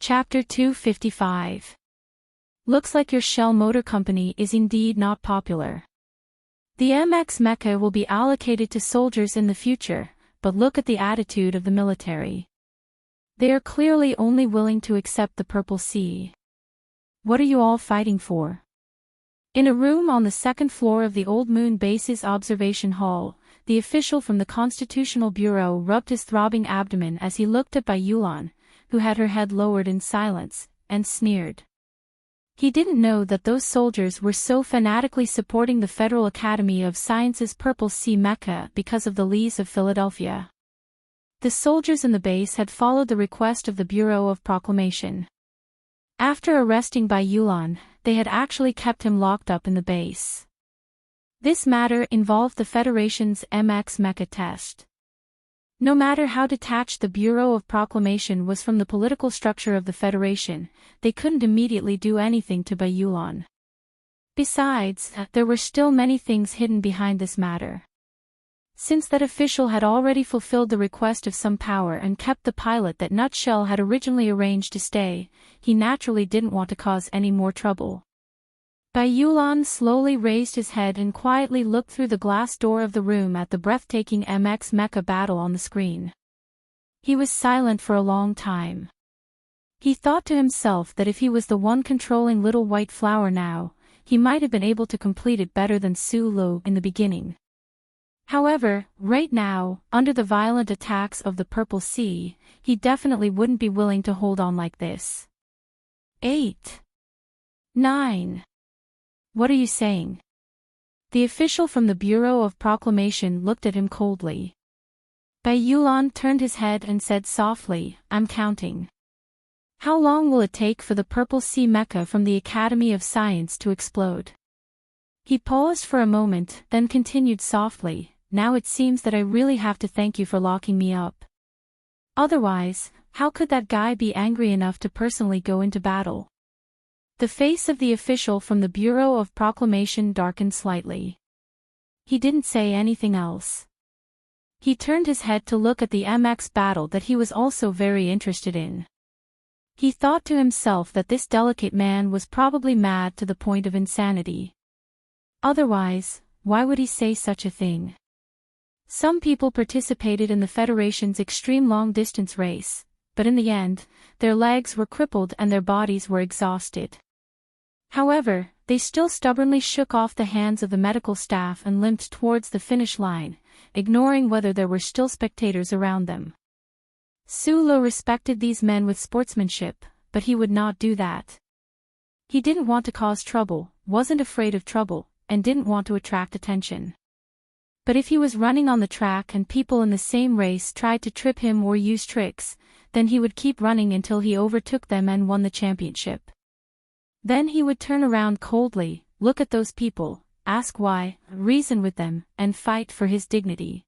Chapter 255. Looks like your Shell Motor Company is indeed not popular. The MX Mecha will be allocated to soldiers in the future, but look at the attitude of the military. They are clearly only willing to accept the Purple Sea. What are you all fighting for? In a room on the second floor of the Old Moon Base's observation hall, the official from the Constitutional Bureau rubbed his throbbing abdomen as he looked at Bai Yulan, who had her head lowered in silence, and sneered. He didn't know that those soldiers were so fanatically supporting the Federal Academy of Sciences Purple Sea Mecha because of the Lees of Philadelphia. The soldiers in the base had followed the request of the Bureau of Proclamation. After arresting Bai Yulan, they had actually kept him locked up in the base. This matter involved the Federation's MX Mecha test. No matter how detached the Bureau of Proclamation was from the political structure of the Federation, they couldn't immediately do anything to Bai Yulan. Besides, there were still many things hidden behind this matter. Since that official had already fulfilled the request of some power and kept the pilot that Nutshell had originally arranged to stay, he naturally didn't want to cause any more trouble. Bai Yulan slowly raised his head and quietly looked through the glass door of the room at the breathtaking MX Mecha battle on the screen. He was silent for a long time. He thought to himself that if he was the one controlling Little White Flower now, he might have been able to complete it better than Su Lu in the beginning. However, right now, under the violent attacks of the Purple Sea, he definitely wouldn't be willing to hold on like this. 8. 9. What are you saying? The official from the Bureau of Proclamation looked at him coldly. Bai Yulan turned his head and said softly, I'm counting. How long will it take for the Purple Sea Mecha from the Academy of Science to explode? He paused for a moment, then continued softly, now it seems that I really have to thank you for locking me up. Otherwise, how could that guy be angry enough to personally go into battle? The face of the official from the Bureau of Proclamation darkened slightly. He didn't say anything else. He turned his head to look at the MX battle that he was also very interested in. He thought to himself that this delicate man was probably mad to the point of insanity. Otherwise, why would he say such a thing? Some people participated in the Federation's extreme long-distance race, but in the end, their legs were crippled and their bodies were exhausted. However, they still stubbornly shook off the hands of the medical staff and limped towards the finish line, ignoring whether there were still spectators around them. Su Lu respected these men with sportsmanship, but he would not do that. He didn't want to cause trouble, wasn't afraid of trouble, and didn't want to attract attention. But if he was running on the track and people in the same race tried to trip him or use tricks, then he would keep running until he overtook them and won the championship. Then he would turn around coldly, look at those people, ask why, reason with them, and fight for his dignity.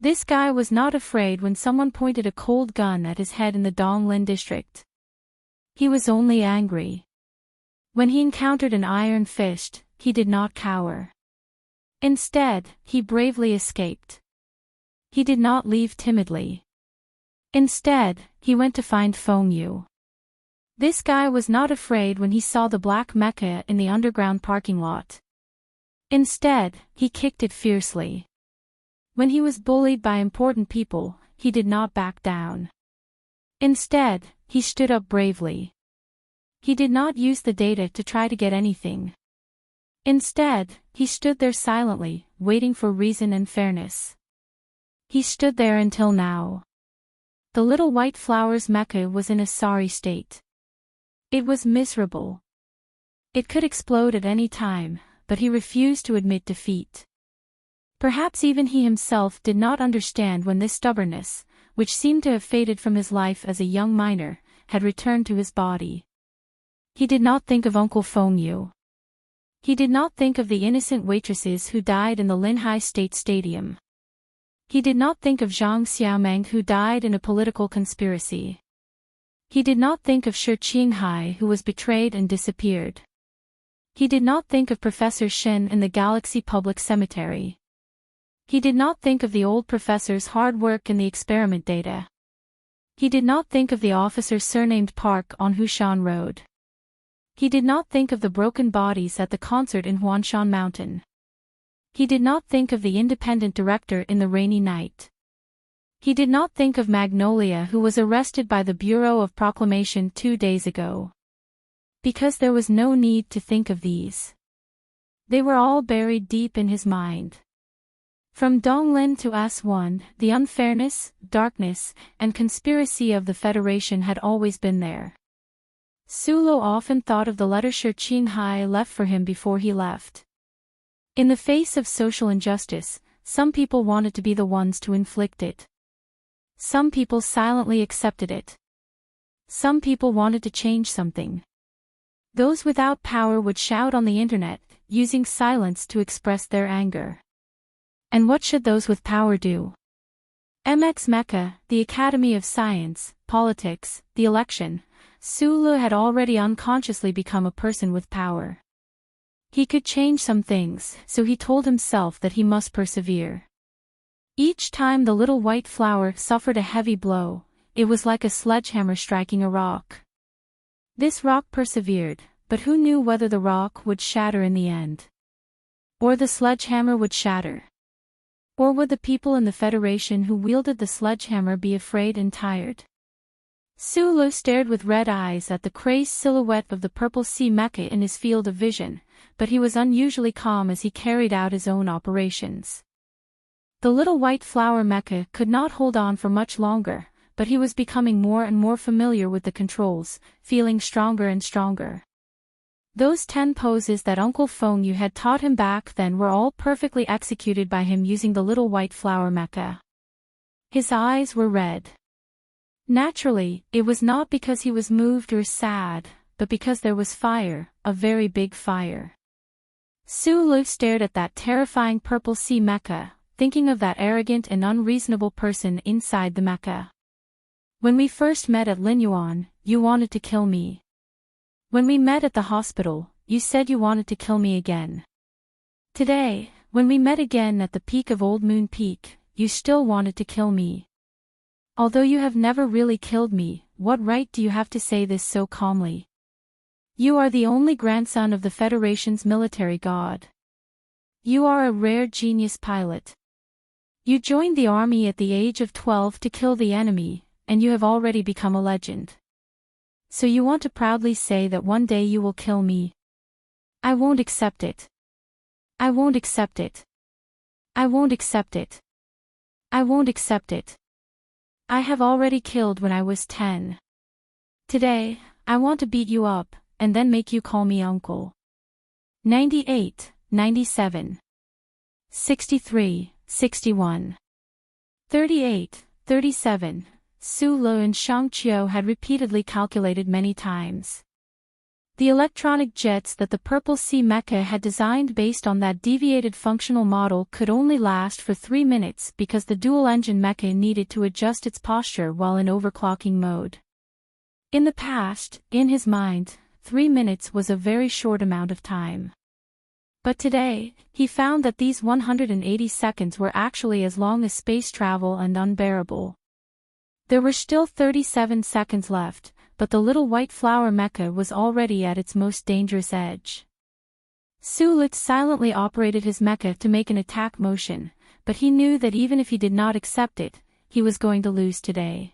This guy was not afraid when someone pointed a cold gun at his head in the Donglin district. He was only angry. When he encountered an iron fist, he did not cower. Instead, he bravely escaped. He did not leave timidly. Instead, he went to find Feng Yu. This guy was not afraid when he saw the black mecha in the underground parking lot. Instead, he kicked it fiercely. When he was bullied by important people, he did not back down. Instead, he stood up bravely. He did not use the data to try to get anything. Instead, he stood there silently, waiting for reason and fairness. He stood there until now. The Little White Flower's mecha was in a sorry state. It was miserable. It could explode at any time, but he refused to admit defeat. Perhaps even he himself did not understand when this stubbornness, which seemed to have faded from his life as a young miner, had returned to his body. He did not think of Uncle Feng Yu. He did not think of the innocent waitresses who died in the Linhai State Stadium. He did not think of Zhang Xiaomeng who died in a political conspiracy. He did not think of Shi Qinghai who was betrayed and disappeared. He did not think of Professor Shen in the Galaxy Public Cemetery. He did not think of the old professor's hard work in the experiment data. He did not think of the officer surnamed Park on Hushan Road. He did not think of the broken bodies at the concert in Huanshan Mountain. He did not think of the independent director in the rainy night. He did not think of Magnolia, who was arrested by the Bureau of Proclamation 2 days ago. Because there was no need to think of these. They were all buried deep in his mind. From Donglin to S1, the unfairness, darkness, and conspiracy of the Federation had always been there. Sulo often thought of the letter Qinghai left for him before he left. In the face of social injustice, some people wanted to be the ones to inflict it. Some people silently accepted it. Some people wanted to change something. Those without power would shout on the internet, using silence to express their anger. And what should those with power do? MX Mecca, the Academy of Science, Politics, the election, Sulu had already unconsciously become a person with power. He could change some things, so he told himself that he must persevere. Each time the little white flower suffered a heavy blow, it was like a sledgehammer striking a rock. This rock persevered, but who knew whether the rock would shatter in the end? Or the sledgehammer would shatter? Or would the people in the Federation who wielded the sledgehammer be afraid and tired? Sulu stared with red eyes at the crazed silhouette of the purple sea mecha in his field of vision, but he was unusually calm as he carried out his own operations. The little white flower mecha could not hold on for much longer, but he was becoming more and more familiar with the controls, feeling stronger and stronger. Those 10 poses that Uncle Feng Yu had taught him back then were all perfectly executed by him using the little white flower mecha. His eyes were red. Naturally, it was not because he was moved or sad, but because there was fire, a very big fire. Sulu stared at that terrifying purple sea mecha, thinking of that arrogant and unreasonable person inside the mecha. When we first met at Linyuan, you wanted to kill me. When we met at the hospital, you said you wanted to kill me again. Today, when we met again at the peak of Old Moon Peak, you still wanted to kill me. Although you have never really killed me, what right do you have to say this so calmly? You are the only grandson of the Federation's military god. You are a rare genius pilot. You joined the army at the age of 12 to kill the enemy, and you have already become a legend. So you want to proudly say that one day you will kill me? I won't accept it. I won't accept it. I won't accept it. I won't accept it. I have already killed when I was 10. Today, I want to beat you up, and then make you call me uncle. 98, 97. 63, 61. 38, 37. Su Lo and Shang Qiu had repeatedly calculated many times. The electronic jets that the Purple Sea Mecha had designed based on that deviated functional model could only last for 3 minutes because the dual-engine mecha needed to adjust its posture while in overclocking mode. In the past, in his mind, 3 minutes was a very short amount of time. But today, he found that these 180 seconds were actually as long as space travel and unbearable. There were still 37 seconds left, but the little white flower mecha was already at its most dangerous edge. Sulit silently operated his mecha to make an attack motion, but he knew that even if he did not accept it, he was going to lose today.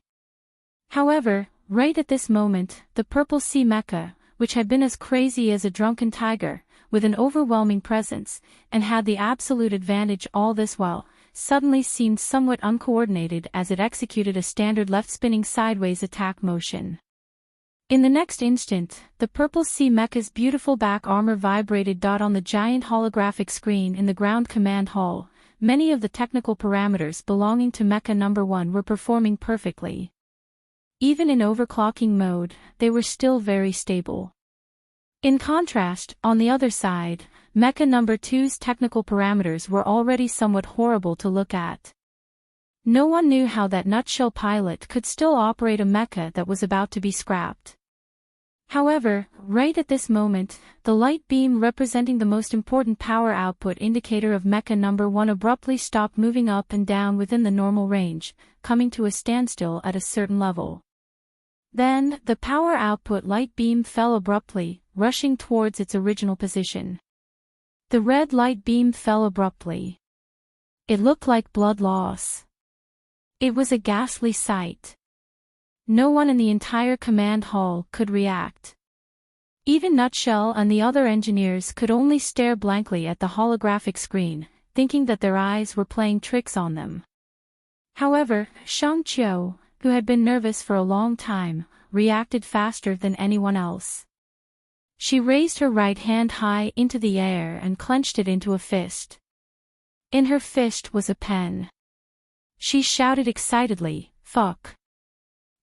However, right at this moment, the Purple Sea Mecha, which had been as crazy as a drunken tiger, with an overwhelming presence, and had the absolute advantage all this while, suddenly seemed somewhat uncoordinated as it executed a standard left-spinning sideways attack motion. In the next instant, the Purple Sea Mecha's beautiful back armor vibrated. On the giant holographic screen in the ground command hall, many of the technical parameters belonging to Mecha Number 1 were performing perfectly. Even in overclocking mode, they were still very stable. In contrast, on the other side, Mecha Number 2's technical parameters were already somewhat horrible to look at. No one knew how that nutshell pilot could still operate a mecha that was about to be scrapped. However, right at this moment, the light beam representing the most important power output indicator of Mecha number 1 abruptly stopped moving up and down within the normal range, coming to a standstill at a certain level. Then, the power output light beam fell abruptly, rushing towards its original position. The red light beam fell abruptly. It looked like blood loss. It was a ghastly sight. No one in the entire command hall could react. Even Nutshell and the other engineers could only stare blankly at the holographic screen, thinking that their eyes were playing tricks on them. However, Shang-Chiu, who had been nervous for a long time, reacted faster than anyone else. She raised her right hand high into the air and clenched it into a fist. In her fist was a pen. She shouted excitedly, "Fuck."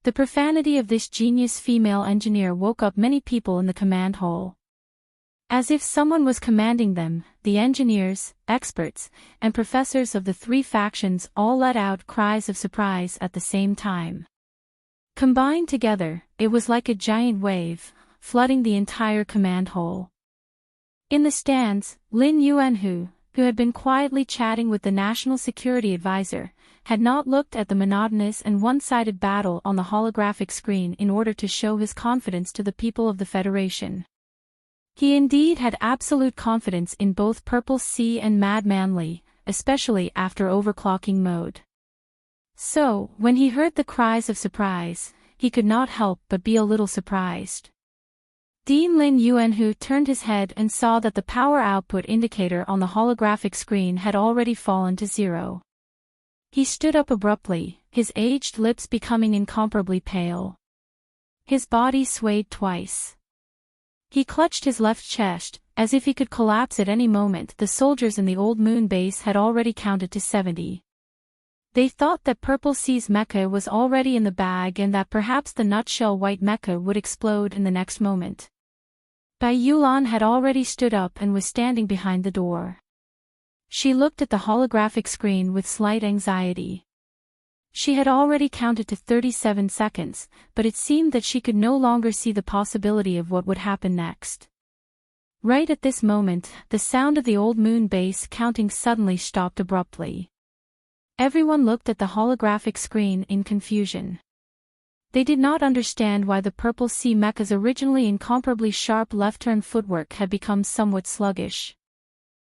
The profanity of this genius female engineer woke up many people in the command hall. As if someone was commanding them, the engineers, experts, and professors of the 3 factions all let out cries of surprise at the same time. Combined together, it was like a giant wave, flooding the entire command hall. In the stands, Lin Yuanhu, who had been quietly chatting with the National Security Advisor, had not looked at the monotonous and one-sided battle on the holographic screen in order to show his confidence to the people of the Federation. He indeed had absolute confidence in both Purple Sea and Mad Manly, especially after overclocking mode. So, when he heard the cries of surprise, he could not help but be a little surprised. Dean Lin Yuanhu turned his head and saw that the power output indicator on the holographic screen had already fallen to 0. He stood up abruptly, his aged lips becoming incomparably pale. His body swayed twice. He clutched his left chest, as if he could collapse at any moment. The soldiers in the old moon base had already counted to 70. They thought that Purple Sea's mecha was already in the bag and that perhaps the Nutshell white mecha would explode in the next moment. Bai Yulan had already stood up and was standing behind the door. She looked at the holographic screen with slight anxiety. She had already counted to 37 seconds, but it seemed that she could no longer see the possibility of what would happen next. Right at this moment, the sound of the old moon base counting suddenly stopped abruptly. Everyone looked at the holographic screen in confusion. They did not understand why the Purple Sea mecha's originally incomparably sharp left-turn footwork had become somewhat sluggish.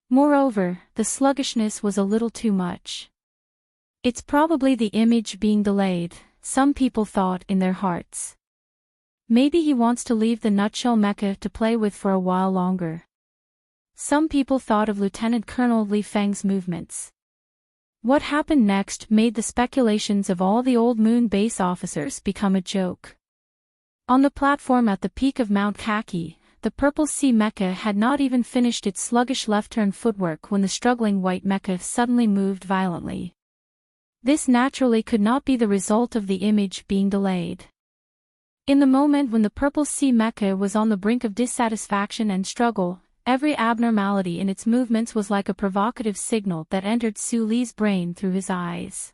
Moreover, the sluggishness was a little too much. It's probably the image being delayed, some people thought in their hearts. Maybe he wants to leave the Nutshell mecha to play with for a while longer. Some people thought of Lieutenant Colonel Li Feng's movements. What happened next made the speculations of all the old moon base officers become a joke. On the platform at the peak of Mount Kaki, the Purple Sea mecha had not even finished its sluggish left-turn footwork when the struggling white mecha suddenly moved violently. This naturally could not be the result of the image being delayed. In the moment when the Purple Sea mecha was on the brink of dissatisfaction and struggle, every abnormality in its movements was like a provocative signal that entered Su Li's brain through his eyes.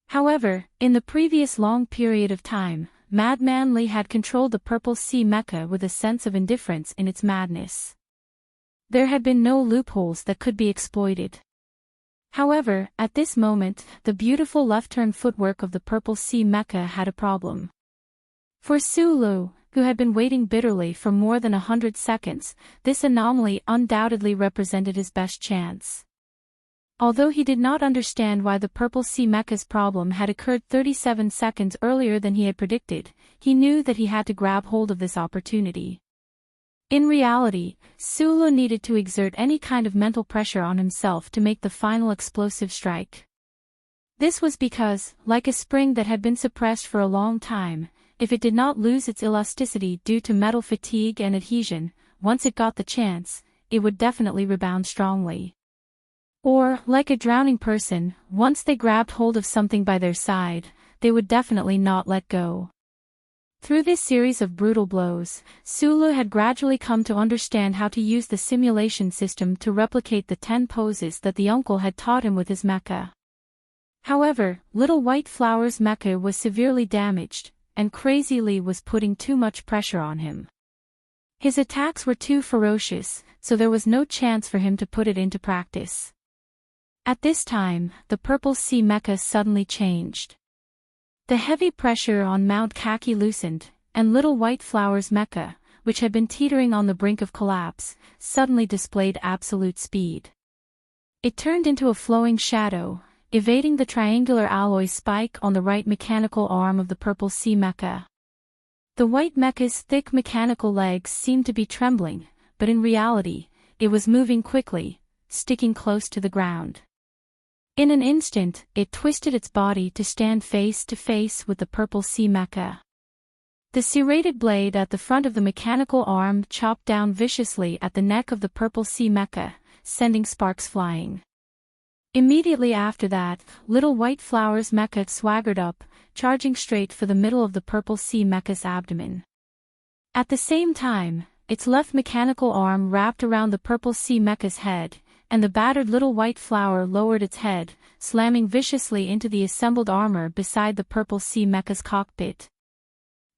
However, in the previous long period of time, Madman Li had controlled the Purple Sea mecha with a sense of indifference in its madness. There had been no loopholes that could be exploited. However, at this moment, the beautiful left-turn footwork of the Purple Sea mecha had a problem. For Su Lu, who had been waiting bitterly for more than 100 seconds, this anomaly undoubtedly represented his best chance. Although he did not understand why the Purple Sea mecha's problem had occurred 37 seconds earlier than he had predicted, he knew that he had to grab hold of this opportunity. In reality, Su Lu needed to exert any kind of mental pressure on himself to make the final explosive strike. This was because, like a spring that had been suppressed for a long time, if it did not lose its elasticity due to metal fatigue and adhesion, once it got the chance, it would definitely rebound strongly. Or, like a drowning person, once they grabbed hold of something by their side, they would definitely not let go. Through this series of brutal blows, Su Lu had gradually come to understand how to use the simulation system to replicate the 10 poses that the uncle had taught him with his mecha. However, Little White Flower's mecha was severely damaged, and Crazy Lee was putting too much pressure on him. His attacks were too ferocious, so there was no chance for him to put it into practice. At this time, the Purple Sea Mecha suddenly changed. The heavy pressure on Mount Kaki loosened, and Little White Flower's mecha, which had been teetering on the brink of collapse, suddenly displayed absolute speed. It turned into a flowing shadow, evading the triangular alloy spike on the right mechanical arm of the Purple Sea Mecha. The white mecha's thick mechanical legs seemed to be trembling, but in reality, it was moving quickly, sticking close to the ground. In an instant, it twisted its body to stand face to face with the Purple Sea Mecha. The serrated blade at the front of the mechanical arm chopped down viciously at the neck of the Purple Sea Mecha, sending sparks flying. Immediately after that, Little White Flower's mecha swaggered up, charging straight for the middle of the Purple Sea Mecha's abdomen. At the same time, its left mechanical arm wrapped around the Purple Sea Mecha's head, and the battered Little White Flower lowered its head, slamming viciously into the assembled armor beside the Purple Sea Mecha's cockpit.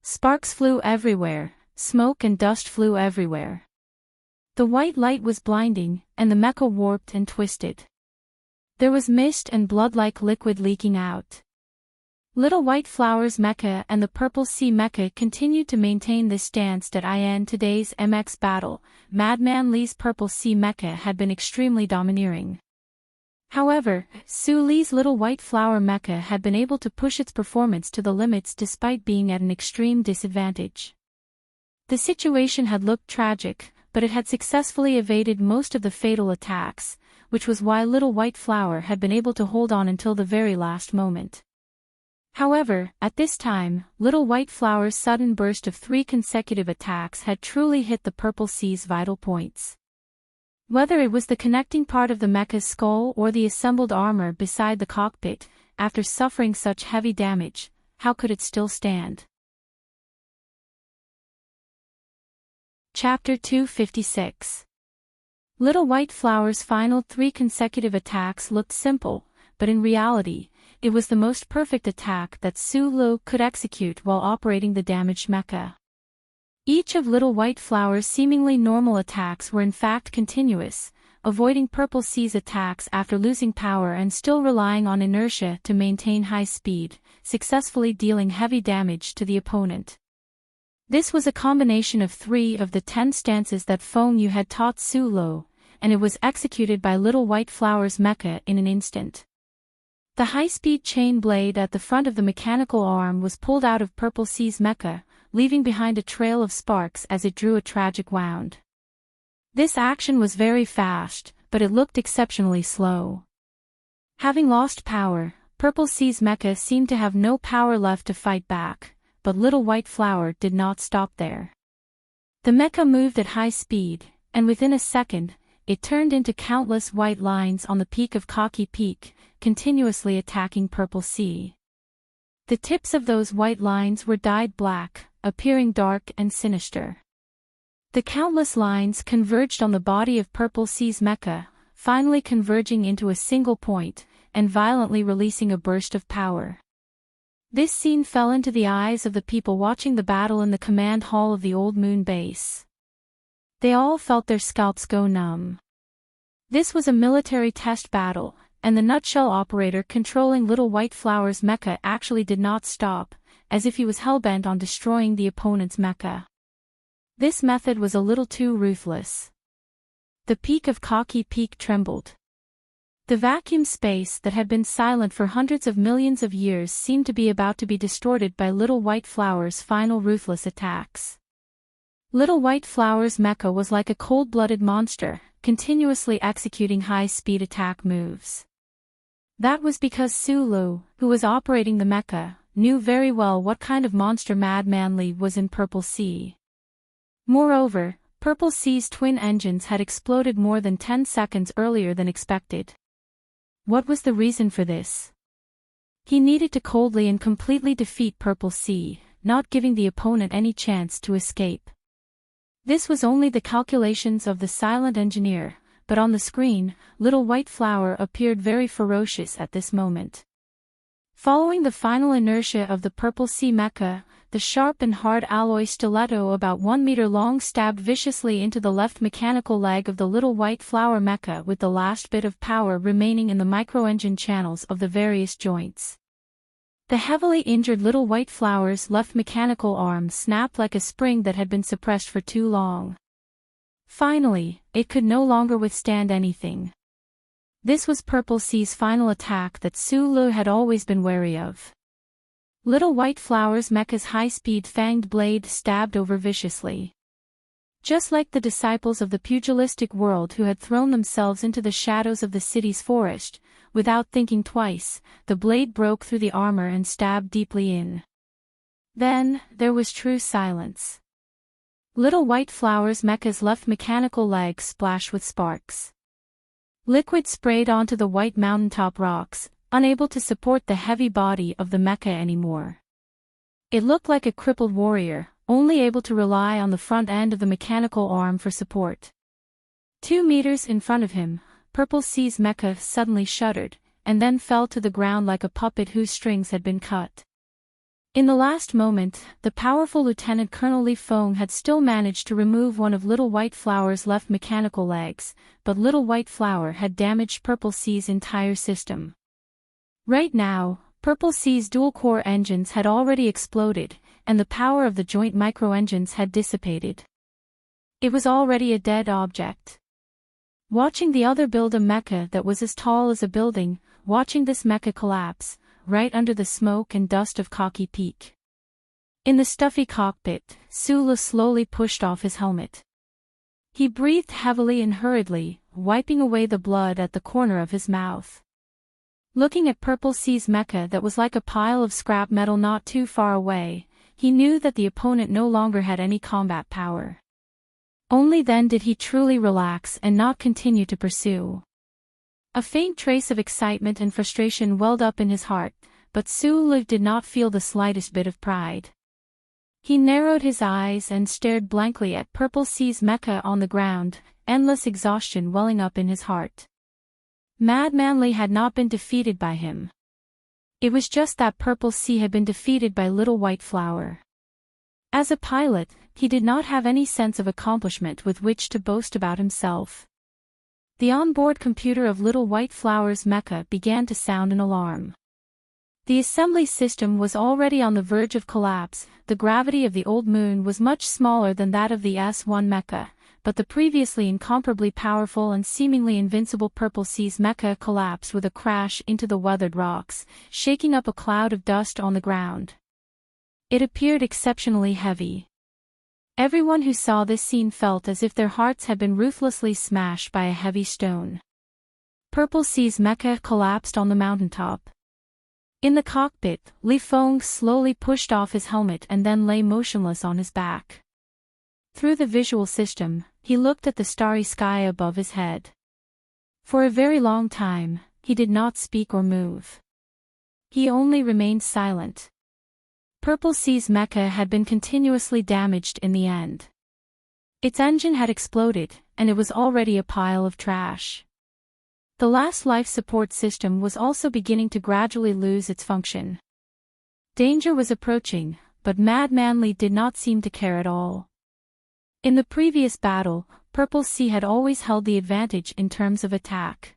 Sparks flew everywhere, smoke and dust flew everywhere. The white light was blinding, and the mecha warped and twisted. There was mist and blood-like liquid leaking out. Little White Flower's mecha and the Purple Sea Mecha continued to maintain this stance that in today's MX battle. Madman Lee's Purple Sea Mecha had been extremely domineering. However, Su Lee's Little White Flower mecha had been able to push its performance to the limits despite being at an extreme disadvantage. The situation had looked tragic, but it had successfully evaded most of the fatal attacks, which was why Little White Flower had been able to hold on until the very last moment. However, at this time, Little White Flower's sudden burst of 3 consecutive attacks had truly hit the Purple Sea's vital points. Whether it was the connecting part of the mecha's skull or the assembled armor beside the cockpit, after suffering such heavy damage, how could it still stand? Chapter 256. Little White Flower's final 3 consecutive attacks looked simple, but in reality, it was the most perfect attack that Su Lu could execute while operating the damaged mecha. Each of Little White Flower's seemingly normal attacks were in fact continuous, avoiding Purple Sea's attacks after losing power and still relying on inertia to maintain high speed, successfully dealing heavy damage to the opponent. This was a combination of 3 of the 10 stances that Feng Yu had taught Su Lu, and it was executed by Little White Flower's mecha in an instant. The high-speed chain blade at the front of the mechanical arm was pulled out of Purple Sea's mecha, leaving behind a trail of sparks as it drew a tragic wound. This action was very fast, but it looked exceptionally slow. Having lost power, Purple Sea's mecha seemed to have no power left to fight back, but Little White Flower did not stop there. The mecha moved at high speed, and within a second, it turned into countless white lines on the peak of Kaki Peak, continuously attacking Purple Sea. The tips of those white lines were dyed black, appearing dark and sinister. The countless lines converged on the body of Purple Sea's mecha, finally converging into a single point, and violently releasing a burst of power. This scene fell into the eyes of the people watching the battle in the command hall of the Old Moon base. They all felt their scalps go numb. This was a military test battle, and the nutshell operator controlling Little White Flower's mecha actually did not stop, as if he was hell-bent on destroying the opponent's mecha. This method was a little too ruthless. The peak of Kaki Peak trembled. The vacuum space that had been silent for hundreds of millions of years seemed to be about to be distorted by Little White Flower's final ruthless attacks. Little White Flower's mecha was like a cold-blooded monster, continuously executing high-speed attack moves. That was because Su Lu, who was operating the mecha, knew very well what kind of monster Madman Lee was in Purple Sea. Moreover, Purple Sea's twin engines had exploded more than 10 seconds earlier than expected. What was the reason for this? He needed to coldly and completely defeat Purple Sea, not giving the opponent any chance to escape. This was only the calculations of the silent engineer, but on the screen, Little White Flower appeared very ferocious at this moment. Following the final inertia of the Purple Sea mecha, the sharp and hard alloy stiletto about 1 meter long stabbed viciously into the left mechanical leg of the little white flower mecha, with the last bit of power remaining in the microengine channels of the various joints. The heavily injured little white flower's left mechanical arm snapped like a spring that had been suppressed for too long. Finally, it could no longer withstand anything. This was Purple Sea's final attack that Sulu had always been wary of. Little White Flower's mecha's high-speed fanged blade stabbed over viciously. Just like the disciples of the pugilistic world who had thrown themselves into the shadows of the city's forest, without thinking twice, the blade broke through the armor and stabbed deeply in. Then, there was true silence. Little White Flower's mecha's left mechanical leg splashed with sparks. Liquid sprayed onto the white mountaintop rocks, unable to support the heavy body of the mecha anymore. It looked like a crippled warrior, only able to rely on the front end of the mechanical arm for support. 2 meters in front of him, Purple Sea's mecha suddenly shuddered, and then fell to the ground like a puppet whose strings had been cut. In the last moment, the powerful Lieutenant Colonel Li Feng had still managed to remove one of Little White Flower's left mechanical legs, but Little White Flower had damaged Purple Sea's entire system. Right now, Purple Sea's dual-core engines had already exploded, and the power of the joint microengines had dissipated. It was already a dead object. Watching the other build a mecha that was as tall as a building, watching this mecha collapse, right under the smoke and dust of Cocky Peak. In the stuffy cockpit, Sulu slowly pushed off his helmet. He breathed heavily and hurriedly, wiping away the blood at the corner of his mouth. Looking at Purple Sea's mecha that was like a pile of scrap metal not too far away, he knew that the opponent no longer had any combat power. Only then did he truly relax and not continue to pursue. A faint trace of excitement and frustration welled up in his heart, but Sulu did not feel the slightest bit of pride. He narrowed his eyes and stared blankly at Purple Sea's mecha on the ground, endless exhaustion welling up in his heart. Madman Li had not been defeated by him. It was just that Purple Sea had been defeated by Little White Flower. As a pilot, he did not have any sense of accomplishment with which to boast about himself. The onboard computer of Little White Flower's mecha began to sound an alarm. The assembly system was already on the verge of collapse. The gravity of the old moon was much smaller than that of the S-1 mecha, but the previously incomparably powerful and seemingly invincible Purple Sea's mecha collapsed with a crash into the weathered rocks, shaking up a cloud of dust on the ground. It appeared exceptionally heavy. Everyone who saw this scene felt as if their hearts had been ruthlessly smashed by a heavy stone. Purple Sea's mecha collapsed on the mountaintop. In the cockpit, Li Feng slowly pushed off his helmet and then lay motionless on his back. Through the visual system, he looked at the starry sky above his head. For a very long time, he did not speak or move. He only remained silent. Purple Sea's mecha had been continuously damaged in the end. Its engine had exploded, and it was already a pile of trash. The last life support system was also beginning to gradually lose its function. Danger was approaching, but Madman Li did not seem to care at all. In the previous battle, Purple Sea had always held the advantage in terms of attack.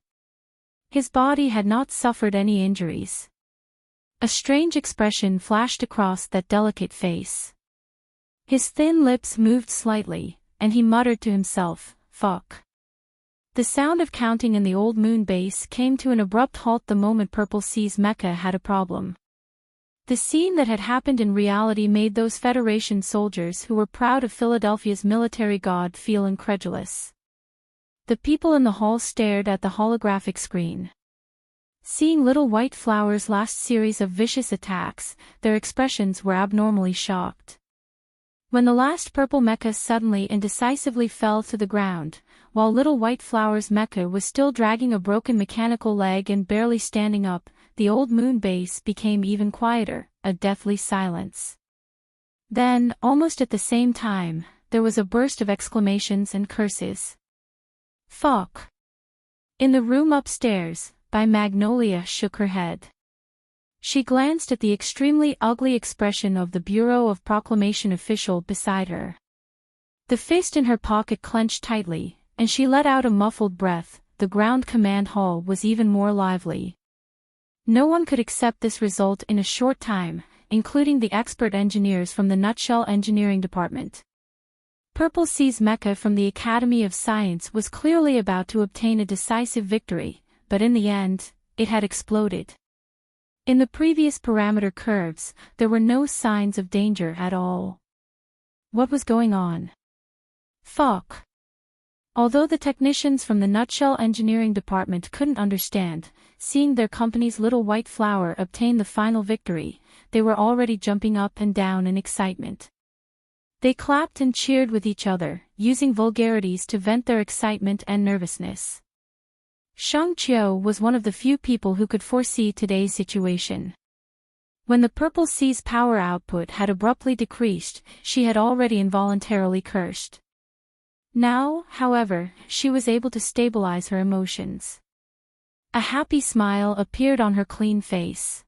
His body had not suffered any injuries. A strange expression flashed across that delicate face. His thin lips moved slightly, and he muttered to himself, "Fuck." The sound of counting in the old moon base came to an abrupt halt the moment Purple Sea's mecha had a problem. The scene that had happened in reality made those Federation soldiers who were proud of Philadelphia's military god feel incredulous. The people in the hall stared at the holographic screen. Seeing Little White Flower's last series of vicious attacks, their expressions were abnormally shocked. When the last purple mecha suddenly and decisively fell to the ground, while Little White Flower's mecha was still dragging a broken mechanical leg and barely standing up, the old moon base became even quieter, a deathly silence. Then, almost at the same time, there was a burst of exclamations and curses. "Fuck!" In the room upstairs, Magnolia shook her head. She glanced at the extremely ugly expression of the Bureau of Proclamation official beside her. The fist in her pocket clenched tightly, and she let out a muffled breath. The ground command hall was even more lively. No one could accept this result in a short time, including the expert engineers from the Nutshell Engineering Department. Purple Sea's mecha from the Academy of Science was clearly about to obtain a decisive victory, but in the end, it had exploded. In the previous parameter curves, there were no signs of danger at all. What was going on? Fuck. Although the technicians from the Nutshell Engineering Department couldn't understand, seeing their company's little white flower obtain the final victory, they were already jumping up and down in excitement. They clapped and cheered with each other, using vulgarities to vent their excitement and nervousness. Shang Qiu was one of the few people who could foresee today's situation. When the Purple Sea's power output had abruptly decreased, she had already involuntarily cursed. Now, however, she was able to stabilize her emotions. A happy smile appeared on her clean face.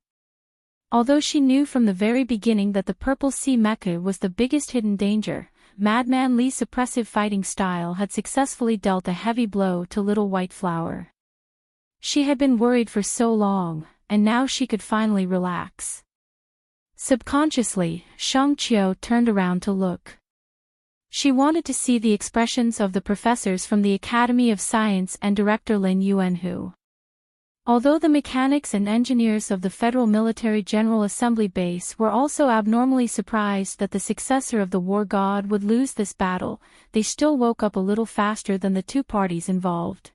Although she knew from the very beginning that the Purple Sea mecha was the biggest hidden danger, Madman Li's suppressive fighting style had successfully dealt a heavy blow to Little White Flower. She had been worried for so long, and now she could finally relax. Subconsciously, Shang Qiu turned around to look. She wanted to see the expressions of the professors from the Academy of Science and Director Lin Yuanhu. Although the mechanics and engineers of the Federal Military General Assembly Base were also abnormally surprised that the successor of the war god would lose this battle, they still woke up a little faster than the two parties involved.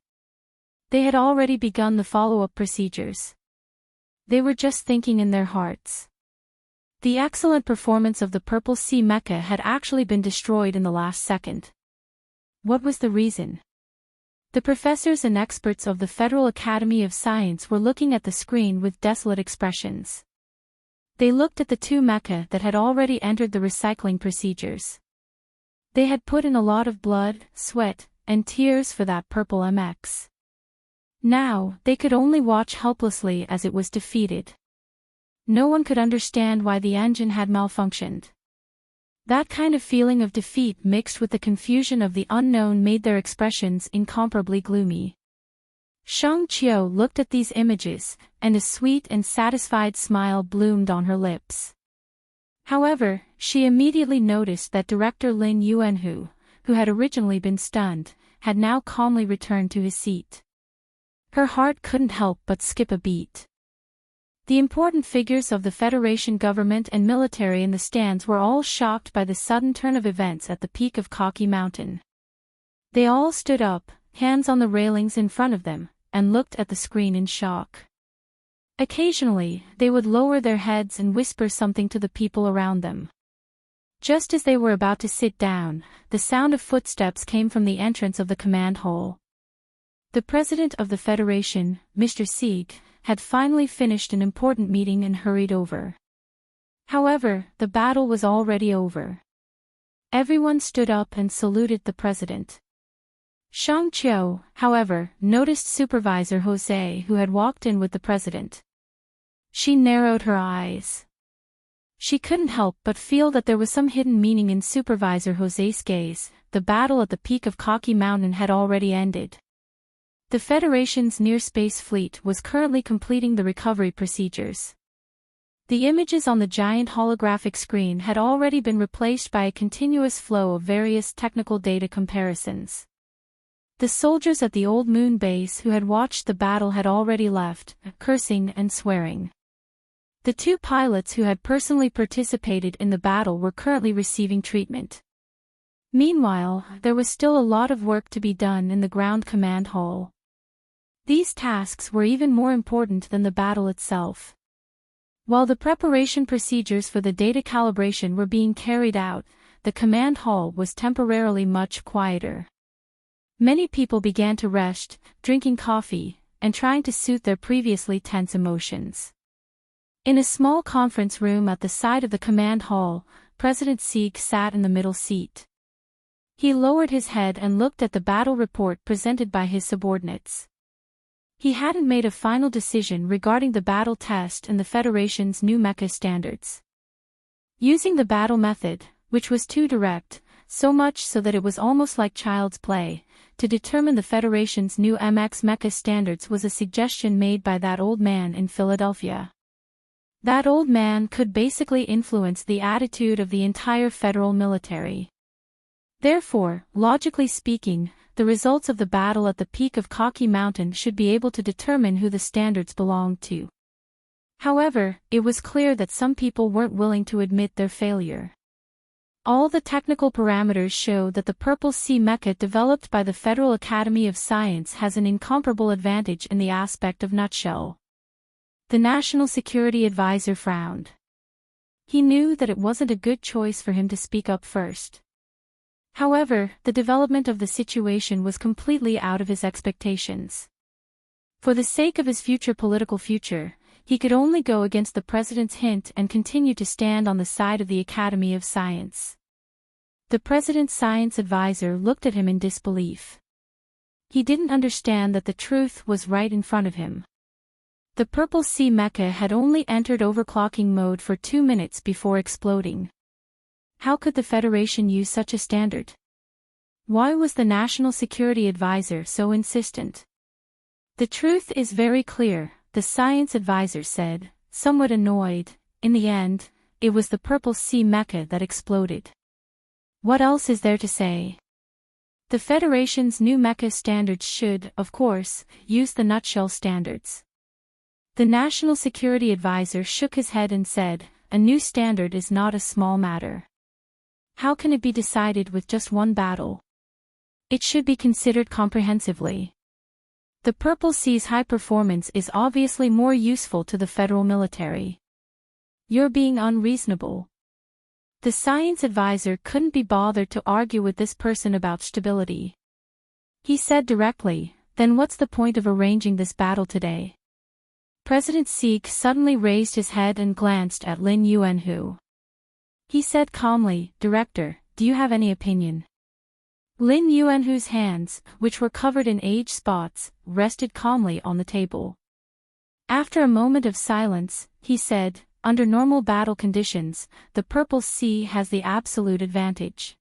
They had already begun the follow-up procedures. They were just thinking in their hearts. The excellent performance of the Purple Sea mecha had actually been destroyed in the last second. What was the reason? The professors and experts of the Federal Academy of Science were looking at the screen with desolate expressions. They looked at the two mecha that had already entered the recycling procedures. They had put in a lot of blood, sweat, and tears for that purple MX. Now, they could only watch helplessly as it was defeated. No one could understand why the engine had malfunctioned. That kind of feeling of defeat mixed with the confusion of the unknown made their expressions incomparably gloomy. Shang Qiu looked at these images, and a sweet and satisfied smile bloomed on her lips. However, she immediately noticed that Director Lin Yuanhu, who had originally been stunned, had now calmly returned to his seat. Her heart couldn't help but skip a beat. The important figures of the Federation government and military in the stands were all shocked by the sudden turn of events at the peak of Cocky Mountain. They all stood up, hands on the railings in front of them, and looked at the screen in shock. Occasionally, they would lower their heads and whisper something to the people around them. Just as they were about to sit down, the sound of footsteps came from the entrance of the command hall. The president of the Federation, Mr. Sieg, had finally finished an important meeting and hurried over. However, the battle was already over. Everyone stood up and saluted the president. Shang Qiu, however, noticed Supervisor Jose who had walked in with the president. She narrowed her eyes. She couldn't help but feel that there was some hidden meaning in Supervisor Jose's gaze. The battle at the peak of Cocky Mountain had already ended. The Federation's near-space fleet was currently completing the recovery procedures. The images on the giant holographic screen had already been replaced by a continuous flow of various technical data comparisons. The soldiers at the Old Moon base who had watched the battle had already left, cursing and swearing. The two pilots who had personally participated in the battle were currently receiving treatment. Meanwhile, there was still a lot of work to be done in the ground command hall. These tasks were even more important than the battle itself. While the preparation procedures for the data calibration were being carried out, the command hall was temporarily much quieter. Many people began to rest, drinking coffee, and trying to soothe their previously tense emotions. In a small conference room at the side of the command hall, President Sieg sat in the middle seat. He lowered his head and looked at the battle report presented by his subordinates. He hadn't made a final decision regarding the battle test and the Federation's new mecha standards. Using the battle method, which was too direct, so much so that it was almost like child's play, to determine the Federation's new MX mecha standards was a suggestion made by that old man in Philadelphia. That old man could basically influence the attitude of the entire federal military. Therefore, logically speaking, the results of the battle at the peak of Cocky Mountain should be able to determine who the standards belonged to. However, it was clear that some people weren't willing to admit their failure. All the technical parameters show that the Purple Sea mecha developed by the Federal Academy of Science has an incomparable advantage in the aspect of nutshell. The National Security Advisor frowned. He knew that it wasn't a good choice for him to speak up first. However, the development of the situation was completely out of his expectations. For the sake of his political future, he could only go against the president's hint and continue to stand on the side of the Academy of Science. The president's science advisor looked at him in disbelief. He didn't understand that the truth was right in front of him. The Purple Sea mecha had only entered overclocking mode for 2 minutes before exploding. How could the Federation use such a standard? Why was the National Security Advisor so insistent? The truth is very clear, the science advisor said, somewhat annoyed. In the end, it was the Purple Sea mecha that exploded. What else is there to say? The Federation's new mecha standards should, of course, use the nutshell standards. The National Security Advisor shook his head and said, a new standard is not a small matter. How can it be decided with just one battle? It should be considered comprehensively. The Purple Sea's high performance is obviously more useful to the federal military. You're being unreasonable. The science advisor couldn't be bothered to argue with this person about stability. He said directly, then what's the point of arranging this battle today? President Sieg suddenly raised his head and glanced at Lin Yuanhu. He said calmly, Director, do you have any opinion? Lin Yuanhu's hands, which were covered in age spots, rested calmly on the table. After a moment of silence, he said, under normal battle conditions, the Purple Sea has the absolute advantage.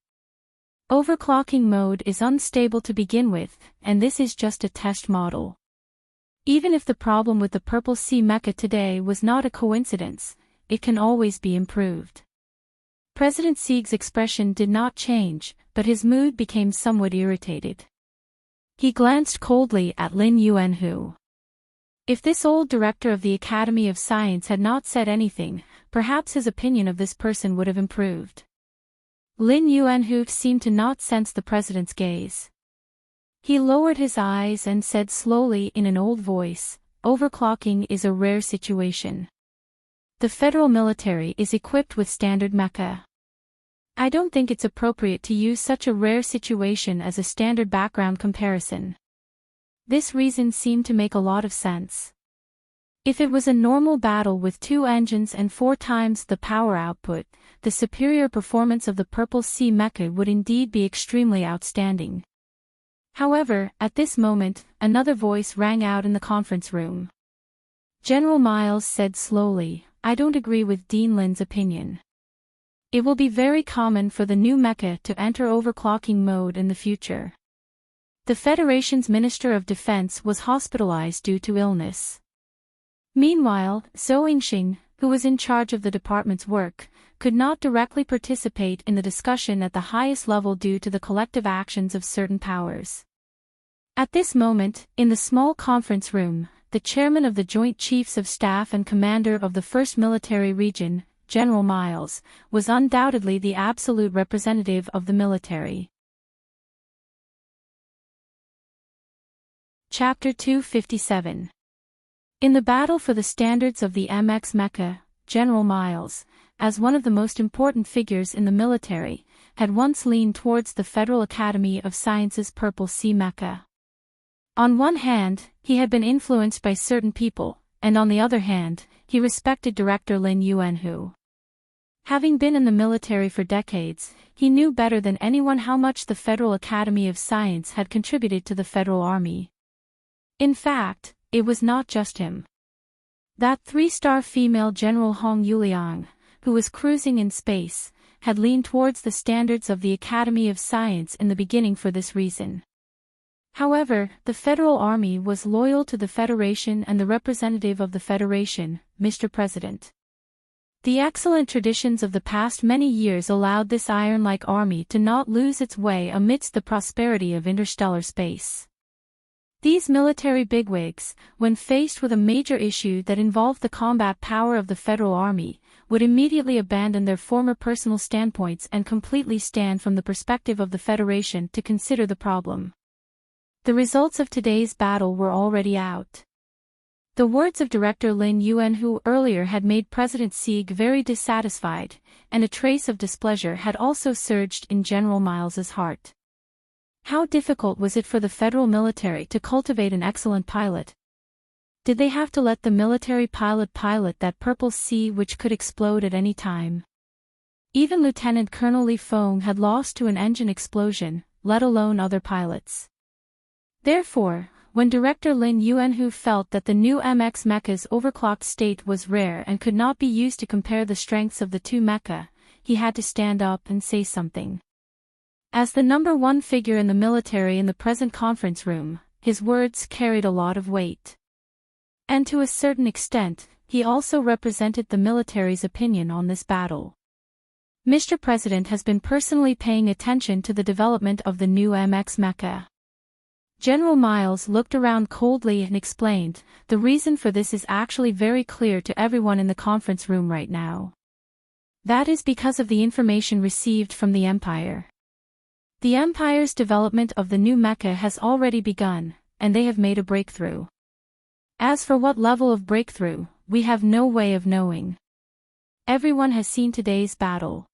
Overclocking mode is unstable to begin with, and this is just a test model. Even if the problem with the Purple Sea mecha today was not a coincidence, it can always be improved. President Sieg's expression did not change, but his mood became somewhat irritated. He glanced coldly at Lin Yuanhu. If this old director of the Academy of Science had not said anything, perhaps his opinion of this person would have improved. Lin Yuanhu seemed to not sense the president's gaze. He lowered his eyes and said slowly in an old voice, overclocking is a rare situation. The federal military is equipped with standard mecha. I don't think it's appropriate to use such a rare situation as a standard background comparison. This reason seemed to make a lot of sense. If it was a normal battle with 2 engines and 4 times the power output, the superior performance of the Purple Sea mecha would indeed be extremely outstanding. However, at this moment, another voice rang out in the conference room. General Miles said slowly, I don't agree with Dean Lin's opinion. It will be very common for the new mecha to enter overclocking mode in the future. The Federation's Minister of Defense was hospitalized due to illness. Meanwhile, Zhou Yingxing, who was in charge of the department's work, could not directly participate in the discussion at the highest level due to the collective actions of certain powers. At this moment, in the small conference room, the chairman of the Joint Chiefs of Staff and commander of the 1st Military Region, General Miles, was undoubtedly the absolute representative of the military. Chapter 257. In the battle for the standards of the MX mecha, General Miles, as one of the most important figures in the military, had once leaned towards the Federal Academy of Sciences Purple Sea mecha. On one hand, he had been influenced by certain people, and on the other hand, he respected Director Lin Yuanhu. Having been in the military for decades, he knew better than anyone how much the Federal Academy of Science had contributed to the Federal Army. In fact, it was not just him. That 3-star female General Hong Yuliang, who was cruising in space, had leaned towards the standards of the Academy of Science in the beginning for this reason. However, the Federal Army was loyal to the Federation and the representative of the Federation, Mr. President. The excellent traditions of the past many years allowed this iron-like army to not lose its way amidst the prosperity of interstellar space. These military bigwigs, when faced with a major issue that involved the combat power of the Federal Army, would immediately abandon their former personal standpoints and completely stand from the perspective of the Federation to consider the problem. The results of today's battle were already out. The words of Director Lin Yuan, who earlier had made President Sieg very dissatisfied, and a trace of displeasure had also surged in General Miles's heart. How difficult was it for the federal military to cultivate an excellent pilot? Did they have to let the military pilot that purple sea which could explode at any time? Even Lieutenant Colonel Li Feng had lost to an engine explosion, let alone other pilots. Therefore, when Director Lin Yuanhu felt that the new MX mecha's overclocked state was rare and could not be used to compare the strengths of the two mecha, he had to stand up and say something. As the number one figure in the military in the present conference room, his words carried a lot of weight. And to a certain extent, he also represented the military's opinion on this battle. Mr. President has been personally paying attention to the development of the new MX mecha. General Miles looked around coldly and explained, the reason for this is actually very clear to everyone in the conference room right now. That is because of the information received from the Empire. The Empire's development of the new mecha has already begun, and they have made a breakthrough. As for what level of breakthrough, we have no way of knowing. Everyone has seen today's battle.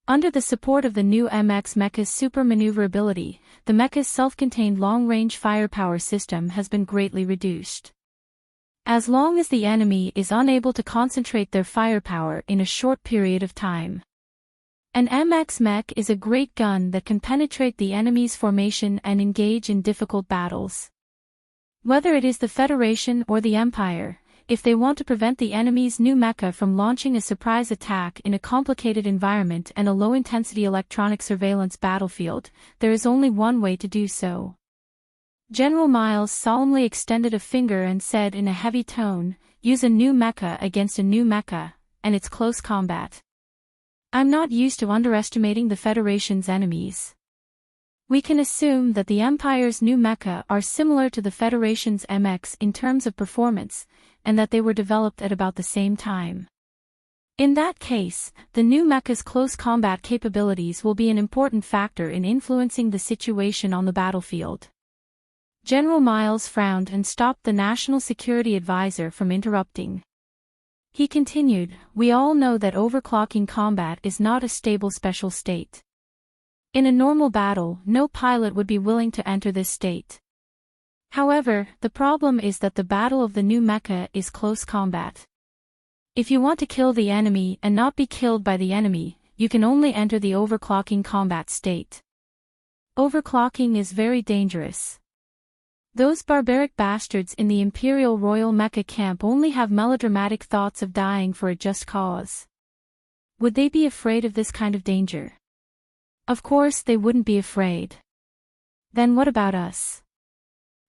Under the support of the new MX mecha's super maneuverability, the mecha's self-contained long-range firepower system has been greatly reduced. As long as the enemy is unable to concentrate their firepower in a short period of time. An MX mech is a great gun that can penetrate the enemy's formation and engage in difficult battles. Whether it is the Federation or the Empire, if they want to prevent the enemy's new mecha from launching a surprise attack in a complicated environment and a low-intensity electronic surveillance battlefield, there is only one way to do so. General Miles solemnly extended a finger and said in a heavy tone, use a new mecha against a new mecha, and it's close combat. I'm not used to underestimating the Federation's enemies. We can assume that the Empire's new mecha are similar to the Federation's MX in terms of performance, and that they were developed at about the same time. In that case, the new mecha's close combat capabilities will be an important factor in influencing the situation on the battlefield. General Miles frowned and stopped the National Security Advisor from interrupting. He continued, we all know that overclocking combat is not a stable special state. In a normal battle, no pilot would be willing to enter this state. However, the problem is that the battle of the new mecha is close combat. If you want to kill the enemy and not be killed by the enemy, you can only enter the overclocking combat state. Overclocking is very dangerous. Those barbaric bastards in the Imperial Royal Mecha camp only have melodramatic thoughts of dying for a just cause. Would they be afraid of this kind of danger? Of course they wouldn't be afraid. Then what about us?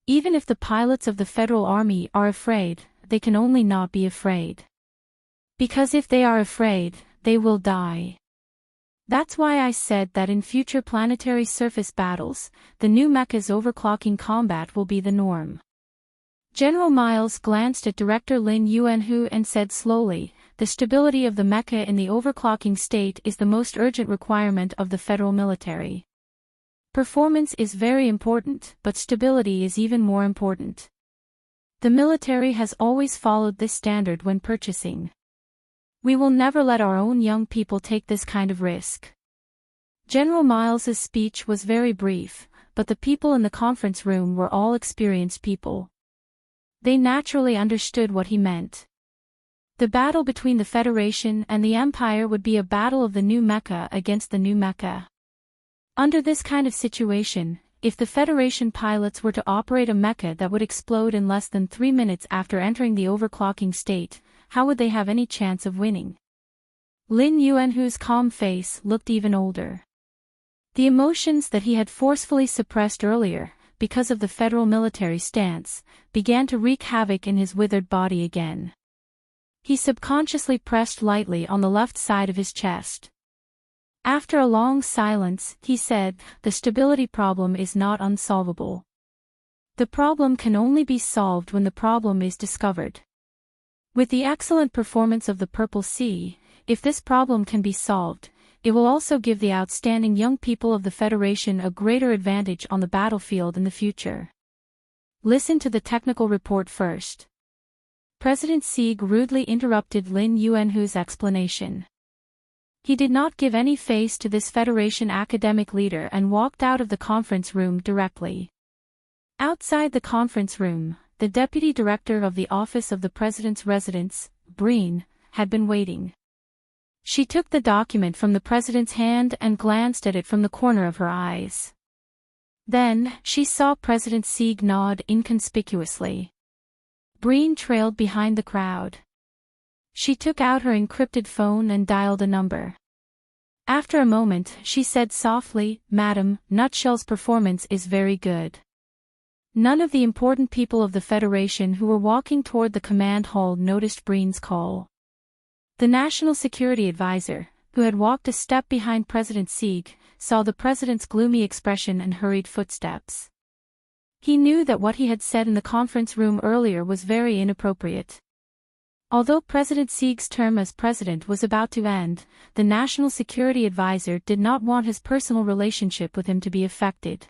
Even if the pilots of the Federal Army are afraid, they can only not be afraid. Because if they are afraid, they will die. That's why I said that in future planetary surface battles, the new mecha's overclocking combat will be the norm. General Miles glanced at Director Lin Yuanhu and said slowly, the stability of the mecha in the overclocking state is the most urgent requirement of the federal military. Performance is very important, but stability is even more important. The military has always followed this standard when purchasing. We will never let our own young people take this kind of risk. General Miles's speech was very brief, but the people in the conference room were all experienced people. They naturally understood what he meant. The battle between the Federation and the Empire would be a battle of the new mecha against the new mecha. Under this kind of situation, if the Federation pilots were to operate a mecha that would explode in less than 3 minutes after entering the overclocking state, how would they have any chance of winning? Lin Yuanhu's calm face looked even older. The emotions that he had forcefully suppressed earlier, because of the federal military stance, began to wreak havoc in his withered body again. He subconsciously pressed lightly on the left side of his chest. After a long silence, he said, "The stability problem is not unsolvable. The problem can only be solved when the problem is discovered. With the excellent performance of the Purple Sea, if this problem can be solved, it will also give the outstanding young people of the Federation a greater advantage on the battlefield in the future. Listen to the technical report first." President Sieg rudely interrupted Lin Yuanhu's explanation. He did not give any face to this Federation academic leader and walked out of the conference room directly. Outside the conference room, the deputy director of the Office of the President's Residence, Breen, had been waiting. She took the document from the president's hand and glanced at it from the corner of her eyes. Then, she saw President Sieg nod inconspicuously. Breen trailed behind the crowd. She took out her encrypted phone and dialed a number. After a moment, she said softly, "Madam, Nutshell's performance is very good." None of the important people of the Federation who were walking toward the command hall noticed Breen's call. The National Security Advisor, who had walked a step behind President Sieg, saw the president's gloomy expression and hurried footsteps. He knew that what he had said in the conference room earlier was very inappropriate. Although President Sieg's term as president was about to end, the National Security Advisor did not want his personal relationship with him to be affected.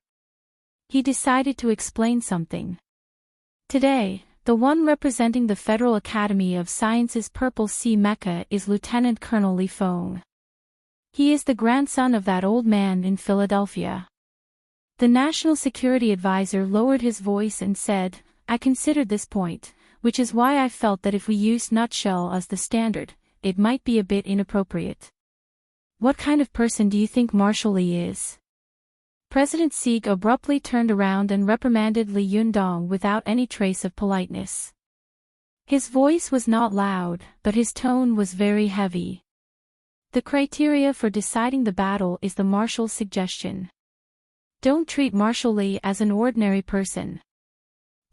He decided to explain something. Today, the one representing the Federal Academy of Sciences Purple Sea Mecha is Lieutenant Colonel Li Feng. He is the grandson of that old man in Philadelphia. The National Security Advisor lowered his voice and said, "I considered this point, which is why I felt that if we used Nutshell as the standard, it might be a bit inappropriate." "What kind of person do you think Marshal Li is?" President Sieg abruptly turned around and reprimanded Li Yundong without any trace of politeness. His voice was not loud, but his tone was very heavy. "The criteria for deciding the battle is the Marshal's suggestion. Don't treat Marshal Li as an ordinary person."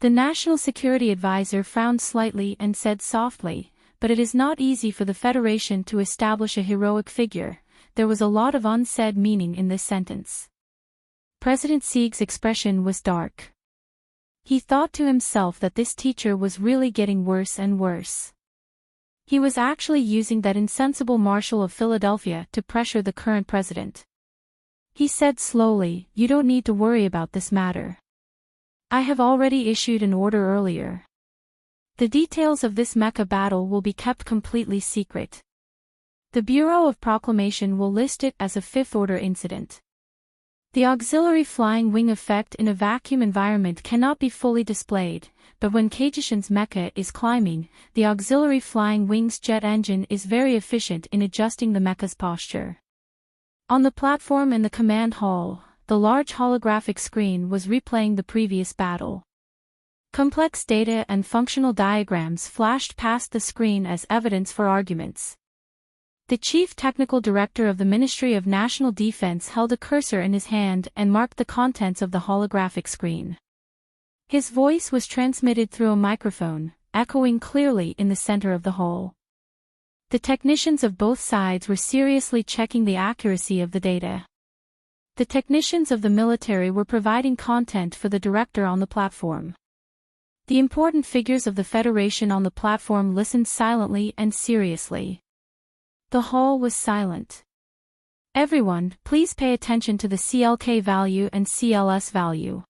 The National Security Advisor frowned slightly and said softly, "But it is not easy for the Federation to establish a heroic figure." There was a lot of unsaid meaning in this sentence. President Sieg's expression was dark. He thought to himself that this teacher was really getting worse and worse. He was actually using that insensible Marshal of Philadelphia to pressure the current president. He said slowly, "You don't need to worry about this matter. I have already issued an order earlier. The details of this mecha battle will be kept completely secret. The Bureau of Proclamation will list it as a fifth-order incident. The auxiliary flying wing effect in a vacuum environment cannot be fully displayed, but when Kajishin's mecha is climbing, the auxiliary flying wing's jet engine is very efficient in adjusting the mecha's posture." On the platform in the command hall, the large holographic screen was replaying the previous battle. Complex data and functional diagrams flashed past the screen as evidence for arguments. The Chief Technical Director of the Ministry of National Defense held a cursor in his hand and marked the contents of the holographic screen. His voice was transmitted through a microphone, echoing clearly in the center of the hall. The technicians of both sides were seriously checking the accuracy of the data. The technicians of the military were providing content for the director on the platform. The important figures of the Federation on the platform listened silently and seriously. The hall was silent. "Everyone, please pay attention to the CLK value and CLS value."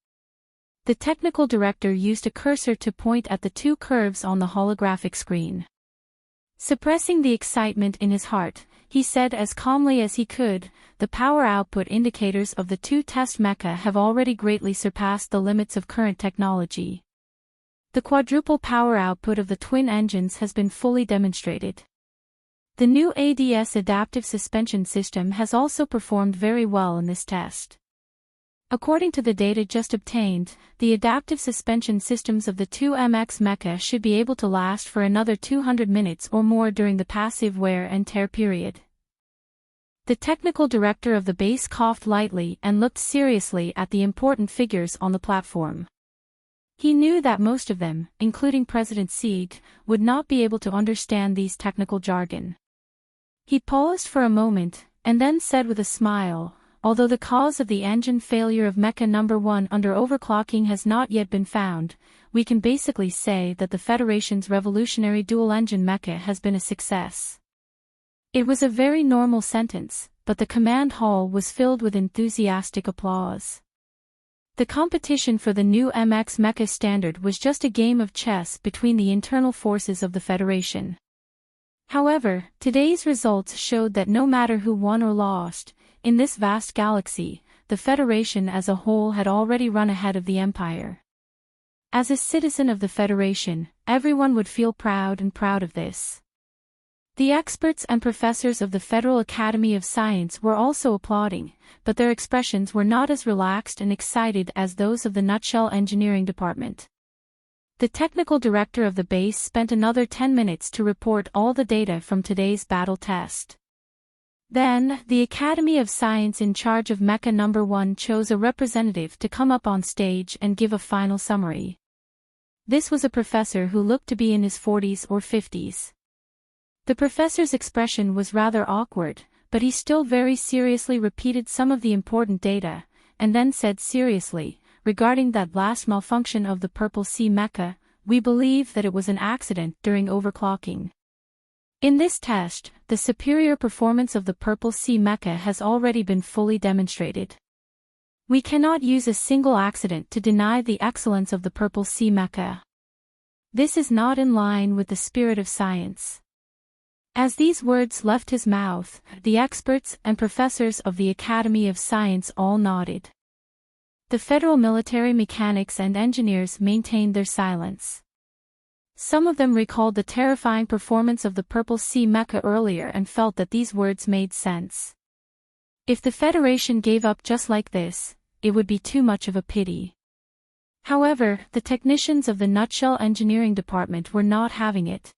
The technical director used a cursor to point at the two curves on the holographic screen. Suppressing the excitement in his heart, he said as calmly as he could, "The power output indicators of the two test mecha have already greatly surpassed the limits of current technology. The quadruple power output of the twin engines has been fully demonstrated. The new ADS adaptive suspension system has also performed very well in this test. According to the data just obtained, the adaptive suspension systems of the 2MX mecha should be able to last for another 200 minutes or more during the passive wear and tear period. The technical director of the base coughed lightly and looked seriously at the important figures on the platform. He knew that most of them, including President Sieg, would not be able to understand these technical jargon. He paused for a moment, and then said with a smile, "Although the cause of the engine failure of Mecha number 1 under overclocking has not yet been found, we can basically say that the Federation's revolutionary dual-engine mecha has been a success." It was a very normal sentence, but the command hall was filled with enthusiastic applause. The competition for the new MX mecha standard was just a game of chess between the internal forces of the Federation. However, today's results showed that no matter who won or lost, in this vast galaxy, the Federation as a whole had already run ahead of the Empire. As a citizen of the Federation, everyone would feel proud of this. The experts and professors of the Federal Academy of Science were also applauding, but their expressions were not as relaxed and excited as those of the Nutshell Engineering Department. The technical director of the base spent another 10 minutes to report all the data from today's battle test. Then, the Academy of Science in charge of Mecha number 1 chose a representative to come up on stage and give a final summary. This was a professor who looked to be in his 40s or 50s. The professor's expression was rather awkward, but he still very seriously repeated some of the important data, and then said seriously, "Regarding that last malfunction of the Purple Sea mecha, we believe that it was an accident during overclocking. In this test, the superior performance of the Purple Sea mecha has already been fully demonstrated. We cannot use a single accident to deny the excellence of the Purple Sea mecha. This is not in line with the spirit of science." As these words left his mouth, the experts and professors of the Academy of Science all nodded. The federal military mechanics and engineers maintained their silence. Some of them recalled the terrifying performance of the Purple Sea mecha earlier and felt that these words made sense. If the Federation gave up just like this, it would be too much of a pity. However, the technicians of the Nutshell Engineering Department were not having it.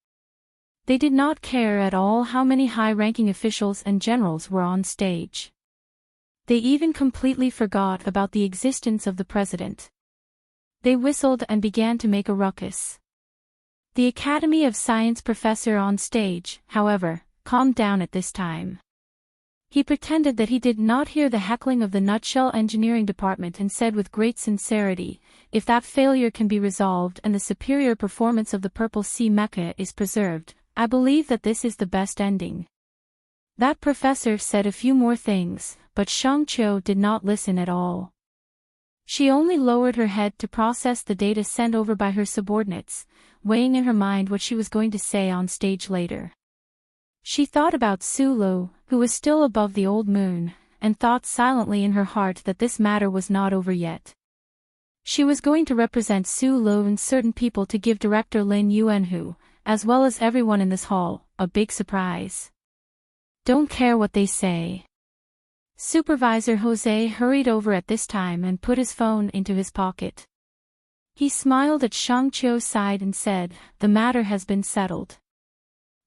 They did not care at all how many high-ranking officials and generals were on stage. They even completely forgot about the existence of the president. They whistled and began to make a ruckus. The Academy of Science professor on stage, however, calmed down at this time. He pretended that he did not hear the heckling of the Nutshell Engineering Department and said with great sincerity, "If that failure can be resolved and the superior performance of the Purple Sea mecha is preserved, I believe that this is the best ending." That professor said a few more things, but Shang Qiu did not listen at all. She only lowered her head to process the data sent over by her subordinates, weighing in her mind what she was going to say on stage later. She thought about Sulu, who was still above the old moon, and thought silently in her heart that this matter was not over yet. She was going to represent Sulu and certain people to give Director Lin Yuanhu, as well as everyone in this hall, a big surprise. "Don't care what they say." Supervisor Jose hurried over at this time and put his phone into his pocket. He smiled at Shang Qiu's side and said, "The matter has been settled.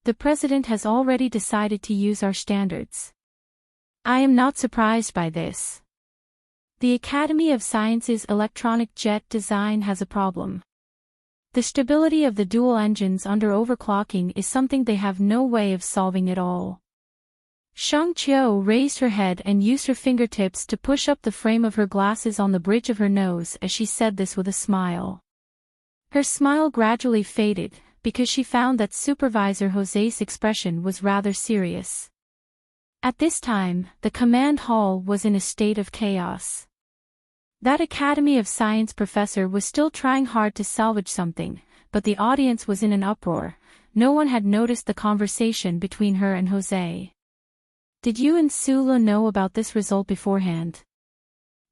The president has already decided to use our standards. I am not surprised by this. The Academy of Sciences electronic jet design has a problem. The stability of the dual engines under overclocking is something they have no way of solving at all." Shang Qiu raised her head and used her fingertips to push up the frame of her glasses on the bridge of her nose as she said this with a smile. Her smile gradually faded, because she found that Supervisor Jose's expression was rather serious. At this time, the command hall was in a state of chaos. That Academy of Science professor was still trying hard to salvage something, but the audience was in an uproar. No one had noticed the conversation between her and Jose. "Did you and Sulu know about this result beforehand?"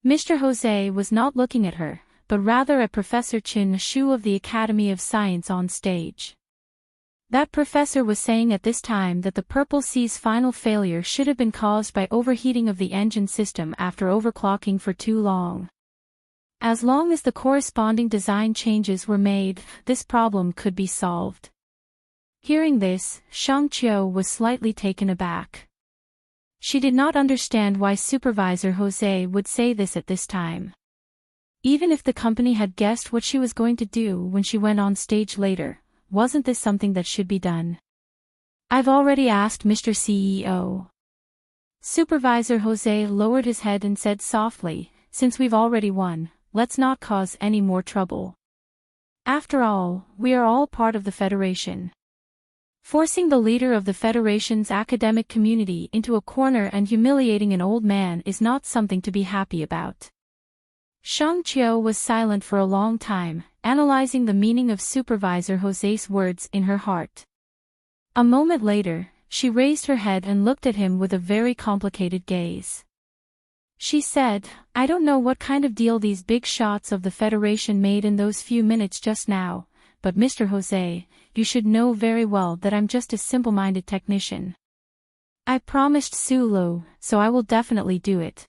Mr. Jose was not looking at her, but rather at Professor Chin Shu of the Academy of Science on stage. That professor was saying at this time that the Purple Sea's final failure should have been caused by overheating of the engine system after overclocking for too long. As long as the corresponding design changes were made, this problem could be solved. Hearing this, Shang-Chiu was slightly taken aback. She did not understand why Supervisor Jose would say this at this time. Even if the company had guessed what she was going to do when she went on stage later, wasn't this something that should be done? I've already asked Mr. CEO. Supervisor Jose lowered his head and said softly, since we've already won, let's not cause any more trouble. After all, we are all part of the Federation. Forcing the leader of the Federation's academic community into a corner and humiliating an old man is not something to be happy about. Shang-Chiu was silent for a long time, analyzing the meaning of Supervisor Jose's words in her heart. A moment later, she raised her head and looked at him with a very complicated gaze. She said, I don't know what kind of deal these big shots of the Federation made in those few minutes just now, but Mr. Jose, you should know very well that I'm just a simple-minded technician. I promised Sulu, so I will definitely do it.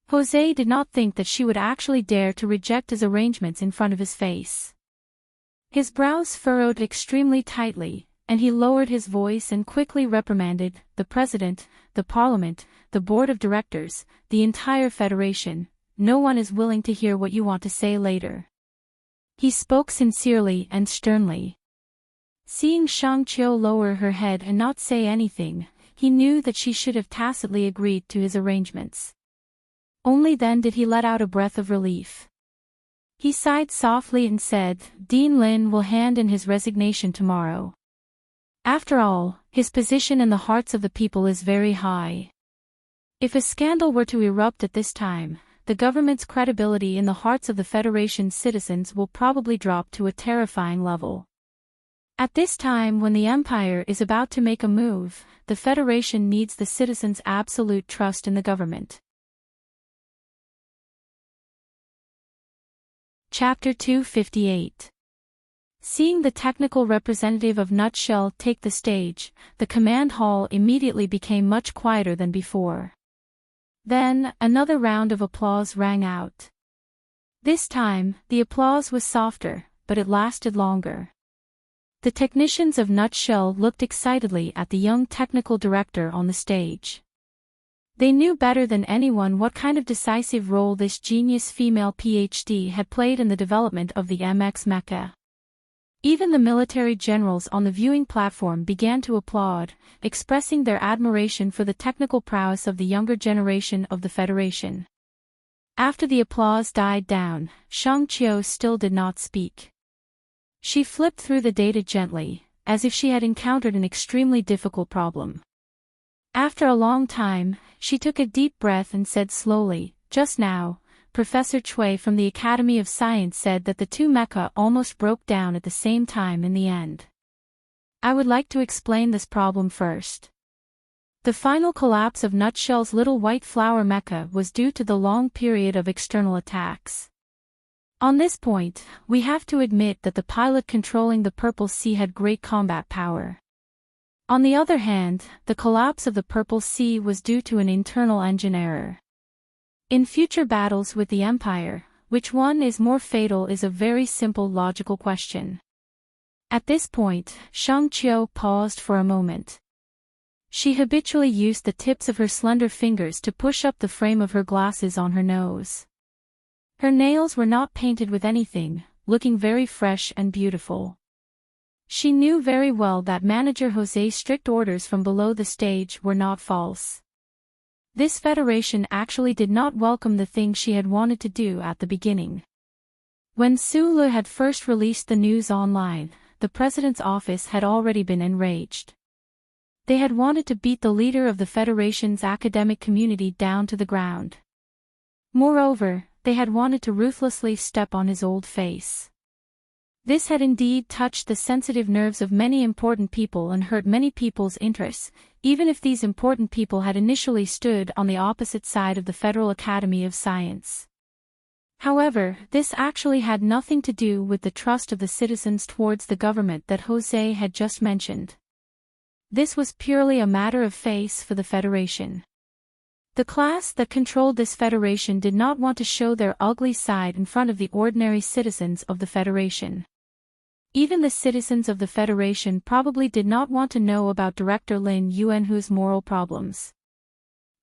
Jose did not think that she would actually dare to reject his arrangements in front of his face. His brows furrowed extremely tightly, and he lowered his voice and quickly reprimanded the President, the Parliament, the Board of Directors, the entire Federation. No one is willing to hear what you want to say later. He spoke sincerely and sternly. Seeing Shang-Chiu lower her head and not say anything, he knew that she should have tacitly agreed to his arrangements. Only then did he let out a breath of relief. He sighed softly and said, Dean Lin will hand in his resignation tomorrow. After all, his position in the hearts of the people is very high. If a scandal were to erupt at this time, the government's credibility in the hearts of the Federation's citizens will probably drop to a terrifying level. At this time when the Empire is about to make a move, the Federation needs the citizens' absolute trust in the government. Chapter 258. Seeing the technical representative of Nutshell take the stage, the command hall immediately became much quieter than before. Then, another round of applause rang out. This time, the applause was softer, but it lasted longer. The technicians of Nutshell looked excitedly at the young technical director on the stage. They knew better than anyone what kind of decisive role this genius female PhD had played in the development of the MX Mecha. Even the military generals on the viewing platform began to applaud, expressing their admiration for the technical prowess of the younger generation of the Federation. After the applause died down, Shang-Chiu still did not speak. She flipped through the data gently, as if she had encountered an extremely difficult problem. After a long time, she took a deep breath and said slowly, just now, Professor Cui from the Academy of Science said that the two mecha almost broke down at the same time in the end. I would like to explain this problem first. The final collapse of Nutshell's little white flower mecha was due to the long period of external attacks. On this point, we have to admit that the pilot controlling the Purple Sea had great combat power. On the other hand, the collapse of the Purple Sea was due to an internal engine error. In future battles with the Empire, which one is more fatal is a very simple logical question. At this point, Shang-Chiu paused for a moment. She habitually used the tips of her slender fingers to push up the frame of her glasses on her nose. Her nails were not painted with anything, looking very fresh and beautiful. She knew very well that Manager Jose's strict orders from below the stage were not false. This Federation actually did not welcome the thing she had wanted to do at the beginning. When Sulu had first released the news online, the President's office had already been enraged. They had wanted to beat the leader of the Federation's academic community down to the ground. Moreover, they had wanted to ruthlessly step on his old face. This had indeed touched the sensitive nerves of many important people and hurt many people's interests, even if these important people had initially stood on the opposite side of the Federal Academy of Science. However, this actually had nothing to do with the trust of the citizens towards the government that Jose had just mentioned. This was purely a matter of face for the Federation. The class that controlled this Federation did not want to show their ugly side in front of the ordinary citizens of the Federation. Even the citizens of the Federation probably did not want to know about Director Lin Yuanhu's moral problems.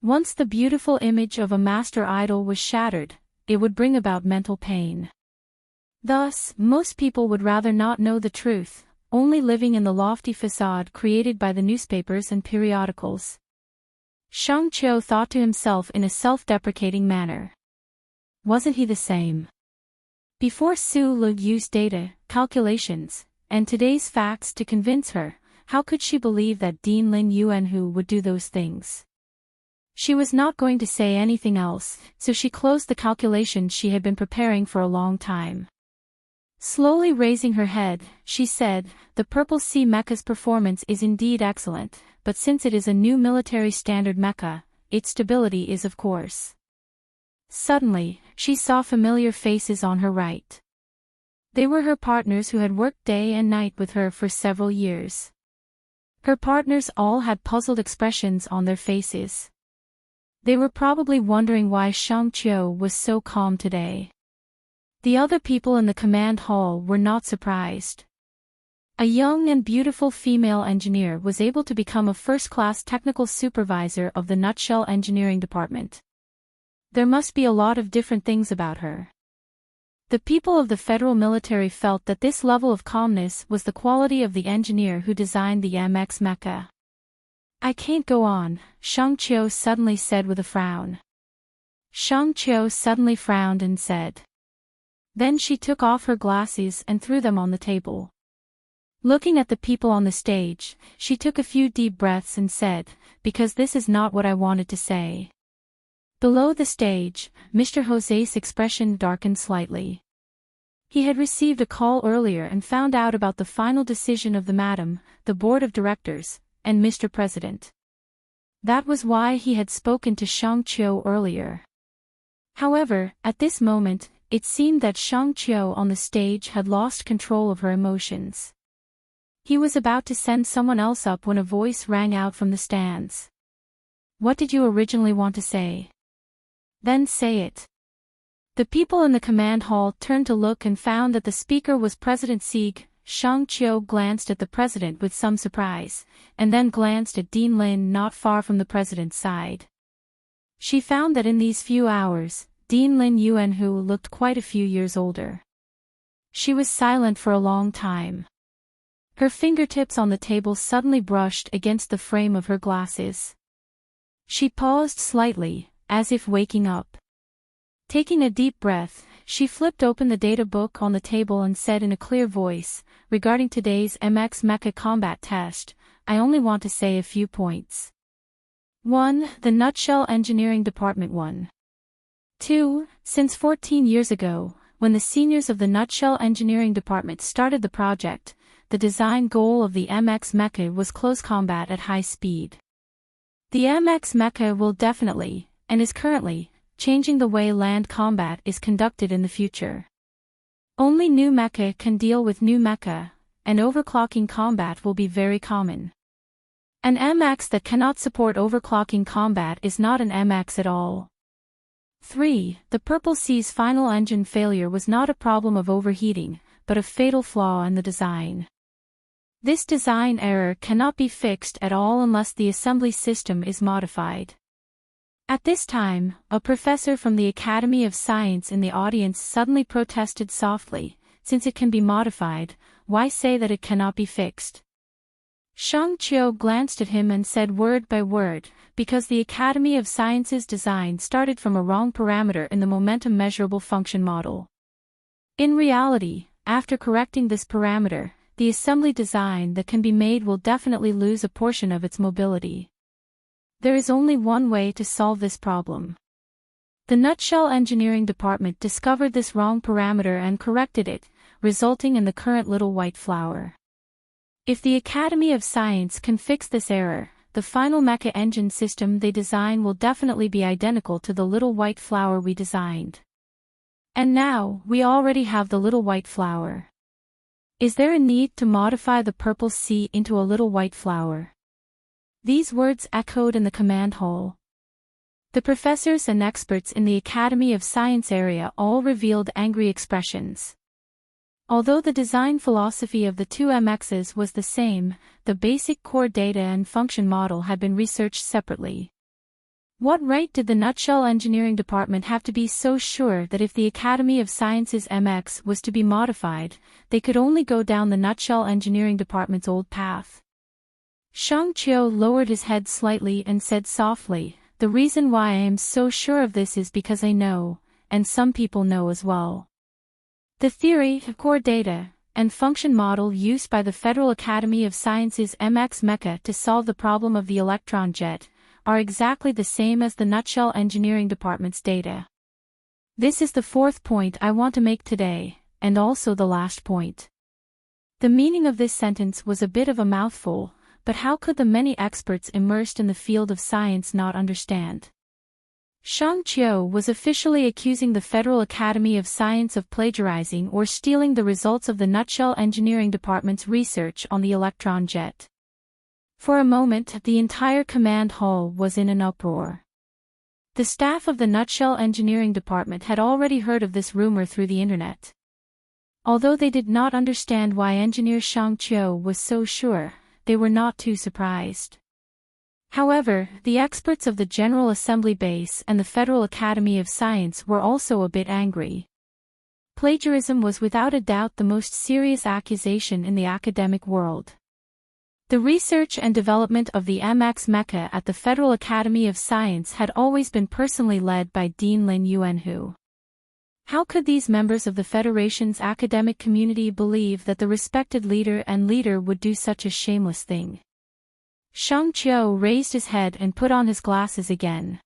Once the beautiful image of a master idol was shattered, it would bring about mental pain. Thus, most people would rather not know the truth, only living in the lofty facade created by the newspapers and periodicals. Shang Qiu thought to himself in a self-deprecating manner. Wasn't he the same? Before Su Lu used data, calculations, and today's facts to convince her, how could she believe that Dean Lin Yuanhu would do those things? She was not going to say anything else, so she closed the calculations she had been preparing for a long time. Slowly raising her head, she said, "The Purple Sea Mecha's performance is indeed excellent, but since it is a new military standard mecha, its stability is of course." Suddenly, she saw familiar faces on her right. They were her partners who had worked day and night with her for several years. Her partners all had puzzled expressions on their faces. They were probably wondering why Shang Qiu was so calm today. The other people in the command hall were not surprised. A young and beautiful female engineer was able to become a first-class technical supervisor of the Nutshell Engineering Department. There must be a lot of different things about her. The people of the federal military felt that this level of calmness was the quality of the engineer who designed the MX mecha. "I can't go on," Shang Qiu suddenly said with a frown. Shang Qiu suddenly frowned and said. Then she took off her glasses and threw them on the table. Looking at the people on the stage, she took a few deep breaths and said, "Because this is not what I wanted to say." Below the stage, Mr. Jose's expression darkened slightly. He had received a call earlier and found out about the final decision of the Madam, the Board of Directors, and Mr. President. That was why he had spoken to Shang Qiu earlier. However, at this moment, it seemed that Shang Qiu on the stage had lost control of her emotions. He was about to send someone else up when a voice rang out from the stands. "What did you originally want to say? Then say it." The people in the command hall turned to look and found that the speaker was President Sieg. Shang Qiu glanced at the president with some surprise, and then glanced at Dean Lin not far from the president's side. She found that in these few hours, Dean Lin Yuanhu looked quite a few years older. She was silent for a long time. Her fingertips on the table suddenly brushed against the frame of her glasses. She paused slightly, as if waking up. Taking a deep breath, she flipped open the data book on the table and said in a clear voice, "Regarding today's MX Mecha combat test, I only want to say a few points. 1. The Nutshell Engineering Department 1. 2. Since 14 years ago, when the seniors of the Nutshell Engineering Department started the project, the design goal of the MX Mecha was close combat at high speed. The MX Mecha will definitely, and is currently, changing the way land combat is conducted in the future. Only new mecha can deal with new mecha, and overclocking combat will be very common. An MX that cannot support overclocking combat is not an MX at all. 3. The Purple Sea's final engine failure was not a problem of overheating, but a fatal flaw in the design. This design error cannot be fixed at all unless the assembly system is modified. At this time, a professor from the Academy of Science in the audience suddenly protested softly, "Since it can be modified, why say that it cannot be fixed?" Shang Qiu glanced at him and said word by word, "Because the Academy of Science's design started from a wrong parameter in the momentum measurable function model. In reality, after correcting this parameter, the assembly design that can be made will definitely lose a portion of its mobility. There is only one way to solve this problem. The Nutshell Engineering Department discovered this wrong parameter and corrected it, resulting in the current little white flower. If the Academy of Science can fix this error, the final mecha engine system they design will definitely be identical to the little white flower we designed." And now, we already have the little white flower. Is there a need to modify the purple C into a little white flower? These words echoed in the command hall. The professors and experts in the Academy of Science area all revealed angry expressions. Although the design philosophy of the two MXs was the same, the basic core data and function model had been researched separately. What right did the Nutshell Engineering Department have to be so sure that if the Academy of Sciences MX was to be modified, they could only go down the Nutshell Engineering Department's old path? Shang Qiu lowered his head slightly and said softly, "The reason why I am so sure of this is because I know, and some people know as well. The theory, core data, and function model used by the Federal Academy of Sciences MX Mecha to solve the problem of the electron jet are exactly the same as the Nutshell Engineering Department's data. This is the fourth point I want to make today, and also the last point." The meaning of this sentence was a bit of a mouthful, but how could the many experts immersed in the field of science not understand? Shang Qiu was officially accusing the Federal Academy of Science of plagiarizing or stealing the results of the Nutshell Engineering Department's research on the electron jet. For a moment, the entire command hall was in an uproar. The staff of the Nutshell Engineering Department had already heard of this rumor through the internet. Although they did not understand why engineer Shang Qiu was so sure, they were not too surprised. However, the experts of the General Assembly Base and the Federal Academy of Science were also a bit angry. Plagiarism was without a doubt the most serious accusation in the academic world. The research and development of the MX Mecha at the Federal Academy of Science had always been personally led by Dean Lin Yuanhu. How could these members of the Federation's academic community believe that the respected leader would do such a shameless thing? Shang Qiu raised his head and put on his glasses again.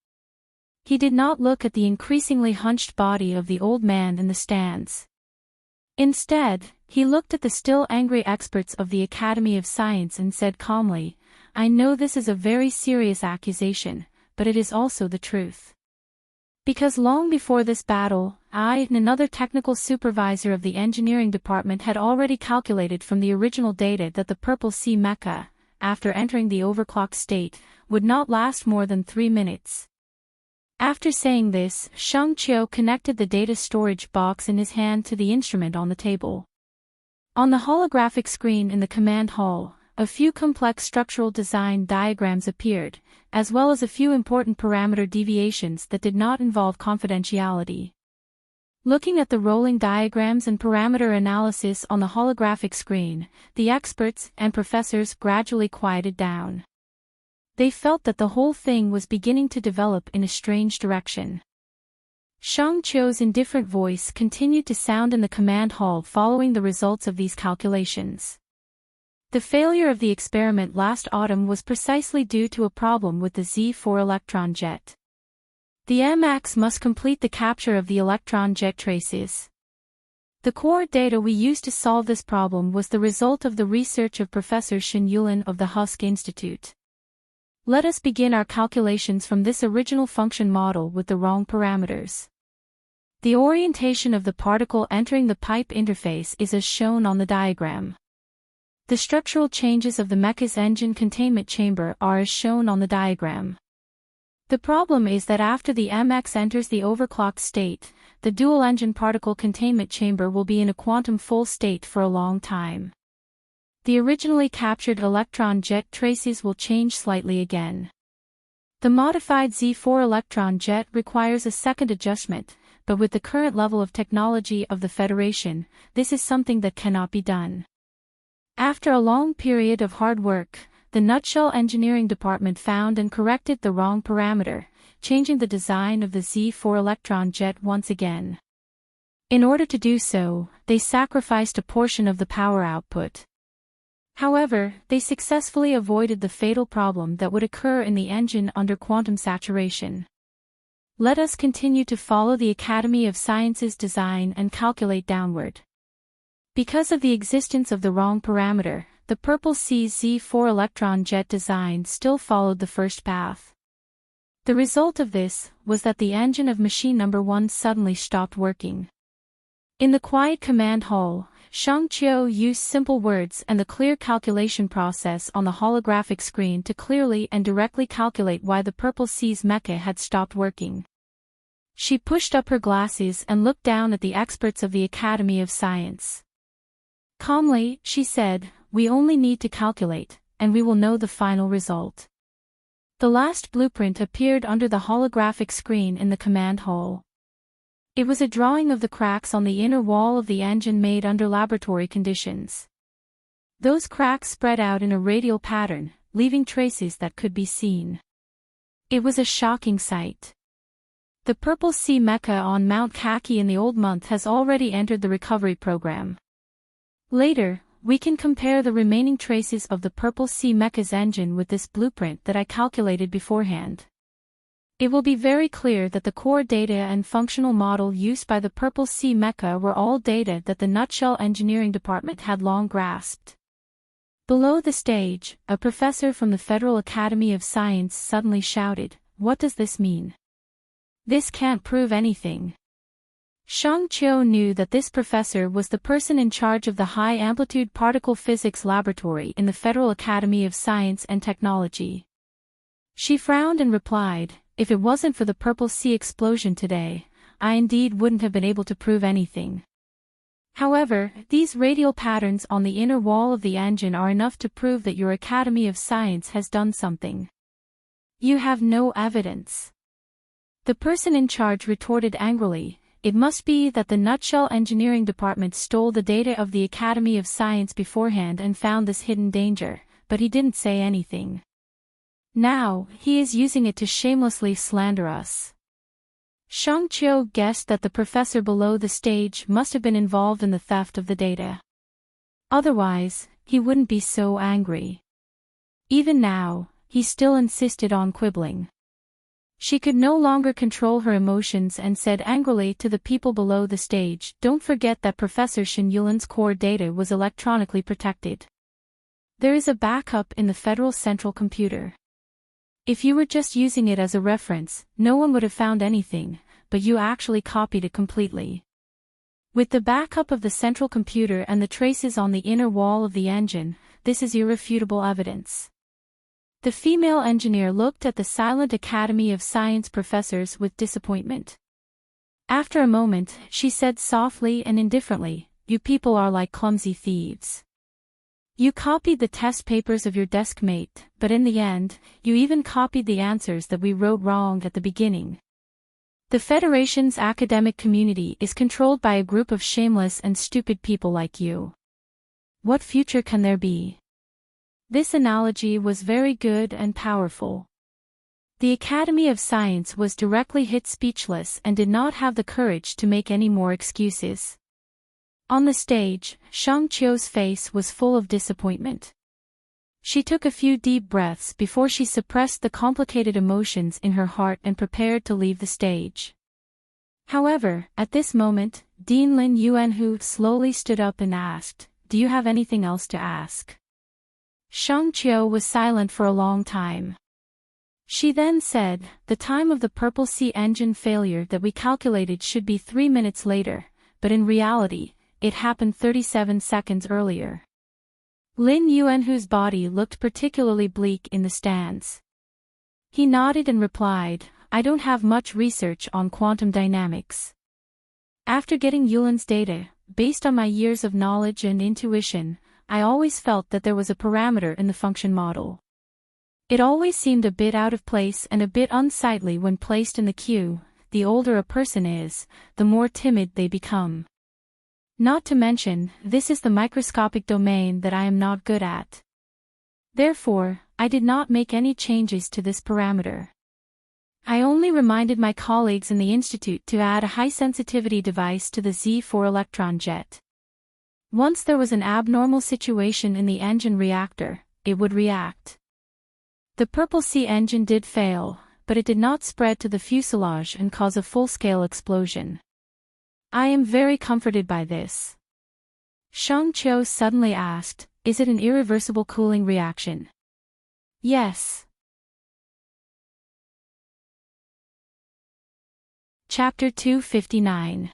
He did not look at the increasingly hunched body of the old man in the stands. Instead, he looked at the still angry experts of the Academy of Science and said calmly, "I know this is a very serious accusation, but it is also the truth. Because long before this battle, I and another technical supervisor of the engineering department had already calculated from the original data that the Purple Sea Mecha, after entering the overclocked state, would not last more than 3 minutes." After saying this, Shang Qiu connected the data storage box in his hand to the instrument on the table. On the holographic screen in the command hall, a few complex structural design diagrams appeared, as well as a few important parameter deviations that did not involve confidentiality. Looking at the rolling diagrams and parameter analysis on the holographic screen, the experts and professors gradually quieted down. They felt that the whole thing was beginning to develop in a strange direction. Shang Qiu's indifferent voice continued to sound in the command hall following the results of these calculations. The failure of the experiment last autumn was precisely due to a problem with the Z4 electron jet. The MX must complete the capture of the electron jet traces. The core data we used to solve this problem was the result of the research of Professor Shen Yulin of the Husk Institute. Let us begin our calculations from this original function model with the wrong parameters. The orientation of the particle entering the pipe interface is as shown on the diagram. The structural changes of the mecha's engine containment chamber are as shown on the diagram. The problem is that after the MX enters the overclocked state, the dual-engine particle containment chamber will be in a quantum full state for a long time. The originally captured electron jet traces will change slightly again. The modified Z4 electron jet requires a second adjustment, but with the current level of technology of the Federation, this is something that cannot be done. After a long period of hard work, the Nutshell Engineering Department found and corrected the wrong parameter, changing the design of the Z4 electron jet once again. In order to do so, they sacrificed a portion of the power output. However, they successfully avoided the fatal problem that would occur in the engine under quantum saturation. Let us continue to follow the Academy of Sciences design and calculate downward. Because of the existence of the wrong parameter, the Purple Sea Z4 electron jet design still followed the first path. The result of this was that the engine of machine number 1 suddenly stopped working. In the quiet command hall, Shang Qiu used simple words and the clear calculation process on the holographic screen to clearly and directly calculate why the Purple Sea's mecha had stopped working. She pushed up her glasses and looked down at the experts of the Academy of Science. Calmly, she said, "We only need to calculate, and we will know the final result." The last blueprint appeared under the holographic screen in the command hall. It was a drawing of the cracks on the inner wall of the engine made under laboratory conditions. Those cracks spread out in a radial pattern, leaving traces that could be seen. It was a shocking sight. The Purple Sea mecha on Mount Kaki in the Old Month has already entered the recovery program. Later, we can compare the remaining traces of the Purple Sea mecha's engine with this blueprint that I calculated beforehand. It will be very clear that the core data and functional model used by the Purple Sea mecha were all data that the Nutshell Engineering Department had long grasped. Below the stage, a professor from the Federal Academy of Science suddenly shouted, "What does this mean? This can't prove anything." Shang Qiu knew that this professor was the person in charge of the high-amplitude particle physics laboratory in the Federal Academy of Science and Technology. She frowned and replied, "If it wasn't for the Purple Sea explosion today, I indeed wouldn't have been able to prove anything. However, these radial patterns on the inner wall of the engine are enough to prove that your Academy of Science has done something. You have no evidence." The person in charge retorted angrily, "It must be that the Nutshell Engineering Department stole the data of the Academy of Science beforehand and found this hidden danger, but he didn't say anything. Now, he is using it to shamelessly slander us." Shang Qiu guessed that the professor below the stage must have been involved in the theft of the data. Otherwise, he wouldn't be so angry. Even now, he still insisted on quibbling. She could no longer control her emotions and said angrily to the people below the stage, "Don't forget that Professor Shen Yulin's core data was electronically protected. There is a backup in the Federal Central Computer. If you were just using it as a reference, no one would have found anything, but you actually copied it completely. With the backup of the central computer and the traces on the inner wall of the engine, this is irrefutable evidence." The female engineer looked at the silent Academy of Science professors with disappointment. After a moment, she said softly and indifferently, "You people are like clumsy thieves. You copied the test papers of your desk mate, but in the end, you even copied the answers that we wrote wrong at the beginning. The Federation's academic community is controlled by a group of shameless and stupid people like you. What future can there be?" This analogy was very good and powerful. The Academy of Science was directly hit speechless and did not have the courage to make any more excuses. On the stage, Shang Qiu's face was full of disappointment. She took a few deep breaths before she suppressed the complicated emotions in her heart and prepared to leave the stage. However, at this moment, Dean Lin Yuanhu slowly stood up and asked, "Do you have anything else to ask?" Shang Qiu was silent for a long time. She then said, "The time of the Purple Sea engine failure that we calculated should be 3 minutes later, but in reality, it happened 37 seconds earlier." Lin Yuanhu's body looked particularly bleak in the stands. He nodded and replied, "I don't have much research on quantum dynamics. After getting Yulin's data, based on my years of knowledge and intuition, I always felt that there was a parameter in the function model. It always seemed a bit out of place and a bit unsightly when placed in the queue. The older a person is, the more timid they become. Not to mention, this is the microscopic domain that I am not good at. Therefore, I did not make any changes to this parameter. I only reminded my colleagues in the institute to add a high-sensitivity device to the Z4 electron jet. Once there was an abnormal situation in the engine reactor, it would react. The Purple Sea engine did fail, but it did not spread to the fuselage and cause a full-scale explosion. I am very comforted by this." Shang Qiu suddenly asked, "Is it an irreversible cooling reaction?" "Yes." Chapter 259.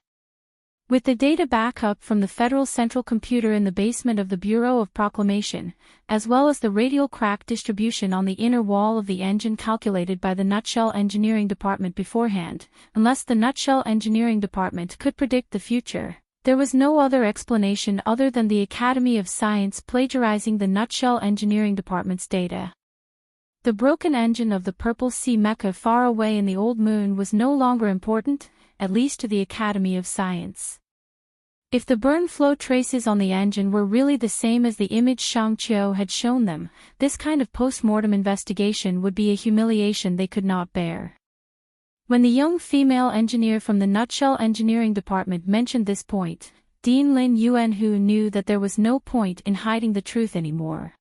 With the data backup from the Federal Central Computer in the basement of the Bureau of Proclamation, as well as the radial crack distribution on the inner wall of the engine calculated by the Nutshell Engineering Department beforehand, unless the Nutshell Engineering Department could predict the future, there was no other explanation other than the Academy of Science plagiarizing the Nutshell Engineering Department's data. The broken engine of the Purple Sea Mecha far away in the old moon was no longer important, at least to the Academy of Science. If the burn flow traces on the engine were really the same as the image Shang-Chiu had shown them, this kind of post-mortem investigation would be a humiliation they could not bear. When the young female engineer from the Nutshell Engineering Department mentioned this point, Dean Lin Yuanhu knew that there was no point in hiding the truth anymore.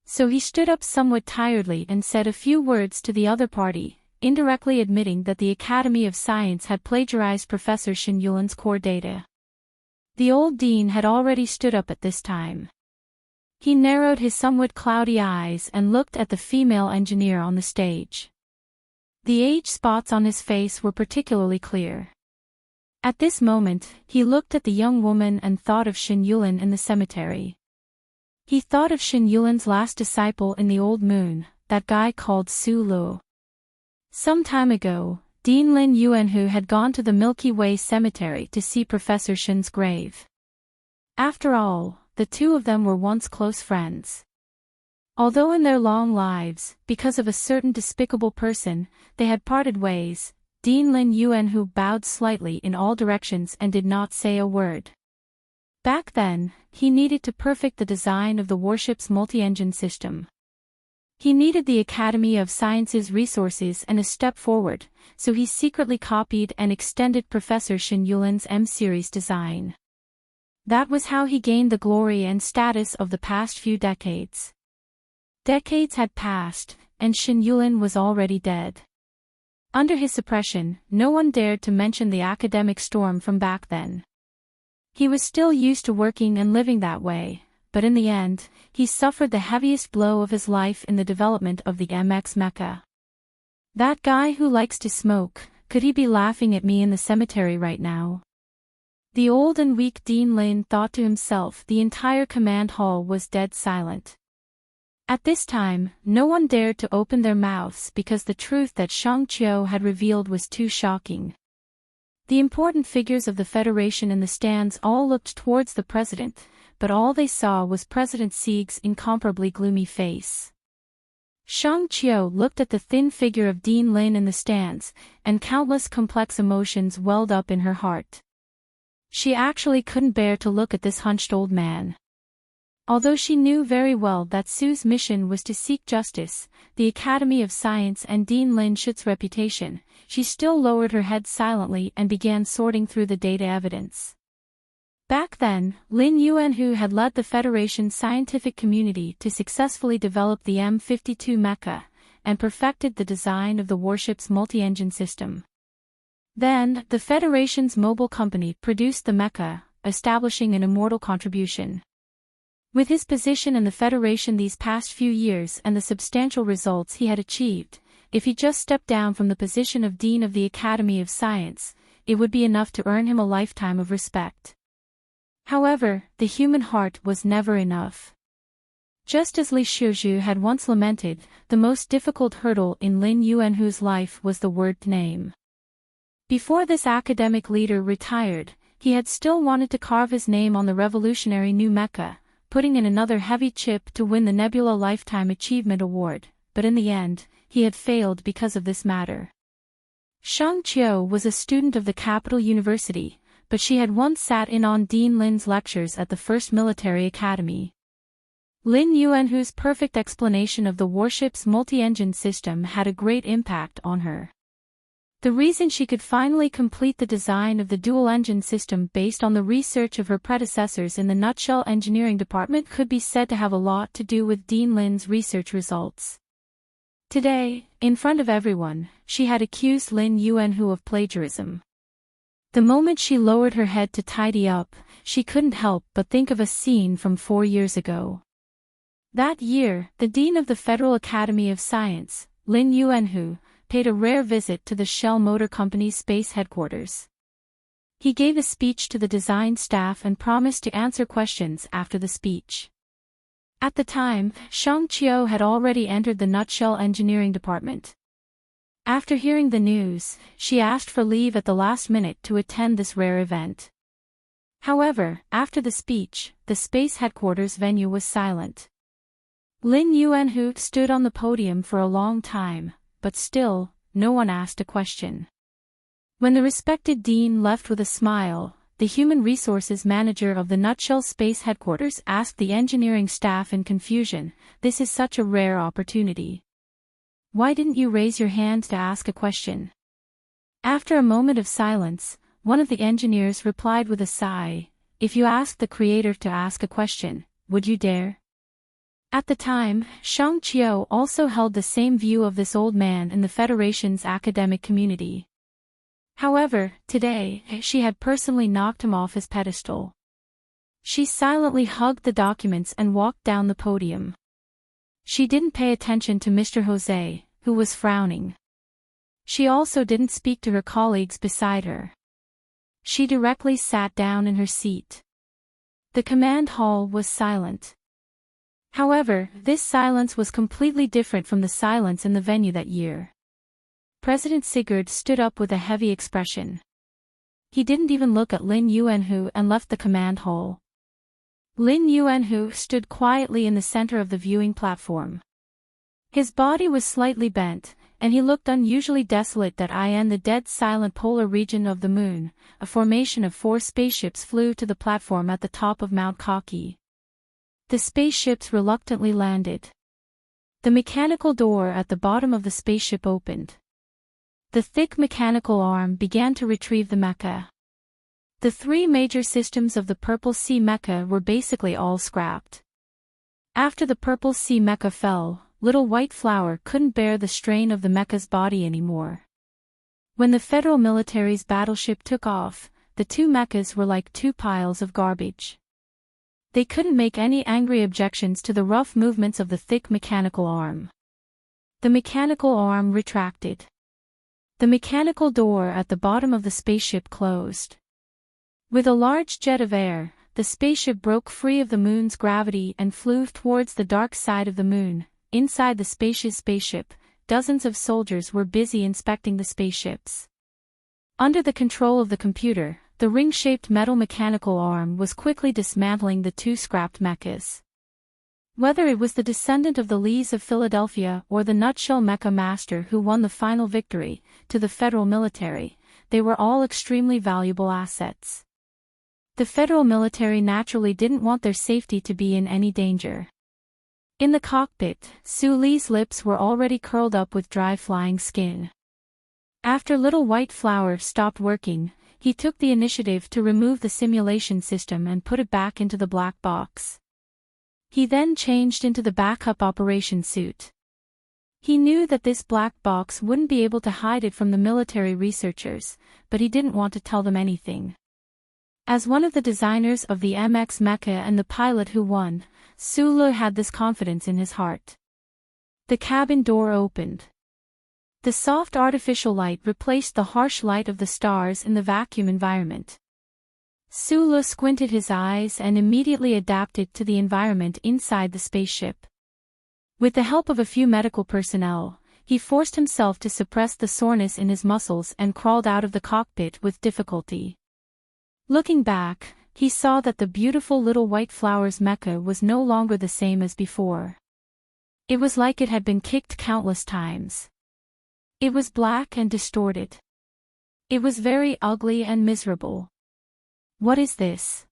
So he stood up somewhat tiredly and said a few words to the other party, indirectly admitting that the Academy of Science had plagiarized Professor Shen Yulin's core data. The old dean had already stood up at this time. He narrowed his somewhat cloudy eyes and looked at the female engineer on the stage. The age spots on his face were particularly clear. At this moment, he looked at the young woman and thought of Shen Yulin in the cemetery. He thought of Shen Yulin's last disciple in the old moon, that guy called Su Lu. Some time ago, Dean Lin Yuanhu had gone to the Milky Way cemetery to see Professor Shen's grave. After all, the two of them were once close friends. Although in their long lives, because of a certain despicable person, they had parted ways, Dean Lin Yuanhu bowed slightly in all directions and did not say a word. Back then, he needed to perfect the design of the warship's multi-engine system. He needed the Academy of Science's resources and a step forward, so he secretly copied and extended Professor Shen Yulin's M-series design. That was how he gained the glory and status of the past few decades. Decades had passed, and Shen Yulin was already dead. Under his suppression, no one dared to mention the academic storm from back then. He was still used to working and living that way, but in the end, he suffered the heaviest blow of his life in the development of the MX Mecha. That guy who likes to smoke, could he be laughing at me in the cemetery right now? The old and weak Dean Lin thought to himself. The entire command hall was dead silent. At this time, no one dared to open their mouths because the truth that Shang-Chiu had revealed was too shocking. The important figures of the Federation in the stands all looked towards the president, but all they saw was President Sieg's incomparably gloomy face. Shang-Chiu looked at the thin figure of Dean Lin in the stands, and countless complex emotions welled up in her heart. She actually couldn't bear to look at this hunched old man. Although she knew very well that Su's mission was to seek justice, the Academy of Science and Dean Lin Shu's reputation, she still lowered her head silently and began sorting through the data evidence. Back then, Lin Yuanhu had led the Federation's scientific community to successfully develop the M52 mecha, and perfected the design of the warship's multi-engine system. Then, the Federation's mobile company produced the mecha, establishing an immortal contribution. With his position in the Federation these past few years and the substantial results he had achieved, if he just stepped down from the position of Dean of the Academy of Science, it would be enough to earn him a lifetime of respect. However, the human heart was never enough. Just as Li Shuzhu had once lamented, the most difficult hurdle in Lin Yuanhu's life was the word name. Before this academic leader retired, he had still wanted to carve his name on the revolutionary new mecha, putting in another heavy chip to win the Nebula Lifetime Achievement Award, but in the end, he had failed because of this matter. Shang-Chiu was a student of the capital university, but she had once sat in on Dean Lin's lectures at the First Military Academy. Lin Yuanhu's perfect explanation of the warship's multi-engine system had a great impact on her. The reason she could finally complete the design of the dual-engine system based on the research of her predecessors in the Nutshell Engineering Department could be said to have a lot to do with Dean Lin's research results. Today, in front of everyone, she had accused Lin Yuanhu of plagiarism. The moment she lowered her head to tidy up, she couldn't help but think of a scene from 4 years ago. That year, the Dean of the Federal Academy of Science, Lin Yuanhu, paid a rare visit to the Shell Motor Company's space headquarters. He gave a speech to the design staff and promised to answer questions after the speech. At the time, Shang Qiu had already entered the Nutshell engineering department. After hearing the news, she asked for leave at the last minute to attend this rare event. However, after the speech, the space headquarters venue was silent. Lin Yuanhu stood on the podium for a long time, but still, no one asked a question. When the respected dean left with a smile, the human resources manager of the Nutshell Space Headquarters asked the engineering staff in confusion, "This is such a rare opportunity. Why didn't you raise your hand to ask a question?" After a moment of silence, one of the engineers replied with a sigh, "If you asked the creator to ask a question, would you dare?" At the time, Shang Qiu also held the same view of this old man in the Federation's academic community. However, today, she had personally knocked him off his pedestal. She silently hugged the documents and walked down the podium. She didn't pay attention to Mr. Jose, who was frowning. She also didn't speak to her colleagues beside her. She directly sat down in her seat. The command hall was silent. However, this silence was completely different from the silence in the venue that year. President Sigurd stood up with a heavy expression. He didn't even look at Lin Yuanhu and left the command hall. Lin Yuanhu stood quietly in the center of the viewing platform. His body was slightly bent, and he looked unusually desolate. In the dead silent polar region of the moon, a formation of 4 spaceships flew to the platform at the top of Mount Kaki. The spaceships reluctantly landed. The mechanical door at the bottom of the spaceship opened. The thick mechanical arm began to retrieve the mecha. The 3 major systems of the Purple Sea mecha were basically all scrapped. After the Purple Sea mecha fell, Little White Flower couldn't bear the strain of the mecha's body anymore. When the Federal military's battleship took off, the 2 mechas were like 2 piles of garbage. They couldn't make any angry objections to the rough movements of the thick mechanical arm. The mechanical arm retracted. The mechanical door at the bottom of the spaceship closed. With a large jet of air, the spaceship broke free of the moon's gravity and flew towards the dark side of the moon. Inside the spacious spaceship, dozens of soldiers were busy inspecting the spaceships. Under the control of the computer, the ring-shaped metal mechanical arm was quickly dismantling the 2 scrapped mechas. Whether it was the descendant of the Lees of Philadelphia or the Nutshell Mecha Master who won the final victory, to the Federal military, they were all extremely valuable assets. The Federal military naturally didn't want their safety to be in any danger. In the cockpit, Su Li's lips were already curled up with dry flying skin. After Little White Flower stopped working, he took the initiative to remove the simulation system and put it back into the black box. He then changed into the backup operation suit. He knew that this black box wouldn't be able to hide it from the military researchers, but he didn't want to tell them anything. As one of the designers of the MX Mecha and the pilot who won, Su Li had this confidence in his heart. The cabin door opened. The soft artificial light replaced the harsh light of the stars in the vacuum environment. Su Li squinted his eyes and immediately adapted to the environment inside the spaceship. With the help of a few medical personnel, he forced himself to suppress the soreness in his muscles and crawled out of the cockpit with difficulty. Looking back, he saw that the beautiful Little White Flower's mecha was no longer the same as before. It was like it had been kicked countless times. It was black and distorted. It was very ugly and miserable. What is this?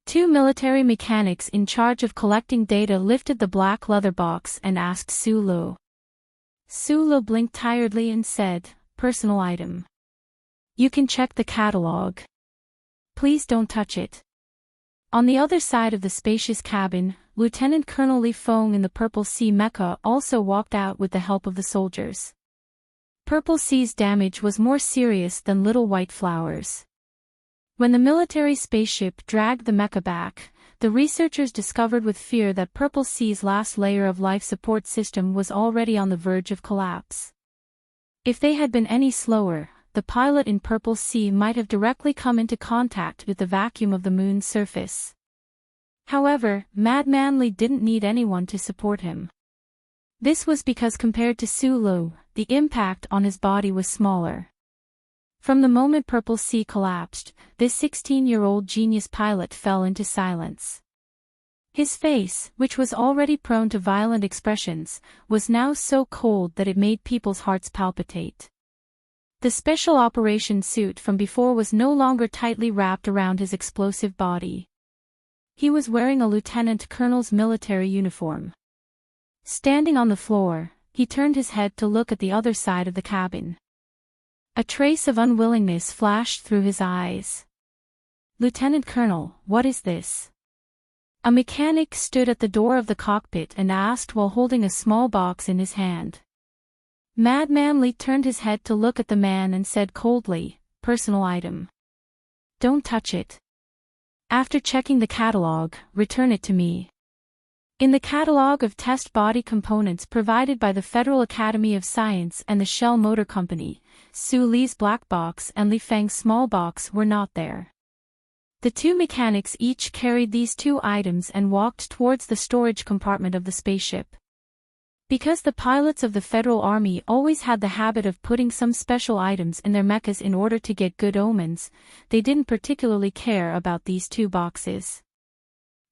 2 military mechanics in charge of collecting data lifted the black leather box and asked Su Li. Su Li blinked tiredly and said, "Personal item. You can check the catalog. Please don't touch it." On the other side of the spacious cabin, Lieutenant Colonel Li Feng in the Purple Sea mecha also walked out with the help of the soldiers. Purple Sea's damage was more serious than Little White Flower's. When the military spaceship dragged the mecha back, the researchers discovered with fear that Purple Sea's last layer of life support system was already on the verge of collapse. If they had been any slower, the pilot in Purple Sea might have directly come into contact with the vacuum of the moon's surface. However, Madman Li didn't need anyone to support him. This was because compared to Sulu, the impact on his body was smaller. From the moment Purple Sea collapsed, this 16-year-old genius pilot fell into silence. His face, which was already prone to violent expressions, was now so cold that it made people's hearts palpitate. The special operations suit from before was no longer tightly wrapped around his explosive body. He was wearing a lieutenant colonel's military uniform. Standing on the floor, he turned his head to look at the other side of the cabin. A trace of unwillingness flashed through his eyes. "Lieutenant Colonel, what is this?" A mechanic stood at the door of the cockpit and asked while holding a small box in his hand. Madman Li turned his head to look at the man and said coldly, "Personal item. Don't touch it. After checking the catalog, return it to me." In the catalog of test body components provided by the Federal Academy of Science and the Shell Motor Company, Su Li's black box and Li Feng's small box were not there. The two mechanics each carried these two items and walked towards the storage compartment of the spaceship. Because the pilots of the Federal Army always had the habit of putting some special items in their mechas in order to get good omens, they didn't particularly care about these two boxes.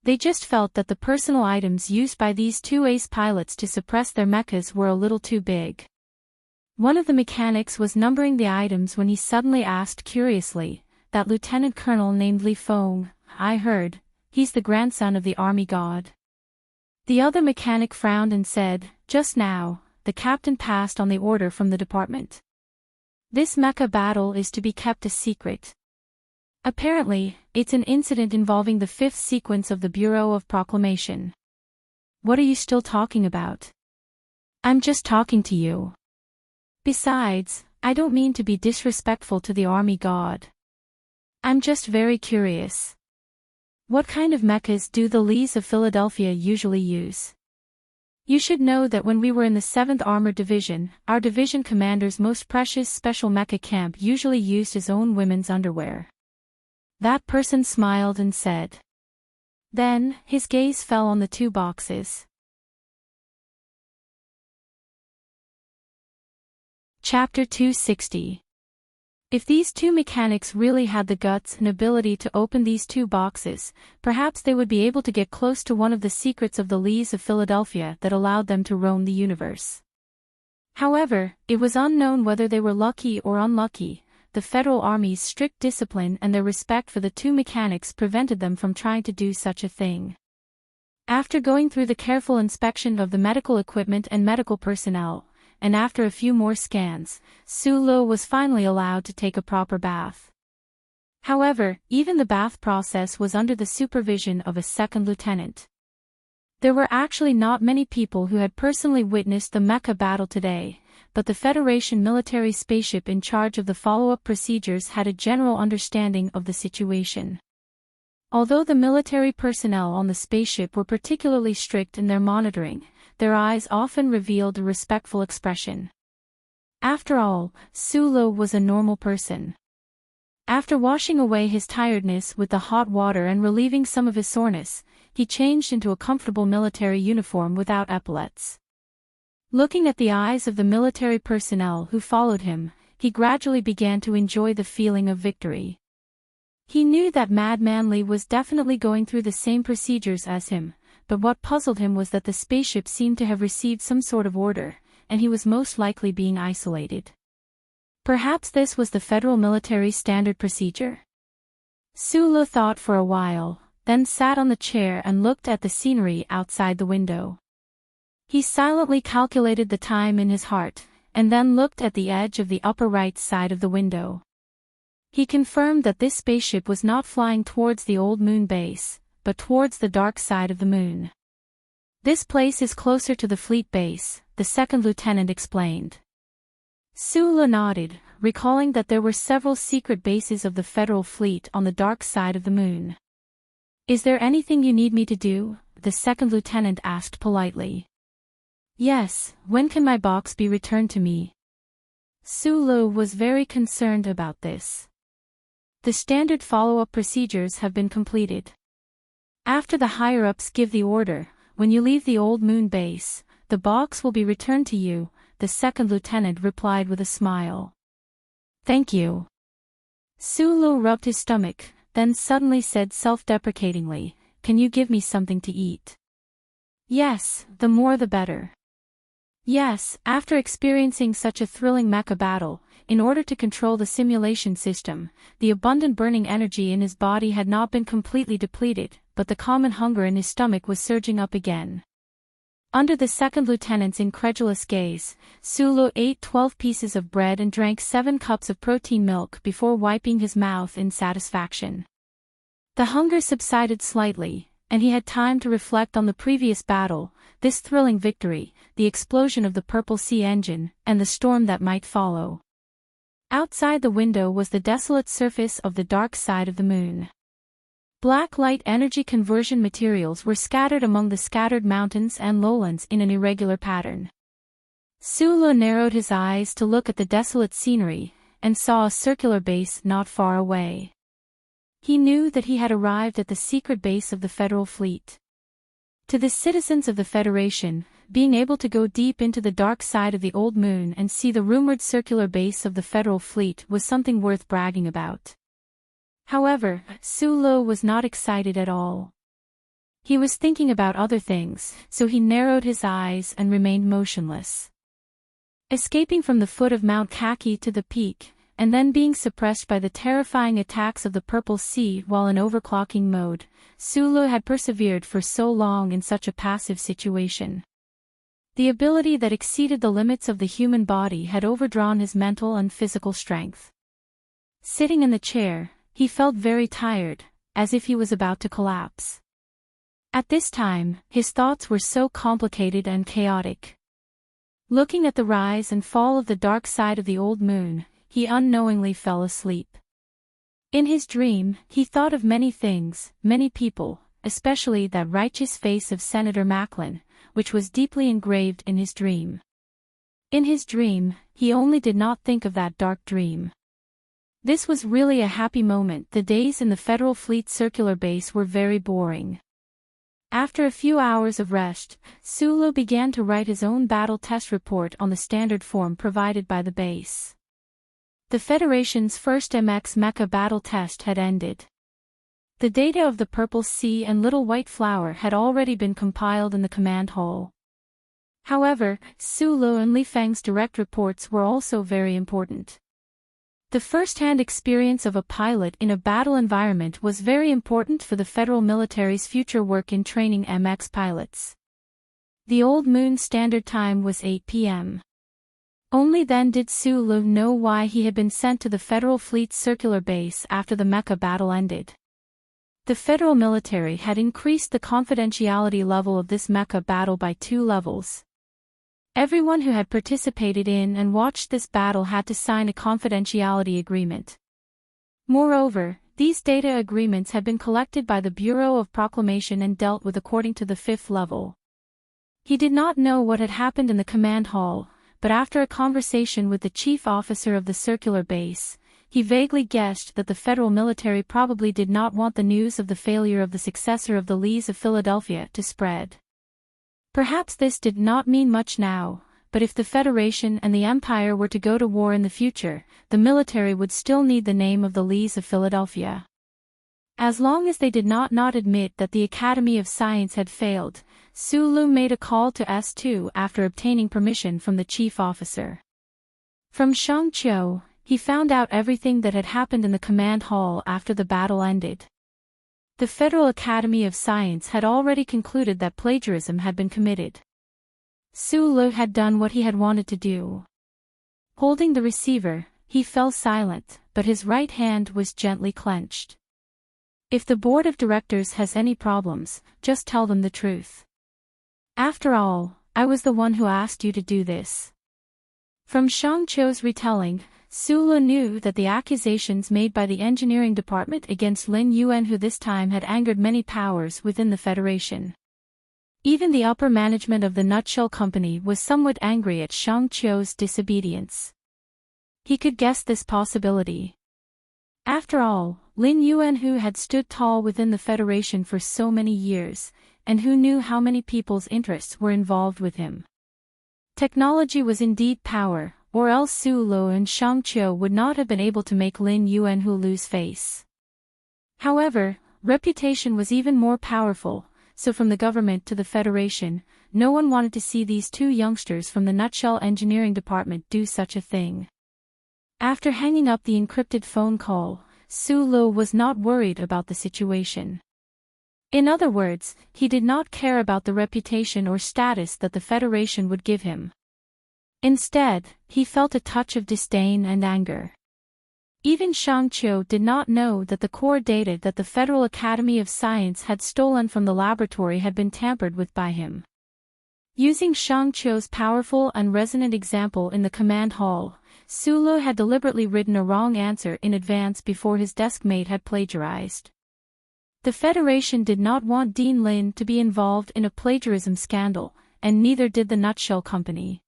They just felt that the personal items used by these two ace pilots to suppress their mechas were a little too big. One of the mechanics was numbering the items when he suddenly asked curiously, "That lieutenant colonel named Li Feng, I heard, he's the grandson of the army god." The other mechanic frowned and said, "Just now, the captain passed on the order from the department. This mecha battle is to be kept a secret. Apparently, it's an incident involving the fifth sequence of the Bureau of Proclamation." "What are you still talking about?" "I'm just talking to you. Besides, I don't mean to be disrespectful to the army god. I'm just very curious. What kind of mechas do the Lees of Philadelphia usually use? You should know that when we were in the 7th Armored Division, our division commander's most precious special mecha camp usually used his own women's underwear." That person smiled and said. Then, his gaze fell on the two boxes. Chapter 260. If these two mechanics really had the guts and ability to open these two boxes, perhaps they would be able to get close to one of the secrets of the Lees of Philadelphia that allowed them to roam the universe. However, it was unknown whether they were lucky or unlucky. The Federal Army's strict discipline and their respect for the two mechanics prevented them from trying to do such a thing. After going through the careful inspection of the medical equipment and medical personnel, and after a few more scans, Su Lo was finally allowed to take a proper bath. However, even the bath process was under the supervision of a second lieutenant. There were actually not many people who had personally witnessed the mecha battle today, but the Federation military spaceship in charge of the follow-up procedures had a general understanding of the situation. Although the military personnel on the spaceship were particularly strict in their monitoring, their eyes often revealed a respectful expression. After all, Sulo was a normal person. After washing away his tiredness with the hot water and relieving some of his soreness, he changed into a comfortable military uniform without epaulets. Looking at the eyes of the military personnel who followed him, he gradually began to enjoy the feeling of victory. He knew that Madman Li was definitely going through the same procedures as him, but what puzzled him was that the spaceship seemed to have received some sort of order, and he was most likely being isolated. Perhaps this was the federal military standard procedure? Sulu thought for a while, then sat on the chair and looked at the scenery outside the window. He silently calculated the time in his heart, and then looked at the edge of the upper right side of the window. He confirmed that this spaceship was not flying towards the old moon base, but towards the dark side of the moon. "This place is closer to the fleet base," the second lieutenant explained. Sulu nodded, recalling that there were several secret bases of the Federal fleet on the dark side of the moon. "Is there anything you need me to do?" the second lieutenant asked politely. "Yes, when can my box be returned to me?" Sulu was very concerned about this. The standard follow-up procedures have been completed. After the higher-ups give the order, when you leave the Old Moon base, the box will be returned to you, the second lieutenant replied with a smile. Thank you. Sulu rubbed his stomach, then suddenly said self-deprecatingly, "Can you give me something to eat?" Yes, the more the better. Yes, after experiencing such a thrilling mecha battle, in order to control the simulation system, the abundant burning energy in his body had not been completely depleted, but the common hunger in his stomach was surging up again. Under the second lieutenant's incredulous gaze, Sulu ate 12 pieces of bread and drank 7 cups of protein milk before wiping his mouth in satisfaction. The hunger subsided slightly, and he had time to reflect on the previous battle, this thrilling victory, the explosion of the Purple Sea engine, and the storm that might follow. Outside the window was the desolate surface of the dark side of the moon. Black light energy conversion materials were scattered among the scattered mountains and lowlands in an irregular pattern. Sulu narrowed his eyes to look at the desolate scenery, and saw a circular base not far away. He knew that he had arrived at the secret base of the Federal Fleet. To the citizens of the Federation, being able to go deep into the dark side of the Old Moon and see the rumored circular base of the Federal Fleet was something worth bragging about. However, Sulu was not excited at all. He was thinking about other things, so he narrowed his eyes and remained motionless. Escaping from the foot of Mount Kaki to the peak, and then being suppressed by the terrifying attacks of the Purple Sea while in overclocking mode, Sulu had persevered for so long in such a passive situation. The ability that exceeded the limits of the human body had overdrawn his mental and physical strength. Sitting in the chair, he felt very tired, as if he was about to collapse. At this time, his thoughts were so complicated and chaotic. Looking at the rise and fall of the dark side of the Old Moon, he unknowingly fell asleep. In his dream, he thought of many things, many people, especially that righteous face of Senator Macklin, which was deeply engraved in his dream. In his dream, he only did not think of that dark dream. This was really a happy moment. The days in the Federal Fleet Circular Base were very boring. After a few hours of rest, Sulu began to write his own battle test report on the standard form provided by the base. The Federation's first MX Mecha battle test had ended. The data of the Purple Sea and Little White Flower had already been compiled in the command hall. However, Sulu and Li Feng's direct reports were also very important. The first-hand experience of a pilot in a battle environment was very important for the federal military's future work in training MX pilots. The Old Moon Standard Time was 8 p.m. Only then did Sulu know why he had been sent to the Federal Fleet's circular base after the mecha battle ended. The federal military had increased the confidentiality level of this mecha battle by 2 levels. Everyone who had participated in and watched this battle had to sign a confidentiality agreement. Moreover, these data agreements had been collected by the Bureau of Proclamation and dealt with according to the 5th level. He did not know what had happened in the command hall, but after a conversation with the chief officer of the circular base, he vaguely guessed that the federal military probably did not want the news of the failure of the successor of the Lees of Philadelphia to spread. Perhaps this did not mean much now, but if the Federation and the Empire were to go to war in the future, the military would still need the name of the Lees of Philadelphia. As long as they did not admit that the Academy of Science had failed, Sulu made a call to S2 after obtaining permission from the chief officer. From Shang Qiu, he found out everything that had happened in the command hall after the battle ended. The Federal Academy of Science had already concluded that plagiarism had been committed. Sulu had done what he had wanted to do. Holding the receiver, he fell silent, but his right hand was gently clenched. If the board of directors has any problems, just tell them the truth. After all, I was the one who asked you to do this. From Shang Qiu's retelling, Sulu knew that the accusations made by the engineering department against Lin Yuan, who this time had angered many powers within the Federation. Even the upper management of the Nutshell Company was somewhat angry at Shang Qiu's disobedience. He could guess this possibility. After all, Lin Yuan, who had stood tall within the Federation for so many years, and who knew how many people's interests were involved with him. Technology was indeed power, or else Su Lo and Shang Qiu would not have been able to make Lin Yuan lose face. However, reputation was even more powerful, so from the government to the Federation, no one wanted to see these two youngsters from the Nutshell Engineering Department do such a thing. After hanging up the encrypted phone call, Su Lo was not worried about the situation. In other words, he did not care about the reputation or status that the Federation would give him. Instead, he felt a touch of disdain and anger. Even Shang Qiu did not know that the core data that the Federal Academy of Science had stolen from the laboratory had been tampered with by him. Using Shang Qiu's powerful and resonant example in the command hall, Su Lo had deliberately written a wrong answer in advance before his deskmate had plagiarized. The Federation did not want Dean Lin to be involved in a plagiarism scandal, and neither did the Nutshell Company.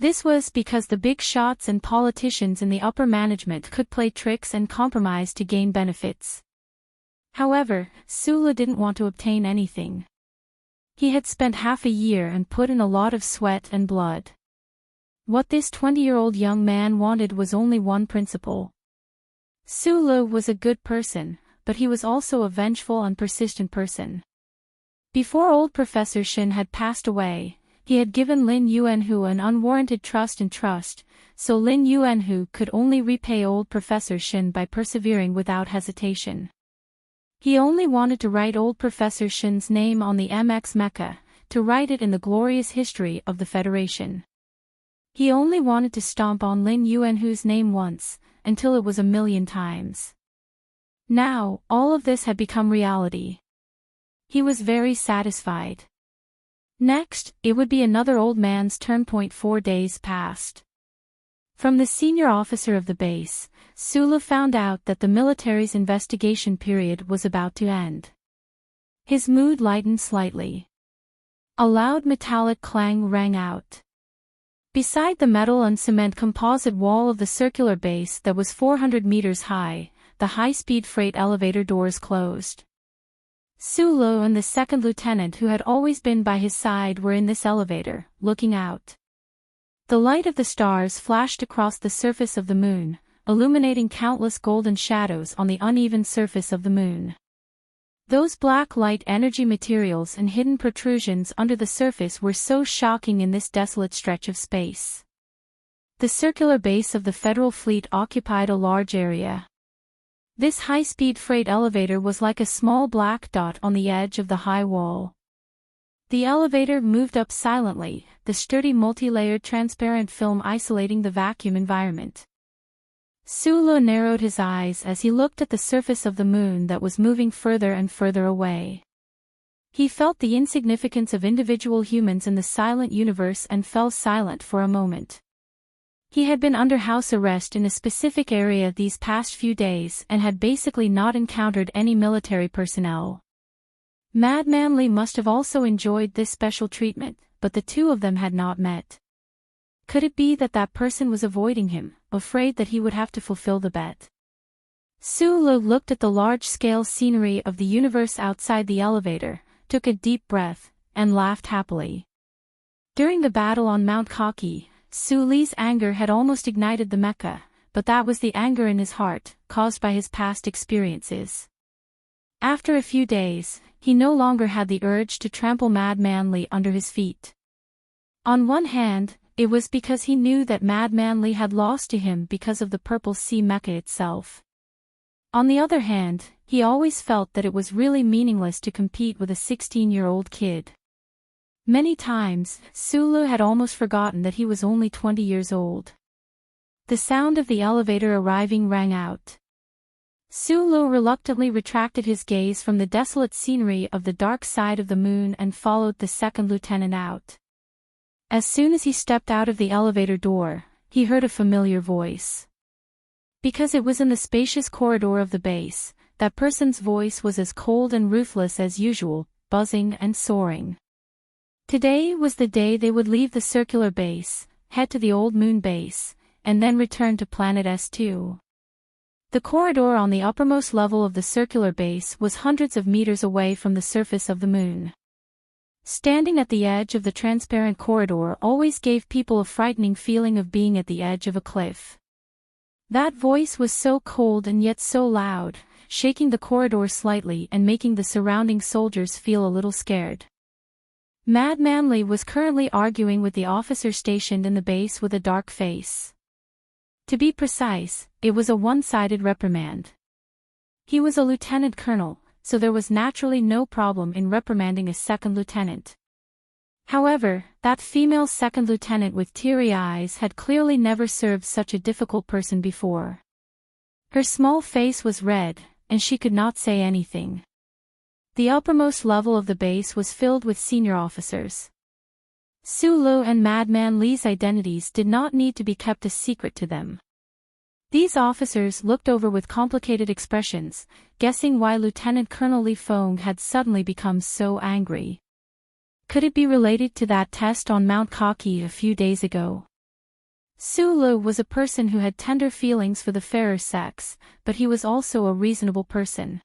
This was because the big shots and politicians in the upper management could play tricks and compromise to gain benefits. However, Su Lo didn't want to obtain anything. He had spent half a year and put in a lot of sweat and blood. What this 20-year-old young man wanted was only one principle. Su Lo was a good person, but he was also a vengeful and persistent person. Before old Professor Shin had passed away, he had given Lin Yuanhu an unwarranted trust, so Lin Yuanhu could only repay old Professor Shin by persevering without hesitation. He only wanted to write old Professor Shin's name on the MX Mecha, to write it in the glorious history of the Federation. He only wanted to stomp on Lin Yuanhu's name once, until it was 1,000,000 times. Now, all of this had become reality. He was very satisfied. Next, it would be another old man's turn. 4 days passed. From the senior officer of the base, Su Lo found out that the military's investigation period was about to end. His mood lightened slightly. A loud metallic clang rang out. Beside the metal and cement composite wall of the circular base that was 400 meters high, the high-speed freight elevator doors closed. Su Lo and the second lieutenant who had always been by his side were in this elevator, looking out. The light of the stars flashed across the surface of the moon, illuminating countless golden shadows on the uneven surface of the moon. Those black light energy materials and hidden protrusions under the surface were so shocking in this desolate stretch of space. The circular base of the Federal Fleet occupied a large area. This high-speed freight elevator was like a small black dot on the edge of the high wall. The elevator moved up silently, the sturdy multi-layered transparent film isolating the vacuum environment. Su Lo narrowed his eyes as he looked at the surface of the moon that was moving further and further away. He felt the insignificance of individual humans in the silent universe and fell silent for a moment. He had been under house arrest in a specific area these past few days and had basically not encountered any military personnel. Madman Li must have also enjoyed this special treatment, but the two of them had not met. Could it be that that person was avoiding him, afraid that he would have to fulfill the bet? Su Lo looked at the large-scale scenery of the universe outside the elevator, took a deep breath, and laughed happily. During the battle on Mount Kaki, Su Li's anger had almost ignited the mecha, but that was the anger in his heart, caused by his past experiences. After a few days, he no longer had the urge to trample Madman Li under his feet. On one hand, it was because he knew that Madman Li had lost to him because of the Purple Sea mecha itself. On the other hand, he always felt that it was really meaningless to compete with a 16-year-old kid. Many times, Su Lo had almost forgotten that he was only 20 years old. The sound of the elevator arriving rang out. Su Lo reluctantly retracted his gaze from the desolate scenery of the dark side of the moon and followed the second lieutenant out. As soon as he stepped out of the elevator door, he heard a familiar voice. Because it was in the spacious corridor of the base, that person's voice was as cold and ruthless as usual, buzzing and soaring. Today was the day they would leave the circular base, head to the old moon base, and then returned to Planet S2. The corridor on the uppermost level of the circular base was hundreds of meters away from the surface of the moon. Standing at the edge of the transparent corridor always gave people a frightening feeling of being at the edge of a cliff. That voice was so cold and yet so loud, shaking the corridor slightly and making the surrounding soldiers feel a little scared. Mad Manley was currently arguing with the officer stationed in the base with a dark face. To be precise, it was a one-sided reprimand. He was a lieutenant colonel, so there was naturally no problem in reprimanding a second lieutenant. However, that female second lieutenant with teary eyes had clearly never served such a difficult person before. Her small face was red, and she could not say anything. The uppermost level of the base was filled with senior officers. Sulu and Madman Lee's identities did not need to be kept a secret to them. These officers looked over with complicated expressions, guessing why Lieutenant Colonel Li Feng had suddenly become so angry. Could it be related to that test on Mount Kaki a few days ago? Sulu was a person who had tender feelings for the fairer sex, but he was also a reasonable person.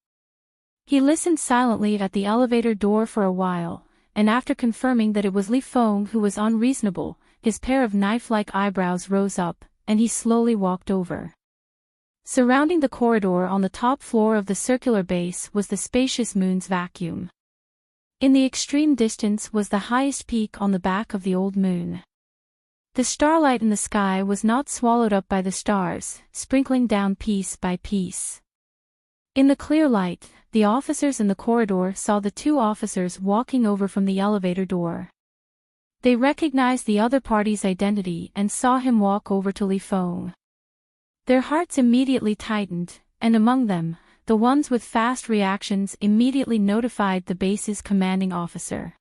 He listened silently at the elevator door for a while, and after confirming that it was Li Feng who was unreasonable, his pair of knife-like eyebrows rose up, and he slowly walked over. Surrounding the corridor on the top floor of the circular base was the spacious moon's vacuum. In the extreme distance was the highest peak on the back of the old moon. The starlight in the sky was not swallowed up by the stars, sprinkling down piece by piece. In the clear light, the officers in the corridor saw the two officers walking over from the elevator door. They recognized the other party's identity and saw him walk over to Li Feng. Their hearts immediately tightened, and among them, the ones with fast reactions immediately notified the base's commanding officer.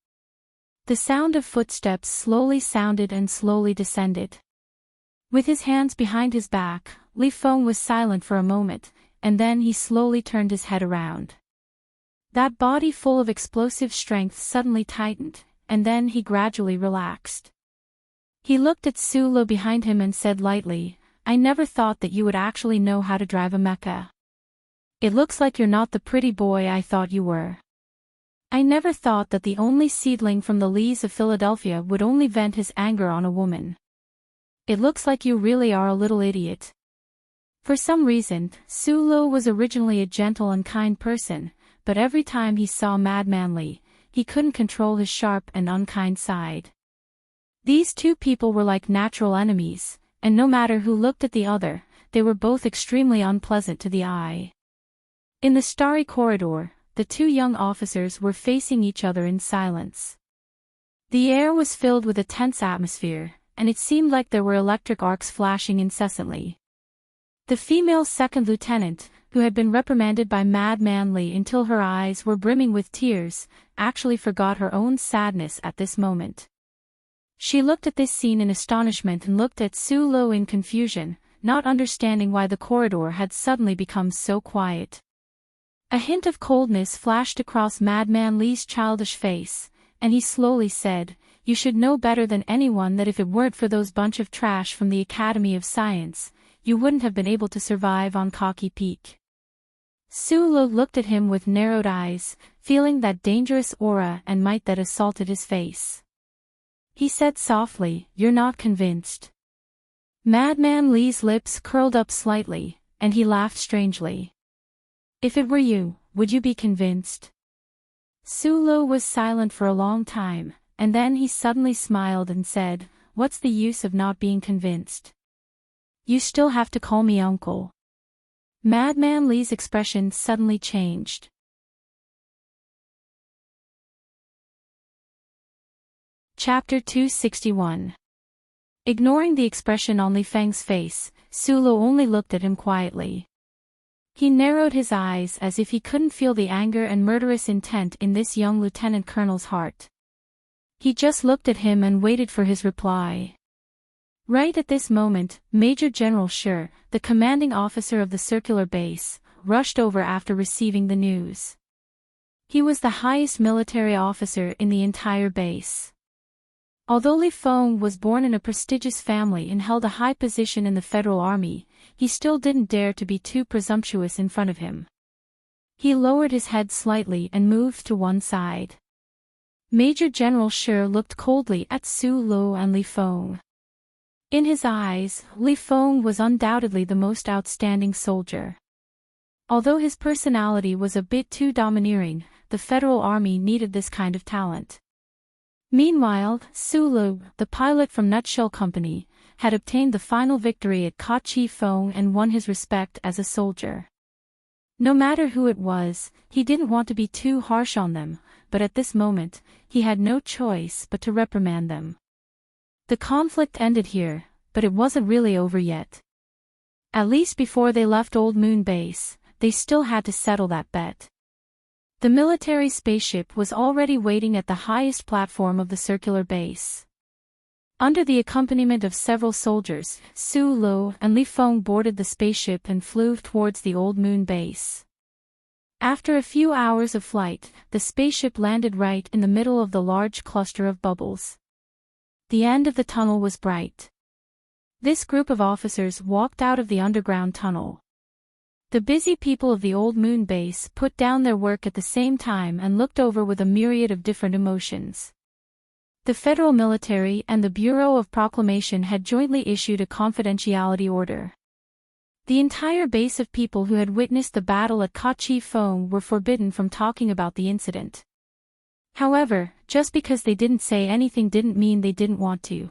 The sound of footsteps slowly sounded and slowly descended. With his hands behind his back, Li Feng was silent for a moment, and then he slowly turned his head around. That body full of explosive strength suddenly tightened, and then he gradually relaxed. He looked at Sulu behind him and said lightly, "I never thought that you would actually know how to drive a mecha. It looks like you're not the pretty boy I thought you were. I never thought that the only seedling from the Lees of Philadelphia would only vent his anger on a woman. It looks like you really are a little idiot." For some reason, Sulu was originally a gentle and kind person, but every time he saw Madman Lee, he couldn't control his sharp and unkind side. These two people were like natural enemies, and no matter who looked at the other, they were both extremely unpleasant to the eye. In the starry corridor, the two young officers were facing each other in silence. The air was filled with a tense atmosphere, and it seemed like there were electric arcs flashing incessantly. The female second lieutenant, who had been reprimanded by Madman Lee until her eyes were brimming with tears, actually forgot her own sadness at this moment. She looked at this scene in astonishment and looked at Sulu in confusion, not understanding why the corridor had suddenly become so quiet. A hint of coldness flashed across Madman Lee's childish face, and he slowly said, "You should know better than anyone that if it weren't for those bunch of trash from the Academy of Science, you wouldn't have been able to survive on Cocky Peak." Sulu looked at him with narrowed eyes, feeling that dangerous aura and might that assaulted his face. He said softly, "You're not convinced." Madman Lee's lips curled up slightly, and he laughed strangely. "If it were you, would you be convinced?" Sulu was silent for a long time, and then he suddenly smiled and said, "What's the use of not being convinced? You still have to call me uncle." Madman Lee's expression suddenly changed. Chapter 261. Ignoring the expression on Li Feng's face, Sulu only looked at him quietly. He narrowed his eyes as if he couldn't feel the anger and murderous intent in this young lieutenant colonel's heart. He just looked at him and waited for his reply. Right at this moment, Major General Shi, the commanding officer of the circular base, rushed over after receiving the news. He was the highest military officer in the entire base. Although Li Feng was born in a prestigious family and held a high position in the Federal Army, he still didn't dare to be too presumptuous in front of him. He lowered his head slightly and moved to one side. Major General Shi looked coldly at Su Lo and Li Feng. In his eyes, Li Feng was undoubtedly the most outstanding soldier. Although his personality was a bit too domineering, the Federal Army needed this kind of talent. Meanwhile, Su Lo, the pilot from Nutshell Company, had obtained the final victory at Ka Chi Feng and won his respect as a soldier. No matter who it was, he didn't want to be too harsh on them, but at this moment, he had no choice but to reprimand them. The conflict ended here, but it wasn't really over yet. At least before they left Old Moon Base, they still had to settle that bet. The military spaceship was already waiting at the highest platform of the circular base. Under the accompaniment of several soldiers, Su Lo and Li Feng boarded the spaceship and flew towards the Old Moon Base. After a few hours of flight, the spaceship landed right in the middle of the large cluster of bubbles. The end of the tunnel was bright. This group of officers walked out of the underground tunnel. The busy people of the Old Moon Base put down their work at the same time and looked over with a myriad of different emotions. The federal military and the Bureau of Proclamation had jointly issued a confidentiality order. The entire base of people who had witnessed the battle at Ka Chi Feng were forbidden from talking about the incident. However, just because they didn't say anything didn't mean they didn't want to.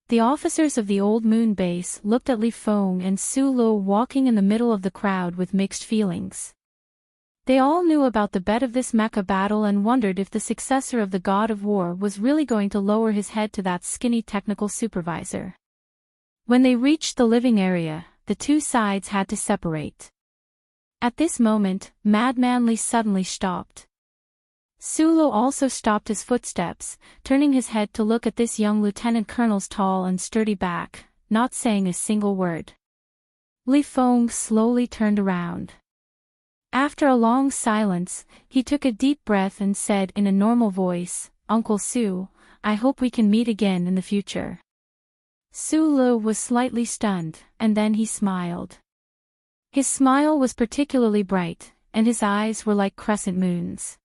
The officers of the Old Moon Base looked at Li Feng and Su Lo walking in the middle of the crowd with mixed feelings. They all knew about the bet of this mecha battle and wondered if the successor of the God of War was really going to lower his head to that skinny technical supervisor. When they reached the living area, the two sides had to separate. At this moment, Madman Li suddenly stopped. Su Lo also stopped his footsteps, turning his head to look at this young lieutenant colonel's tall and sturdy back, not saying a single word. Li Feng slowly turned around. After a long silence, he took a deep breath and said in a normal voice, "Uncle Su, I hope we can meet again in the future." Su Lo was slightly stunned, and then he smiled. His smile was particularly bright, and his eyes were like crescent moons.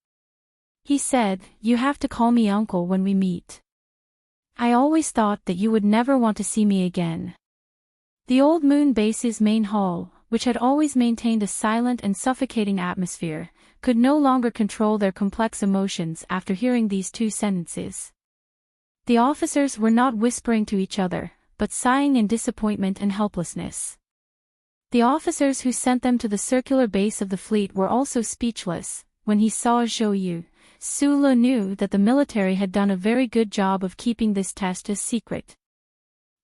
He said, "You have to call me uncle when we meet. I always thought that you would never want to see me again." The Old Moon Base's main hall, which had always maintained a silent and suffocating atmosphere, could no longer control their complex emotions after hearing these two sentences. The officers were not whispering to each other, but sighing in disappointment and helplessness. The officers who sent them to the circular base of the fleet were also speechless. When he saw Zhou Yu, Su Lo knew that the military had done a very good job of keeping this test a secret.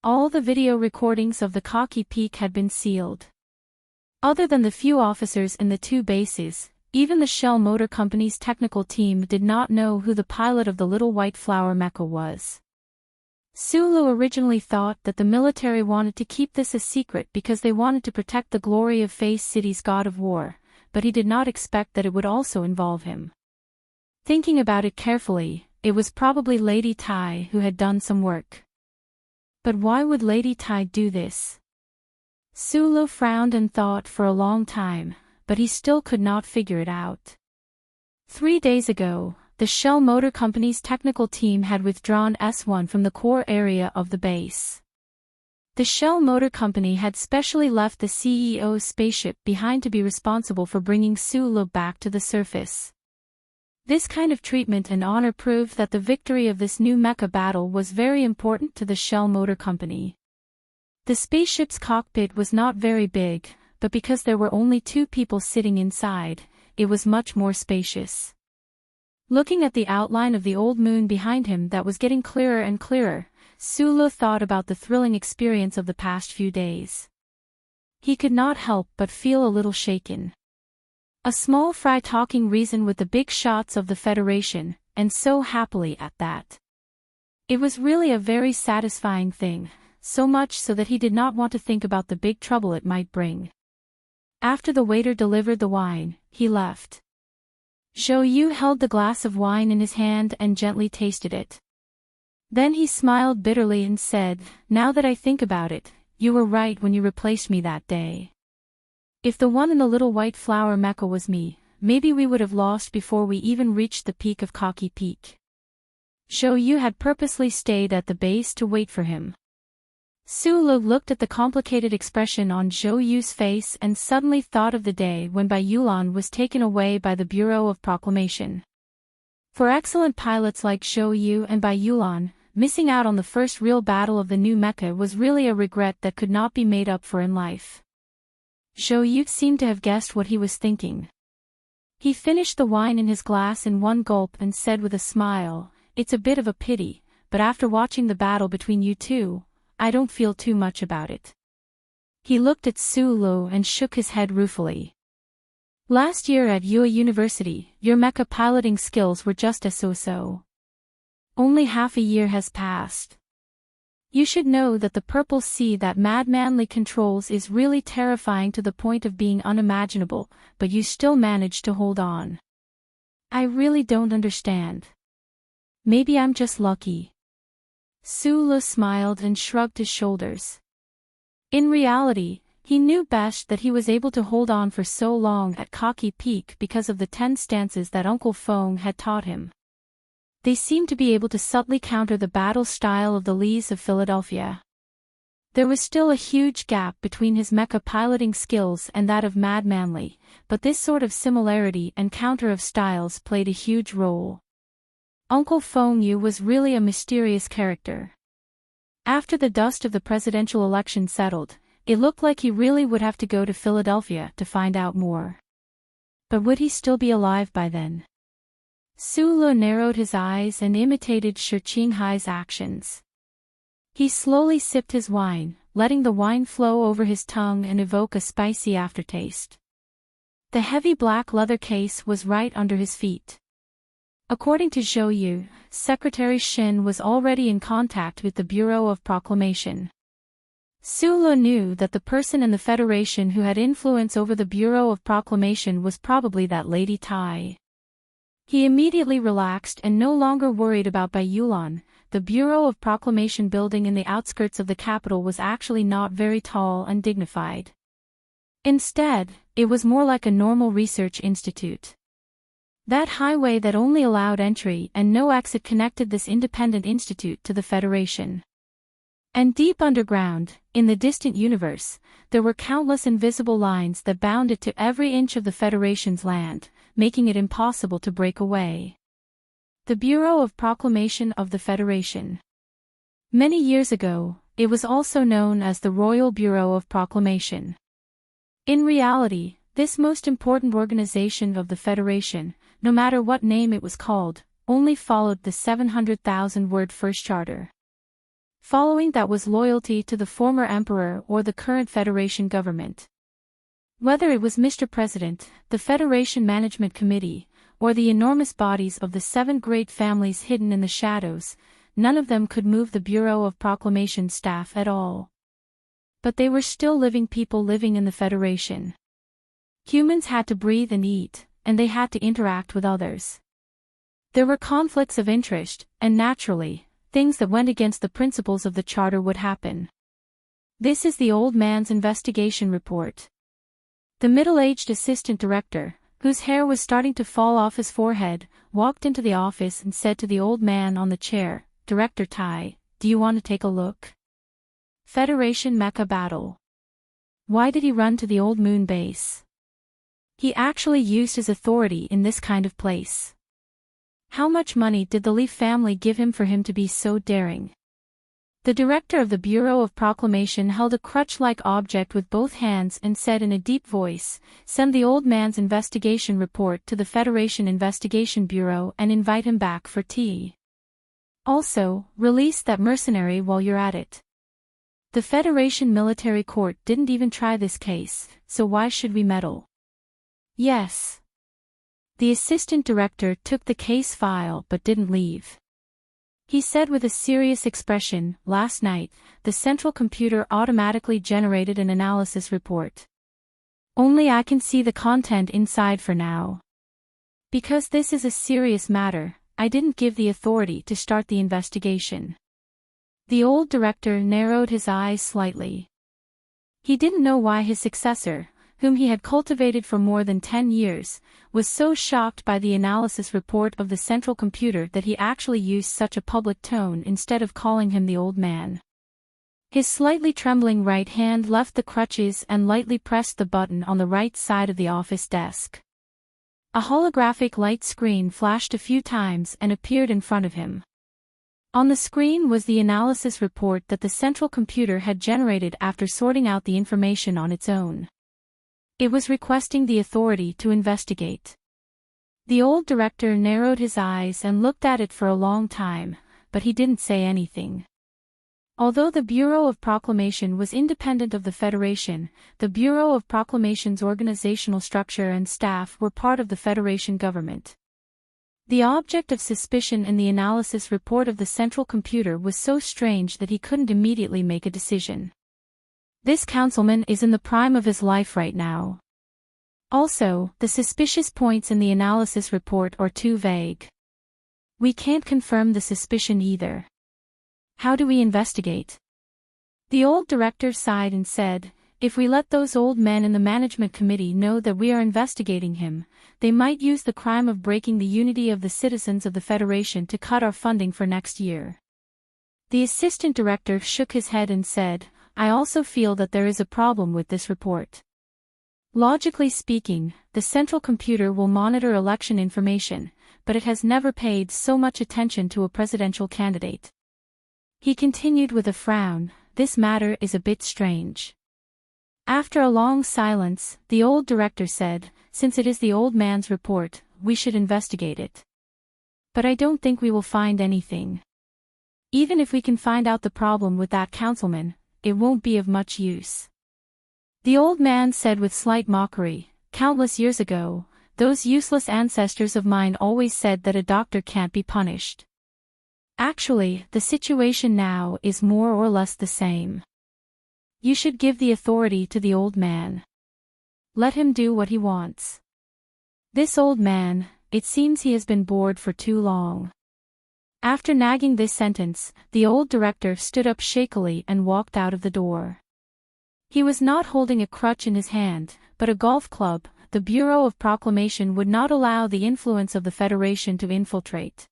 All the video recordings of the Cocky Peak had been sealed. Other than the few officers in the two bases, even the Shell Motor Company's technical team did not know who the pilot of the Little White Flower mecha was. Su Lo originally thought that the military wanted to keep this a secret because they wanted to protect the glory of Face City's God of War, but he did not expect that it would also involve him. Thinking about it carefully, it was probably Lady Tai who had done some work. But why would Lady Tai do this? Su Lo frowned and thought for a long time, but he still could not figure it out. 3 days ago, the Shell Motor Company's technical team had withdrawn S1 from the core area of the base. The Shell Motor Company had specially left the CEO's spaceship behind to be responsible for bringing Su Lo back to the surface. This kind of treatment and honor proved that the victory of this new mecha battle was very important to the Shell Motor Company. The spaceship's cockpit was not very big, but because there were only 2 people sitting inside, it was much more spacious. Looking at the outline of the old moon behind him that was getting clearer and clearer, Su Lo thought about the thrilling experience of the past few days. He could not help but feel a little shaken. A small fry talking reason with the big shots of the Federation, and so happily at that. It was really a very satisfying thing, so much so that he did not want to think about the big trouble it might bring. After the waiter delivered the wine, he left. Zhou Yu held the glass of wine in his hand and gently tasted it. Then he smiled bitterly and said, "Now that I think about it, you were right when you replaced me that day. If the one in the little white flower mecha was me, maybe we would have lost before we even reached the peak of Cocky Peak." Zhou had purposely stayed at the base to wait for him. Sulu looked at the complicated expression on Zhou Yu's face and suddenly thought of the day when Bai Yulan was taken away by the Bureau of Proclamation. For excellent pilots like Zhou Yu and Bai Yulan, missing out on the first real battle of the new mecha was really a regret that could not be made up for in life. Zhou Yu seemed to have guessed what he was thinking. He finished the wine in his glass in one gulp and said with a smile, "It's a bit of a pity, but after watching the battle between you two, I don't feel too much about it." He looked at Sulu and shook his head ruefully. "Last year at Yue University, your mecha piloting skills were just as so-so. Only half a year has passed. You should know that the purple sea that Mad Manly controls is really terrifying to the point of being unimaginable, but you still managed to hold on. I really don't understand. Maybe I'm just lucky." Sulu smiled and shrugged his shoulders. In reality, he knew best that he was able to hold on for so long at Cocky Peak because of the 10 stances that Uncle Feng had taught him. They seemed to be able to subtly counter the battle style of the Lees of Philadelphia. There was still a huge gap between his mecha piloting skills and that of Mad Manly, but this sort of similarity and counter of styles played a huge role. Uncle Feng Yu was really a mysterious character. After the dust of the presidential election settled, it looked like he really would have to go to Philadelphia to find out more. But would he still be alive by then? Sulu narrowed his eyes and imitated Shi Qinghai's actions. He slowly sipped his wine, letting the wine flow over his tongue and evoke a spicy aftertaste. The heavy black leather case was right under his feet. According to Zhou Yu, Secretary Shin was already in contact with the Bureau of Proclamation. Sulu knew that the person in the Federation who had influence over the Bureau of Proclamation was probably that Lady Tai. He immediately relaxed and no longer worried about Bai Yulan. The Bureau of Proclamation building in the outskirts of the capital was actually not very tall and dignified. Instead, it was more like a normal research institute. That highway that only allowed entry and no exit connected this independent institute to the Federation. And deep underground, in the distant universe, there were countless invisible lines that bound it to every inch of the Federation's land, making it impossible to break away. The Bureau of Proclamation of the Federation. Many years ago, it was also known as the Royal Bureau of Proclamation. In reality, this most important organization of the Federation, no matter what name it was called, only followed the 700,000-word first charter. Following that was loyalty to the former emperor or the current Federation government. Whether it was Mr. President, the Federation Management Committee, or the enormous bodies of the 7 great families hidden in the shadows, none of them could move the Bureau of Proclamation staff at all. But they were still living people living in the Federation. Humans had to breathe and eat, and they had to interact with others. There were conflicts of interest, and naturally, things that went against the principles of the charter would happen. This is the old man's investigation report. The middle-aged assistant director, whose hair was starting to fall off his forehead, walked into the office and said to the old man on the chair, "Director Tai, do you want to take a look? Federation Mecha Battle." Why did he run to the old moon base? He actually used his authority in this kind of place. How much money did the Lee family give him for him to be so daring? The director of the Bureau of Proclamation held a crutch-like object with both hands and said in a deep voice, "Send the old man's investigation report to the Federation Investigation Bureau and invite him back for tea. Also, release that mercenary while you're at it. The Federation Military Court didn't even try this case, so why should we meddle?" "Yes." The assistant director took the case file but didn't leave. He said with a serious expression, "Last night, the central computer automatically generated an analysis report. Only I can see the content inside for now. Because this is a serious matter, I didn't give the authority to start the investigation. The old director narrowed his eyes slightly. He didn't know why his successor, whom he had cultivated for more than 10 years, was so shocked by the analysis report of the central computer that he actually used such a public tone instead of calling him the old man. His slightly trembling right hand left the crutches and lightly pressed the button on the right side of the office desk. A holographic light screen flashed a few times and appeared in front of him. On the screen was the analysis report that the central computer had generated after sorting out the information on its own. It was requesting the authority to investigate. The old director narrowed his eyes and looked at it for a long time, but he didn't say anything. Although the Bureau of Proclamation was independent of the Federation, the Bureau of Proclamation's organizational structure and staff were part of the Federation government. The object of suspicion in the analysis report of the central computer was so strange that he couldn't immediately make a decision. This councilman is in the prime of his life right now. Also, the suspicious points in the analysis report are too vague. We can't confirm the suspicion either. How do we investigate? The old director sighed and said, if we let those old men in the management committee know that we are investigating him, they might use the crime of breaking the unity of the citizens of the Federation to cut our funding for next year. The assistant director shook his head and said, I also feel that there is a problem with this report. Logically speaking, the central computer will monitor election information, but it has never paid so much attention to a presidential candidate. He continued with a frown, this matter is a bit strange. After a long silence, the old director said, since it is the old man's report, we should investigate it. But I don't think we will find anything. Even if we can find out the problem with that councilman, it won't be of much use. The old man said with slight mockery, countless years ago, those useless ancestors of mine always said that a doctor can't be punished. Actually, the situation now is more or less the same. You should give the authority to the old man. Let him do what he wants. This old man, it seems he has been bored for too long. After nagging this sentence, the old director stood up shakily and walked out of the door. He was not holding a crutch in his hand, but a golf club. The Bureau of Proclamation would not allow the influence of the Federation to infiltrate.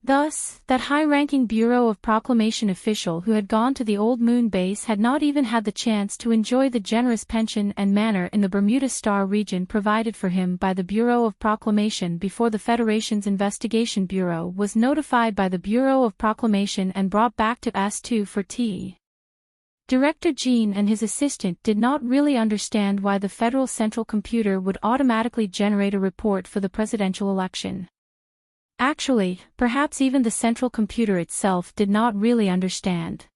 Thus, that high-ranking Bureau of Proclamation official who had gone to the old moon base had not even had the chance to enjoy the generous pension and manor in the Bermuda Star region provided for him by the Bureau of Proclamation before the Federation's Investigation Bureau was notified by the Bureau of Proclamation and brought back to S2 for tea. Director Jean and his assistant did not really understand why the Federal Central Computer would automatically generate a report for the presidential election. Actually, perhaps even the central computer itself did not really understand.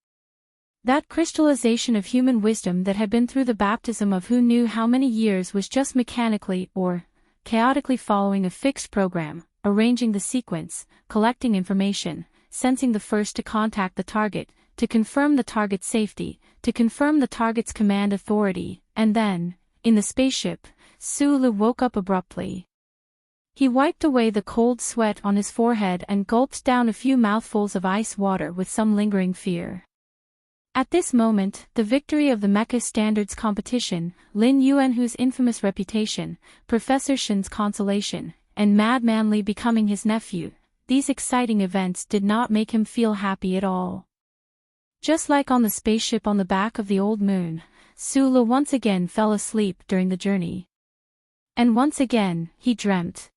That crystallization of human wisdom that had been through the baptism of who knew how many years was just mechanically or chaotically following a fixed program, arranging the sequence, collecting information, sensing the first to contact the target, to confirm the target's safety, to confirm the target's command authority, and then, in the spaceship, Sulu woke up abruptly. He wiped away the cold sweat on his forehead and gulped down a few mouthfuls of ice water with some lingering fear. At this moment, the victory of the Mecha Standards competition, Lin Yuanhu's infamous reputation, Professor Shen's consolation, and Mad Manly becoming his nephew, these exciting events did not make him feel happy at all. Just like on the spaceship on the back of the old moon, Sulu once again fell asleep during the journey. And once again, he dreamt.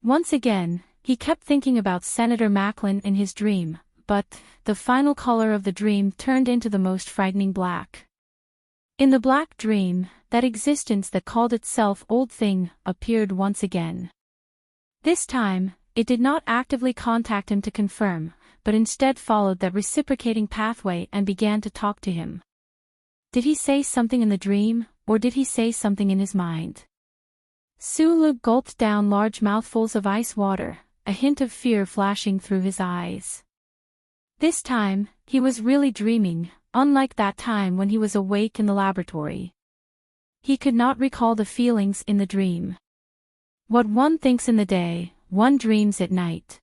Once again, he kept thinking about Senator Macklin in his dream, but the final color of the dream turned into the most frightening black. In the black dream, that existence that called itself Old Thing appeared once again. This time, it did not actively contact him to confirm, but instead followed that reciprocating pathway and began to talk to him. Did he say something in the dream, or did he say something in his mind? Sulu gulped down large mouthfuls of ice water, a hint of fear flashing through his eyes. This time, he was really dreaming, unlike that time when he was awake in the laboratory. He could not recall the feelings in the dream. What one thinks in the day, one dreams at night.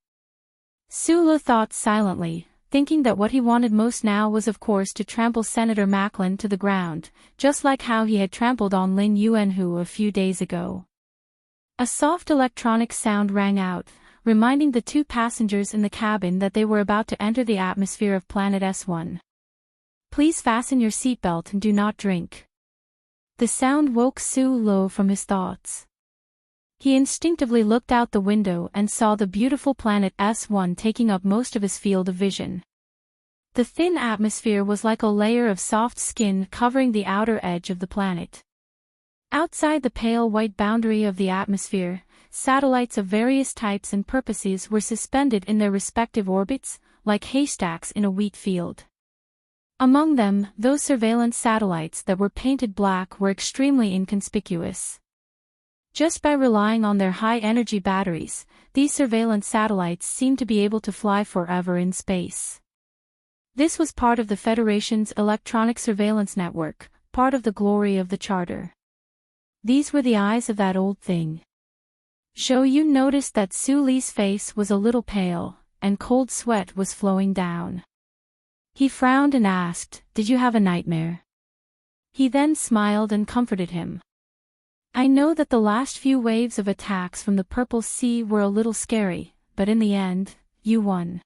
Sulu thought silently, thinking that what he wanted most now was of course to trample Senator Macklin to the ground, just like how he had trampled on Lin Yuanhu a few days ago. A soft electronic sound rang out, reminding the two passengers in the cabin that they were about to enter the atmosphere of planet S1. Please fasten your seatbelt and do not drink. The sound woke Sulu from his thoughts. He instinctively looked out the window and saw the beautiful planet S1 taking up most of his field of vision. The thin atmosphere was like a layer of soft skin covering the outer edge of the planet. Outside the pale white boundary of the atmosphere, satellites of various types and purposes were suspended in their respective orbits, like haystacks in a wheat field. Among them, those surveillance satellites that were painted black were extremely inconspicuous. Just by relying on their high-energy batteries, these surveillance satellites seemed to be able to fly forever in space. This was part of the Federation's electronic surveillance network, part of the glory of the Charter. These were the eyes of that old thing. Zhou Yun noticed that Su Li's face was a little pale, and cold sweat was flowing down. He frowned and asked, "Did you have a nightmare?" He then smiled and comforted him. "I know that the last few waves of attacks from the Purple Sea were a little scary, but in the end, you won."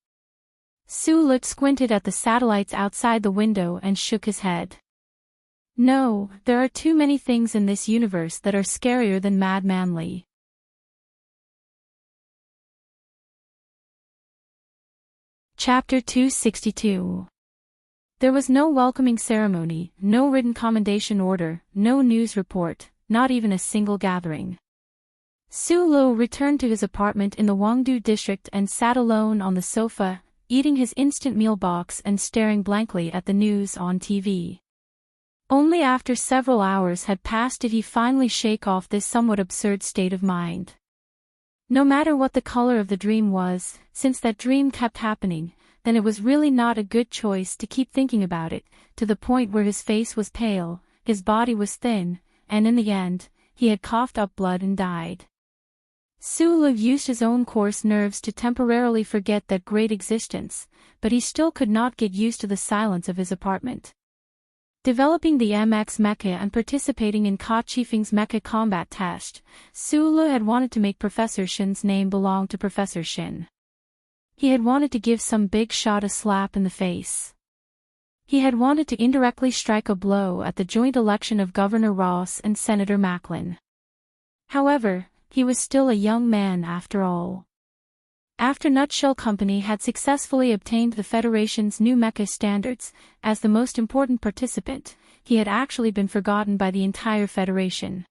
Su Li squinted at the satellites outside the window and shook his head. "No, there are too many things in this universe that are scarier than Madman Li." Chapter 262. There was no welcoming ceremony, no written commendation order, no news report, not even a single gathering. Su Lu returned to his apartment in the Wangdu district and sat alone on the sofa, eating his instant meal box and staring blankly at the news on TV. Only after several hours had passed did he finally shake off this somewhat absurd state of mind. No matter what the color of the dream was, since that dream kept happening, then it was really not a good choice to keep thinking about it, to the point where his face was pale, his body was thin, and in the end, he had coughed up blood and died. Su Lu used his own coarse nerves to temporarily forget that great existence, but he still could not get used to the silence of his apartment. Developing the MX mecha and participating in Ka Qifeng's mecha combat test, Su Lu had wanted to make Professor Shin's name belong to Professor Shin. He had wanted to give some big shot a slap in the face. He had wanted to indirectly strike a blow at the joint election of Governor Ross and Senator Macklin. However, he was still a young man after all. After Nutshell Company had successfully obtained the Federation's new mecha standards, as the most important participant, he had actually been forgotten by the entire Federation.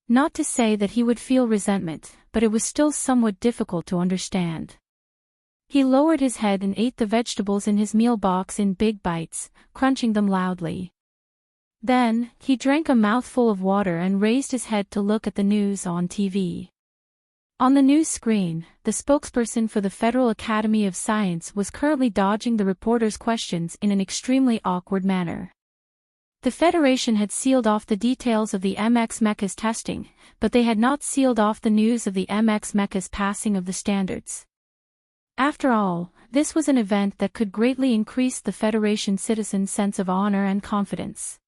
Not to say that he would feel resentment, but it was still somewhat difficult to understand. He lowered his head and ate the vegetables in his meal box in big bites, crunching them loudly. Then, he drank a mouthful of water and raised his head to look at the news on TV. On the news screen, the spokesperson for the Federal Academy of Science was currently dodging the reporters' questions in an extremely awkward manner. The Federation had sealed off the details of the MX mecha's testing, but they had not sealed off the news of the MX mecha's passing of the standards. After all, this was an event that could greatly increase the Federation citizens' sense of honor and confidence.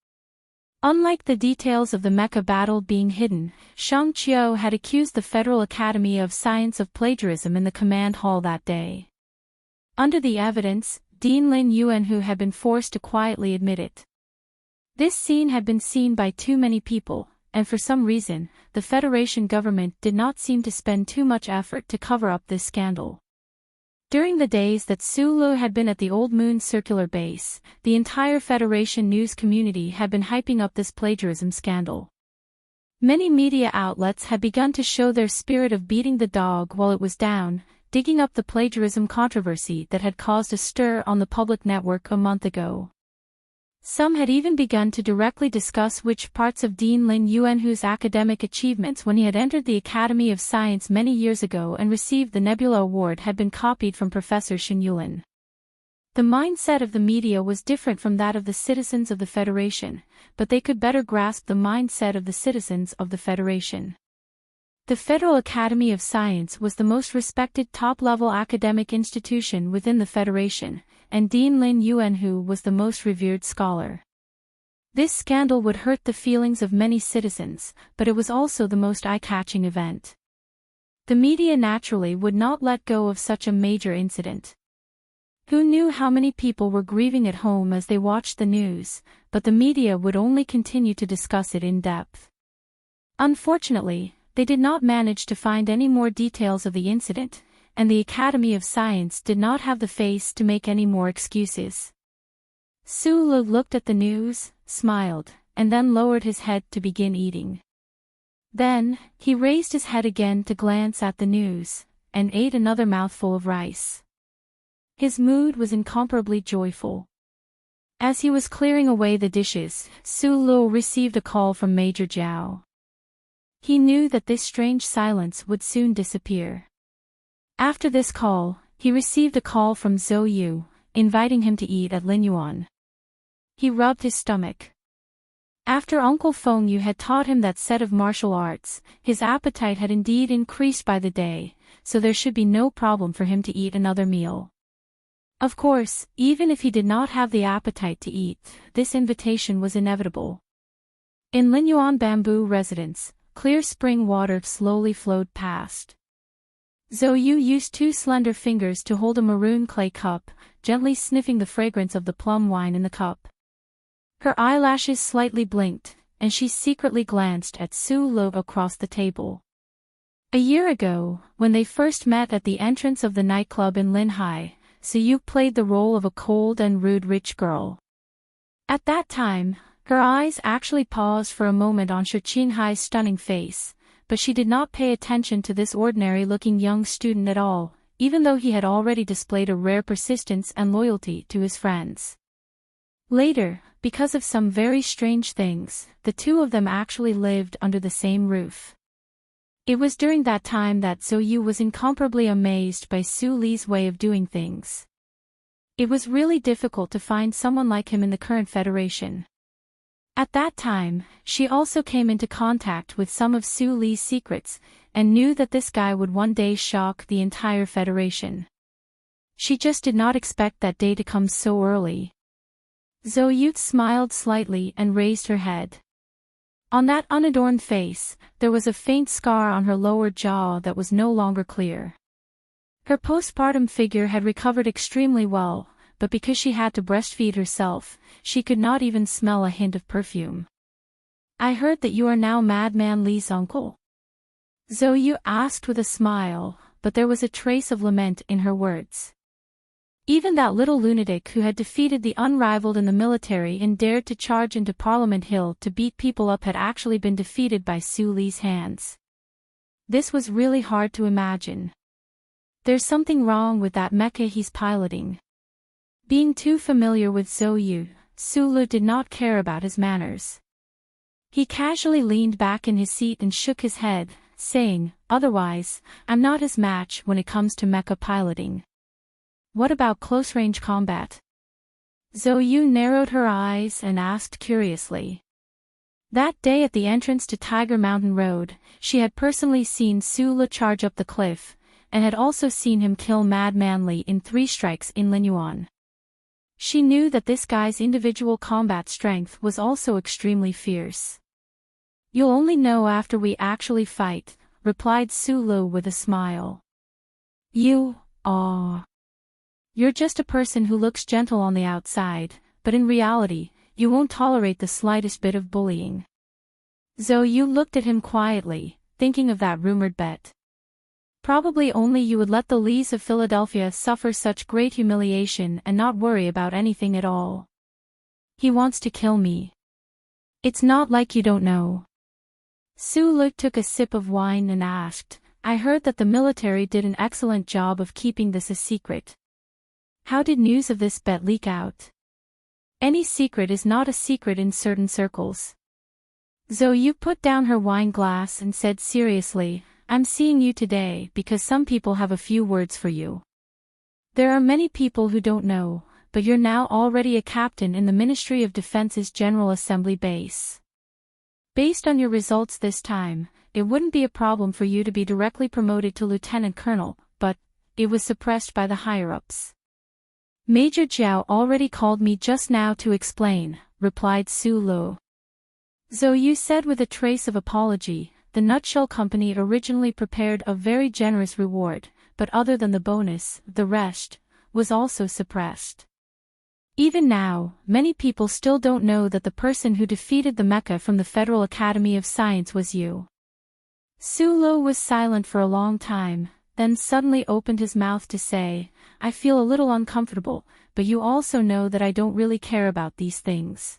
Unlike the details of the mecha battle being hidden, Shang Qiu had accused the Federal Academy of Science of plagiarism in the command hall that day. Under the evidence, Dean Lin Yuanhu had been forced to quietly admit it. This scene had been seen by too many people, and for some reason, the Federation government did not seem to spend too much effort to cover up this scandal. During the days that Su Lu had been at the Old Moon Circular Base, the entire Federation news community had been hyping up this plagiarism scandal. Many media outlets had begun to show their spirit of beating the dog while it was down, digging up the plagiarism controversy that had caused a stir on the public network a month ago. Some had even begun to directly discuss which parts of Dean Lin Yuanhu's academic achievements when he had entered the Academy of Science many years ago and received the Nebula Award had been copied from Professor Shin Yulin. The mindset of the media was different from that of the citizens of the Federation, but they could better grasp the mindset of the citizens of the Federation. The Federal Academy of Science was the most respected top-level academic institution within the Federation, and Dean Lin Yuanhu was the most revered scholar. This scandal would hurt the feelings of many citizens, but it was also the most eye-catching event. The media naturally would not let go of such a major incident. Who knew how many people were grieving at home as they watched the news, but the media would only continue to discuss it in depth. Unfortunately, they did not manage to find any more details of the incident, and the Academy of Science did not have the face to make any more excuses. Su Lu looked at the news, smiled, and then lowered his head to begin eating. Then, he raised his head again to glance at the news, and ate another mouthful of rice. His mood was incomparably joyful. As he was clearing away the dishes, Su Lu received a call from Major Zhao. He knew that this strange silence would soon disappear. After this call, he received a call from Zhou Yu, inviting him to eat at Linyuan. He rubbed his stomach. After Uncle Feng Yu had taught him that set of martial arts, his appetite had indeed increased by the day, so there should be no problem for him to eat another meal. Of course, even if he did not have the appetite to eat, this invitation was inevitable. In Linyuan Bamboo Residence, clear spring water slowly flowed past. Zhou Yu used two slender fingers to hold a maroon clay cup, gently sniffing the fragrance of the plum wine in the cup. Her eyelashes slightly blinked, and she secretly glanced at Su Lu across the table. A year ago, when they first met at the entrance of the nightclub in Linhai, Su Yu played the role of a cold and rude rich girl. At that time, her eyes actually paused for a moment on Shi Qinghai's stunning face, but she did not pay attention to this ordinary-looking young student at all, even though he had already displayed a rare persistence and loyalty to his friends. Later, because of some very strange things, the two of them actually lived under the same roof. It was during that time that Zhou Yu was incomparably amazed by Su Li's way of doing things. It was really difficult to find someone like him in the current Federation. At that time, she also came into contact with some of Su Li's secrets, and knew that this guy would one day shock the entire Federation. She just did not expect that day to come so early. Zhou Yu smiled slightly and raised her head. On that unadorned face, there was a faint scar on her lower jaw that was no longer clear. Her postpartum figure had recovered extremely well, but because she had to breastfeed herself, she could not even smell a hint of perfume. "I heard that you are now Madman Li's uncle?" Zhou Yu asked with a smile, but there was a trace of lament in her words. Even that little lunatic who had defeated the unrivaled in the military and dared to charge into Parliament Hill to beat people up had actually been defeated by Su Li's hands. This was really hard to imagine. There's something wrong with that mecha he's piloting. Being too familiar with Zhou Yu, Su Lu did not care about his manners. He casually leaned back in his seat and shook his head, saying, "Otherwise, I'm not his match when it comes to mecha piloting." "What about close-range combat?" Zhou Yu narrowed her eyes and asked curiously. That day at the entrance to Tiger Mountain Road, she had personally seen Su Lu charge up the cliff, and had also seen him kill Madman Li in 3 strikes in Linyuan. She knew that this guy's individual combat strength was also extremely fierce. "You'll only know after we actually fight," replied Su Lu with a smile. You're just a person who looks gentle on the outside, but in reality, you won't tolerate the slightest bit of bullying." Zhou Yu looked at him quietly, thinking of that rumored bet. "Probably only you would let the Lees of Philadelphia suffer such great humiliation and not worry about anything at all." "He wants to kill me." "It's not like you don't know." Su Lu took a sip of wine and asked, "I heard that the military did an excellent job of keeping this a secret. How did news of this bet leak out?" "Any secret is not a secret in certain circles." Zhou Yu put down her wine glass and said seriously, "I'm seeing you today because some people have a few words for you. There are many people who don't know, but you're now already a captain in the Ministry of Defense's General Assembly base. Based on your results this time, it wouldn't be a problem for you to be directly promoted to lieutenant colonel, but it was suppressed by the higher-ups. Major Jiao already called me just now to explain, replied Su Lu. Zhou Yu said with a trace of apology. The Nutshell Company originally prepared a very generous reward, but other than the bonus, the rest was also suppressed. Even now, many people still don't know that the person who defeated the mecha from the Federal Academy of Science was you. Su Lu was silent for a long time, then suddenly opened his mouth to say, I feel a little uncomfortable, but you also know that I don't really care about these things.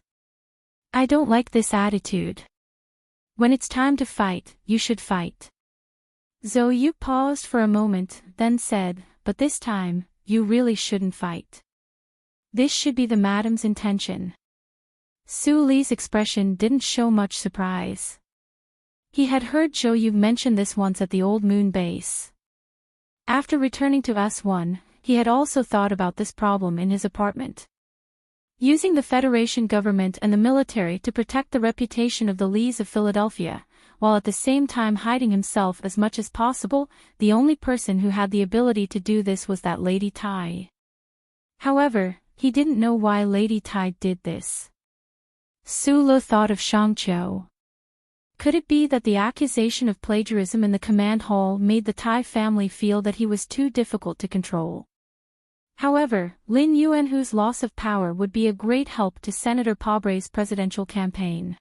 I don't like this attitude. When it's time to fight, you should fight. Zhou Yu paused for a moment, then said, but this time, you really shouldn't fight. This should be the madam's intention. Su Li's expression didn't show much surprise. He had heard Zhou Yu mention this once at the Old Moon base. After returning to S1, he had also thought about this problem in his apartment. Using the Federation government and the military to protect the reputation of the Lees of Philadelphia, while at the same time hiding himself as much as possible, the only person who had the ability to do this was that Lady Tai. However, he didn't know why Lady Tai did this. Su Lu thought of Shangqiu. Could it be that the accusation of plagiarism in the command hall made the Tai family feel that he was too difficult to control? However, Lin Yuanhu's loss of power would be a great help to Senator Pobre's presidential campaign.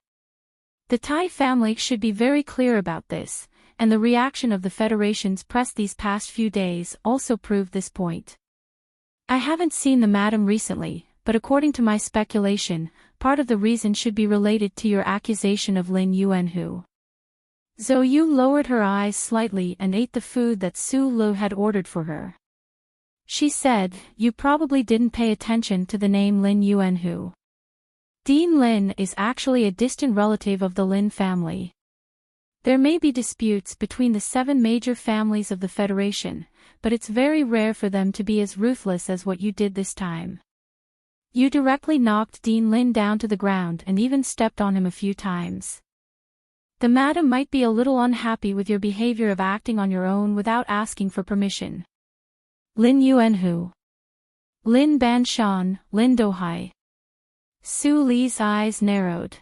The Tai family should be very clear about this, and the reaction of the Federation's press these past few days also proved this point. I haven't seen the madam recently, but according to my speculation, part of the reason should be related to your accusation of Lin Yuanhu. Zhou Yu lowered her eyes slightly and ate the food that Su Lu had ordered for her. She said, you probably didn't pay attention to the name Lin Yuanhu. Dean Lin is actually a distant relative of the Lin family. There may be disputes between the 7 major families of the Federation, but it's very rare for them to be as ruthless as what you did this time. You directly knocked Dean Lin down to the ground and even stepped on him a few times. The madam might be a little unhappy with your behavior of acting on your own without asking for permission. Lin Yuanhu. Lin Banshan, Lin Dohai. Su Li's eyes narrowed.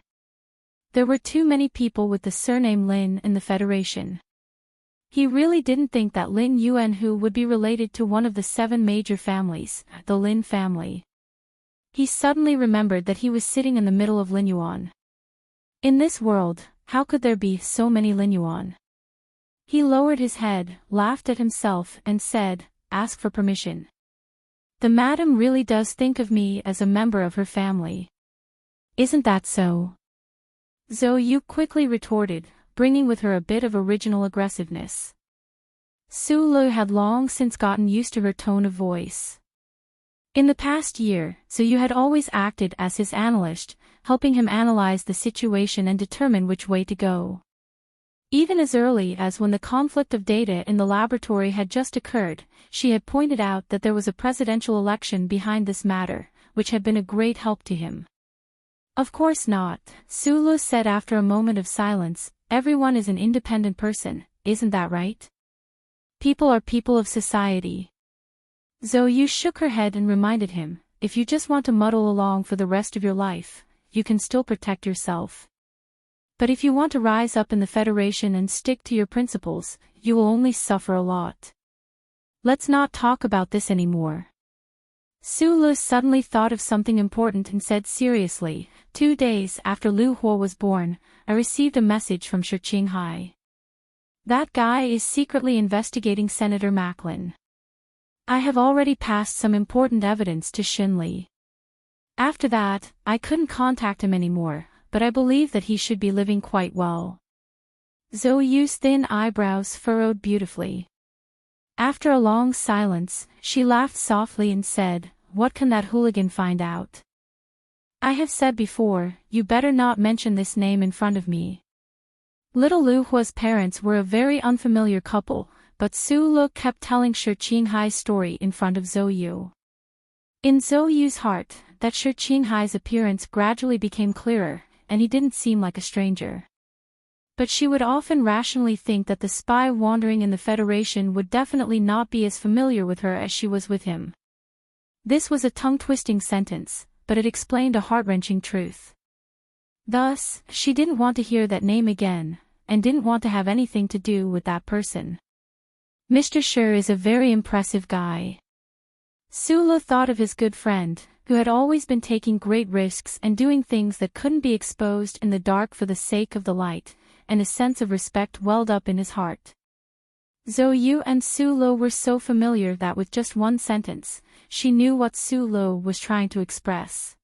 There were too many people with the surname Lin in the Federation. He really didn't think that Lin Yuanhu would be related to one of the 7 major families, the Lin family. He suddenly remembered that he was sitting in the middle of Lin Yuan. In this world, how could there be so many Lin Yuan? He lowered his head, laughed at himself, and said, ask for permission. The madam really does think of me as a member of her family. Isn't that so? Zhou Yu quickly retorted, bringing with her a bit of original aggressiveness. Su Lu had long since gotten used to her tone of voice. In the past year, Zhou Yu had always acted as his analyst, helping him analyze the situation and determine which way to go. Even as early as when the conflict of data in the laboratory had just occurred, she had pointed out that there was a presidential election behind this matter, which had been a great help to him. Of course not, Su Lu said after a moment of silence, everyone is an independent person, isn't that right? People are people of society. Zhou Yu shook her head and reminded him, if you just want to muddle along for the rest of your life, you can still protect yourself. But if you want to rise up in the Federation and stick to your principles, you will only suffer a lot. Let's not talk about this anymore. Su Lu suddenly thought of something important and said seriously, 2 days after Lu Huo was born, I received a message from Shi Qinghai. That guy is secretly investigating Senator Macklin. I have already passed some important evidence to Xinli. After that, I couldn't contact him anymore, but I believe that he should be living quite well. Zhou Yu's thin eyebrows furrowed beautifully. After a long silence, she laughed softly and said, what can that hooligan find out? I have said before, you better not mention this name in front of me. Little Lu Hua's parents were a very unfamiliar couple, but Su Lu kept telling Shi Qinghai's story in front of Zhou Yu. In Zhou Yu's heart, that Shi Qinghai's appearance gradually became clearer, and he didn't seem like a stranger. But she would often rationally think that the spy wandering in the Federation would definitely not be as familiar with her as she was with him. This was a tongue-twisting sentence, but it explained a heart-wrenching truth. Thus, she didn't want to hear that name again, and didn't want to have anything to do with that person. Mr. Sher is a very impressive guy. Sula thought of his good friend, who had always been taking great risks and doing things that couldn't be exposed in the dark for the sake of the light, and a sense of respect welled up in his heart. Zhou Yu and Su Lo were so familiar that with just one sentence, she knew what Su Lo was trying to express.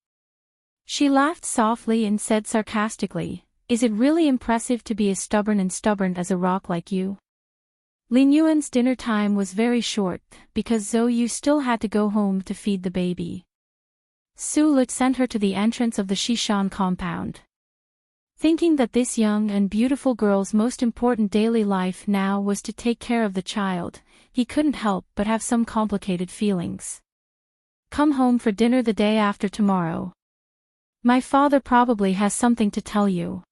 She laughed softly and said sarcastically, "Is it really impressive to be as stubborn as a rock like you?" Lin Yuan's dinner time was very short, because Zhou Yu still had to go home to feed the baby. Su Lo sent her to the entrance of the Shishan compound. Thinking that this young and beautiful girl's most important daily life now was to take care of the child, he couldn't help but have some complicated feelings. "Come home for dinner the day after tomorrow. My father probably has something to tell you.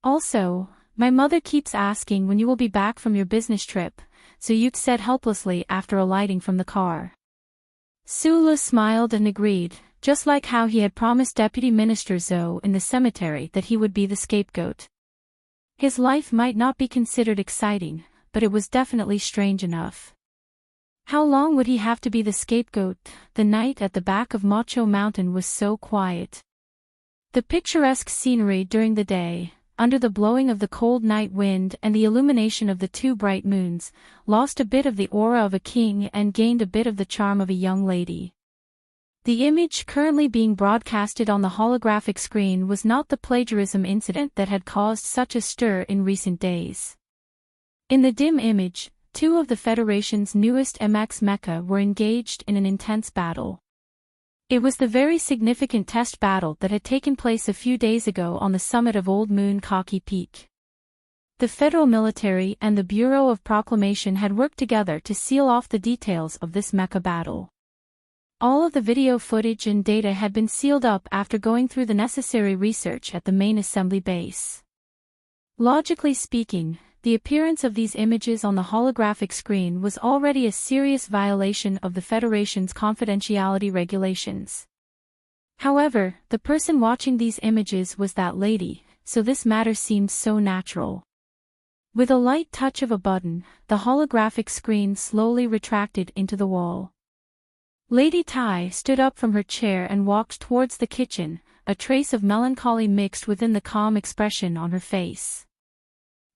Also, my mother keeps asking when you will be back from your business trip," Zhou Yu said helplessly after alighting from the car. Su Lo smiled and agreed, just like how he had promised Deputy Minister Zhou in the cemetery that he would be the scapegoat. His life might not be considered exciting, but it was definitely strange enough. How long would he have to be the scapegoat? The night at the back of Macho Mountain was so quiet. The picturesque scenery during the day, under the blowing of the cold night wind and the illumination of the two bright moons, lost a bit of the aura of a king and gained a bit of the charm of a young lady. The image currently being broadcasted on the holographic screen was not the plagiarism incident that had caused such a stir in recent days. In the dim image, two of the Federation's newest MX mecha were engaged in an intense battle. It was the very significant test battle that had taken place a few days ago on the summit of Old Moon Kaki Peak. The federal military and the Bureau of Proclamation had worked together to seal off the details of this mecha battle. All of the video footage and data had been sealed up after going through the necessary research at the main assembly base. Logically speaking, the appearance of these images on the holographic screen was already a serious violation of the Federation's confidentiality regulations. However, the person watching these images was that lady, so this matter seemed so natural. With a light touch of a button, the holographic screen slowly retracted into the wall. Lady Tai stood up from her chair and walked towards the kitchen, a trace of melancholy mixed within the calm expression on her face.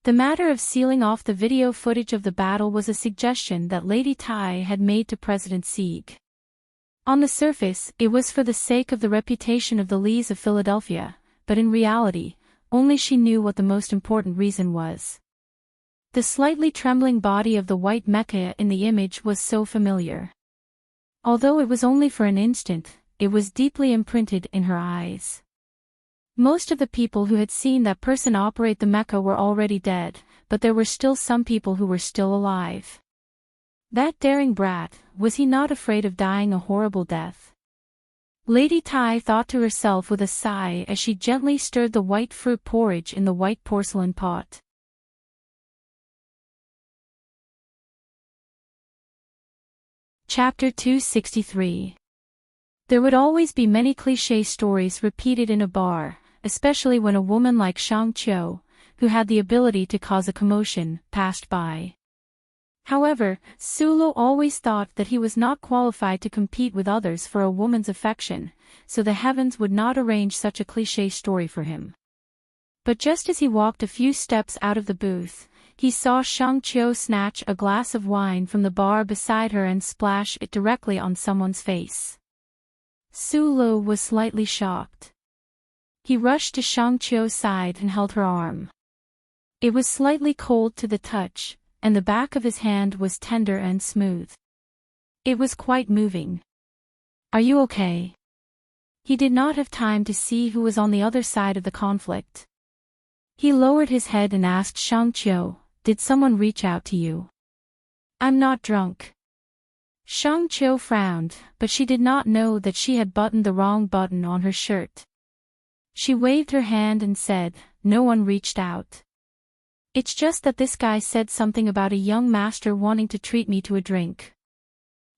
The matter of sealing off the video footage of the battle was a suggestion that Lady Tai had made to President Sieg. On the surface, it was for the sake of the reputation of the Lees of Philadelphia, but in reality, only she knew what the most important reason was. The slightly trembling body of the white mecha in the image was so familiar. Although it was only for an instant, it was deeply imprinted in her eyes. Most of the people who had seen that person operate the mecha were already dead, but there were still some people who were still alive. That daring brat, was he not afraid of dying a horrible death? Lady Tai thought to herself with a sigh as she gently stirred the white fruit porridge in the white porcelain pot. Chapter 263. There would always be many cliché stories repeated in a bar, especially when a woman like Shang Qiu, who had the ability to cause a commotion, passed by. However, Su Lo always thought that he was not qualified to compete with others for a woman's affection, so the heavens would not arrange such a cliché story for him. But just as he walked a few steps out of the booth, he saw Shang Qiu snatch a glass of wine from the bar beside her and splash it directly on someone's face. Su Lo was slightly shocked. He rushed to Shang Qiu's side and held her arm. It was slightly cold to the touch, and the back of his hand was tender and smooth. It was quite moving. "Are you okay?" He did not have time to see who was on the other side of the conflict. He lowered his head and asked Shang Qiu, "Did someone reach out to you?" "I'm not drunk." Shang Qiu frowned, but she did not know that she had buttoned the wrong button on her shirt. She waved her hand and said, "No one reached out." It's just that this guy said something about a young master wanting to treat me to a drink.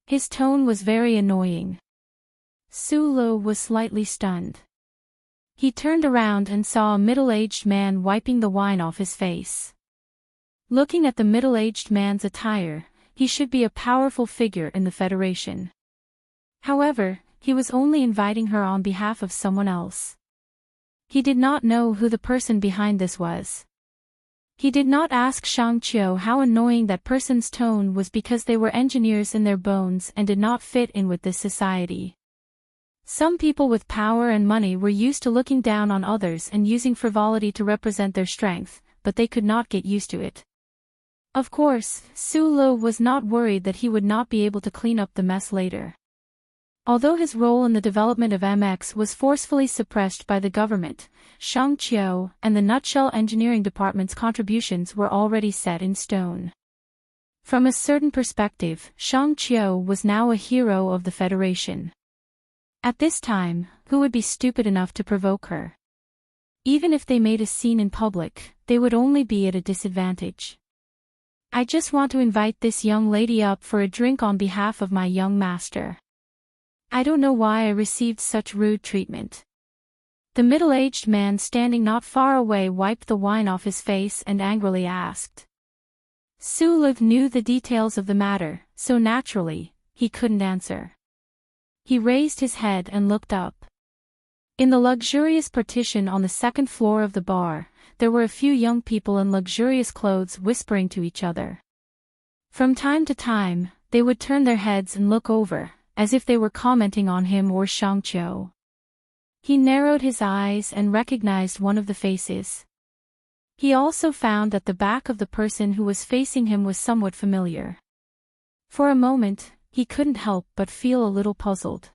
His tone was very annoying. Sulo was slightly stunned. He turned around and saw a middle-aged man wiping the wine off his face. Looking at the middle-aged man's attire, he should be a powerful figure in the Federation. However, he was only inviting her on behalf of someone else. He did not know who the person behind this was. He did not ask Shangqiu how annoying that person's tone was because they were engineers in their bones and did not fit in with this society. Some people with power and money were used to looking down on others and using frivolity to represent their strength, but they could not get used to it. Of course, Sulo was not worried that he would not be able to clean up the mess later. Although his role in the development of MX was forcefully suppressed by the government, Shangqiu and the Nutshell Engineering Department's contributions were already set in stone. From a certain perspective, Shangqiu was now a hero of the Federation. At this time, who would be stupid enough to provoke her? Even if they made a scene in public, they would only be at a disadvantage. I just want to invite this young lady up for a drink on behalf of my young master. I don't know why I received such rude treatment. The middle-aged man standing not far away wiped the wine off his face and angrily asked. Sulo knew the details of the matter, so naturally, he couldn't answer. He raised his head and looked up. In the luxurious partition on the second floor of the bar, there were a few young people in luxurious clothes whispering to each other. From time to time, they would turn their heads and look over, as if they were commenting on him or Shangqiu. He narrowed his eyes and recognized one of the faces. He also found that the back of the person who was facing him was somewhat familiar. For a moment, he couldn't help but feel a little puzzled.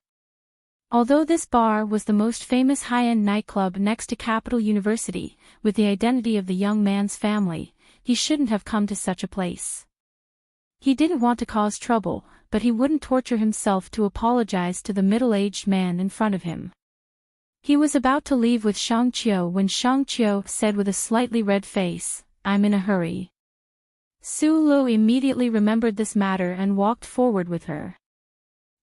Although this bar was the most famous high-end nightclub next to Capital University, with the identity of the young man's family, he shouldn't have come to such a place. He didn't want to cause trouble, but he wouldn't torture himself to apologize to the middle-aged man in front of him. He was about to leave with Shangqiu when Shangqiu said with a slightly red face, "I'm in a hurry." Sulo immediately remembered this matter and walked forward with her.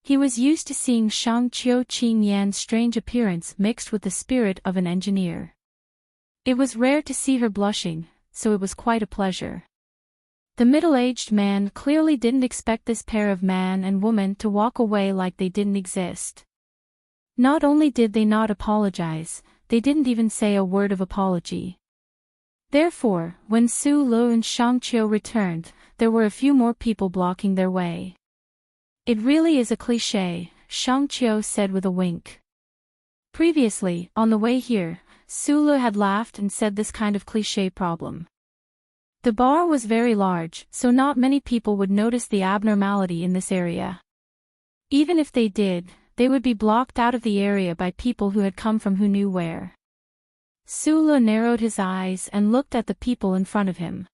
He was used to seeing Shangqiu Qingyan's strange appearance mixed with the spirit of an engineer. It was rare to see her blushing, so it was quite a pleasure. The middle-aged man clearly didn't expect this pair of man and woman to walk away like they didn't exist. Not only did they not apologize, they didn't even say a word of apology. Therefore, when Sulo and Shangqiu returned, there were a few more people blocking their way. It really is a cliché, Shangqiu said with a wink. Previously, on the way here, Sulo had laughed and said this kind of cliché problem. The bar was very large, so not many people would notice the abnormality in this area. Even if they did, they would be blocked out of the area by people who had come from who knew where. Sulo narrowed his eyes and looked at the people in front of him.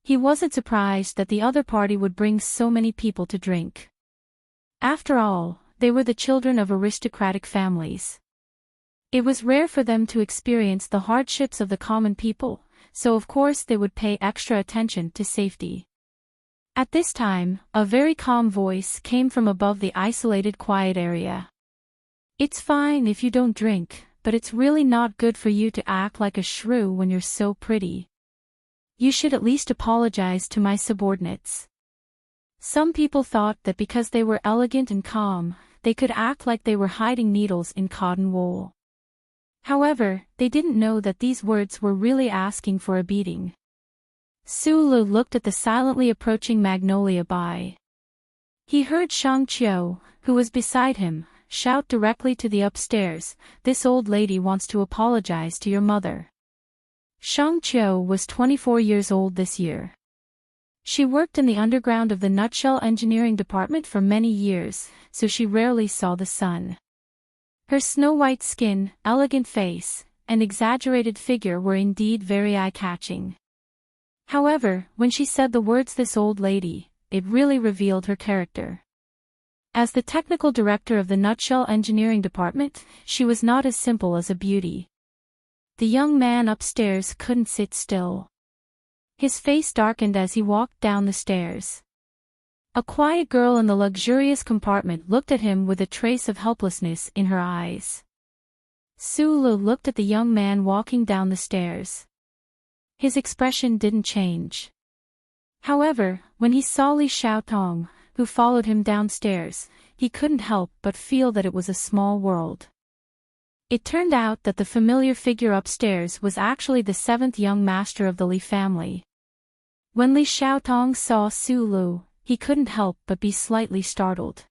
He wasn't surprised that the other party would bring so many people to drink. After all, they were the children of aristocratic families. It was rare for them to experience the hardships of the common people, so of course they would pay extra attention to safety. At this time, a very calm voice came from above the isolated quiet area. "It's fine if you don't drink, but it's really not good for you to act like a shrew when you're so pretty. You should at least apologize to my subordinates." Some people thought that because they were elegant and calm, they could act like they were hiding needles in cotton wool. However, they didn't know that these words were really asking for a beating. Sulo looked at the silently approaching Magnolia Bai. He heard Shangqiu, who was beside him, shout directly to the upstairs, "This old lady wants to apologize to your mother." Shangqiu was 24 years old this year. She worked in the underground of the Nutshell Engineering Department for many years, so she rarely saw the sun. Her snow-white skin, elegant face, and exaggerated figure were indeed very eye-catching. However, when she said the words "this old lady," it really revealed her character. As the technical director of the Nutshell Engineering Department, she was not as simple as a beauty. The young man upstairs couldn't sit still. His face darkened as he walked down the stairs. A quiet girl in the luxurious compartment looked at him with a trace of helplessness in her eyes. Sulu looked at the young man walking down the stairs. His expression didn't change. However, when he saw Li Xiaotong, who followed him downstairs, he couldn't help but feel that it was a small world. It turned out that the familiar figure upstairs was actually the seventh young master of the Li family. When Li Xiaotong saw Sulu, he couldn't help but be slightly startled.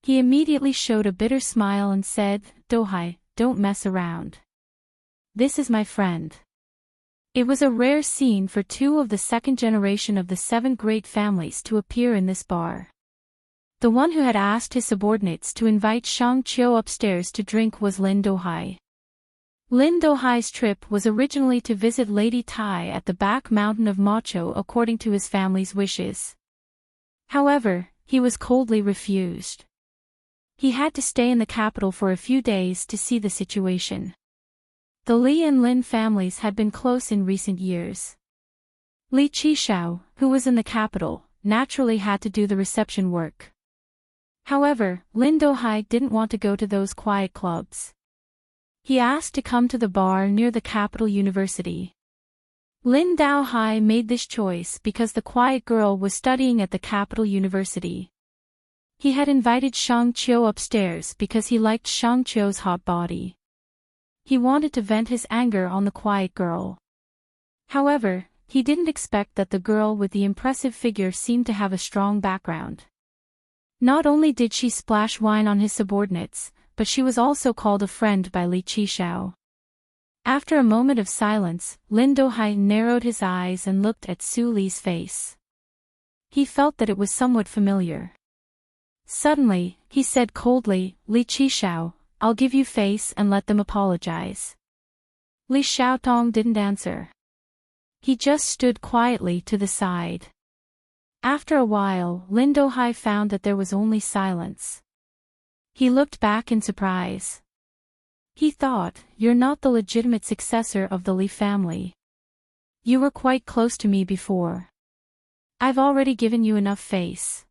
He immediately showed a bitter smile and said, "Dohai, don't mess around. This is my friend." It was a rare scene for two of the second generation of the seven great families to appear in this bar. The one who had asked his subordinates to invite Shang Qiu upstairs to drink was Lin Dohai. Lin Dohai's trip was originally to visit Lady Tai at the back mountain of Macho according to his family's wishes. However, he was coldly refused. He had to stay in the capital for a few days to see the situation. The Li and Lin families had been close in recent years. Li Qishao, who was in the capital, naturally had to do the reception work. However, Lin Dohai didn't want to go to those quiet clubs. He asked to come to the bar near the capital university. Lin Daohai made this choice because the quiet girl was studying at the capital university. He had invited Shang Qiu upstairs because he liked Shang Qiu's hot body. He wanted to vent his anger on the quiet girl. However, he didn't expect that the girl with the impressive figure seemed to have a strong background. Not only did she splash wine on his subordinates, but she was also called a friend by Li Qishao. After a moment of silence, Lin Dohai narrowed his eyes and looked at Su Li's face. He felt that it was somewhat familiar. Suddenly, he said coldly, "Li Qishao, I'll give you face and let them apologize." Li Xiaotong didn't answer. He just stood quietly to the side. After a while, Lin Dohai found that there was only silence. He looked back in surprise. He thought, "You're not the legitimate successor of the Li family. You were quite close to me before. I've already given you enough face.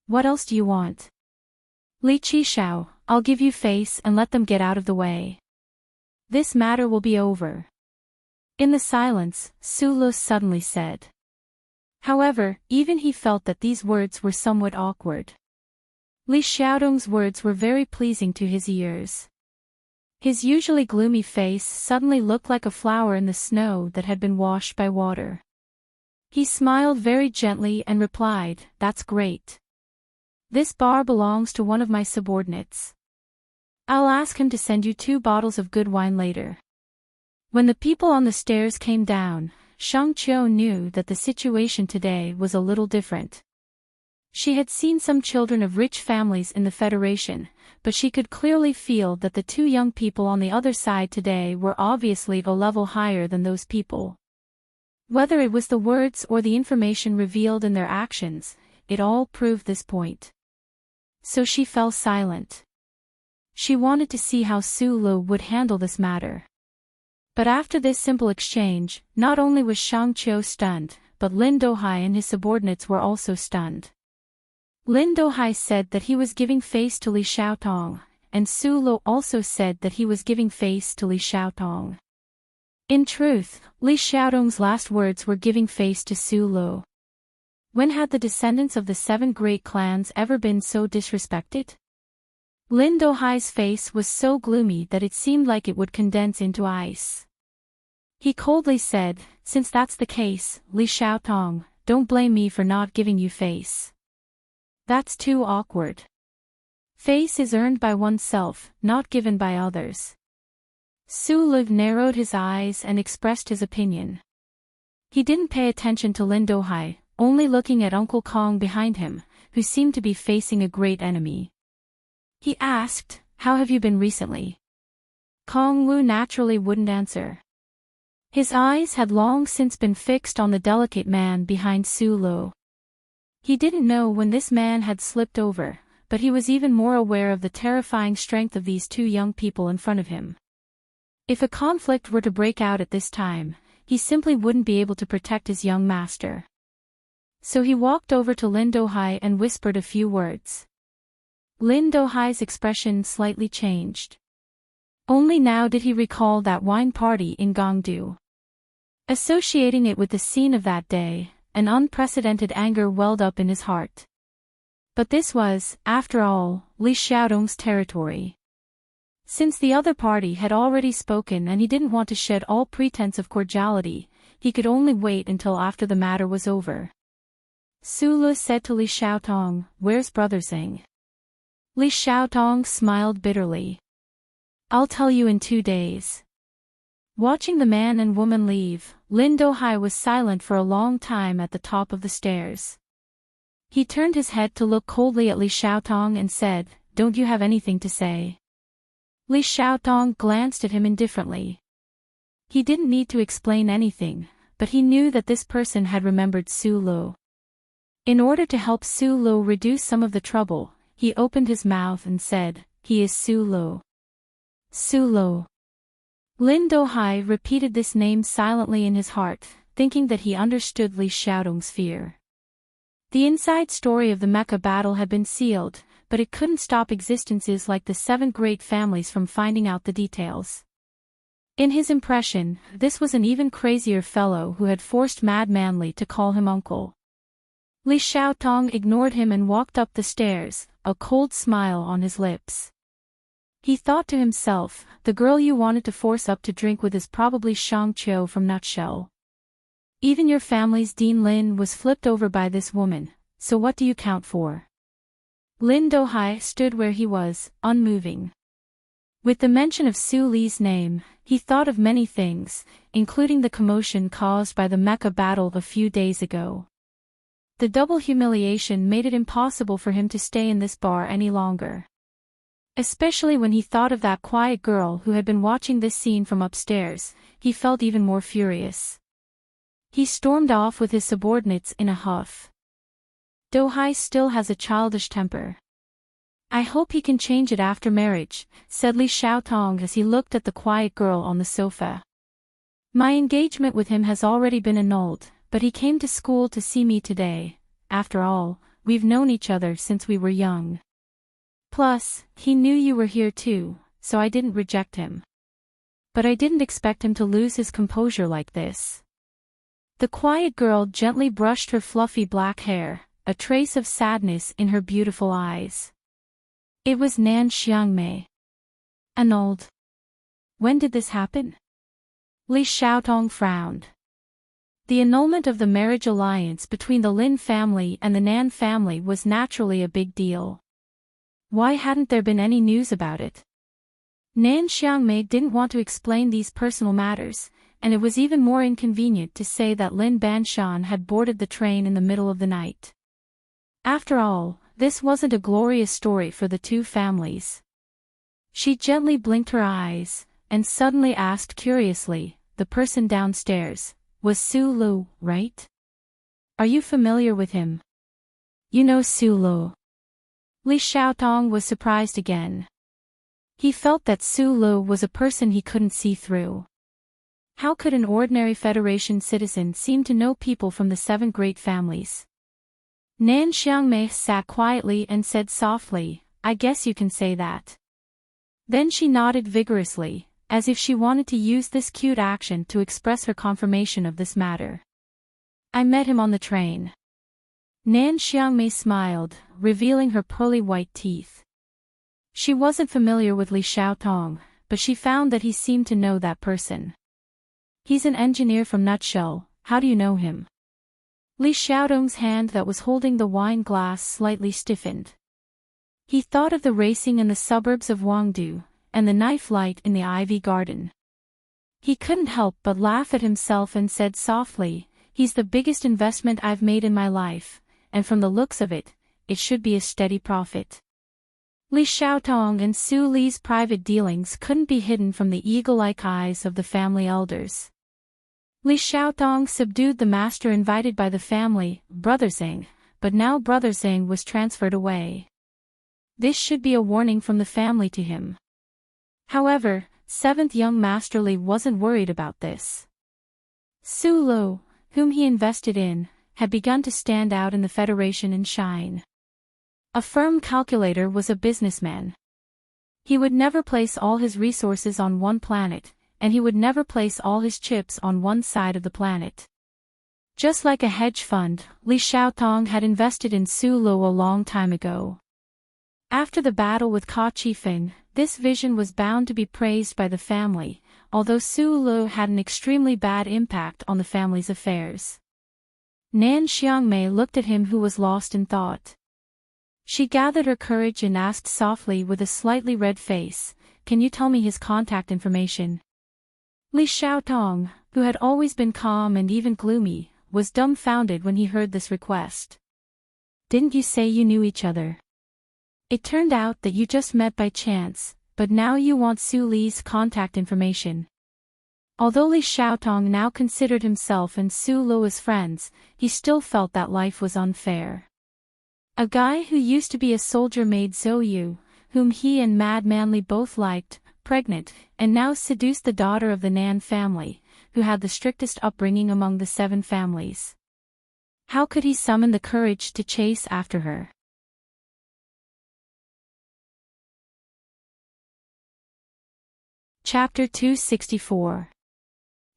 What else do you want?" "Li Qishao, I'll give you face and let them get out of the way. This matter will be over." In the silence, Sulu suddenly said. However, even he felt that these words were somewhat awkward. Li Xiaodong's words were very pleasing to his ears. His usually gloomy face suddenly looked like a flower in the snow that had been washed by water. He smiled very gently and replied, "That's great. This bar belongs to one of my subordinates. I'll ask him to send you 2 bottles of good wine later." When the people on the stairs came down, Shang Qiu knew that the situation today was a little different. She had seen some children of rich families in the Federation, but she could clearly feel that the 2 young people on the other side today were obviously a level higher than those people. Whether it was the words or the information revealed in their actions, it all proved this point. So she fell silent. She wanted to see how Sulu would handle this matter. But after this simple exchange, not only was Shang Qiu stunned, but Lin Dohai and his subordinates were also stunned. Lin Dohai said that he was giving face to Li Xiaotong, and Sulu also said that he was giving face to Li Xiaotong. In truth, Li Xiaotong's last words were giving face to Sulu. When had the descendants of the 7 great clans ever been so disrespected? Lin Dohai's face was so gloomy that it seemed like it would condense into ice. He coldly said, "Since that's the case, Li Xiaotong, don't blame me for not giving you face. That's too awkward. Face is earned by oneself, not given by others." Su Lu narrowed his eyes and expressed his opinion. He didn't pay attention to Lin Dohai, only looking at Uncle Kong behind him, who seemed to be facing a great enemy. He asked, "How have you been recently?" Kong Wu naturally wouldn't answer. His eyes had long since been fixed on the delicate man behind Su Lu. He didn't know when this man had slipped over, but he was even more aware of the terrifying strength of these 2 young people in front of him. If a conflict were to break out at this time, he simply wouldn't be able to protect his young master. So he walked over to Lin Dohai and whispered a few words. Lin Dohai's expression slightly changed. Only now did he recall that wine party in Gongdu. Associating it with the scene of that day, an unprecedented anger welled up in his heart. But this was, after all, Li Xiaodong's territory. Since the other party had already spoken and he didn't want to shed all pretense of cordiality, he could only wait until after the matter was over. Su Le said to Li Xiaotong, "Where's Brother Xing?" Li Xiaotong smiled bitterly. "I'll tell you in 2 days." Watching the man and woman leave, Lin Dohai was silent for a long time at the top of the stairs. He turned his head to look coldly at Li Xiaotong and said, "Don't you have anything to say?" Li Xiaotong glanced at him indifferently. He didn't need to explain anything, but he knew that this person had remembered Su Lu. In order to help Su Lu reduce some of the trouble, he opened his mouth and said, "He is Su Lu." Su Lu. Lin Dohai repeated this name silently in his heart, thinking that he understood Li Xiaodong's fear. The inside story of the Mecha battle had been sealed, but it couldn't stop existences like the 7 great families from finding out the details. In his impression, this was an even crazier fellow who had forced Mad Manly to call him uncle. Li Xiaotong ignored him and walked up the stairs, a cold smile on his lips. He thought to himself, the girl you wanted to force up to drink with is probably Shang Qiu from Nutshell. Even your family's Dean Lin was flipped over by this woman, so what do you count for? Lin Dohai stood where he was, unmoving. With the mention of Su Li's name, he thought of many things, including the commotion caused by the Mecha battle a few days ago. The double humiliation made it impossible for him to stay in this bar any longer. Especially when he thought of that quiet girl who had been watching this scene from upstairs, he felt even more furious. He stormed off with his subordinates in a huff. Dohai still has a childish temper. I hope he can change it after marriage, said Li Xiaotong as he looked at the quiet girl on the sofa. My engagement with him has already been annulled, but he came to school to see me today. After all, we've known each other since we were young. Plus, he knew you were here too, so I didn't reject him. But I didn't expect him to lose his composure like this. The quiet girl gently brushed her fluffy black hair, a trace of sadness in her beautiful eyes. It was Nan Xiangmei. Annulled. When did this happen? Li Xiaotong frowned. The annulment of the marriage alliance between the Lin family and the Nan family was naturally a big deal. Why hadn't there been any news about it? Nan Xiangmei didn't want to explain these personal matters, and it was even more inconvenient to say that Lin Banshan had boarded the train in the middle of the night. After all, this wasn't a glorious story for the two families. She gently blinked her eyes, and suddenly asked curiously, the person downstairs, was Su Lu, right? Are you familiar with him? You know Su Lu. Li Xiaotong was surprised again. He felt that Su Lu was a person he couldn't see through. How could an ordinary Federation citizen seem to know people from the 7 great families? Nan Xiangmei sat quietly and said softly, I guess you can say that. Then she nodded vigorously, as if she wanted to use this cute action to express her confirmation of this matter. I met him on the train. Nan Xiangmei smiled, revealing her pearly white teeth. She wasn't familiar with Li Xiaotong, but she found that he seemed to know that person. He's an engineer from Nutshell, how do you know him? Li Xiaodong's hand that was holding the wine glass slightly stiffened. He thought of the racing in the suburbs of Wangdu, and the knife light in the ivy garden. He couldn't help but laugh at himself and said softly, he's the biggest investment I've made in my life, and from the looks of it, it should be a steady profit. Li Xiaotong and Su Li's private dealings couldn't be hidden from the eagle-like eyes of the family elders. Li Xiaotong subdued the master invited by the family, Brother Xing, but now Brother Xing was transferred away. This should be a warning from the family to him. However, 7th young Master Li wasn't worried about this. Su Lo, whom he invested in, had begun to stand out in the Federation and shine. A firm calculator was a businessman. He would never place all his resources on one planet, and he would never place all his chips on one side of the planet. Just like a hedge fund, Li Xiaotong had invested in Su Lo a long time ago. After the battle with Ka Qifeng, this vision was bound to be praised by the family, although Su Lo had an extremely bad impact on the family's affairs. Nan Xiangmei looked at him who was lost in thought. She gathered her courage and asked softly with a slightly red face, "Can you tell me his contact information?" Li Xiaotong, who had always been calm and even gloomy, was dumbfounded when he heard this request. "Didn't you say you knew each other? It turned out that you just met by chance, but now you want Su Li's contact information." Although Li Xiaotong now considered himself and Su Lo as friends, he still felt that life was unfair. A guy who used to be a soldier made Zhou Yu, whom he and Mad Manly both liked, pregnant, and now seduced the daughter of the Nan family, who had the strictest upbringing among the 7 families. How could he summon the courage to chase after her? Chapter 264.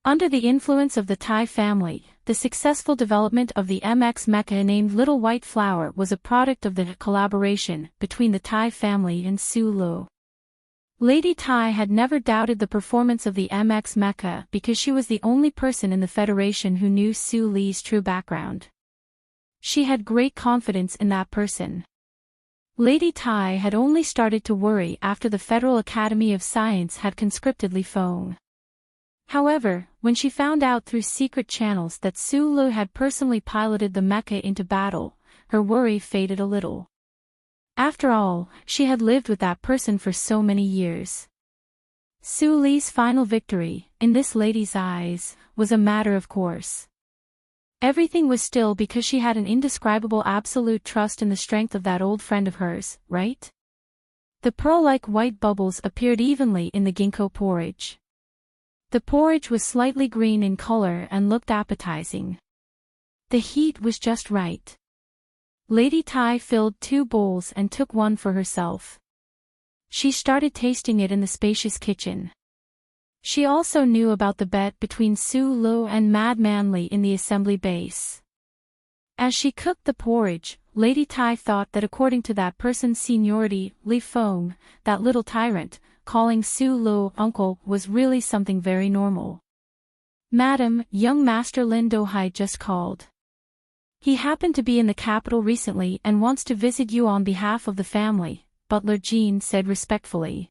Under the influence of the Tai family, the successful development of the MX mecha named Little White Flower was a product of the collaboration between the Tai family and Su Lo. Lady Tai had never doubted the performance of the MX mecha because she was the only person in the Federation who knew Su Li's true background. She had great confidence in that person. Lady Tai had only started to worry after the Federal Academy of Science had conscripted Li Feng. However, when she found out through secret channels that Su Lo had personally piloted the mecha into battle, her worry faded a little. After all, she had lived with that person for so many years. Su Li's final victory, in this lady's eyes, was a matter of course. Everything was still because she had an indescribable absolute trust in the strength of that old friend of hers, right? The pearl-like white bubbles appeared evenly in the ginkgo porridge. The porridge was slightly green in color and looked appetizing. The heat was just right. Lady Tai filled 2 bowls and took one for herself. She started tasting it in the spacious kitchen. She also knew about the bet between Su Lo and Mad Manly in the assembly base. As she cooked the porridge, Lady Tai thought that according to that person's seniority, Li Feng, that little tyrant, calling Su Lo uncle was really something very normal. "Madam, young Master Lin Dohai just called. He happened to be in the capital recently and wants to visit you on behalf of the family," Butler Jean said respectfully.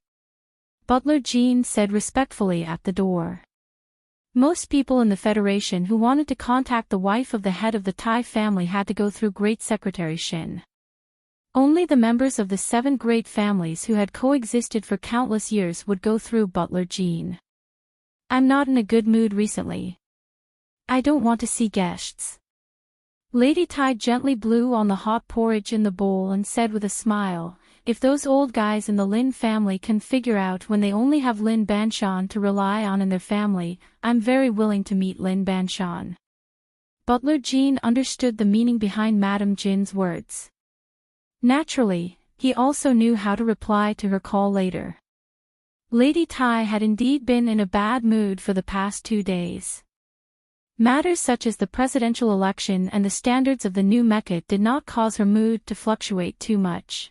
Butler Jean said respectfully at the door. Most people in the Federation who wanted to contact the wife of the head of the Tai family had to go through Great Secretary Shin. Only the members of the 7 great families who had coexisted for countless years would go through Butler Jean. "I'm not in a good mood recently. I don't want to see guests." Lady Tai gently blew on the hot porridge in the bowl and said with a smile, "If those old guys in the Lin family can figure out when they only have Lin Banshan to rely on in their family, I'm very willing to meet Lin Banshan." Butler Jean understood the meaning behind Madame Jin's words. Naturally, he also knew how to reply to her call later. Lady Tai had indeed been in a bad mood for the past 2 days. Matters such as the presidential election and the standards of the new mecha did not cause her mood to fluctuate too much.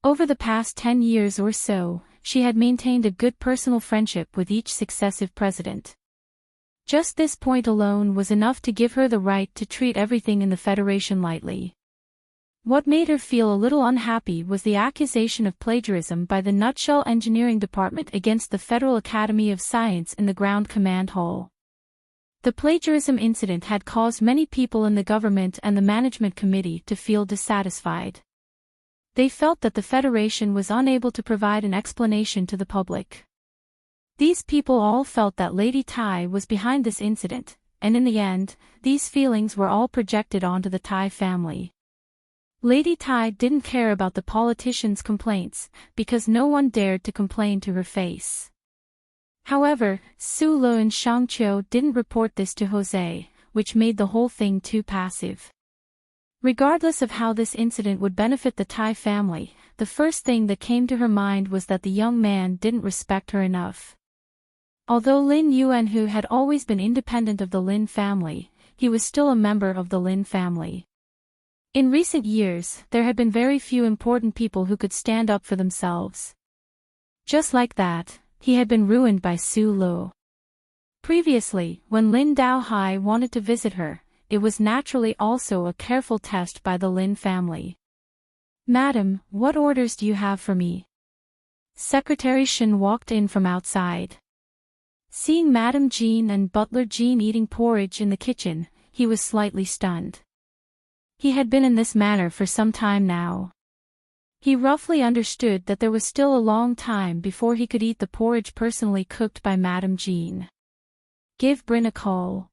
Over the past 10 years or so, she had maintained a good personal friendship with each successive president. Just this point alone was enough to give her the right to treat everything in the Federation lightly. What made her feel a little unhappy was the accusation of plagiarism by the Nutshell Engineering Department against the Federal Academy of Science in the Ground Command Hall. The plagiarism incident had caused many people in the government and the management committee to feel dissatisfied. They felt that the Federation was unable to provide an explanation to the public. These people all felt that Lady Tai was behind this incident, and in the end, these feelings were all projected onto the Tai family. Lady Tai didn't care about the politicians' complaints, because no one dared to complain to her face. However, Su Lo and Shang Qiu didn't report this to Jose, which made the whole thing too passive. Regardless of how this incident would benefit the Tai family, the first thing that came to her mind was that the young man didn't respect her enough. Although Lin Yuanhu had always been independent of the Lin family, he was still a member of the Lin family. In recent years, there had been very few important people who could stand up for themselves. Just like that, he had been ruined by Su Lo. Previously, when Lin Daohai wanted to visit her, it was naturally also a careful test by the Lin family. "Madam, what orders do you have for me?" Secretary Shen walked in from outside. Seeing Madam Jean and Butler Jean eating porridge in the kitchen, he was slightly stunned. He had been in this manner for some time now. He roughly understood that there was still a long time before he could eat the porridge personally cooked by Madam Jean. "Give Bryn a call."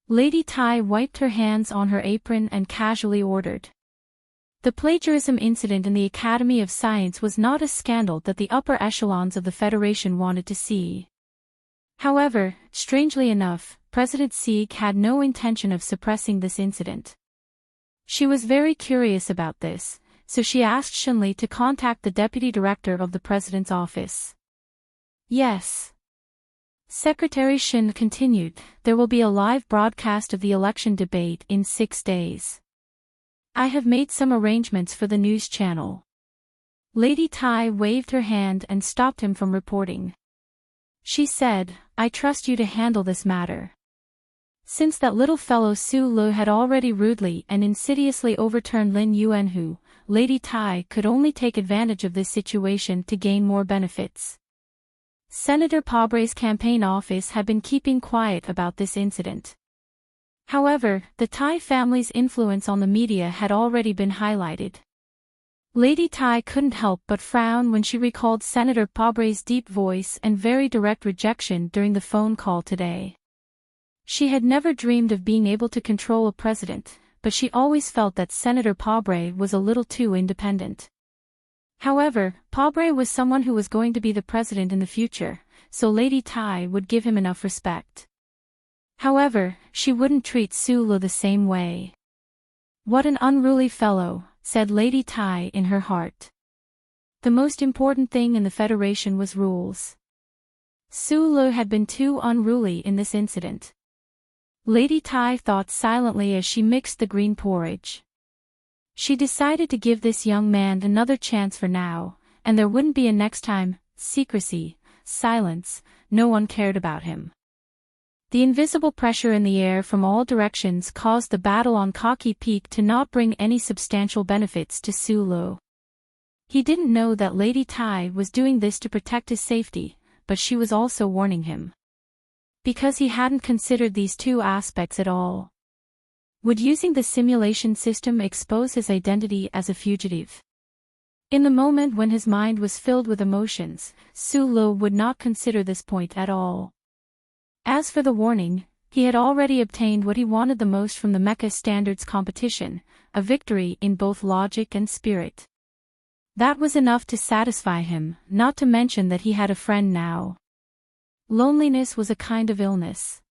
Lady Tai wiped her hands on her apron and casually ordered. The plagiarism incident in the Academy of Science was not a scandal that the upper echelons of the Federation wanted to see. However, strangely enough, President Sieg had no intention of suppressing this incident. She was very curious about this, so she asked Shenli to contact the deputy director of the president's office. "Yes." Secretary Shen continued, "There will be a live broadcast of the election debate in 6 days. I have made some arrangements for the news channel." Lady Tai waved her hand and stopped him from reporting. She said, "I trust you to handle this matter." Since that little fellow Su Lo had already rudely and insidiously overturned Lin Yuanhu, Lady Tai could only take advantage of this situation to gain more benefits. Senator Pobre's campaign office had been keeping quiet about this incident. However, the Tai family's influence on the media had already been highlighted. Lady Tai couldn't help but frown when she recalled Senator Pobre's deep voice and very direct rejection during the phone call today. She had never dreamed of being able to control a president, but she always felt that Senator Pobre was a little too independent. However, Pobre was someone who was going to be the president in the future, so Lady Tai would give him enough respect. However, she wouldn't treat Su Lo the same way. "What an unruly fellow," said Lady Tai in her heart. The most important thing in the Federation was rules. Su Lo had been too unruly in this incident. Lady Tai thought silently as she mixed the green porridge. She decided to give this young man another chance for now, and there wouldn't be a next time. Secrecy, silence, no one cared about him. The invisible pressure in the air from all directions caused the battle on Cocky Peak to not bring any substantial benefits to Su Lo. He didn't know that Lady Tai was doing this to protect his safety, but she was also warning him. Because he hadn't considered these two aspects at all. Would using the simulation system expose his identity as a fugitive? In the moment when his mind was filled with emotions, Su Lo would not consider this point at all. As for the warning, he had already obtained what he wanted the most from the Mecha Standards competition, a victory in both logic and spirit. That was enough to satisfy him, not to mention that he had a friend now. Loneliness was a kind of illness.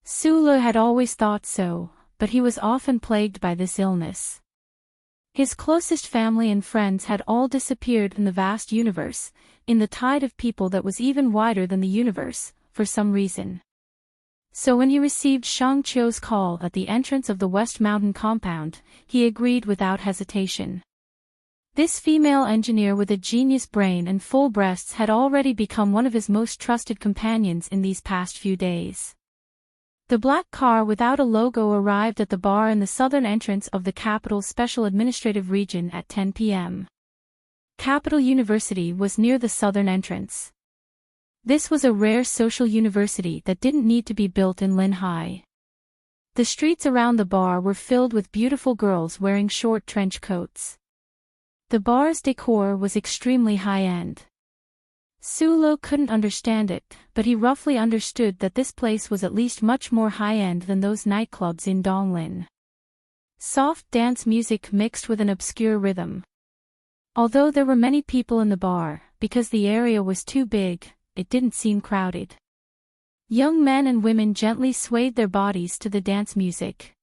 Su Lo had always thought so, but he was often plagued by this illness. His closest family and friends had all disappeared in the vast universe, in the tide of people that was even wider than the universe, for some reason. So when he received Shang Qiu's call at the entrance of the West Mountain compound, he agreed without hesitation. This female engineer with a genius brain and full breasts had already become one of his most trusted companions in these past few days. The black car without a logo arrived at the bar in the southern entrance of the capital's special administrative region at 10 p.m. Capital University was near the southern entrance. This was a rare social university that didn't need to be built in Linhai. The streets around the bar were filled with beautiful girls wearing short trench coats. The bar's decor was extremely high-end. Su Lo couldn't understand it, but he roughly understood that this place was at least much more high-end than those nightclubs in Donglin. Soft dance music mixed with an obscure rhythm. Although there were many people in the bar, because the area was too big, it didn't seem crowded. Young men and women gently swayed their bodies to the dance music.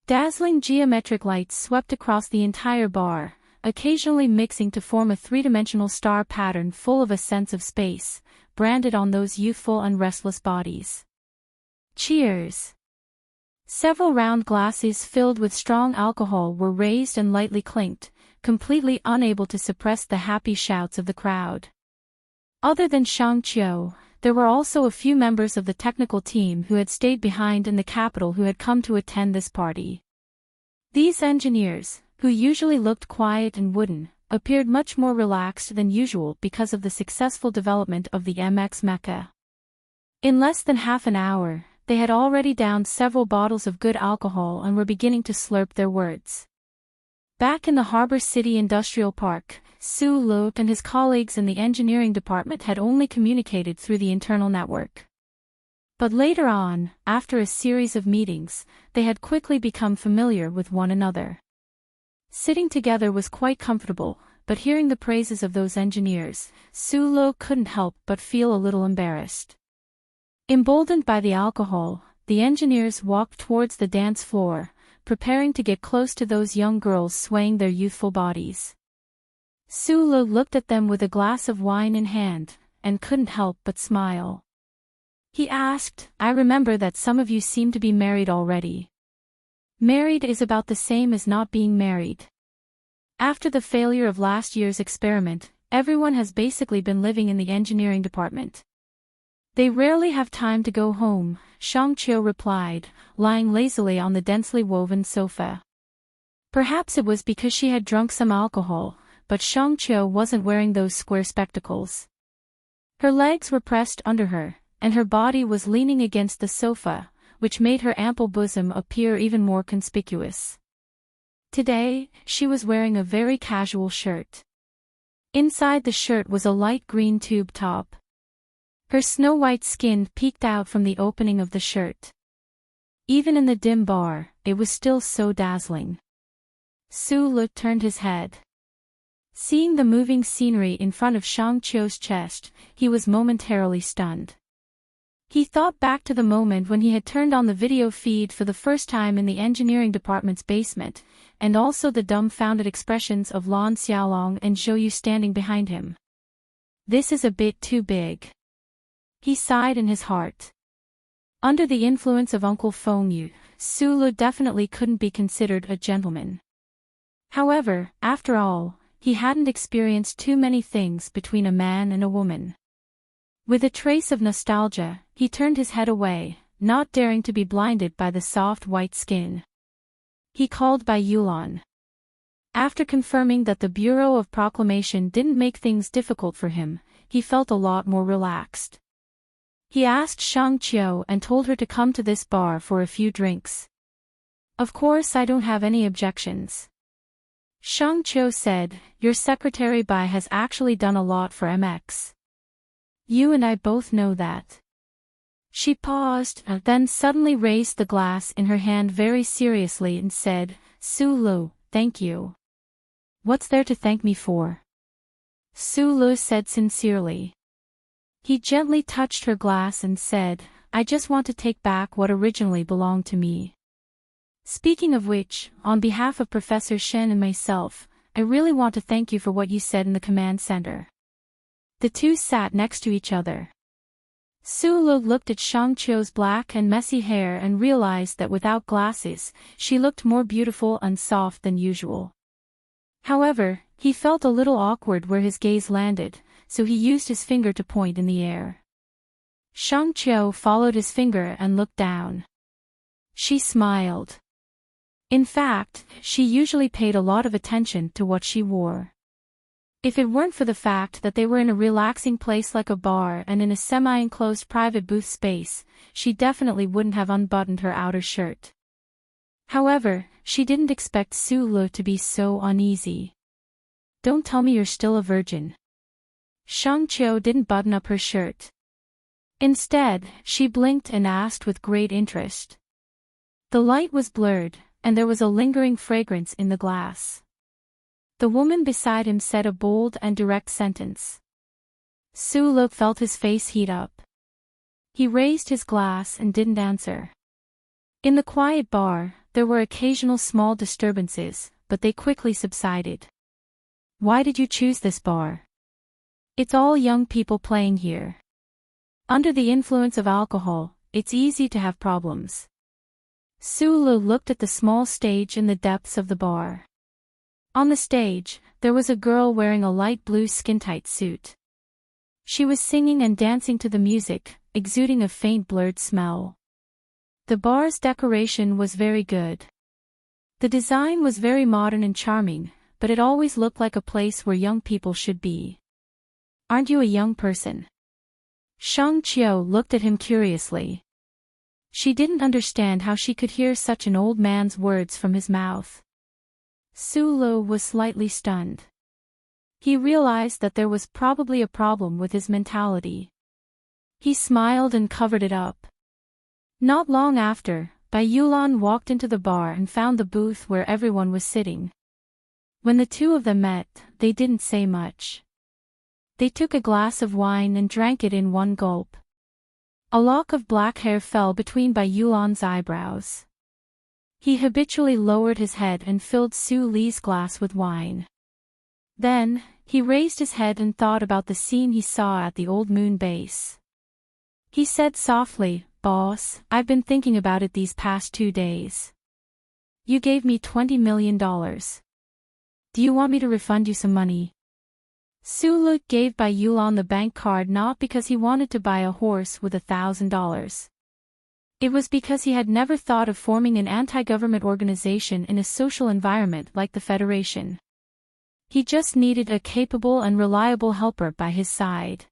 Dazzling geometric lights swept across the entire bar, occasionally mixing to form a three-dimensional star pattern full of a sense of space, branded on those youthful and restless bodies. Cheers! Several round glasses filled with strong alcohol were raised and lightly clinked, completely unable to suppress the happy shouts of the crowd. Other than Shang Qiu, there were also a few members of the technical team who had stayed behind in the capital who had come to attend this party. These engineers, who usually looked quiet and wooden, appeared much more relaxed than usual because of the successful development of the MX Mecha. In less than half an hour, they had already downed several bottles of good alcohol and were beginning to slurp their words. Back in the Harbor City Industrial Park, Su Lu and his colleagues in the engineering department had only communicated through the internal network. But later on, after a series of meetings, they had quickly become familiar with one another. Sitting together was quite comfortable, but hearing the praises of those engineers, Su Lu couldn't help but feel a little embarrassed. Emboldened by the alcohol, the engineers walked towards the dance floor, preparing to get close to those young girls swaying their youthful bodies. Su Lu looked at them with a glass of wine in hand, and couldn't help but smile. He asked, "I remember that some of you seem to be married already." Married is about the same as not being married. After the failure of last year's experiment, everyone has basically been living in the engineering department. They rarely have time to go home, Shang Qiu replied, lying lazily on the densely woven sofa. Perhaps it was because she had drunk some alcohol, but Shang Qiu wasn't wearing those square spectacles. Her legs were pressed under her, and her body was leaning against the sofa, which made her ample bosom appear even more conspicuous. Today, she was wearing a very casual shirt. Inside the shirt was a light green tube top. Her snow-white skin peeked out from the opening of the shirt. Even in the dim bar, it was still so dazzling. Su Lu turned his head. Seeing the moving scenery in front of Shang Qiu's chest, he was momentarily stunned. He thought back to the moment when he had turned on the video feed for the first time in the engineering department's basement, and also the dumbfounded expressions of Lan Xiaolong and Zhou Yu standing behind him. This is a bit too big. He sighed in his heart. Under the influence of Uncle Feng Yu, Su Lu definitely couldn't be considered a gentleman. However, after all, he hadn't experienced too many things between a man and a woman. With a trace of nostalgia, he turned his head away, not daring to be blinded by the soft white skin. He called by Yulan. After confirming that the Bureau of Proclamation didn't make things difficult for him, he felt a lot more relaxed. He asked Shang Qiu and told her to come to this bar for a few drinks. "Of course I don't have any objections." Shang Qiu said, "Your secretary Bai has actually done a lot for MX. You and I both know that." She paused, then suddenly raised the glass in her hand very seriously and said, "Su Lu, thank you." "What's there to thank me for?" Su Lu said sincerely. He gently touched her glass and said, "I just want to take back what originally belonged to me. Speaking of which, on behalf of Professor Shen and myself, I really want to thank you for what you said in the command center." The two sat next to each other. Su Lu looked at Shang Qiu's black and messy hair and realized that without glasses, she looked more beautiful and soft than usual. However, he felt a little awkward where his gaze landed, so he used his finger to point in the air. Shang Qiu followed his finger and looked down. She smiled. In fact, she usually paid a lot of attention to what she wore. If it weren't for the fact that they were in a relaxing place like a bar and in a semi-enclosed private booth space, she definitely wouldn't have unbuttoned her outer shirt. However, she didn't expect Su Lu to be so uneasy. "Don't tell me you're still a virgin." Shang Qiu didn't button up her shirt. Instead, she blinked and asked with great interest. The light was blurred, and there was a lingering fragrance in the glass. The woman beside him said a bold and direct sentence. Su-Lu felt his face heat up. He raised his glass and didn't answer. In the quiet bar, there were occasional small disturbances, but they quickly subsided. Why did you choose this bar? It's all young people playing here. Under the influence of alcohol, it's easy to have problems. Su-Lu looked at the small stage in the depths of the bar. On the stage, there was a girl wearing a light blue skin-tight suit. She was singing and dancing to the music, exuding a faint blurred smell. The bar's decoration was very good. The design was very modern and charming, but it always looked like a place where young people should be. Aren't you a young person? Shang Qiu looked at him curiously. She didn't understand how she could hear such an old man's words from his mouth. Su-Lu was slightly stunned. He realized that there was probably a problem with his mentality. He smiled and covered it up. Not long after, Bai Yulan walked into the bar and found the booth where everyone was sitting. When the two of them met, they didn't say much. They took a glass of wine and drank it in one gulp. A lock of black hair fell between Bai Yulan's eyebrows. He habitually lowered his head and filled Su Li's glass with wine. Then, he raised his head and thought about the scene he saw at the old moon base. He said softly, "Boss, I've been thinking about it these past 2 days. You gave me $20 million. Do you want me to refund you some money?" Su-Lu gave Bai Yulan the bank card not because he wanted to buy a horse with $1,000. It was because he had never thought of forming an anti-government organization in a social environment like the Federation. He just needed a capable and reliable helper by his side.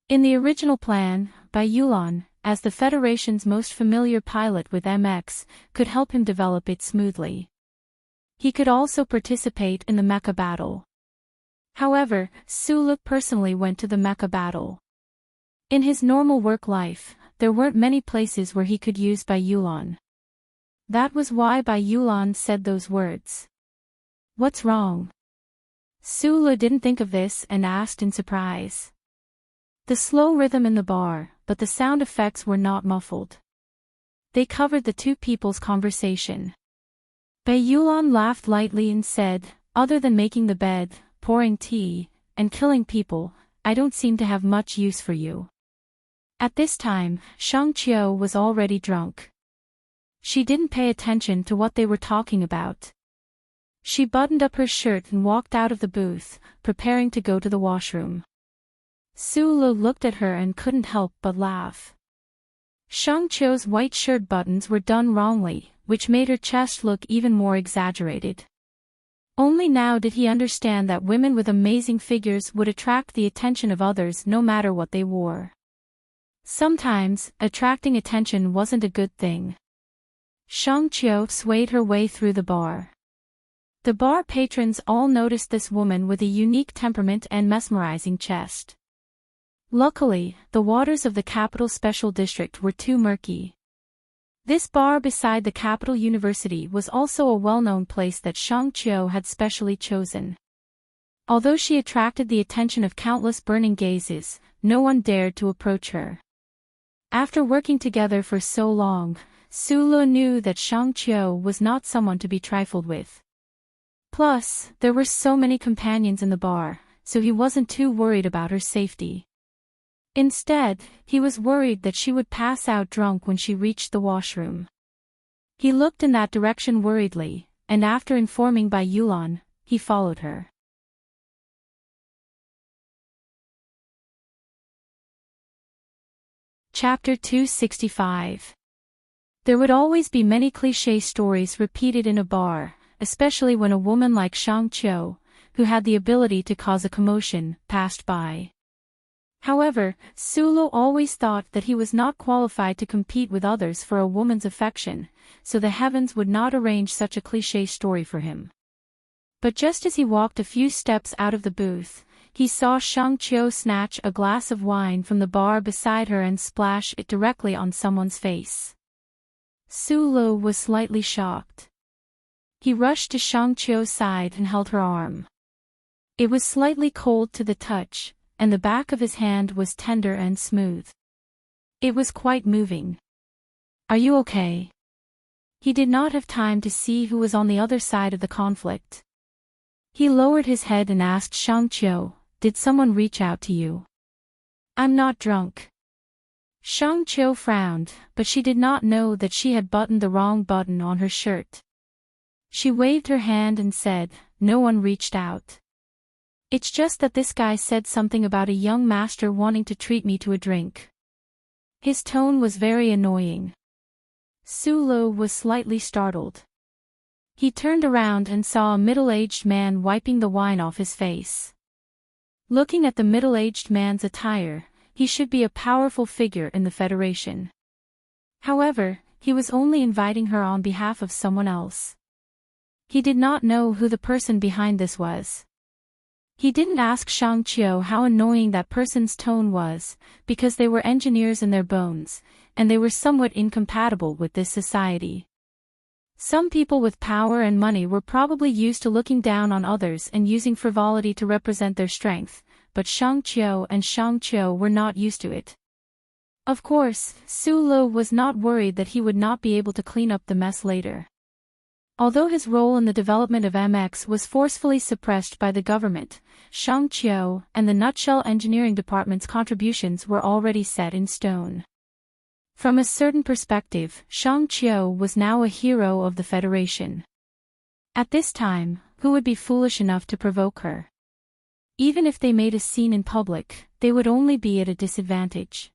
In the original plan, Bai Yulan, as the Federation's most familiar pilot with MX, could help him develop it smoothly. He could also participate in the mecha battle. However, Su-Lu personally went to the mecha battle. In his normal work life, there weren't many places where he could use Bai Yulan. That was why Bai Yulan said those words. "What's wrong?" Su-Lu didn't think of this and asked in surprise. The slow rhythm in the bar, but the sound effects were not muffled. They covered the two people's conversation. Bai Yulan laughed lightly and said, "Other than making the bed, pouring tea, and killing people, I don't seem to have much use for you." At this time, Shang Qiu was already drunk. She didn't pay attention to what they were talking about. She buttoned up her shirt and walked out of the booth, preparing to go to the washroom. Su-Lu looked at her and couldn't help but laugh. Shang Qiu's white shirt buttons were done wrongly, which made her chest look even more exaggerated. Only now did he understand that women with amazing figures would attract the attention of others no matter what they wore. Sometimes, attracting attention wasn't a good thing. Shang Qiu swayed her way through the bar. The bar patrons all noticed this woman with a unique temperament and mesmerizing chest. Luckily, the waters of the Capital Special District were too murky. This bar beside the Capital University was also a well-known place that Shang Qiu had specially chosen. Although she attracted the attention of countless burning gazes, no one dared to approach her. After working together for so long, Su-Lu knew that Shang Qiu was not someone to be trifled with. Plus, there were so many companions in the bar, so he wasn't too worried about her safety. Instead, he was worried that she would pass out drunk when she reached the washroom. He looked in that direction worriedly, and after informing Bai Yulan, he followed her. Chapter 265. There would always be many cliché stories repeated in a bar, especially when a woman like Shang Qiu, who had the ability to cause a commotion, passed by. However, Su-Lu always thought that he was not qualified to compete with others for a woman's affection, so the heavens would not arrange such a cliché story for him. But just as he walked a few steps out of the booth, he saw Shang Qiu snatch a glass of wine from the bar beside her and splash it directly on someone's face. Su-Lu was slightly shocked. He rushed to Shang Qiu's side and held her arm. It was slightly cold to the touch, and the back of his hand was tender and smooth. It was quite moving. "Are you okay?" He did not have time to see who was on the other side of the conflict. He lowered his head and asked Shangqiu, "Did someone reach out to you?" "I'm not drunk." Shangqiu frowned, but she did not know that she had buttoned the wrong button on her shirt. She waved her hand and said, "No one reached out. It's just that this guy said something about a young master wanting to treat me to a drink." His tone was very annoying. Su Lu was slightly startled. He turned around and saw a middle-aged man wiping the wine off his face. Looking at the middle-aged man's attire, he should be a powerful figure in the Federation. However, he was only inviting her on behalf of someone else. He did not know who the person behind this was. He didn't ask Shangqiu how annoying that person's tone was, because they were engineers in their bones, and they were somewhat incompatible with this society. Some people with power and money were probably used to looking down on others and using frivolity to represent their strength, but Shangqiu were not used to it. Of course, Su Lu was not worried that he would not be able to clean up the mess later. Although his role in the development of MX was forcefully suppressed by the government, Shangqiu and the Nutshell Engineering Department's contributions were already set in stone. From a certain perspective, Shangqiu was now a hero of the Federation. At this time, who would be foolish enough to provoke her? Even if they made a scene in public, they would only be at a disadvantage.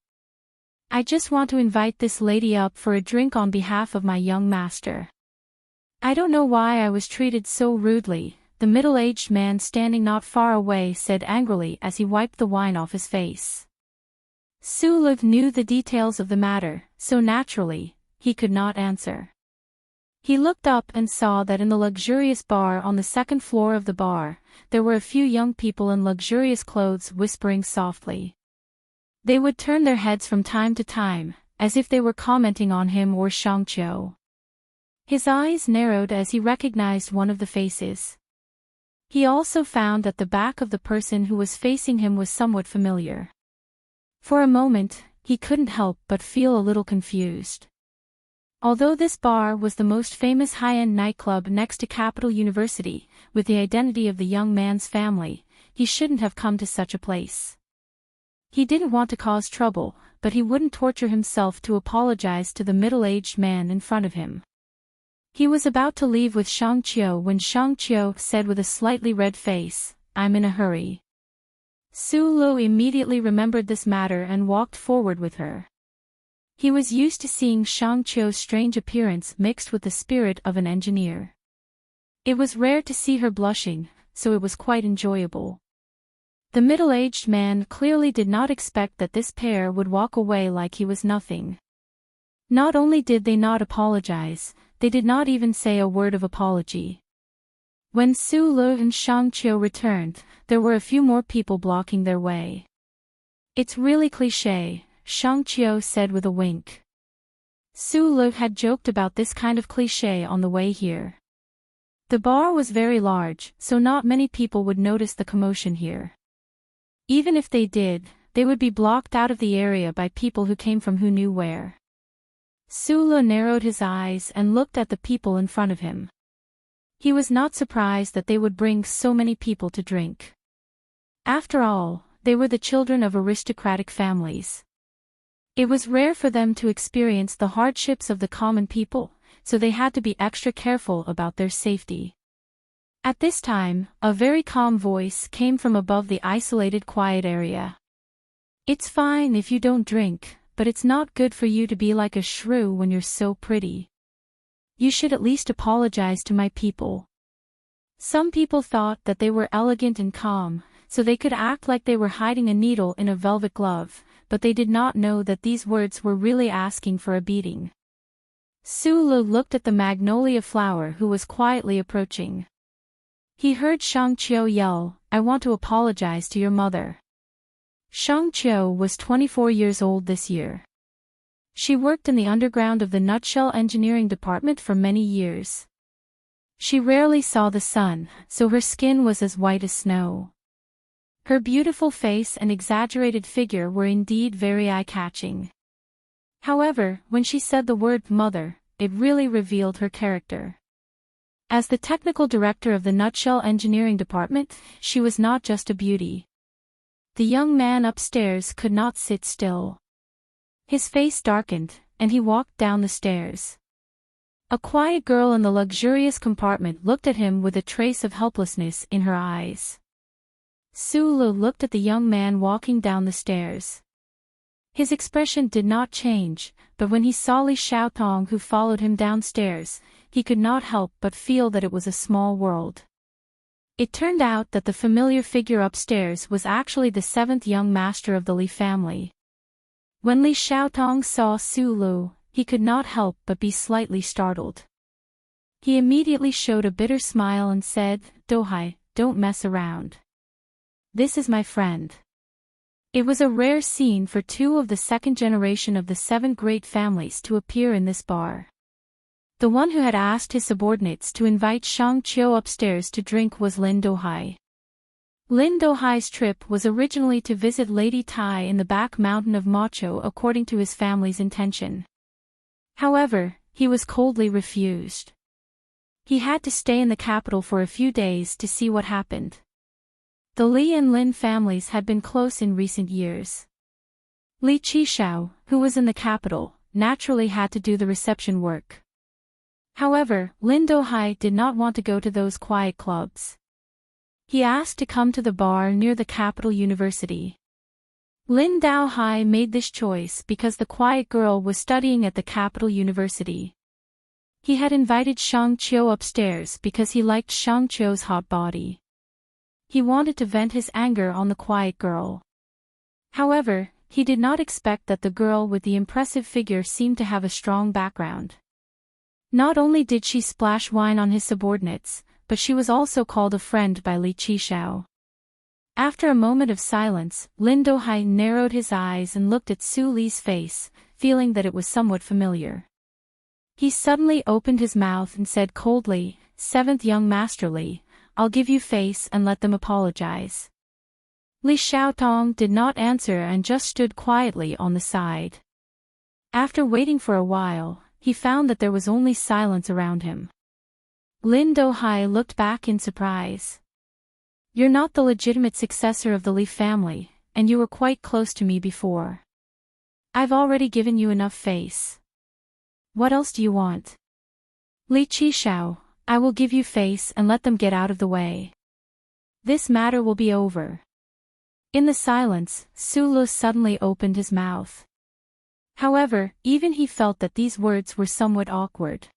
"I just want to invite this lady up for a drink on behalf of my young master. I don't know why I was treated so rudely," the middle-aged man standing not far away said angrily as he wiped the wine off his face. Su Lu knew the details of the matter, so naturally, he could not answer. He looked up and saw that in the luxurious bar on the second floor of the bar, there were a few young people in luxurious clothes whispering softly. They would turn their heads from time to time, as if they were commenting on him or Shangqiu. His eyes narrowed as he recognized one of the faces. He also found that the back of the person who was facing him was somewhat familiar. For a moment, he couldn't help but feel a little confused. Although this bar was the most famous high-end nightclub next to Capital University, with the identity of the young man's family, he shouldn't have come to such a place. He didn't want to cause trouble, but he wouldn't torture himself to apologize to the middle-aged man in front of him. He was about to leave with Shangqiu when Shangqiu said with a slightly red face, "I'm in a hurry." Su Lu immediately remembered this matter and walked forward with her. He was used to seeing Shangqiu's strange appearance mixed with the spirit of an engineer. It was rare to see her blushing, so it was quite enjoyable. The middle-aged man clearly did not expect that this pair would walk away like he was nothing. Not only did they not apologize, they did not even say a word of apology. When Su Lu and Shangqiu returned, there were a few more people blocking their way. "It's really cliché," Shangqiu said with a wink. Su Lu had joked about this kind of cliché on the way here. The bar was very large, so not many people would notice the commotion here. Even if they did, they would be blocked out of the area by people who came from who knew where. Su Lu narrowed his eyes and looked at the people in front of him. He was not surprised that they would bring so many people to drink. After all, they were the children of aristocratic families. It was rare for them to experience the hardships of the common people, so they had to be extra careful about their safety. At this time, a very calm voice came from above the isolated quiet area. "It's fine if you don't drink, but it's not good for you to be like a shrew when you're so pretty. You should at least apologize to my people." Some people thought that they were elegant and calm, so they could act like they were hiding a needle in a velvet glove, but they did not know that these words were really asking for a beating. Su Lu looked at the magnolia flower who was quietly approaching. He heard Shangqiu yell, "I want to apologize to your mother." Shangqiu was 24 years old this year. She worked in the underground of the Nutshell Engineering Department for many years. She rarely saw the sun, so her skin was as white as snow. Her beautiful face and exaggerated figure were indeed very eye-catching. However, when she said the word mother, it really revealed her character. As the technical director of the Nutshell Engineering Department, she was not just a beauty. The young man upstairs could not sit still. His face darkened, and he walked down the stairs. A quiet girl in the luxurious compartment looked at him with a trace of helplessness in her eyes. Sulu looked at the young man walking down the stairs. His expression did not change, but when he saw Li Xiaotong who followed him downstairs, he could not help but feel that it was a small world. It turned out that the familiar figure upstairs was actually the seventh young master of the Li family. When Li Xiaotong saw Sulu, he could not help but be slightly startled. He immediately showed a bitter smile and said, "Dohai, don't mess around. This is my friend." It was a rare scene for two of the second generation of the seven great families to appear in this bar. The one who had asked his subordinates to invite Shang Qiu upstairs to drink was Lin Dohai. Lin Dohai's trip was originally to visit Lady Tai in the back mountain of Macho according to his family's intention. However, he was coldly refused. He had to stay in the capital for a few days to see what happened. The Li and Lin families had been close in recent years. Li Qishao, who was in the capital, naturally had to do the reception work. However, Lin Dohai did not want to go to those quiet clubs. He asked to come to the bar near the capital university. Lin Daohai made this choice because the quiet girl was studying at the capital university. He had invited Shang Qiu upstairs because he liked Shang Qiu's hot body. He wanted to vent his anger on the quiet girl. However, he did not expect that the girl with the impressive figure seemed to have a strong background. Not only did she splash wine on his subordinates, but she was also called a friend by Li Qishao. After a moment of silence, Lin Dohai narrowed his eyes and looked at Su Li's face, feeling that it was somewhat familiar. He suddenly opened his mouth and said coldly, "Seventh young master Li, I'll give you face and let them apologize." Li Xiaotong did not answer and just stood quietly on the side. After waiting for a while, he found that there was only silence around him. Lin Dohai looked back in surprise. "You're not the legitimate successor of the Li family, and you were quite close to me before. I've already given you enough face. What else do you want?" "Li Qishao, I will give you face and let them get out of the way. This matter will be over." In the silence, Sulu suddenly opened his mouth. However, even he felt that these words were somewhat awkward.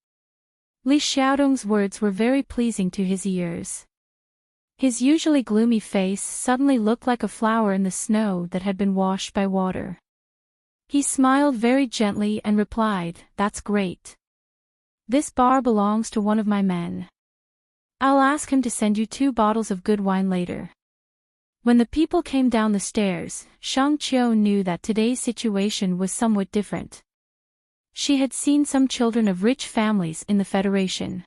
Li Xiaodong's words were very pleasing to his ears. His usually gloomy face suddenly looked like a flower in the snow that had been washed by water. He smiled very gently and replied, "That's great. This bar belongs to one of my men. I'll ask him to send you 2 bottles of good wine later." When the people came down the stairs, Shang Qiu knew that today's situation was somewhat different. She had seen some children of rich families in the Federation.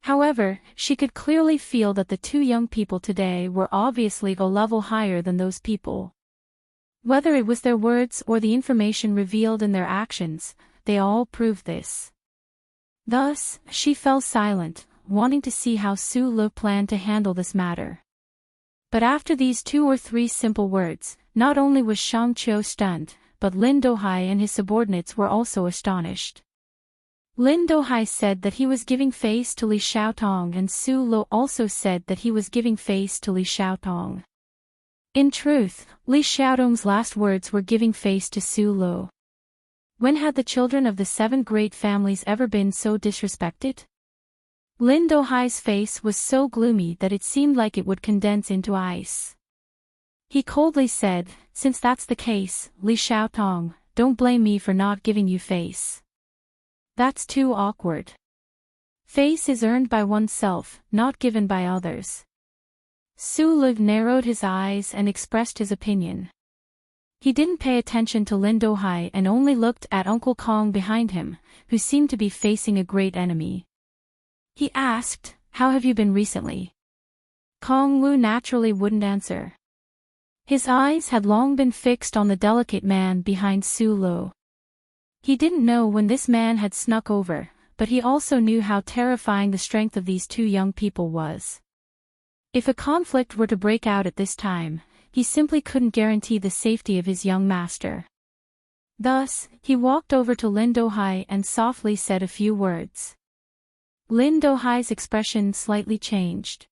However, she could clearly feel that the 2 young people today were obviously a level higher than those people. Whether it was their words or the information revealed in their actions, they all proved this. Thus, she fell silent, wanting to see how Su Lu planned to handle this matter. But after these 2 or 3 simple words, not only was Shang Qiu stunned, but Lin Dohai and his subordinates were also astonished. Lin Dohai said that he was giving face to Li Xiaotong and Su Lu also said that he was giving face to Li Xiaotong. In truth, Li Xiaotong's last words were giving face to Su Lu. When had the children of the 7 great families ever been so disrespected? Lin Dohai's face was so gloomy that it seemed like it would condense into ice. He coldly said, "Since that's the case, Li Xiaotong, don't blame me for not giving you face. That's too awkward. Face is earned by oneself, not given by others." Su Lu narrowed his eyes and expressed his opinion. He didn't pay attention to Lin Dohai and only looked at Uncle Kong behind him, who seemed to be facing a great enemy. He asked, "How have you been recently?" Kong Wu naturally wouldn't answer. His eyes had long been fixed on the delicate man behind Su Lu. He didn't know when this man had snuck over, but he also knew how terrifying the strength of these two young people was. If a conflict were to break out at this time, he simply couldn't guarantee the safety of his young master. Thus, he walked over to Lin Dohai and softly said a few words. Lin Dohai's expression slightly changed.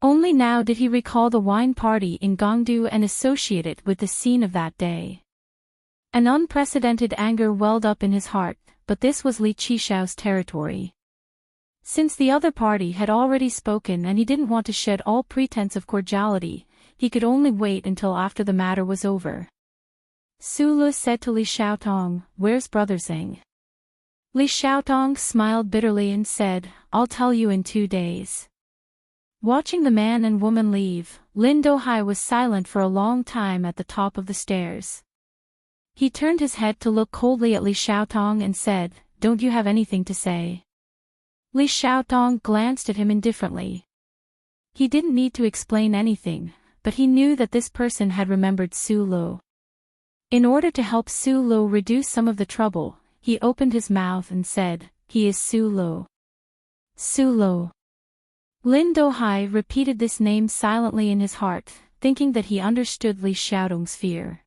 Only now did he recall the wine party in Gongdu and associate it with the scene of that day. An unprecedented anger welled up in his heart, but this was Li Qishao's territory. Since the other party had already spoken and he didn't want to shed all pretense of cordiality, he could only wait until after the matter was over. Su Lu said to Li Xiaotong, "Where's Brother Xing?" Li Xiaotong smiled bitterly and said, "I'll tell you in 2 days." Watching the man and woman leave, Lin Dohai was silent for a long time at the top of the stairs. He turned his head to look coldly at Li Xiaotong and said, "Don't you have anything to say?" Li Xiaotong glanced at him indifferently. He didn't need to explain anything, but he knew that this person had remembered Su Lu. In order to help Su Lu reduce some of the trouble, he opened his mouth and said, "He is Su Lu." Su Lu. Lin Dohai repeated this name silently in his heart, thinking that he understood Li Xiaotong's fear.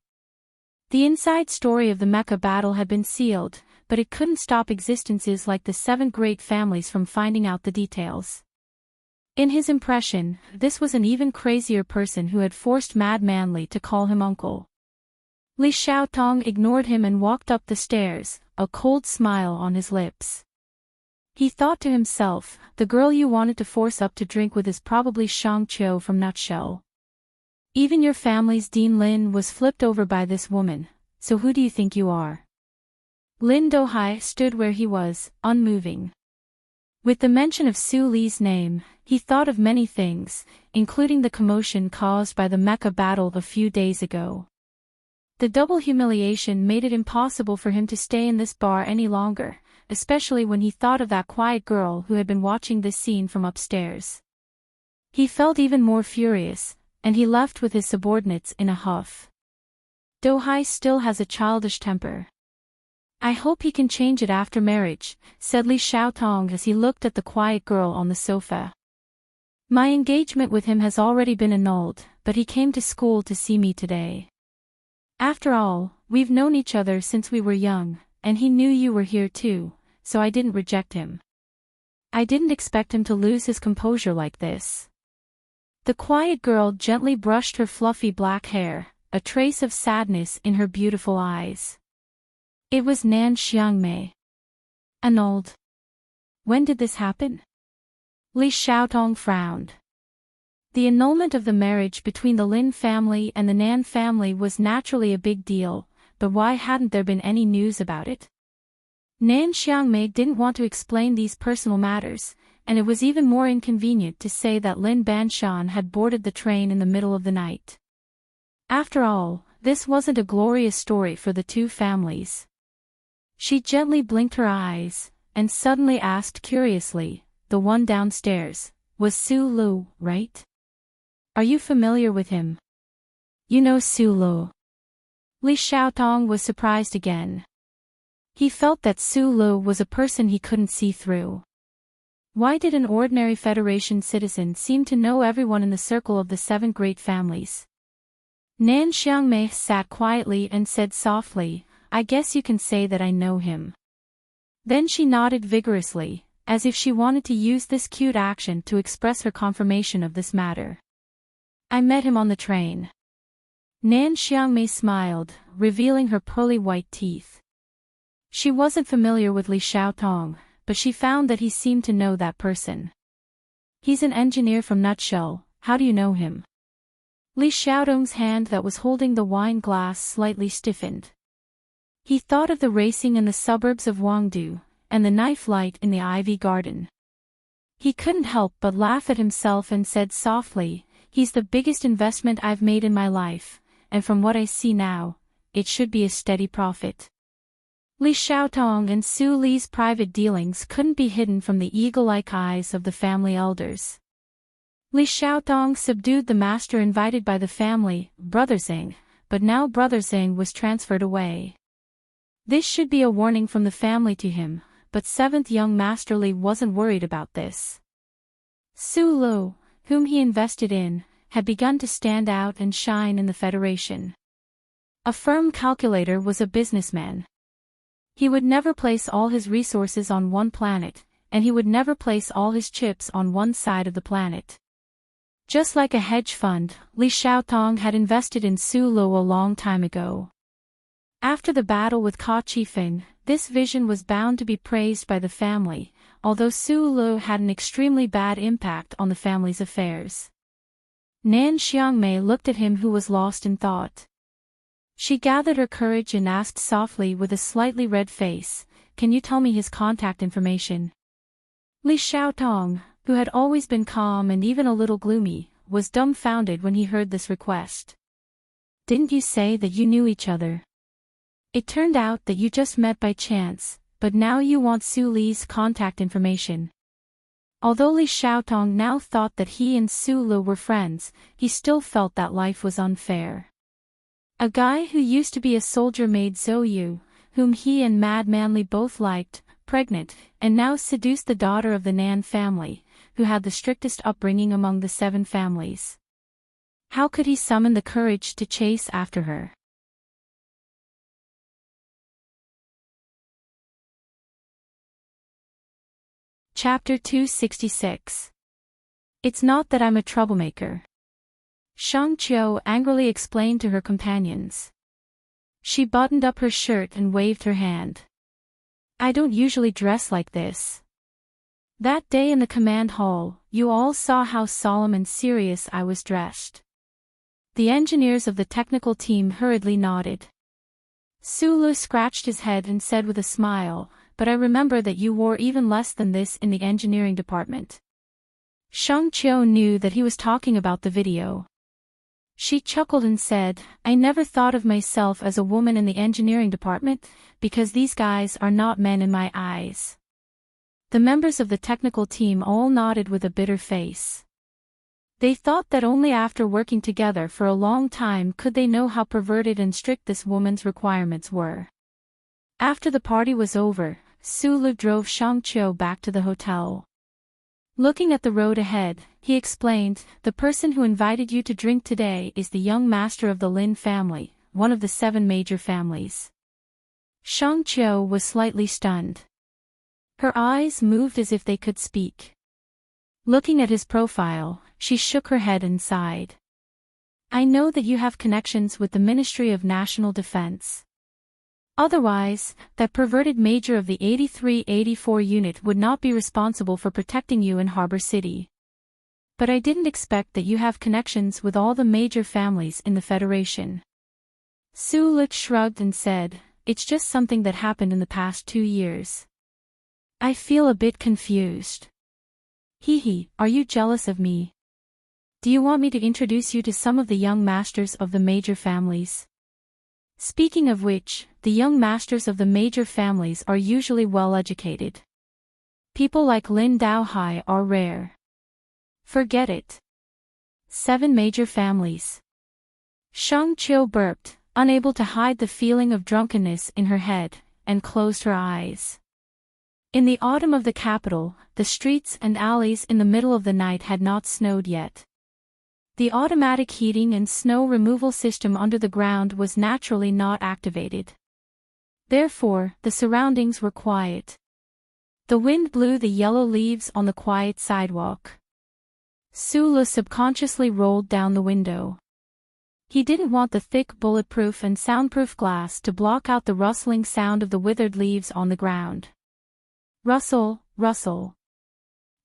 The inside story of the Mecha battle had been sealed, but it couldn't stop existences like the 7 great families from finding out the details. In his impression, this was an even crazier person who had forced Mad Manly to call him uncle. Li Xiaotong ignored him and walked up the stairs, a cold smile on his lips. He thought to himself, the girl you wanted to force up to drink with is probably Shang Qiu from Nutshell. Even your family's Dean Lin was flipped over by this woman, so who do you think you are? Lin Dohai stood where he was, unmoving. With the mention of Su Li's name, he thought of many things, including the commotion caused by the Mecha battle a few days ago. The double humiliation made it impossible for him to stay in this bar any longer, especially when he thought of that quiet girl who had been watching this scene from upstairs. He felt even more furious, and he left with his subordinates in a huff. Dohai still has a childish temper. I hope he can change it after marriage, said Li Xiaotong as he looked at the quiet girl on the sofa. My engagement with him has already been annulled, but he came to school to see me today. After all, we've known each other since we were young, and he knew you were here too, so I didn't reject him. I didn't expect him to lose his composure like this. The quiet girl gently brushed her fluffy black hair, a trace of sadness in her beautiful eyes. It was Nan Xiangmei. Annulled. When did this happen? Li Xiaotong frowned. The annulment of the marriage between the Lin family and the Nan family was naturally a big deal, but why hadn't there been any news about it? Nan Xiangmei didn't want to explain these personal matters, and it was even more inconvenient to say that Lin Banshan had boarded the train in the middle of the night. After all, this wasn't a glorious story for the two families. She gently blinked her eyes, and suddenly asked curiously, the one downstairs, was Su Lu, right? Are you familiar with him? You know Su Lu. Li Xiaotong was surprised again. He felt that Su Lu was a person he couldn't see through. Why did an ordinary Federation citizen seem to know everyone in the circle of the 7 great families? Nan Xiangmei sat quietly and said softly, I guess you can say that I know him. Then she nodded vigorously, as if she wanted to use this cute action to express her confirmation of this matter. I met him on the train. Nan Xiangmei smiled, revealing her pearly white teeth. She wasn't familiar with Li Xiaotong, but she found that he seemed to know that person. He's an engineer from Nutshell, how do you know him? Li Xiaotong's hand that was holding the wine glass slightly stiffened. He thought of the racing in the suburbs of Wangdu, and the knife light in the ivy garden. He couldn't help but laugh at himself and said softly, he's the biggest investment I've made in my life, and from what I see now, it should be a steady profit. Li Xiaotong and Su Li's private dealings couldn't be hidden from the eagle-like eyes of the family elders. Li Xiaotong subdued the master invited by the family, Brother Xing, but now Brother Xing was transferred away. This should be a warning from the family to him, but seventh young Master Li wasn't worried about this. Su Lu, whom he invested in, had begun to stand out and shine in the Federation. A firm calculator was a businessman. He would never place all his resources on one planet, and he would never place all his chips on one side of the planet. Just like a hedge fund, Li Xiaotong had invested in Su Lu a long time ago. After the battle with Ka Qifeng, this vision was bound to be praised by the family, although Su Lu had an extremely bad impact on the family's affairs. Nan Xiangmei looked at him who was lost in thought. She gathered her courage and asked softly with a slightly red face, "Can you tell me his contact information?" Li Xiaotong, who had always been calm and even a little gloomy, was dumbfounded when he heard this request. "Didn't you say that you knew each other? It turned out that you just met by chance, but now you want Su Li's contact information." Although Li Xiaotong now thought that he and Su Lu were friends, he still felt that life was unfair. A guy who used to be a soldier made Zhou Yu, whom he and Madman Li both liked, pregnant, and now seduced the daughter of the Nan family, who had the strictest upbringing among the 7 families. How could he summon the courage to chase after her? Chapter 266. It's not that I'm a troublemaker. Shang Qiu angrily explained to her companions. She buttoned up her shirt and waved her hand. "I don't usually dress like this." That day in the command hall, you all saw how solemn and serious I was dressed. The engineers of the technical team hurriedly nodded. Su Lu scratched his head and said with a smile, "But I remember that you wore even less than this in the engineering department." Shang Qiu knew that he was talking about the video. She chuckled and said, "I never thought of myself as a woman in the engineering department, because these guys are not men in my eyes." The members of the technical team all nodded with a bitter face. They thought that only after working together for a long time could they know how perverted and strict this woman's requirements were. After the party was over, Su Lu drove Shang Qiu back to the hotel. Looking at the road ahead, he explained, "The person who invited you to drink today is the young master of the Lin family, one of the 7 major families." Shang Qiu was slightly stunned. Her eyes moved as if they could speak. Looking at his profile, she shook her head and sighed. "I know that you have connections with the Ministry of National Defense. Otherwise, that perverted major of the 83-84 unit would not be responsible for protecting you in Harbor City. But I didn't expect that you have connections with all the major families in the Federation." Su Lu shrugged and said, "It's just something that happened in the past 2 years. I feel a bit confused." "Hee, are you jealous of me? Do you want me to introduce you to some of the young masters of the major families? Speaking of which, the young masters of the major families are usually well educated. People like Lin Daohai are rare." "Forget it. 7 major families." Shang Qiu burped, unable to hide the feeling of drunkenness in her head, and closed her eyes. In the autumn of the capital, the streets and alleys in the middle of the night had not snowed yet. The automatic heating and snow removal system under the ground was naturally not activated. Therefore, the surroundings were quiet. The wind blew the yellow leaves on the quiet sidewalk. Su Lu subconsciously rolled down the window. He didn't want the thick bulletproof and soundproof glass to block out the rustling sound of the withered leaves on the ground. Rustle, rustle.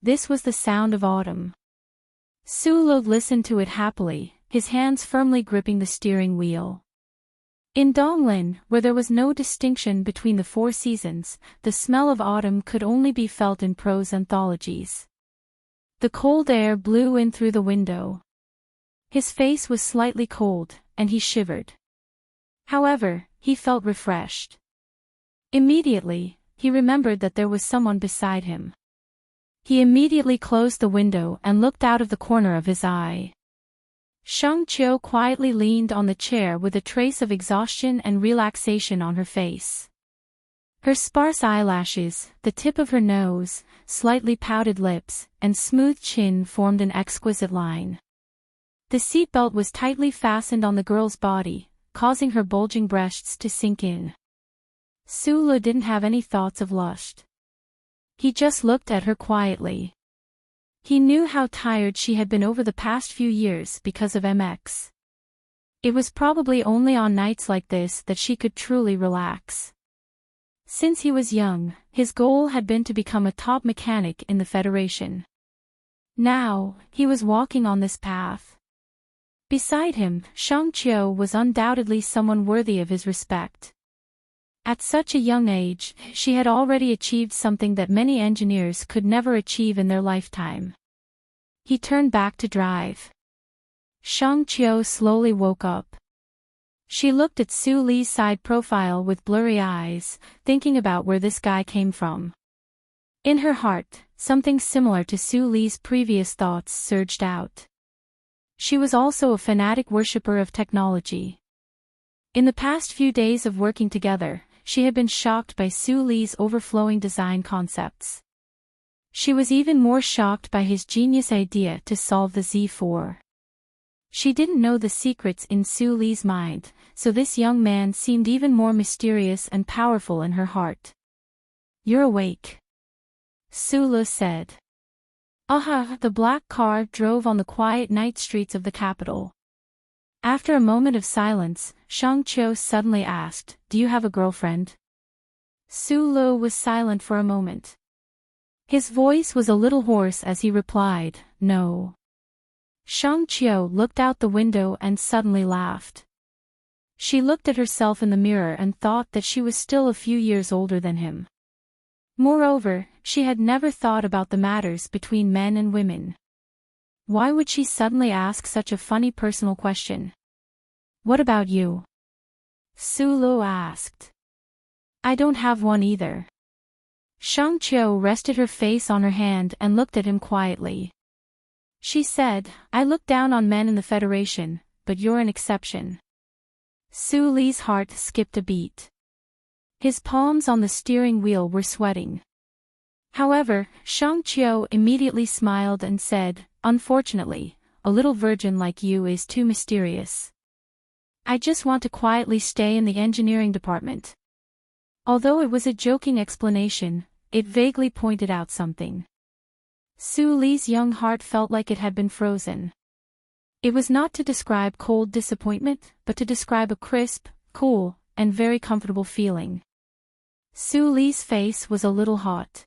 This was the sound of autumn. Su Lu listened to it happily, his hands firmly gripping the steering wheel. In Donglin, where there was no distinction between the 4 seasons, the smell of autumn could only be felt in prose anthologies. The cold air blew in through the window. His face was slightly cold, and he shivered. However, he felt refreshed. Immediately, he remembered that there was someone beside him. He immediately closed the window and looked out of the corner of his eye. Shang Qiu quietly leaned on the chair with a trace of exhaustion and relaxation on her face. Her sparse eyelashes, the tip of her nose, slightly pouted lips, and smooth chin formed an exquisite line. The seatbelt was tightly fastened on the girl's body, causing her bulging breasts to sink in. Su Le didn't have any thoughts of lust. He just looked at her quietly. He knew how tired she had been over the past few years because of MX. It was probably only on nights like this that she could truly relax. Since he was young, his goal had been to become a top mechanic in the Federation. Now, he was walking on this path. Beside him, Shang Qiu was undoubtedly someone worthy of his respect. At such a young age, she had already achieved something that many engineers could never achieve in their lifetime. He turned back to drive. Shang Qiu slowly woke up. She looked at Su Li's side profile with blurry eyes, thinking about where this guy came from. In her heart, something similar to Su Li's previous thoughts surged out. She was also a fanatic worshipper of technology. In the past few days of working together, she had been shocked by Su Li's overflowing design concepts. She was even more shocked by his genius idea to solve the Z4. She didn't know the secrets in Su Li's mind, so this young man seemed even more mysterious and powerful in her heart. "You're awake," Su Li said. The black car drove on the quiet night streets of the capital. After a moment of silence, Shang Qiu suddenly asked, "Do you have a girlfriend?" Su Li was silent for a moment. His voice was a little hoarse as he replied, "No." Shang Qiu looked out the window and suddenly laughed. She looked at herself in the mirror and thought that she was still a few years older than him. Moreover, she had never thought about the matters between men and women. Why would she suddenly ask such a funny personal question? "What about you?" Su Lu asked. "I don't have one either." Shang Qiu rested her face on her hand and looked at him quietly. She said, "I look down on men in the Federation, but you're an exception." Su Li's heart skipped a beat. His palms on the steering wheel were sweating. However, Shang Qiu immediately smiled and said, "Unfortunately, a little virgin like you is too mysterious. I just want to quietly stay in the engineering department." Although it was a joking explanation, it vaguely pointed out something. Su Li's young heart felt like it had been frozen. It was not to describe cold disappointment, but to describe a crisp, cool, and very comfortable feeling. Su Li's face was a little hot.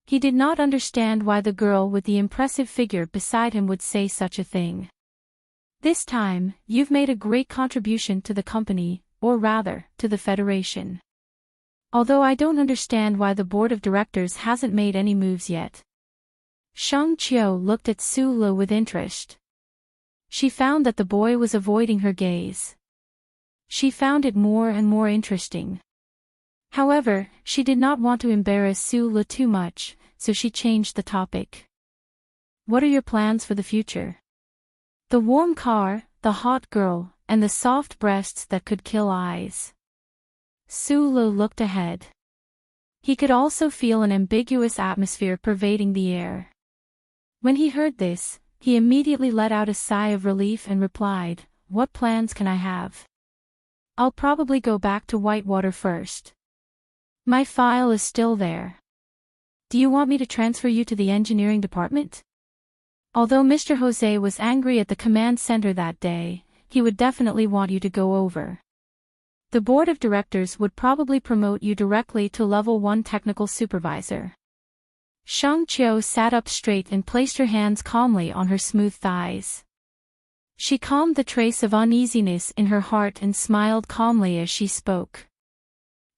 He did not understand why the girl with the impressive figure beside him would say such a thing. "This time, you've made a great contribution to the company, or rather, to the Federation. Although I don't understand why the board of directors hasn't made any moves yet." Shang Qiu looked at Su Lu with interest. She found that the boy was avoiding her gaze. She found it more and more interesting. However, she did not want to embarrass Su Lu too much, so she changed the topic. "What are your plans for the future?" The warm car, the hot girl, and the soft breasts that could kill eyes. Su Lu looked ahead. He could also feel an ambiguous atmosphere pervading the air. When he heard this, he immediately let out a sigh of relief and replied, "What plans can I have? I'll probably go back to Whitewater first. My file is still there. Do you want me to transfer you to the engineering department?" Although Mr. Jose was angry at the command center that day, he would definitely want you to go over. The board of directors would probably promote you directly to level 1 technical supervisor. Shang Qiu sat up straight and placed her hands calmly on her smooth thighs. She calmed the trace of uneasiness in her heart and smiled calmly as she spoke.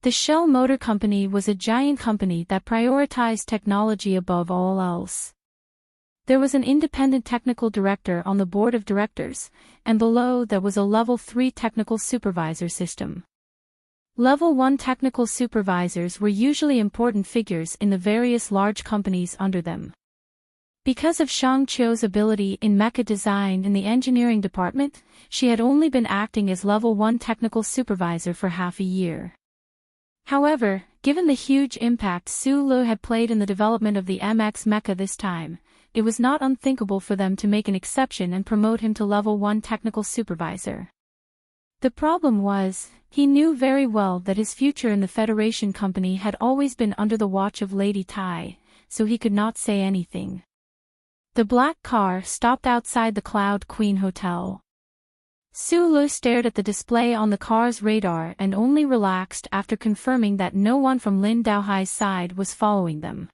The Shell Motor Company was a giant company that prioritized technology above all else. There was an independent technical director on the board of directors, and below there was a level 3 technical supervisor system. Level 1 technical supervisors were usually important figures in the various large companies under them. Because of Shang Qiu's ability in mecha design in the engineering department, she had only been acting as Level 1 technical supervisor for half a year. However, given the huge impact Su Lu had played in the development of the MX mecha this time, it was not unthinkable for them to make an exception and promote him to Level 1 technical supervisor. The problem was, he knew very well that his future in the Federation company had always been under the watch of Lady Tai, so he could not say anything. The black car stopped outside the Cloud Queen Hotel. Su Lu stared at the display on the car's radar and only relaxed after confirming that no one from Lin Daohai's side was following them.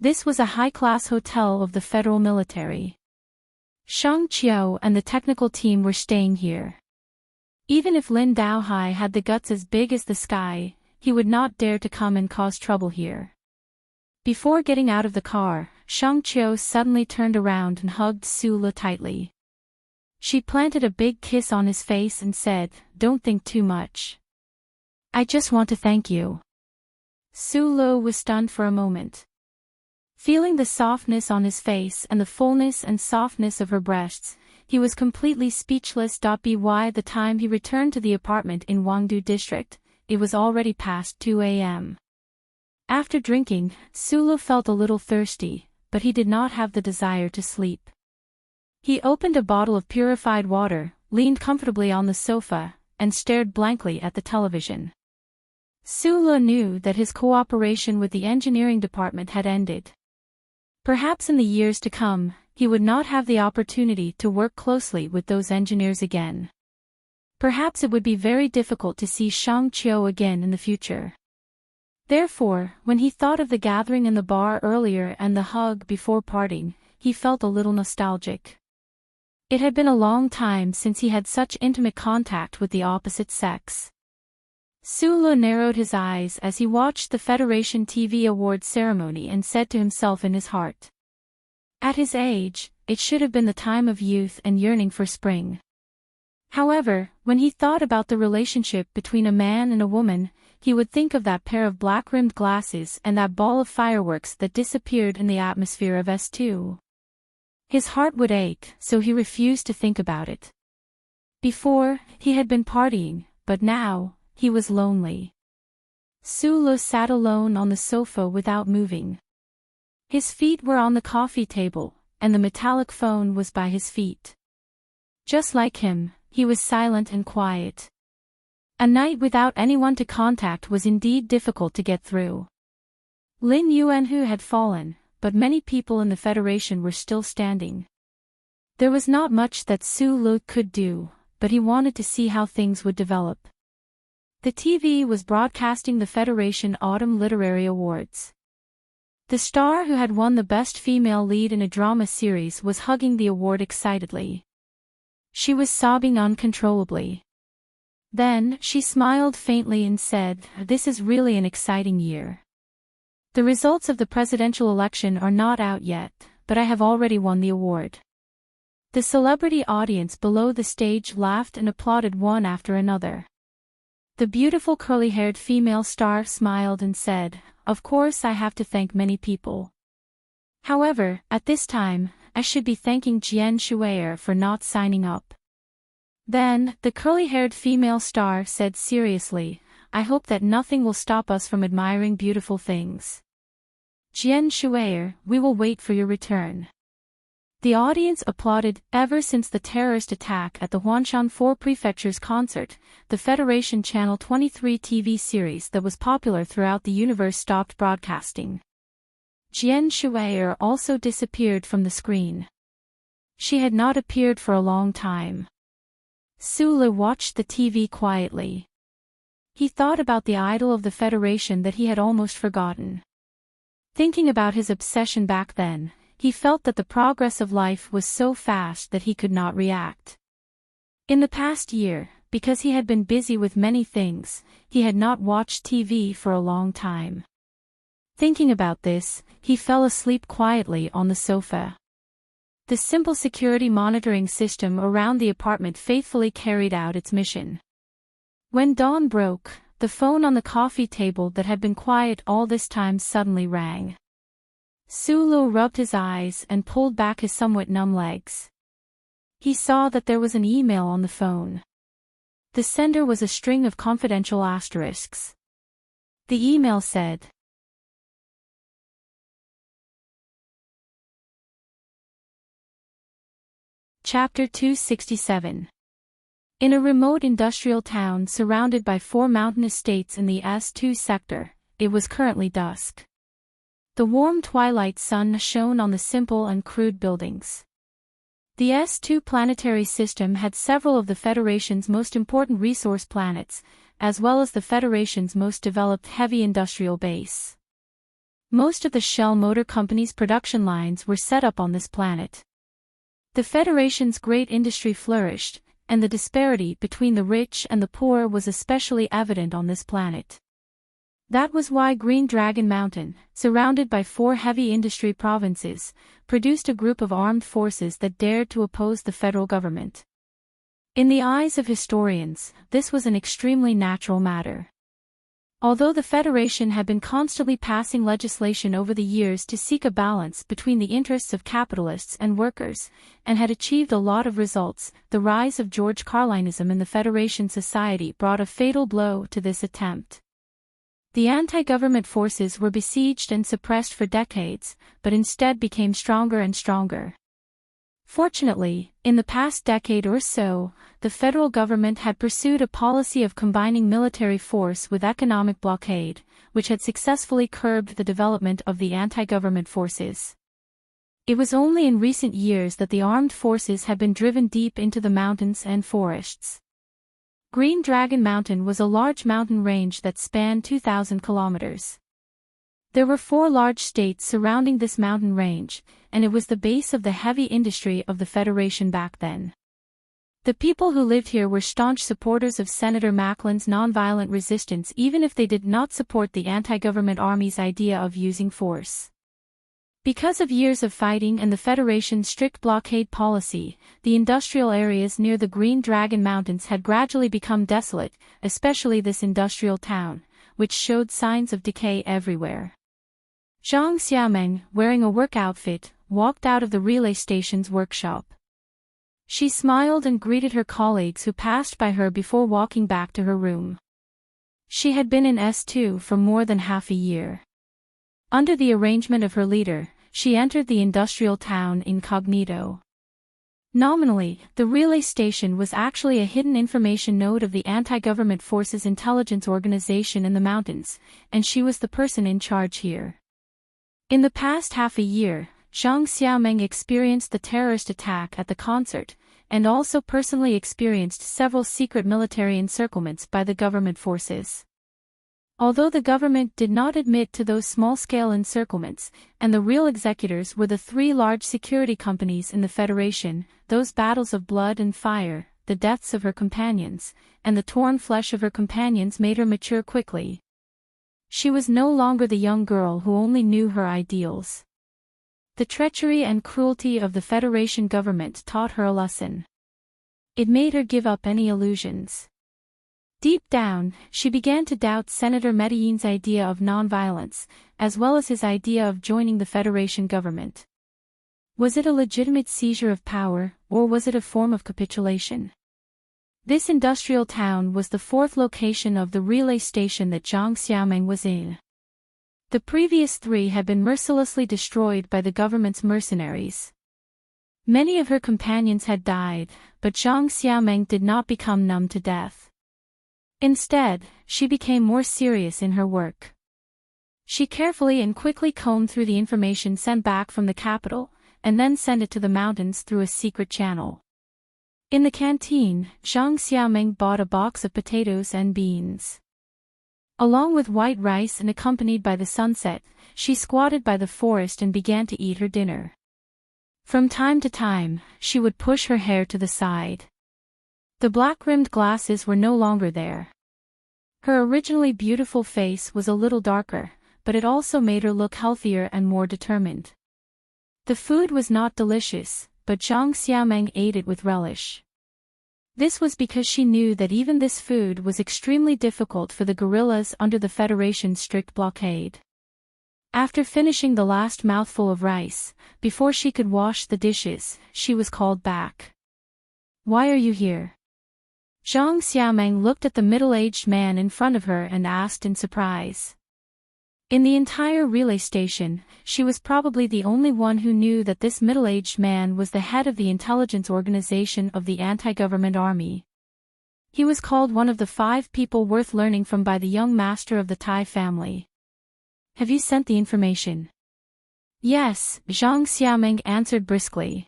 This was a high-class hotel of the federal military. Shang Qiu and the technical team were staying here. Even if Lin Daohai had the guts as big as the sky, he would not dare to come and cause trouble here. Before getting out of the car, Shang Qiu suddenly turned around and hugged Su Lu tightly. She planted a big kiss on his face and said, "Don't think too much. I just want to thank you." Su Lu was stunned for a moment. Feeling the softness on his face and the fullness and softness of her breasts, he was completely speechless. By the time he returned to the apartment in Wangdu district, it was already past 2 a.m. After drinking, Su Lu felt a little thirsty, but he did not have the desire to sleep. He opened a bottle of purified water, leaned comfortably on the sofa, and stared blankly at the television. Su Lu knew that his cooperation with the engineering department had ended. Perhaps in the years to come, he would not have the opportunity to work closely with those engineers again. Perhaps it would be very difficult to see Shang Qiu again in the future. Therefore, when he thought of the gathering in the bar earlier and the hug before parting, he felt a little nostalgic. It had been a long time since he had such intimate contact with the opposite sex. Su Lu narrowed his eyes as he watched the Federation TV Awards ceremony and said to himself in his heart, "At his age, it should have been the time of youth and yearning for spring." However, when he thought about the relationship between a man and a woman, he would think of that pair of black-rimmed glasses and that ball of fireworks that disappeared in the atmosphere of S2. His heart would ache, so he refused to think about it. Before, he had been partying, but now, he was lonely. Su Lu sat alone on the sofa without moving. His feet were on the coffee table, and the metallic phone was by his feet. Just like him, he was silent and quiet. A night without anyone to contact was indeed difficult to get through. Lin Yuanhu had fallen, but many people in the Federation were still standing. There was not much that Su Lu could do, but he wanted to see how things would develop. The TV was broadcasting the Federation Autumn Literary Awards. The star who had won the Best Female Lead in a Drama Series was hugging the award excitedly. She was sobbing uncontrollably. Then, she smiled faintly and said, "This is really an exciting year. The results of the presidential election are not out yet, but I have already won the award." The celebrity audience below the stage laughed and applauded one after another. The beautiful curly-haired female star smiled and said, "Of course I have to thank many people. However, at this time, I should be thanking Jian Shuier for not signing up." Then, the curly-haired female star said seriously, "I hope that nothing will stop us from admiring beautiful things. Jian Shuier, we will wait for your return." The audience applauded. Ever since the terrorist attack at the Huanshan 4 Prefecture's concert, the Federation Channel 23 TV series that was popular throughout the universe stopped broadcasting. Jian Shuier also disappeared from the screen. She had not appeared for a long time. Su Lu watched the TV quietly. He thought about the idol of the Federation that he had almost forgotten. Thinking about his obsession back then, he felt that the progress of life was so fast that he could not react. In the past year, because he had been busy with many things, he had not watched TV for a long time. Thinking about this, he fell asleep quietly on the sofa. The simple security monitoring system around the apartment faithfully carried out its mission. When dawn broke, the phone on the coffee table that had been quiet all this time suddenly rang. Sulu rubbed his eyes and pulled back his somewhat numb legs. He saw that there was an email on the phone. The sender was a string of confidential asterisks. The email said, Chapter 267. In a remote industrial town surrounded by 4 mountain estates in the S2 sector, it was currently dusk. The warm twilight sun shone on the simple and crude buildings. The S2 planetary system had several of the Federation's most important resource planets, as well as the Federation's most developed heavy industrial base. Most of the Shell Motor Company's production lines were set up on this planet. The Federation's great industry flourished, and the disparity between the rich and the poor was especially evident on this planet. That was why Green Dragon Mountain, surrounded by 4 heavy industry provinces, produced a group of armed forces that dared to oppose the federal government. In the eyes of historians, this was an extremely natural matter. Although the Federation had been constantly passing legislation over the years to seek a balance between the interests of capitalists and workers, and had achieved a lot of results, the rise of George Carlinism in the Federation society brought a fatal blow to this attempt. The anti-government forces were besieged and suppressed for decades, but instead became stronger and stronger. Fortunately, in the past decade or so, the federal government had pursued a policy of combining military force with economic blockade, which had successfully curbed the development of the anti-government forces. It was only in recent years that the armed forces had been driven deep into the mountains and forests. Green Dragon Mountain was a large mountain range that spanned 2,000 kilometers. There were 4 large states surrounding this mountain range, and it was the base of the heavy industry of the Federation back then. The people who lived here were staunch supporters of Senator Macklin's nonviolent resistance even if they did not support the anti-government army's idea of using force. Because of years of fighting and the Federation's strict blockade policy, the industrial areas near the Green Dragon Mountains had gradually become desolate, especially this industrial town, which showed signs of decay everywhere. Zhang Xiaomeng, wearing a work outfit, walked out of the relay station's workshop. She smiled and greeted her colleagues who passed by her before walking back to her room. She had been in S2 for more than half a year. Under the arrangement of her leader, she entered the industrial town incognito. Nominally, the relay station was actually a hidden information node of the anti-government forces intelligence organization in the mountains, and she was the person in charge here. In the past half a year, Zhang Xiaomeng experienced the terrorist attack at the concert, and also personally experienced several secret military encirclements by the government forces. Although the government did not admit to those small-scale encirclements, and the real executors were the 3 large security companies in the Federation, those battles of blood and fire, the deaths of her companions, and the torn flesh of her companions made her mature quickly. She was no longer the young girl who only knew her ideals. The treachery and cruelty of the Federation government taught her a lesson. It made her give up any illusions. Deep down, she began to doubt Senator Medellin's idea of nonviolence, as well as his idea of joining the Federation government. Was it a legitimate seizure of power, or was it a form of capitulation? This industrial town was the 4th location of the relay station that Zhang Xiaomeng was in. The previous 3 had been mercilessly destroyed by the government's mercenaries. Many of her companions had died, but Zhang Xiaomeng did not become numb to death. Instead, she became more serious in her work. She carefully and quickly combed through the information sent back from the capital, and then sent it to the mountains through a secret channel. In the canteen, Zhang Xiaomeng bought a box of potatoes and beans. Along with white rice and accompanied by the sunset, she squatted by the forest and began to eat her dinner. From time to time, she would push her hair to the side. The black-rimmed glasses were no longer there. Her originally beautiful face was a little darker, but it also made her look healthier and more determined. The food was not delicious, but Zhang Xiaomeng ate it with relish. This was because she knew that even this food was extremely difficult for the guerrillas under the Federation's strict blockade. After finishing the last mouthful of rice, before she could wash the dishes, she was called back. "Why are you here?" Zhang Xiaomeng looked at the middle-aged man in front of her and asked in surprise. In the entire relay station, she was probably the only one who knew that this middle-aged man was the head of the intelligence organization of the anti-government army. He was called one of the 5 people worth learning from by the young master of the Tai family. "Have you sent the information?" "Yes," Zhang Xiaomeng answered briskly.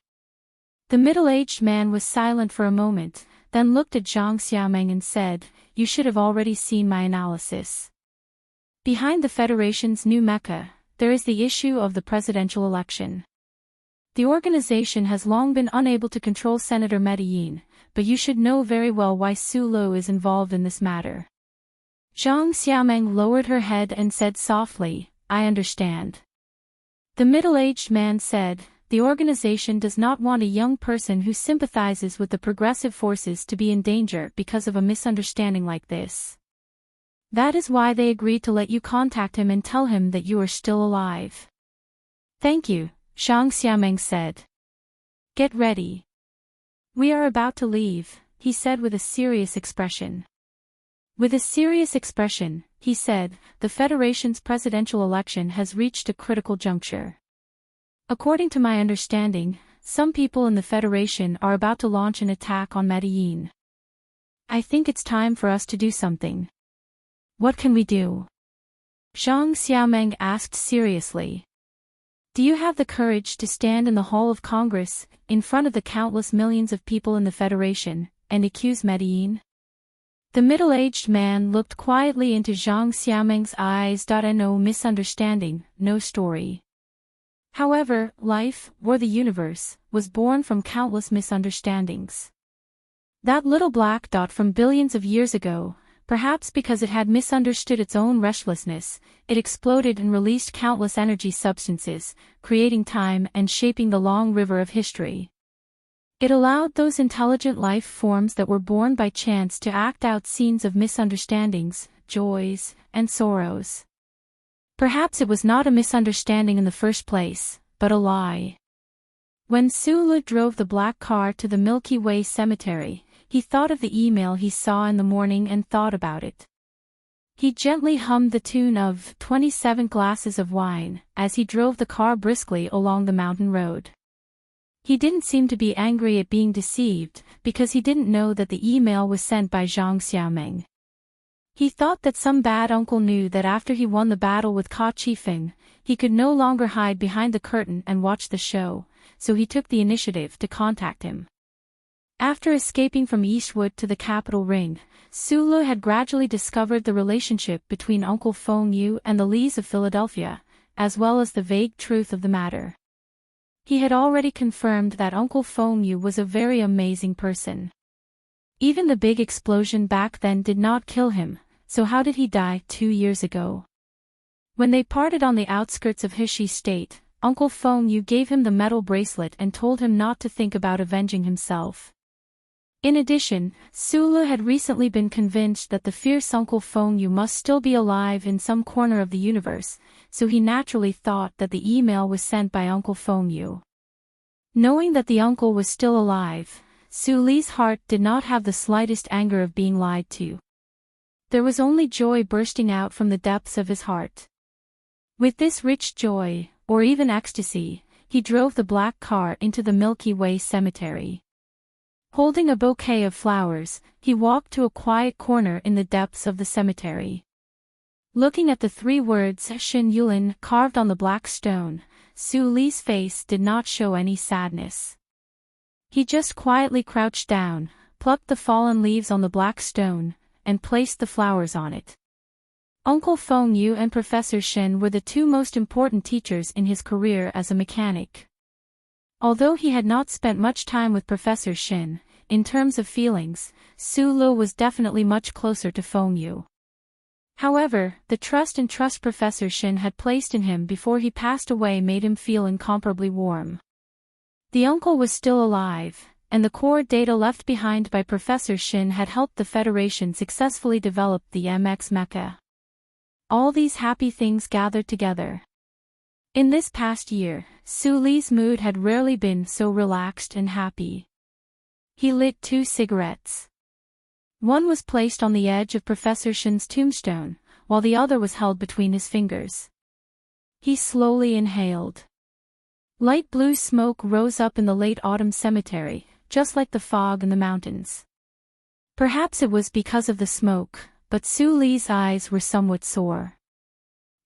The middle-aged man was silent for a moment, then looked at Zhang Xiaomeng and said, "You should have already seen my analysis. Behind the Federation's new Mecca, there is the issue of the presidential election. The organization has long been unable to control Senator Medellin, but you should know very well why Su Lo is involved in this matter." Zhang Xiaomeng lowered her head and said softly, "I understand." The middle-aged man said, "The organization does not want a young person who sympathizes with the progressive forces to be in danger because of a misunderstanding like this. That is why they agreed to let you contact him and tell him that you are still alive." "Thank you," Zhang Xiaomeng said. "Get ready. We are about to leave," he said with a serious expression. With a serious expression, he said, "The Federation's presidential election has reached a critical juncture. According to my understanding, some people in the Federation are about to launch an attack on Medellin. I think it's time for us to do something." "What can we do?" Zhang Xiaomeng asked seriously. "Do you have the courage to stand in the Hall of Congress, in front of the countless millions of people in the Federation, and accuse Medellin?" The middle-aged man looked quietly into Zhang Xiaomeng's eyes. No misunderstanding, no story. However, life, or the universe, was born from countless misunderstandings. That little black dot from billions of years ago, perhaps because it had misunderstood its own restlessness, it exploded and released countless energy substances, creating time and shaping the long river of history. It allowed those intelligent life forms that were born by chance to act out scenes of misunderstandings, joys, and sorrows. Perhaps it was not a misunderstanding in the first place, but a lie. When Su Lu drove the black car to the Milky Way cemetery, he thought of the email he saw in the morning and thought about it. He gently hummed the tune of 27 Glasses of Wine as he drove the car briskly along the mountain road. He didn't seem to be angry at being deceived, because he didn't know that the email was sent by Zhang Xiaomeng. He thought that some bad uncle knew that after he won the battle with Ka Qifeng, he could no longer hide behind the curtain and watch the show, so he took the initiative to contact him. After escaping from Eastwood to the capital ring, Su Lu had gradually discovered the relationship between Uncle Feng Yu and the Lees of Philadelphia, as well as the vague truth of the matter. He had already confirmed that Uncle Feng Yu was a very amazing person. Even the big explosion back then did not kill him, so how did he die 2 years ago? When they parted on the outskirts of Hishi State, Uncle Feng Yu gave him the metal bracelet and told him not to think about avenging himself. In addition, Su Lu had recently been convinced that the fierce Uncle Feng Yu must still be alive in some corner of the universe, so he naturally thought that the email was sent by Uncle Feng Yu. Knowing that the uncle was still alive, Su Li's heart did not have the slightest anger of being lied to. There was only joy bursting out from the depths of his heart. With this rich joy, or even ecstasy, he drove the black car into the Milky Way cemetery. Holding a bouquet of flowers, he walked to a quiet corner in the depths of the cemetery. Looking at the 3 words Shen Yulin carved on the black stone, Su Li's face did not show any sadness. He just quietly crouched down, plucked the fallen leaves on the black stone, and placed the flowers on it. Uncle Feng Yu and Professor Shen were the 2 most important teachers in his career as a mechanic. Although he had not spent much time with Professor Shen, in terms of feelings, Su Lu was definitely much closer to Feng Yu. However, the trust Professor Shen had placed in him before he passed away made him feel incomparably warm. The uncle was still alive, and the core data left behind by Professor Shin had helped the Federation successfully develop the MX Mecha. All these happy things gathered together. In this past year, Su Li's mood had rarely been so relaxed and happy. He lit 2 cigarettes. One was placed on the edge of Professor Shin's tombstone, while the other was held between his fingers. He slowly inhaled. Light blue smoke rose up in the late autumn cemetery, just like the fog in the mountains. Perhaps it was because of the smoke, but Su Li's eyes were somewhat sore.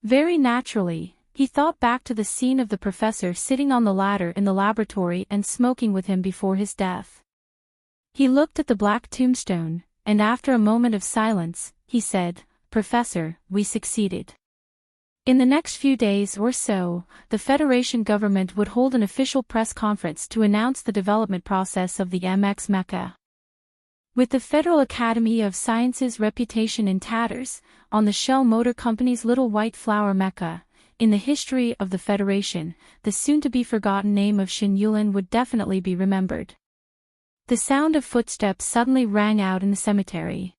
Very naturally, he thought back to the scene of the professor sitting on the ladder in the laboratory and smoking with him before his death. He looked at the black tombstone, and after a moment of silence, he said, "Professor, we succeeded." In the next few days or so, the Federation government would hold an official press conference to announce the development process of the MX Mecha. With the Federal Academy of Sciences' reputation in tatters, on the Shell Motor Company's little white flower mecha, in the history of the Federation, the soon-to-be-forgotten name of Shin Yulin would definitely be remembered. The sound of footsteps suddenly rang out in the cemetery.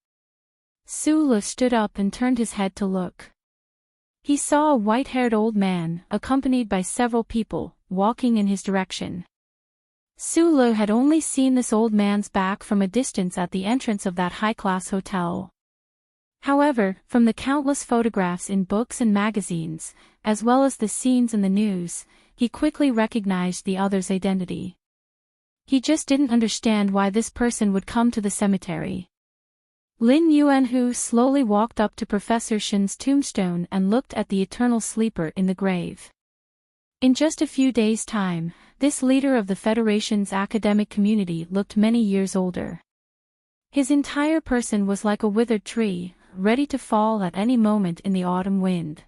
Su Li stood up and turned his head to look. He saw a white-haired old man, accompanied by several people, walking in his direction. Su Li had only seen this old man's back from a distance at the entrance of that high-class hotel. However, from the countless photographs in books and magazines, as well as the scenes in the news, he quickly recognized the other's identity. He just didn't understand why this person would come to the cemetery. Lin Yuanhu slowly walked up to Professor Shin's tombstone and looked at the eternal sleeper in the grave. In just a few days' time, this leader of the Federation's academic community looked many years older. His entire person was like a withered tree, ready to fall at any moment in the autumn wind.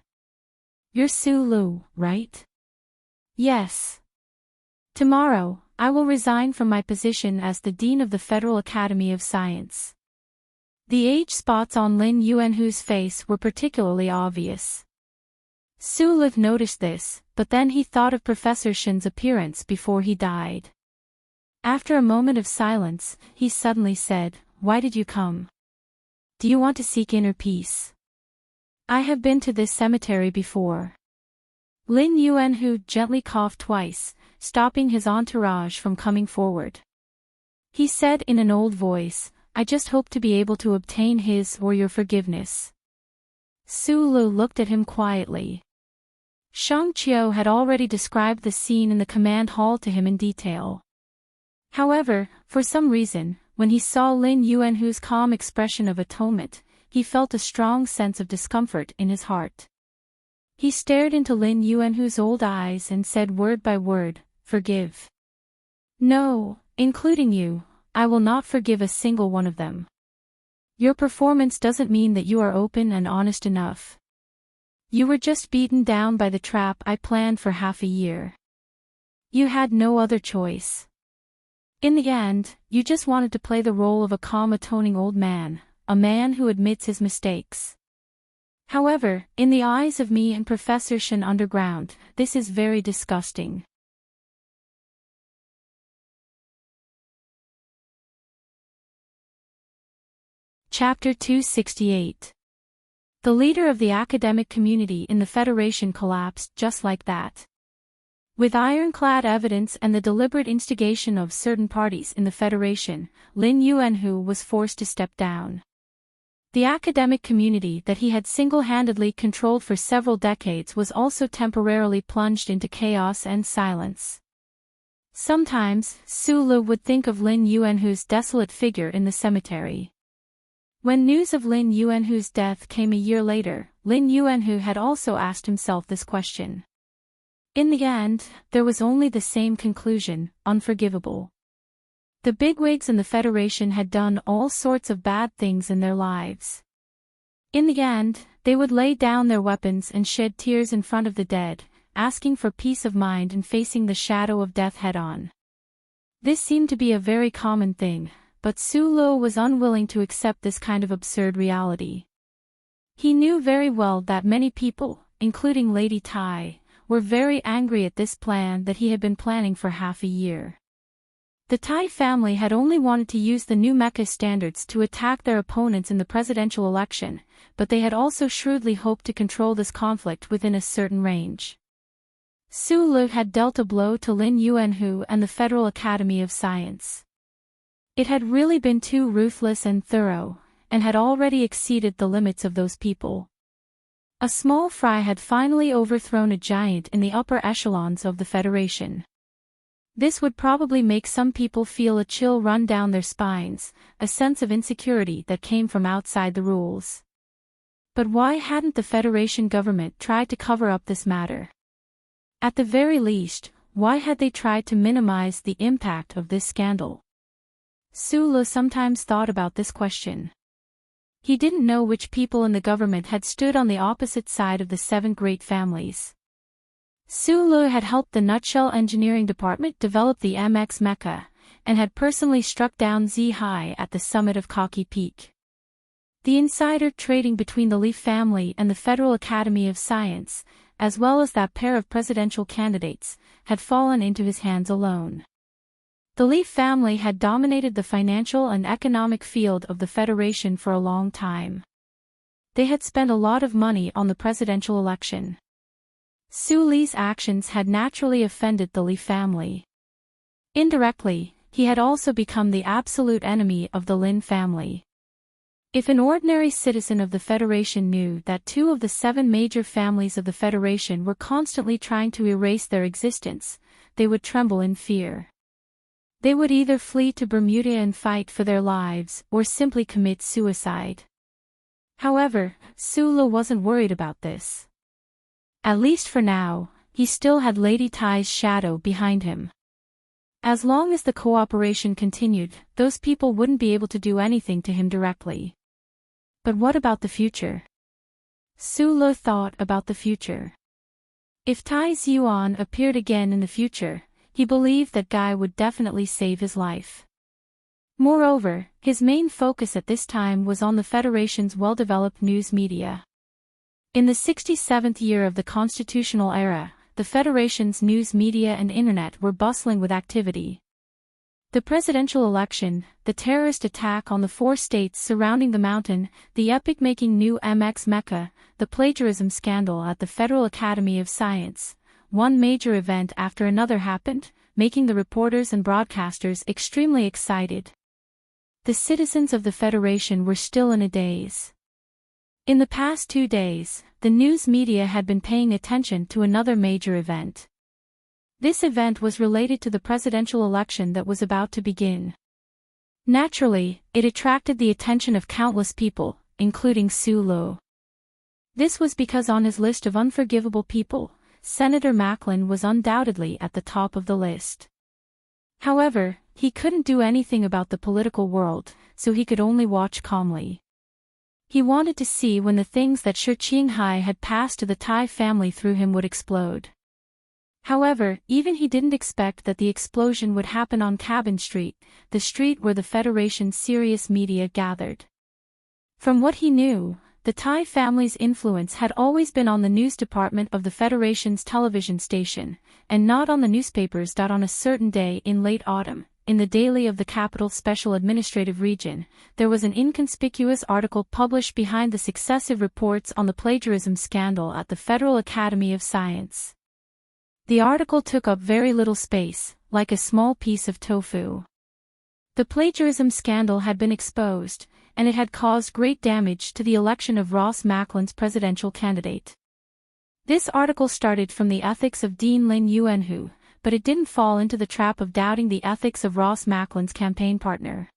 "You're Su Li, right?" "Yes. Tomorrow, I will resign from my position as the Dean of the Federal Academy of Science." The age spots on Lin Yuanhu's face were particularly obvious. Su Li noticed this, but then he thought of Professor Shin's appearance before he died. After a moment of silence, he suddenly said, "Why did you come? Do you want to seek inner peace?" "I have been to this cemetery before." Lin Yuanhu gently coughed twice, stopping his entourage from coming forward. He said in an old voice, "I just hope to be able to obtain his or your forgiveness." Su Li looked at him quietly. Shang Qiu had already described the scene in the command hall to him in detail. However, for some reason, when he saw Lin Yuanhu's calm expression of atonement, he felt a strong sense of discomfort in his heart. He stared into Lin Yuanhu's old eyes and said word by word, "Forgive." "No, including you, I will not forgive a single one of them. Your performance doesn't mean that you are open and honest enough. You were just beaten down by the trap I planned for half a year. You had no other choice. In the end, you just wanted to play the role of a calm atoning old man, a man who admits his mistakes. However, in the eyes of me and Professor Shin Underground, this is very disgusting." Chapter 268. The leader of the academic community in the Federation collapsed just like that. With ironclad evidence and the deliberate instigation of certain parties in the Federation, Lin Yuanhu was forced to step down. The academic community that he had single-handedly controlled for several decades was also temporarily plunged into chaos and silence. Sometimes, Su Li would think of Lin Yuanhu's desolate figure in the cemetery. When news of Lin Yuanhu's death came a year later, Lin Yuanhu had also asked himself this question. In the end, there was only the same conclusion: unforgivable. The bigwigs in the Federation had done all sorts of bad things in their lives. In the end, they would lay down their weapons and shed tears in front of the dead, asking for peace of mind and facing the shadow of death head-on. This seemed to be a very common thing, but Su Li was unwilling to accept this kind of absurd reality. He knew very well that many people, including Lady Tai, were very angry at this plan that he had been planning for half a year. The Thai family had only wanted to use the new mecha standards to attack their opponents in the presidential election, but they had also shrewdly hoped to control this conflict within a certain range. Su Lu had dealt a blow to Lin Yuanhu and the Federal Academy of Science. It had really been too ruthless and thorough, and had already exceeded the limits of those people. A small fry had finally overthrown a giant in the upper echelons of the Federation. This would probably make some people feel a chill run down their spines, a sense of insecurity that came from outside the rules. But why hadn't the Federation government tried to cover up this matter? At the very least, why had they tried to minimize the impact of this scandal? Su Lu sometimes thought about this question. He didn't know which people in the government had stood on the opposite side of the 7 great families. Su Lu had helped the Nutshell Engineering Department develop the MX Mecha, and had personally struck down Zhai at the summit of Cocky Peak. The insider trading between the Li family and the Federal Academy of Science, as well as that pair of presidential candidates, had fallen into his hands alone. The Li family had dominated the financial and economic field of the Federation for a long time. They had spent a lot of money on the presidential election. Su Li's actions had naturally offended the Li family. Indirectly, he had also become the absolute enemy of the Lin family. If an ordinary citizen of the Federation knew that 2 of the 7 major families of the Federation were constantly trying to erase their existence, they would tremble in fear. They would either flee to Bermuda and fight for their lives, or simply commit suicide. However, Su Lu wasn't worried about this. At least for now, he still had Lady Tai's shadow behind him. As long as the cooperation continued, those people wouldn't be able to do anything to him directly. But what about the future? Su Lu thought about the future. If Tai Ziyuan appeared again in the future, he believed that Guy would definitely save his life. Moreover, his main focus at this time was on the Federation's well-developed news media. In the 67th year of the constitutional era, the Federation's news media and internet were bustling with activity. The presidential election, the terrorist attack on the 4 states surrounding the mountain, the epic-making new MX Mecha, the plagiarism scandal at the Federal Academy of Science. One major event after another happened, making the reporters and broadcasters extremely excited. The citizens of the Federation were still in a daze. In the past 2 days, the news media had been paying attention to another major event. This event was related to the presidential election that was about to begin. Naturally, it attracted the attention of countless people, including Su Lu. This was because on his list of unforgivable people, Senator Macklin was undoubtedly at the top of the list. However, he couldn't do anything about the political world, so he could only watch calmly. He wanted to see when the things that Shi Qinghai had passed to the Tai family through him would explode. However, even he didn't expect that the explosion would happen on Cabin Street, the street where the Federation's serious media gathered. From what he knew, the Tai family's influence had always been on the news department of the Federation's television station, and not on the newspapers. On a certain day in late autumn, in the Daily of the Capital Special Administrative Region, there was an inconspicuous article published behind the successive reports on the plagiarism scandal at the Federal Academy of Science. The article took up very little space, like a small piece of tofu. The plagiarism scandal had been exposed, and it had caused great damage to the election of Ross Macklin's presidential candidate. This article started from the ethics of Dean Lin Yuanhu, but it didn't fall into the trap of doubting the ethics of Ross Macklin's campaign partner.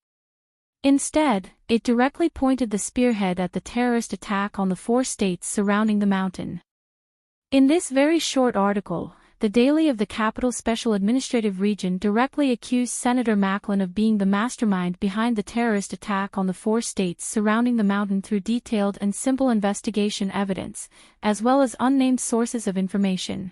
Instead, it directly pointed the spearhead at the terrorist attack on the 4 states surrounding the mountain. In this very short article, the Daily of the Capital Special Administrative Region directly accused Senator Macklin of being the mastermind behind the terrorist attack on the 4 states surrounding the mountain through detailed and simple investigation evidence, as well as unnamed sources of information.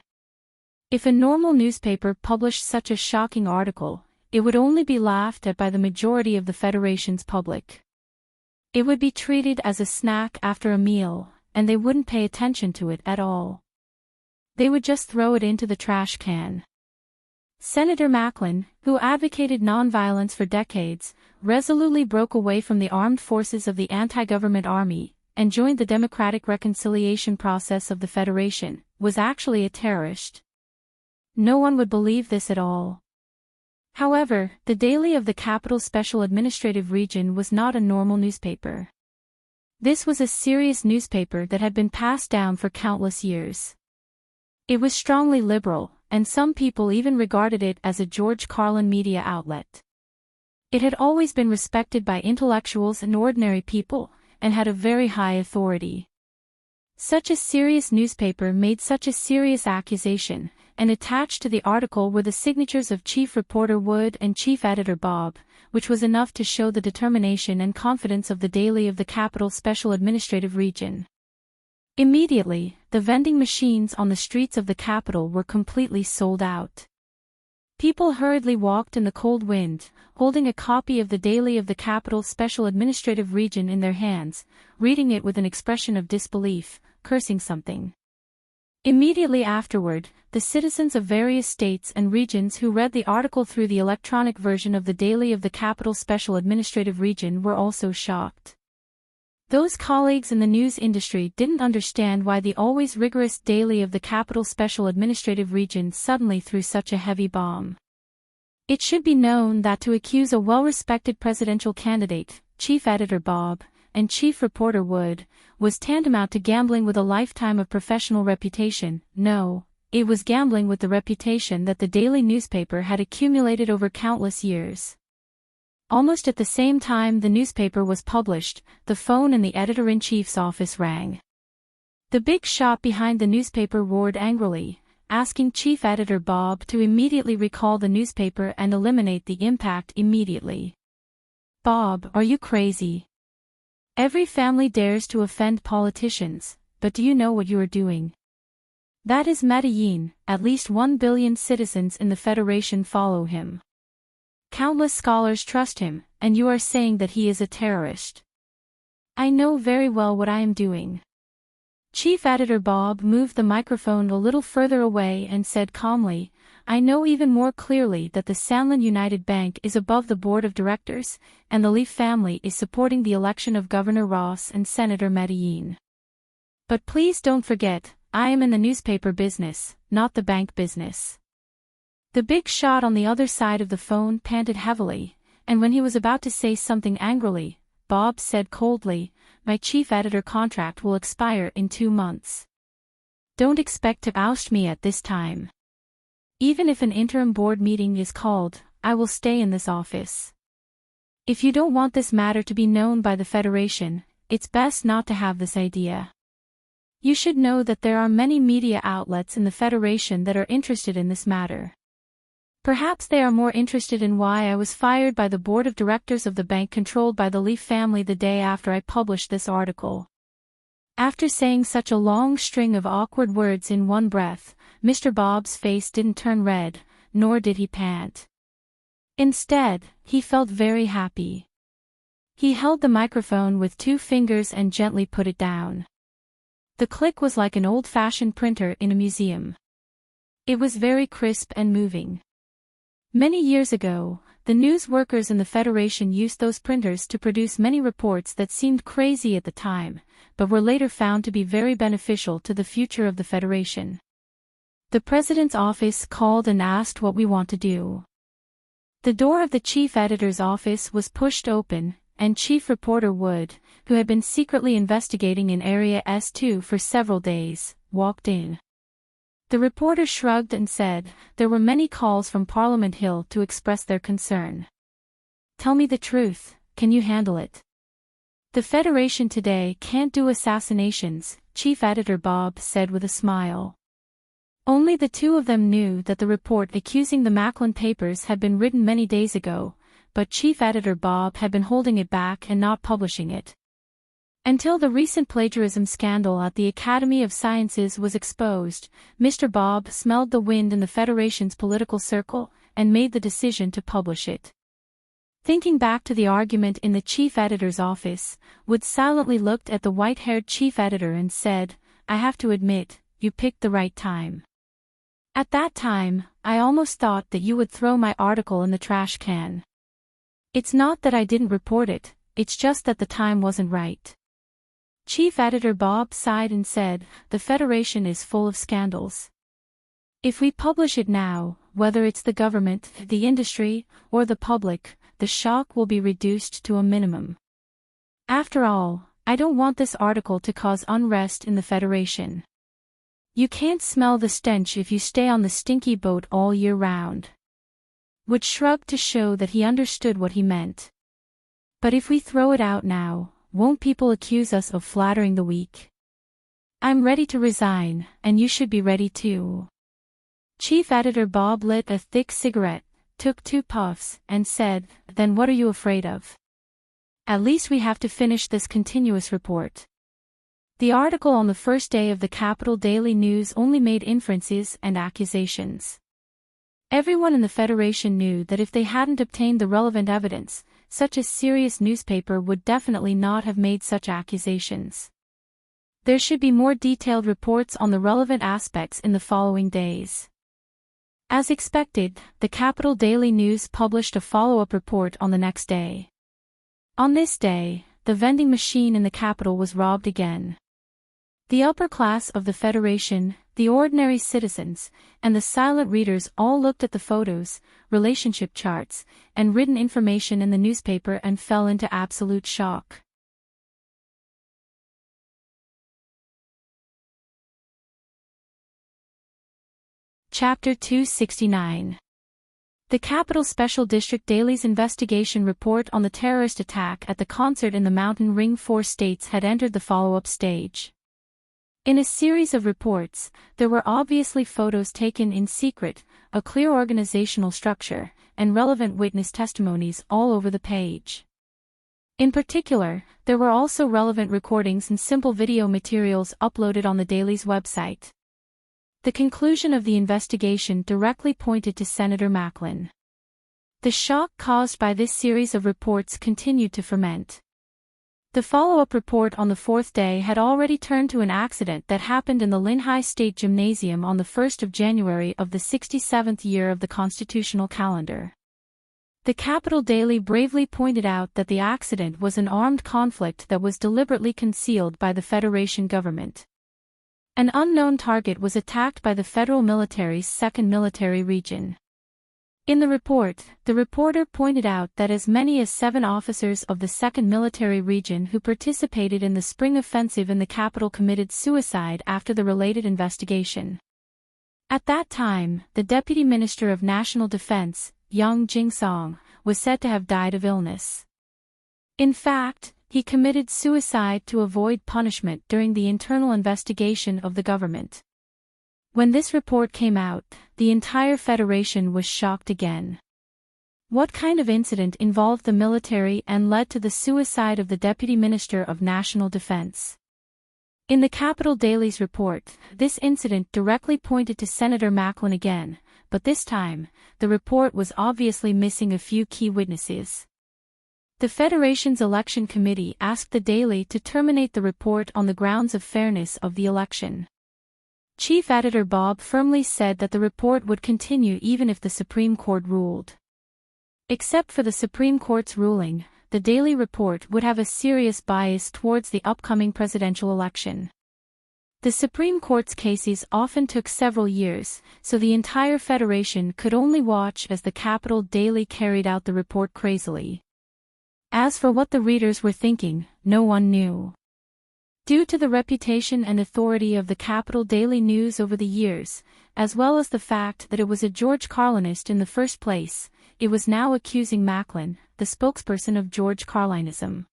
If a normal newspaper published such a shocking article, it would only be laughed at by the majority of the Federation's public. It would be treated as a snack after a meal, and they wouldn't pay attention to it at all. They would just throw it into the trash can. Senator Macklin, who advocated nonviolence for decades, resolutely broke away from the armed forces of the anti-government army and joined the democratic reconciliation process of the Federation, was actually a terrorist. No one would believe this at all. However, the Daily of the Capital Special Administrative Region was not a normal newspaper. This was a serious newspaper that had been passed down for countless years. It was strongly liberal, and some people even regarded it as a George Carlin media outlet. It had always been respected by intellectuals and ordinary people, and had a very high authority. Such a serious newspaper made such a serious accusation, and attached to the article were the signatures of Chief Reporter Wood and Chief Editor Bob, which was enough to show the determination and confidence of the Daily of the Capital Special Administrative Region. Immediately, the vending machines on the streets of the capital were completely sold out. People hurriedly walked in the cold wind, holding a copy of the Daily of the Capital Special Administrative Region in their hands, reading it with an expression of disbelief, cursing something. Immediately afterward, the citizens of various states and regions who read the article through the electronic version of the Daily of the Capital Special Administrative Region were also shocked. Those colleagues in the news industry didn't understand why the always rigorous Daily of the Capital Special Administrative Region suddenly threw such a heavy bomb. It should be known that to accuse a well-respected presidential candidate, Chief Editor Bob, and Chief Reporter Wood, was tantamount to gambling with a lifetime of professional reputation. No, it was gambling with the reputation that the daily newspaper had accumulated over countless years. Almost at the same time the newspaper was published, the phone in the editor-in-chief's office rang. The big shot behind the newspaper roared angrily, asking Chief Editor Bob to immediately recall the newspaper and eliminate the impact immediately. "Bob, are you crazy? Every family dares to offend politicians, but do you know what you are doing? That is Medellin, at least 1 billion citizens in the Federation follow him. Countless scholars trust him, and you are saying that he is a terrorist. I know very well what I am doing." Chief Editor Bob moved the microphone a little further away and said calmly, "I know even more clearly that the Sanlin United Bank is above the board of directors, and the Leaf family is supporting the election of Governor Ross and Senator Medellin. But please don't forget, I am in the newspaper business, not the bank business." The big shot on the other side of the phone panted heavily, and when he was about to say something angrily, Bob said coldly, "My chief editor contract will expire in 2 months. Don't expect to oust me at this time. Even if an interim board meeting is called, I will stay in this office. If you don't want this matter to be known by the Federation, it's best not to have this idea. You should know that there are many media outlets in the Federation that are interested in this matter. Perhaps they are more interested in why I was fired by the board of directors of the bank controlled by the Leaf family the day after I published this article." After saying such a long string of awkward words in one breath, Mr. Bob's face didn't turn red, nor did he pant. Instead, he felt very happy. He held the microphone with 2 fingers and gently put it down. The click was like an old-fashioned printer in a museum. It was very crisp and moving. Many years ago, the news workers in the Federation used those printers to produce many reports that seemed crazy at the time, but were later found to be very beneficial to the future of the Federation. The President's office called and asked what we want to do. The door of the chief editor's office was pushed open, and Chief Reporter Wood, who had been secretly investigating in Area S2 for several days, walked in. The reporter shrugged and said, "There were many calls from Parliament Hill to express their concern. Tell me the truth, can you handle it?" "The Federation today can't do assassinations," Chief Editor Bob said with a smile. Only the 2 of them knew that the report accusing the Macklin papers had been written many days ago, but Chief Editor Bob had been holding it back and not publishing it. Until the recent plagiarism scandal at the Academy of Sciences was exposed, Mr. Bob smelled the wind in the Federation's political circle, and made the decision to publish it. Thinking back to the argument in the chief editor's office, Wood silently looked at the white-haired chief editor and said, "I have to admit, you picked the right time." At that time, I almost thought that you would throw my article in the trash can. It's not that I didn't report it, it's just that the time wasn't right. Chief Editor Bob sighed and said, the Federation is full of scandals. If we publish it now, whether it's the government, the industry, or the public, the shock will be reduced to a minimum. After all, I don't want this article to cause unrest in the Federation. You can't smell the stench if you stay on the stinky boat all year round. Wood shrugged to show that he understood what he meant. But if we throw it out now, won't people accuse us of flattering the weak? I'm ready to resign, and you should be ready too. Chief Editor Bob lit a thick cigarette, took 2 puffs, and said, then what are you afraid of? At least we have to finish this continuous report. The article on the first day of the Capital Daily News only made inferences and accusations. Everyone in the Federation knew that if they hadn't obtained the relevant evidence, such a serious newspaper would definitely not have made such accusations. There should be more detailed reports on the relevant aspects in the following days. As expected, the Capital Daily News published a follow-up report on the next day. On this day, the vending machine in the capital was robbed again. The upper class of the Federation, the ordinary citizens, and the silent readers all looked at the photos, relationship charts, and written information in the newspaper and fell into absolute shock. Chapter 269. The Capital Special District Daily's investigation report on the terrorist attack at the concert in the Mountain Ring 4 states had entered the follow-up stage. In a series of reports, there were obviously photos taken in secret, a clear organizational structure, and relevant witness testimonies all over the page. In particular, there were also relevant recordings and simple video materials uploaded on the Daily's website. The conclusion of the investigation directly pointed to Senator Macklin. The shock caused by this series of reports continued to ferment. The follow-up report on the 4th day had already turned to an accident that happened in the Lynn High State Gymnasium on the 1st of January of the 67th year of the constitutional calendar. The Capital Daily bravely pointed out that the accident was an armed conflict that was deliberately concealed by the Federation government. An unknown target was attacked by the federal military's 2nd Military Region. In the report, the reporter pointed out that as many as 7 officers of the 2nd Military Region who participated in the spring offensive in the capital committed suicide after the related investigation. At that time, the Deputy Minister of National Defense, Yang Jing-song, was said to have died of illness. In fact, he committed suicide to avoid punishment during the internal investigation of the government. When this report came out, the entire Federation was shocked again. What kind of incident involved the military and led to the suicide of the Deputy Minister of National Defense? In the Capital Daily's report, this incident directly pointed to Senator Macklin again, but this time, the report was obviously missing a few key witnesses. The Federation's election committee asked the Daily to terminate the report on the grounds of fairness of the election. Chief Editor Bob firmly said that the report would continue even if the Supreme Court ruled. Except for the Supreme Court's ruling, the Daily report would have a serious bias towards the upcoming presidential election. The Supreme Court's cases often took several years, so the entire Federation could only watch as the Capital Daily carried out the report crazily. As for what the readers were thinking, no one knew. Due to the reputation and authority of the Capital Daily News over the years, as well as the fact that it was a George Carlinist in the first place, it was now accusing Macklin, the spokesperson of George Carlinism.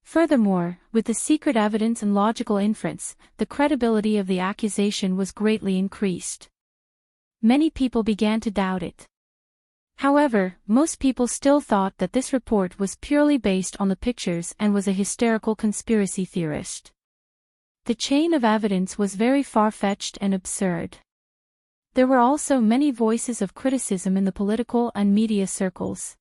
Furthermore, with the secret evidence and logical inference, the credibility of the accusation was greatly increased. Many people began to doubt it. However, most people still thought that this report was purely based on the pictures and was a hysterical conspiracy theorist. The chain of evidence was very far-fetched and absurd. There were also many voices of criticism in the political and media circles.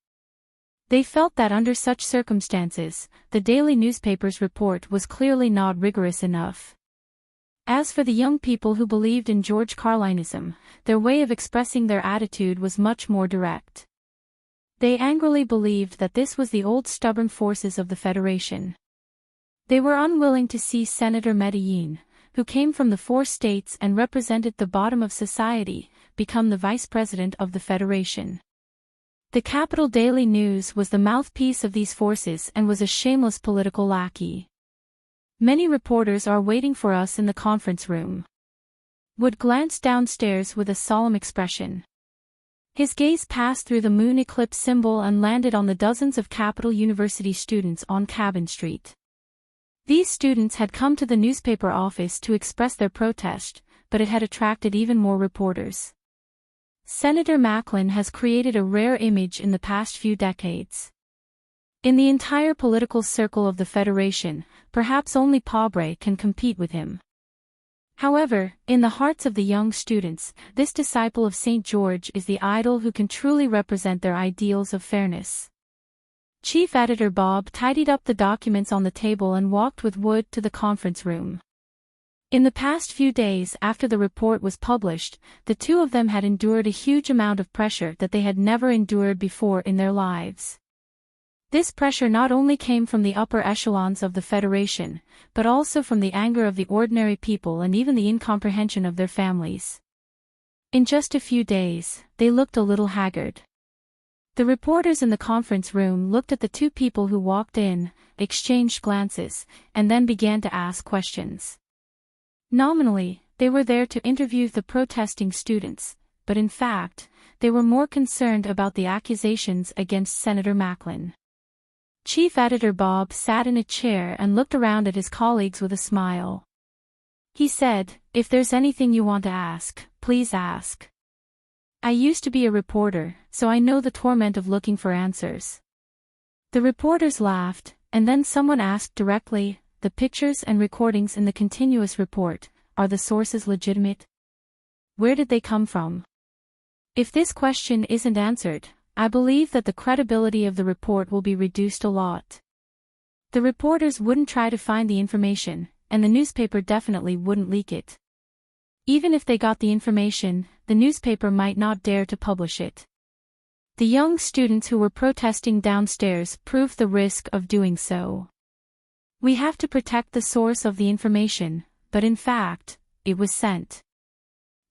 They felt that under such circumstances, the daily newspaper's report was clearly not rigorous enough. As for the young people who believed in George Carlinism, their way of expressing their attitude was much more direct. They angrily believed that this was the old stubborn forces of the Federation. They were unwilling to see Senator Medellin, who came from the 4 states and represented the bottom of society, become the vice president of the Federation. The Capital Daily News was the mouthpiece of these forces and was a shameless political lackey. Many reporters are waiting for us in the conference room. Wood glanced downstairs with a solemn expression. His gaze passed through the moon eclipse symbol and landed on the dozens of Capital University students on Cabin Street. These students had come to the newspaper office to express their protest, but it had attracted even more reporters. Senator Macklin has created a rare image in the past few decades. In the entire political circle of the Federation, perhaps only Pobre can compete with him. However, in the hearts of the young students, this disciple of St. George is the idol who can truly represent their ideals of fairness. Chief Editor Bob tidied up the documents on the table and walked with Wood to the conference room. In the past few days after the report was published, the two of them had endured a huge amount of pressure that they had never endured before in their lives. This pressure not only came from the upper echelons of the Federation, but also from the anger of the ordinary people and even the incomprehension of their families. In just a few days, they looked a little haggard. The reporters in the conference room looked at the two people who walked in, exchanged glances, and then began to ask questions. Nominally, they were there to interview the protesting students, but in fact, they were more concerned about the accusations against Senator Macklin. Chief Editor Bob sat in a chair and looked around at his colleagues with a smile. He said, "If there's anything you want to ask, please ask. I used to be a reporter, so I know the torment of looking for answers." The reporters laughed, and then someone asked directly, "The pictures and recordings in the continuous report, are the sources legitimate? Where did they come from?" If this question isn't answered, I believe that the credibility of the report will be reduced a lot. The reporters wouldn't try to find the information, and the newspaper definitely wouldn't leak it. Even if they got the information, the newspaper might not dare to publish it. The young students who were protesting downstairs proved the risk of doing so. We have to protect the source of the information, but in fact, it was sent.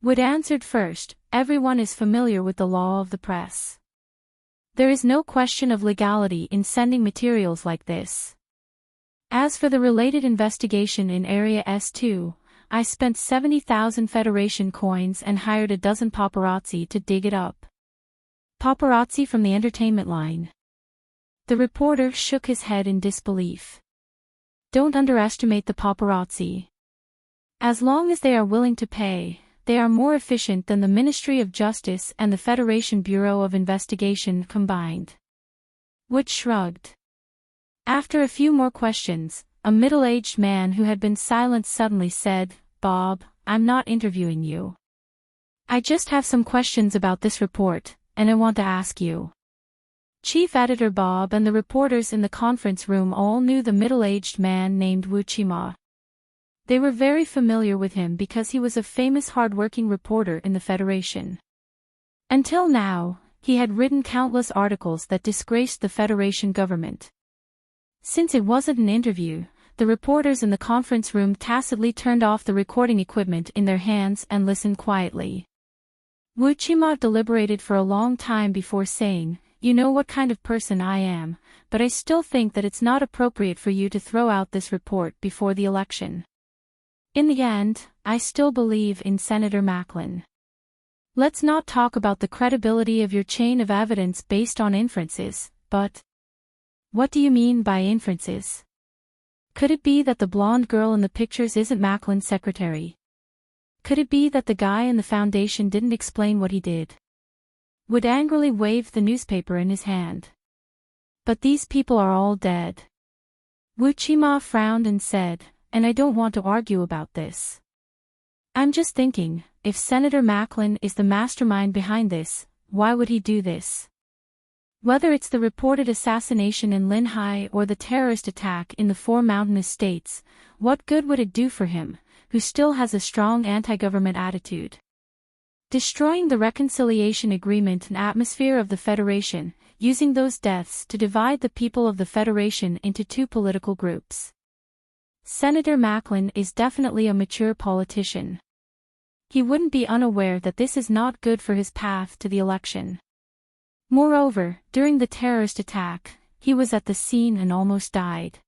Wood answered first, "Everyone is familiar with the law of the press. There is no question of legality in sending materials like this. As for the related investigation in Area S2, I spent 70,000 Federation coins and hired a dozen paparazzi to dig it up." Paparazzi from the entertainment line. The reporter shook his head in disbelief. Don't underestimate the paparazzi. As long as they are willing to pay, they are more efficient than the Ministry of Justice and the Federation Bureau of Investigation combined. Wood shrugged. After a few more questions, a middle-aged man who had been silent suddenly said, "Bob, I'm not interviewing you. I just have some questions about this report, and I want to ask you." Chief Editor Bob and the reporters in the conference room all knew the middle-aged man named Wuchima. They were very familiar with him because he was a famous hard-working reporter in the Federation. Until now, he had written countless articles that disgraced the Federation government. Since it wasn't an interview, the reporters in the conference room tacitly turned off the recording equipment in their hands and listened quietly. Wuchima deliberated for a long time before saying, "You know what kind of person I am, but I still think that it's not appropriate for you to throw out this report before the election. In the end, I still believe in Senator Macklin. Let's not talk about the credibility of your chain of evidence based on inferences, but..." "What do you mean by inferences? Could it be that the blonde girl in the pictures isn't Macklin's secretary? Could it be that the guy in the foundation didn't explain what he did?" Wood angrily waved the newspaper in his hand. "But these people are all dead." Wuchima frowned and said, "And I don't want to argue about this. I'm just thinking, if Senator Macklin is the mastermind behind this, why would he do this? Whether it's the reported assassination in Linhai or the terrorist attack in the 4 mountainous states, what good would it do for him, who still has a strong anti-government attitude. Destroying the reconciliation agreement and atmosphere of the Federation, using those deaths to divide the people of the Federation into two political groups. Senator Macklin is definitely a mature politician. He wouldn't be unaware that this is not good for his path to the election. Moreover, during the terrorist attack, he was at the scene and almost died.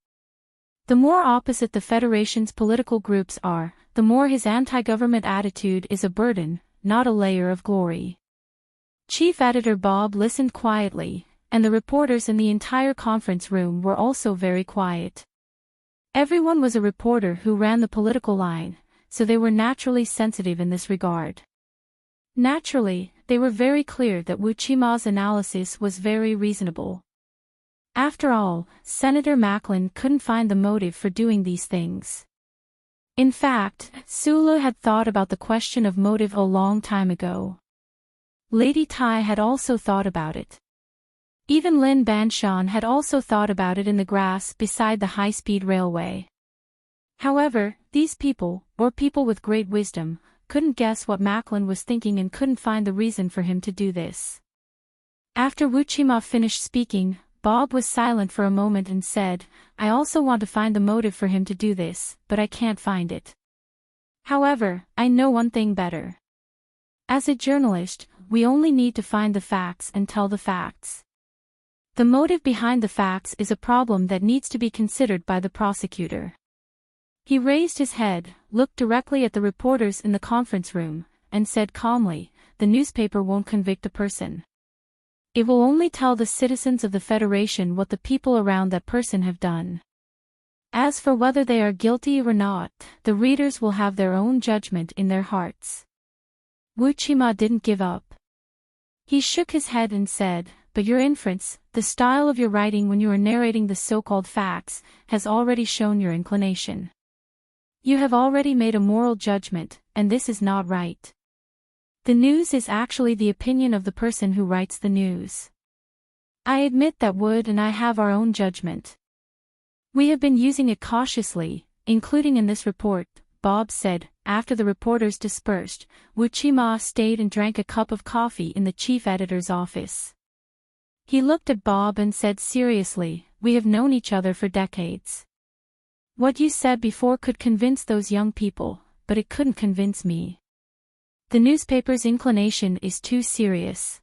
The more opposite the Federation's political groups are, the more his anti-government attitude is a burden, not a layer of glory. Chief Editor Bob listened quietly, and the reporters in the entire conference room were also very quiet. Everyone was a reporter who ran the political line, so they were naturally sensitive in this regard. Naturally, they were very clear that Wuchima's analysis was very reasonable. After all, Senator Macklin couldn't find the motive for doing these things. In fact, Sulu had thought about the question of motive a long time ago. Lady Tai had also thought about it. Even Lin Banshan had also thought about it in the grass beside the high-speed railway. However, these people, or people with great wisdom, couldn't guess what Macklin was thinking and couldn't find the reason for him to do this. After Wuchima finished speaking, Bob was silent for a moment and said, "I also want to find the motive for him to do this, but I can't find it. However, I know one thing better. As a journalist, we only need to find the facts and tell the facts. The motive behind the facts is a problem that needs to be considered by the prosecutor." He raised his head, looked directly at the reporters in the conference room, and said calmly, "The newspaper won't convict a person. It will only tell the citizens of the Federation what the people around that person have done. As for whether they are guilty or not, the readers will have their own judgment in their hearts." Wuchima didn't give up. He shook his head and said, "But your inference, the style of your writing when you are narrating the so-called facts, has already shown your inclination. You have already made a moral judgment, and this is not right. The news is actually the opinion of the person who writes the news. I admit that Wood and I have our own judgment. We have been using it cautiously, including in this report," Bob said. After the reporters dispersed, Wuchima stayed and drank a cup of coffee in the chief editor's office. He looked at Bob and said seriously, "We have known each other for decades. What you said before could convince those young people, but it couldn't convince me. The newspaper's inclination is too serious.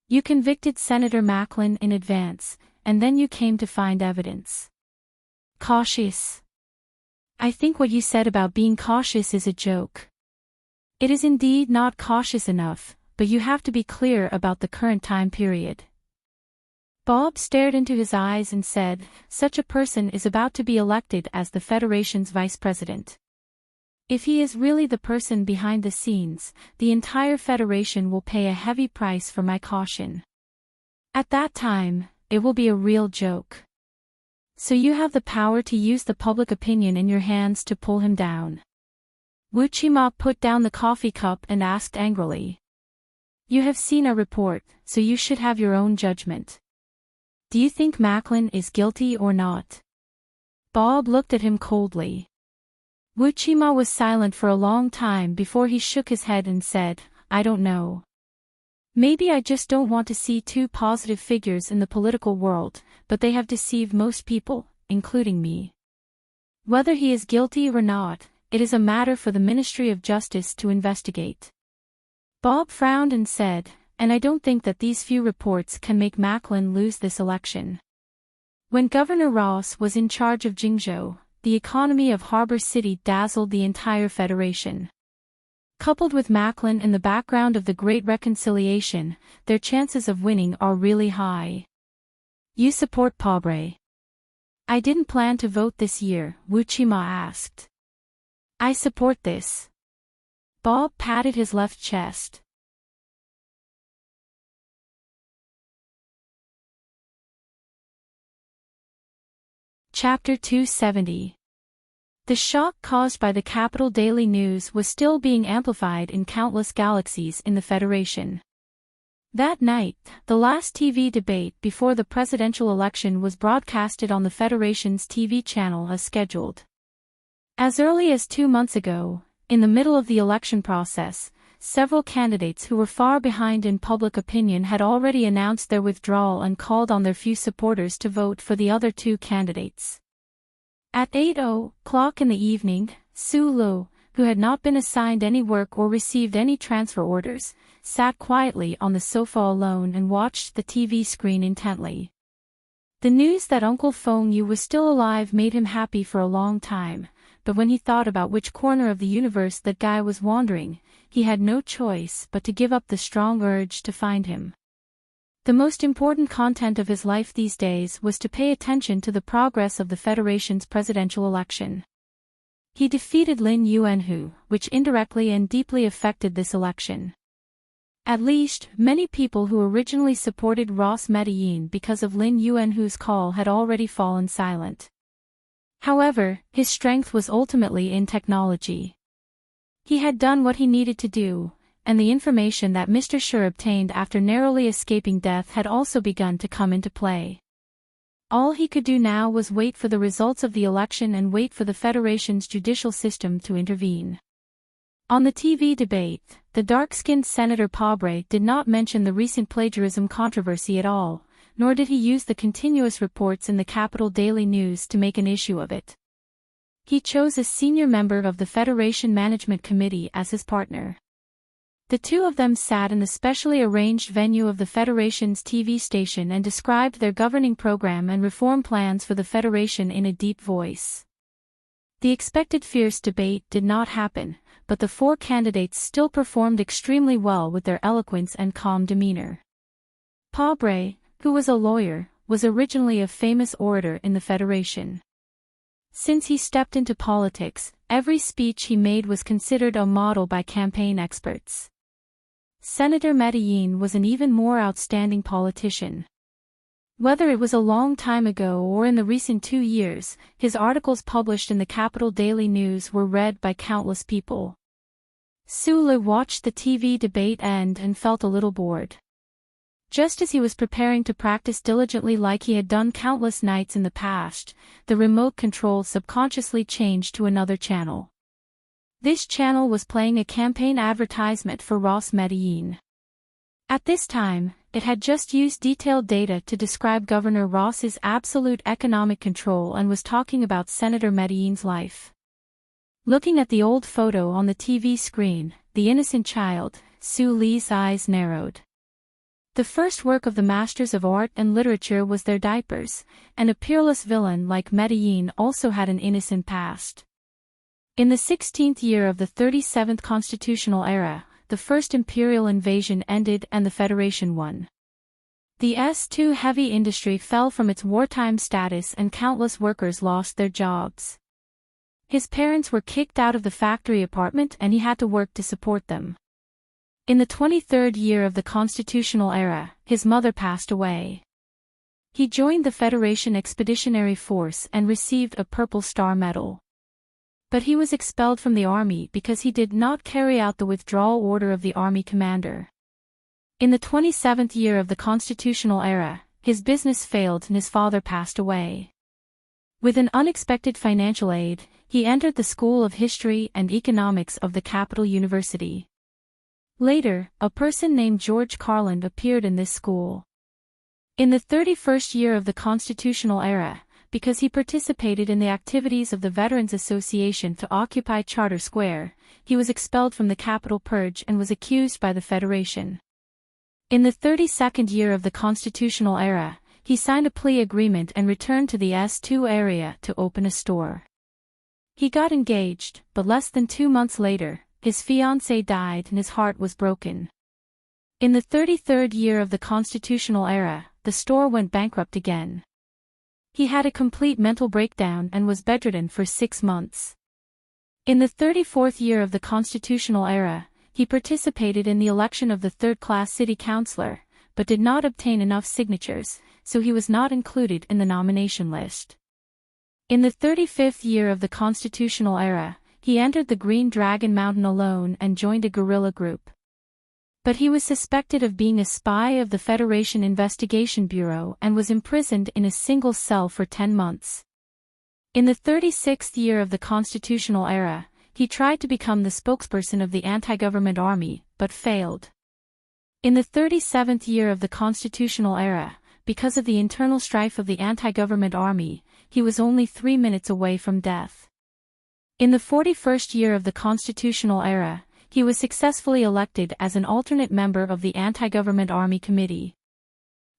You convicted Senator Macklin in advance, and then you came to find evidence. Cautious. I think what you said about being cautious is a joke. It is indeed not cautious enough, but you have to be clear about the current time period." Bob stared into his eyes and said, "Such a person is about to be elected as the Federation's vice president. If he is really the person behind the scenes, the entire Federation will pay a heavy price for my caution. At that time, it will be a real joke. So you have the power to use the public opinion in your hands to pull him down." Wuchima put down the coffee cup and asked angrily, "You have seen a report, so you should have your own judgment. Do you think Macklin is guilty or not?" Bob looked at him coldly. Wuchima was silent for a long time before he shook his head and said, "I don't know. Maybe I just don't want to see two positive figures in the political world, but they have deceived most people, including me. Whether he is guilty or not, it is a matter for the Ministry of Justice to investigate." Bob frowned and said, "And I don't think that these few reports can make Macklin lose this election. When Governor Ross was in charge of Jingzhou, the economy of Harbor City dazzled the entire Federation. Coupled with Macklin in the background of the Great Reconciliation, their chances of winning are really high." "You support Pobre?" "I didn't plan to vote this year," Wuchima asked. "I support this." Bob patted his left chest. Chapter 270. The shock caused by the Capital Daily News was still being amplified in countless galaxies in the Federation. That night, the last TV debate before the presidential election was broadcasted on the Federation's TV channel as scheduled. As early as 2 months ago, in the middle of the election process, several candidates who were far behind in public opinion had already announced their withdrawal and called on their few supporters to vote for the other two candidates. At 8:00 in the evening, Su Lu, who had not been assigned any work or received any transfer orders, sat quietly on the sofa alone and watched the TV screen intently. The news that Uncle Feng Yu was still alive made him happy for a long time, but when he thought about which corner of the universe that guy was wandering, he had no choice but to give up the strong urge to find him. The most important content of his life these days was to pay attention to the progress of the Federation's presidential election. He defeated Lin Yuanhu, which indirectly and deeply affected this election. At least, many people who originally supported Ross Medellin because of Lin Yuanhu's call had already fallen silent. However, his strength was ultimately in technology. He had done what he needed to do, and the information that Mr. Sher obtained after narrowly escaping death had also begun to come into play. All he could do now was wait for the results of the election and wait for the Federation's judicial system to intervene. On the TV debate, the dark-skinned Senator Pobre did not mention the recent plagiarism controversy at all, nor did he use the continuous reports in the Capital Daily News to make an issue of it. He chose a senior member of the Federation Management Committee as his partner. The two of them sat in the specially arranged venue of the Federation's TV station and described their governing program and reform plans for the Federation in a deep voice. The expected fierce debate did not happen, but the four candidates still performed extremely well with their eloquence and calm demeanor. Pobre, who was a lawyer, was originally a famous orator in the Federation. Since he stepped into politics, every speech he made was considered a model by campaign experts. Senator Medellin was an even more outstanding politician. Whether it was a long time ago or in the recent 2 years, his articles published in the Capital Daily News were read by countless people. Su Lu watched the TV debate end and felt a little bored. Just as he was preparing to practice diligently like he had done countless nights in the past, the remote control subconsciously changed to another channel. This channel was playing a campaign advertisement for Ross Medellin. At this time, it had just used detailed data to describe Governor Ross's absolute economic control and was talking about Senator Medellin's life. Looking at the old photo on the TV screen, the innocent child, Su Li's eyes narrowed. The first work of the masters of art and literature was their diapers, and a peerless villain like Medellin also had an innocent past. In the 16th year of the 37th constitutional era, the first imperial invasion ended and the Federation won. The S2 heavy industry fell from its wartime status and countless workers lost their jobs. His parents were kicked out of the factory apartment and he had to work to support them. In the 23rd year of the constitutional era, his mother passed away. He joined the Federation Expeditionary Force and received a Purple Star Medal. But he was expelled from the army because he did not carry out the withdrawal order of the army commander. In the 27th year of the constitutional era, his business failed and his father passed away. With an unexpected financial aid, he entered the School of History and Economics of the Capital University. Later, a person named George Carland appeared in this school. In the 31st year of the constitutional era, because he participated in the activities of the Veterans Association to occupy Charter Square, he was expelled from the Capital Purge and was accused by the Federation. In the 32nd year of the constitutional era, he signed a plea agreement and returned to the S2 area to open a store. He got engaged, but less than 2 months later, his fiancée died and his heart was broken. In the 33rd year of the constitutional era, the store went bankrupt again. He had a complete mental breakdown and was bedridden for 6 months. In the 34th year of the constitutional era, he participated in the election of the third-class city councillor, but did not obtain enough signatures, so he was not included in the nomination list. In the 35th year of the constitutional era, he entered the Green Dragon Mountain alone and joined a guerrilla group. But he was suspected of being a spy of the Federation Investigation Bureau and was imprisoned in a single cell for 10 months. In the 36th year of the constitutional era, he tried to become the spokesperson of the anti-government army, but failed. In the 37th year of the constitutional era, because of the internal strife of the anti-government army, he was only 3 minutes away from death. In the 41st year of the constitutional era, he was successfully elected as an alternate member of the anti-government army committee.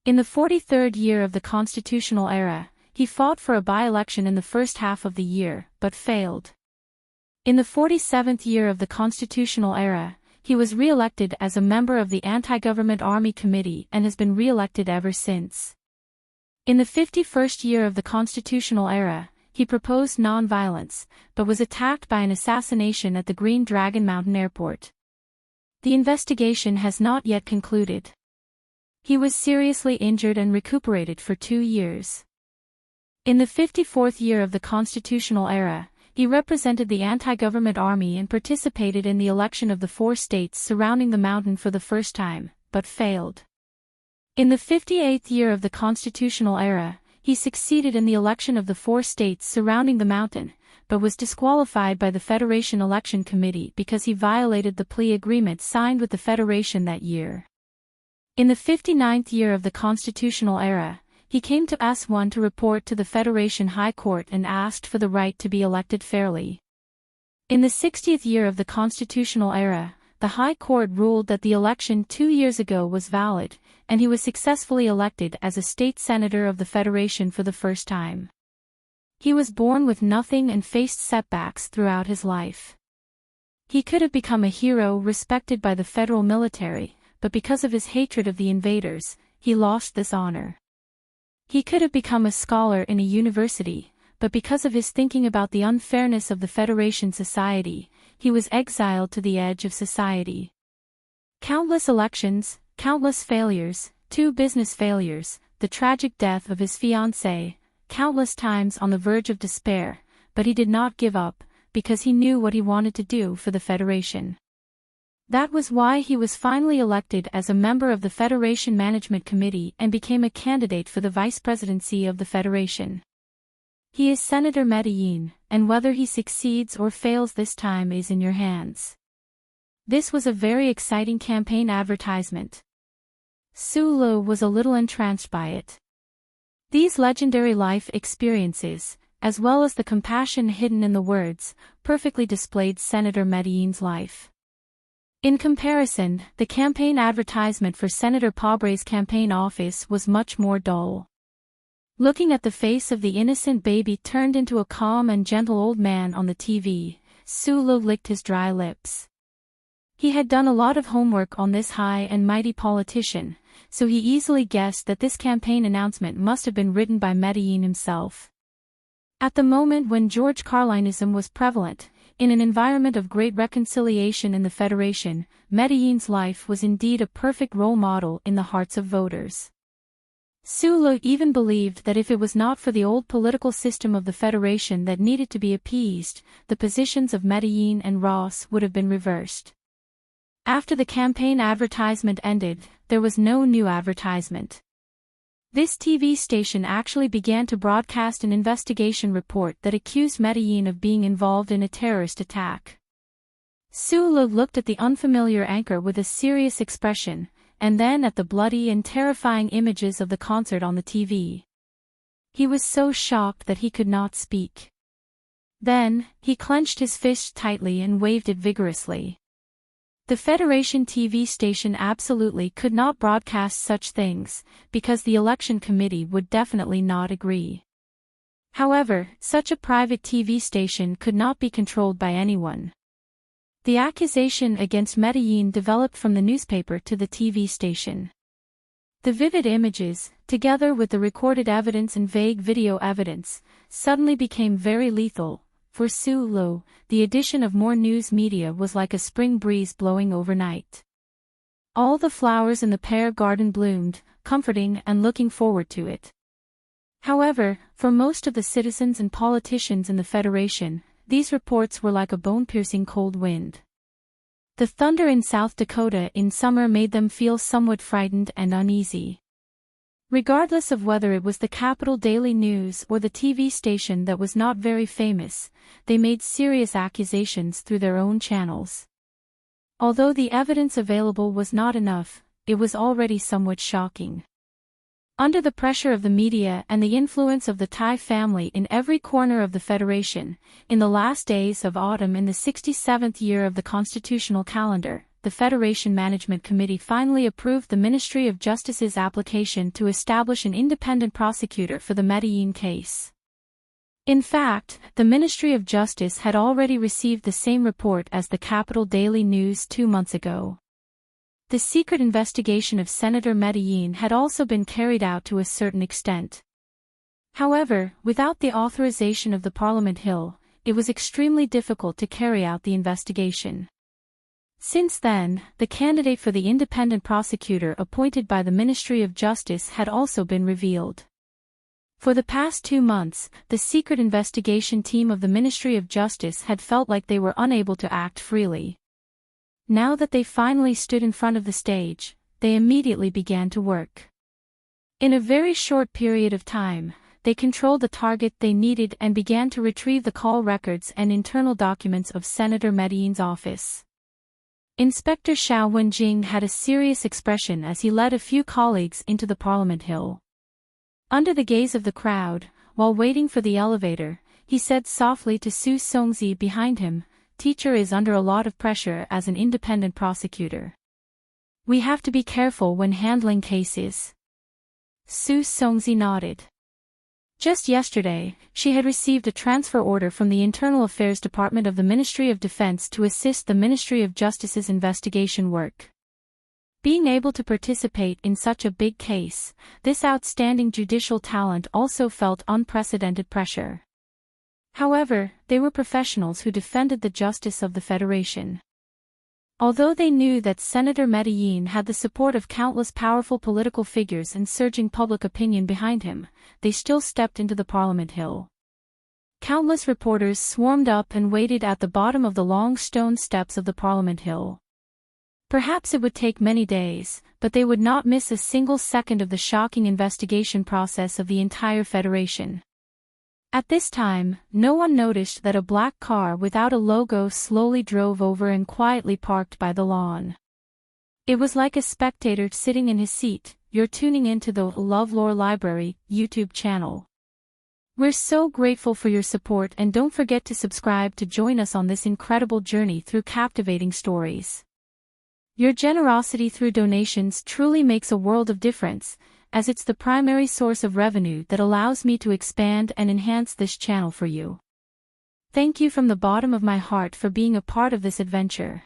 In the 43rd year of the constitutional era, he fought for a by-election in the first half of the year, but failed. In the 47th year of the constitutional era, he was re-elected as a member of the anti-government army committee and has been re-elected ever since. In the 51st year of the constitutional era, he proposed non-violence, but was attacked by an assassination at the Green Dragon Mountain Airport. The investigation has not yet concluded. He was seriously injured and recuperated for 2 years. In the 54th year of the constitutional era, he represented the anti-government army and participated in the election of the 4 states surrounding the mountain for the first time, but failed. In the 58th year of the constitutional era, he succeeded in the election of the 4 states surrounding the mountain, but was disqualified by the Federation Election Committee because he violated the plea agreement signed with the Federation that year. In the 59th year of the constitutional era, he came to S1 to report to the Federation High Court and asked for the right to be elected fairly. In the 60th year of the constitutional era, the High Court ruled that the election 2 years ago was valid, and he was successfully elected as a state senator of the Federation for the first time. He was born with nothing and faced setbacks throughout his life. He could have become a hero respected by the federal military, but because of his hatred of the invaders, he lost this honor. He could have become a scholar in a university, but because of his thinking about the unfairness of the Federation society, he was exiled to the edge of society. Countless elections, countless failures, 2 business failures, the tragic death of his fiancée, countless times on the verge of despair, but he did not give up, because he knew what he wanted to do for the Federation. That was why he was finally elected as a member of the Federation Management Committee and became a candidate for the vice presidency of the Federation. He is Senator Medellin, and whether he succeeds or fails this time is in your hands. This was a very exciting campaign advertisement. Sulu was a little entranced by it. These legendary life experiences, as well as the compassion hidden in the words, perfectly displayed Senator Medellin's life. In comparison, the campaign advertisement for Senator Pobre's campaign office was much more dull. Looking at the face of the innocent baby turned into a calm and gentle old man on the TV, Sulu licked his dry lips. He had done a lot of homework on this high and mighty politician, so he easily guessed that this campaign announcement must have been written by Medellin himself. At the moment when George Carlinism was prevalent, in an environment of great reconciliation in the Federation, Medellin's life was indeed a perfect role model in the hearts of voters. Sulu even believed that if it was not for the old political system of the Federation that needed to be appeased, the positions of Medellin and Ross would have been reversed. After the campaign advertisement ended, there was no new advertisement. This TV station actually began to broadcast an investigation report that accused Medellin of being involved in a terrorist attack. Sulu looked at the unfamiliar anchor with a serious expression, and then at the bloody and terrifying images of the concert on the TV. He was so shocked that he could not speak. Then, he clenched his fist tightly and waved it vigorously. The Federation TV station absolutely could not broadcast such things, because the election committee would definitely not agree. However, such a private TV station could not be controlled by anyone. The accusation against Medellin developed from the newspaper to the TV station. The vivid images, together with the recorded evidence and vague video evidence, suddenly became very lethal. For Sulu, the addition of more news media was like a spring breeze blowing overnight. All the flowers in the pear garden bloomed, comforting and looking forward to it. However, for most of the citizens and politicians in the Federation, these reports were like a bone-piercing cold wind. The thunder in South Dakota in summer made them feel somewhat frightened and uneasy. Regardless of whether it was the Capital Daily News or the TV station that was not very famous, they made serious accusations through their own channels. Although the evidence available was not enough, it was already somewhat shocking. Under the pressure of the media and the influence of the Thai family in every corner of the Federation, in the last days of autumn in the 67th year of the constitutional calendar, the Federation Management Committee finally approved the Ministry of Justice's application to establish an independent prosecutor for the Medellin case. In fact, the Ministry of Justice had already received the same report as the Capital Daily News 2 months ago. The secret investigation of Senator Medellin had also been carried out to a certain extent. However, without the authorization of the Parliament Hill, it was extremely difficult to carry out the investigation. Since then, the candidate for the independent prosecutor appointed by the Ministry of Justice had also been revealed. For the past 2 months, the secret investigation team of the Ministry of Justice had felt like they were unable to act freely. Now that they finally stood in front of the stage, they immediately began to work. In a very short period of time, they controlled the target they needed and began to retrieve the call records and internal documents of Senator Medellin's office. Inspector Xiao Wenjing had a serious expression as he led a few colleagues into the Parliament Hill. Under the gaze of the crowd, while waiting for the elevator, he said softly to Su Songzi behind him, "Teacher is under a lot of pressure as an independent prosecutor. We have to be careful when handling cases." Su Songzi nodded. Just yesterday, she had received a transfer order from the Internal Affairs Department of the Ministry of Defense to assist the Ministry of Justice's investigation work. Being able to participate in such a big case, this outstanding judicial talent also felt unprecedented pressure. However, they were professionals who defended the justice of the Federation. Although they knew that Senator Medellin had the support of countless powerful political figures and surging public opinion behind him, they still stepped into the Parliament Hill. Countless reporters swarmed up and waited at the bottom of the long stone steps of the Parliament Hill. Perhaps it would take many days, but they would not miss a single second of the shocking investigation process of the entire Federation. At this time, no one noticed that a black car without a logo slowly drove over and quietly parked by the lawn. It was like a spectator sitting in his seat. You're tuning into the LoveLore Library YouTube channel. We're so grateful for your support, and don't forget to subscribe to join us on this incredible journey through captivating stories. Your generosity through donations truly makes a world of difference, as it's the primary source of revenue that allows me to expand and enhance this channel for you. Thank you from the bottom of my heart for being a part of this adventure.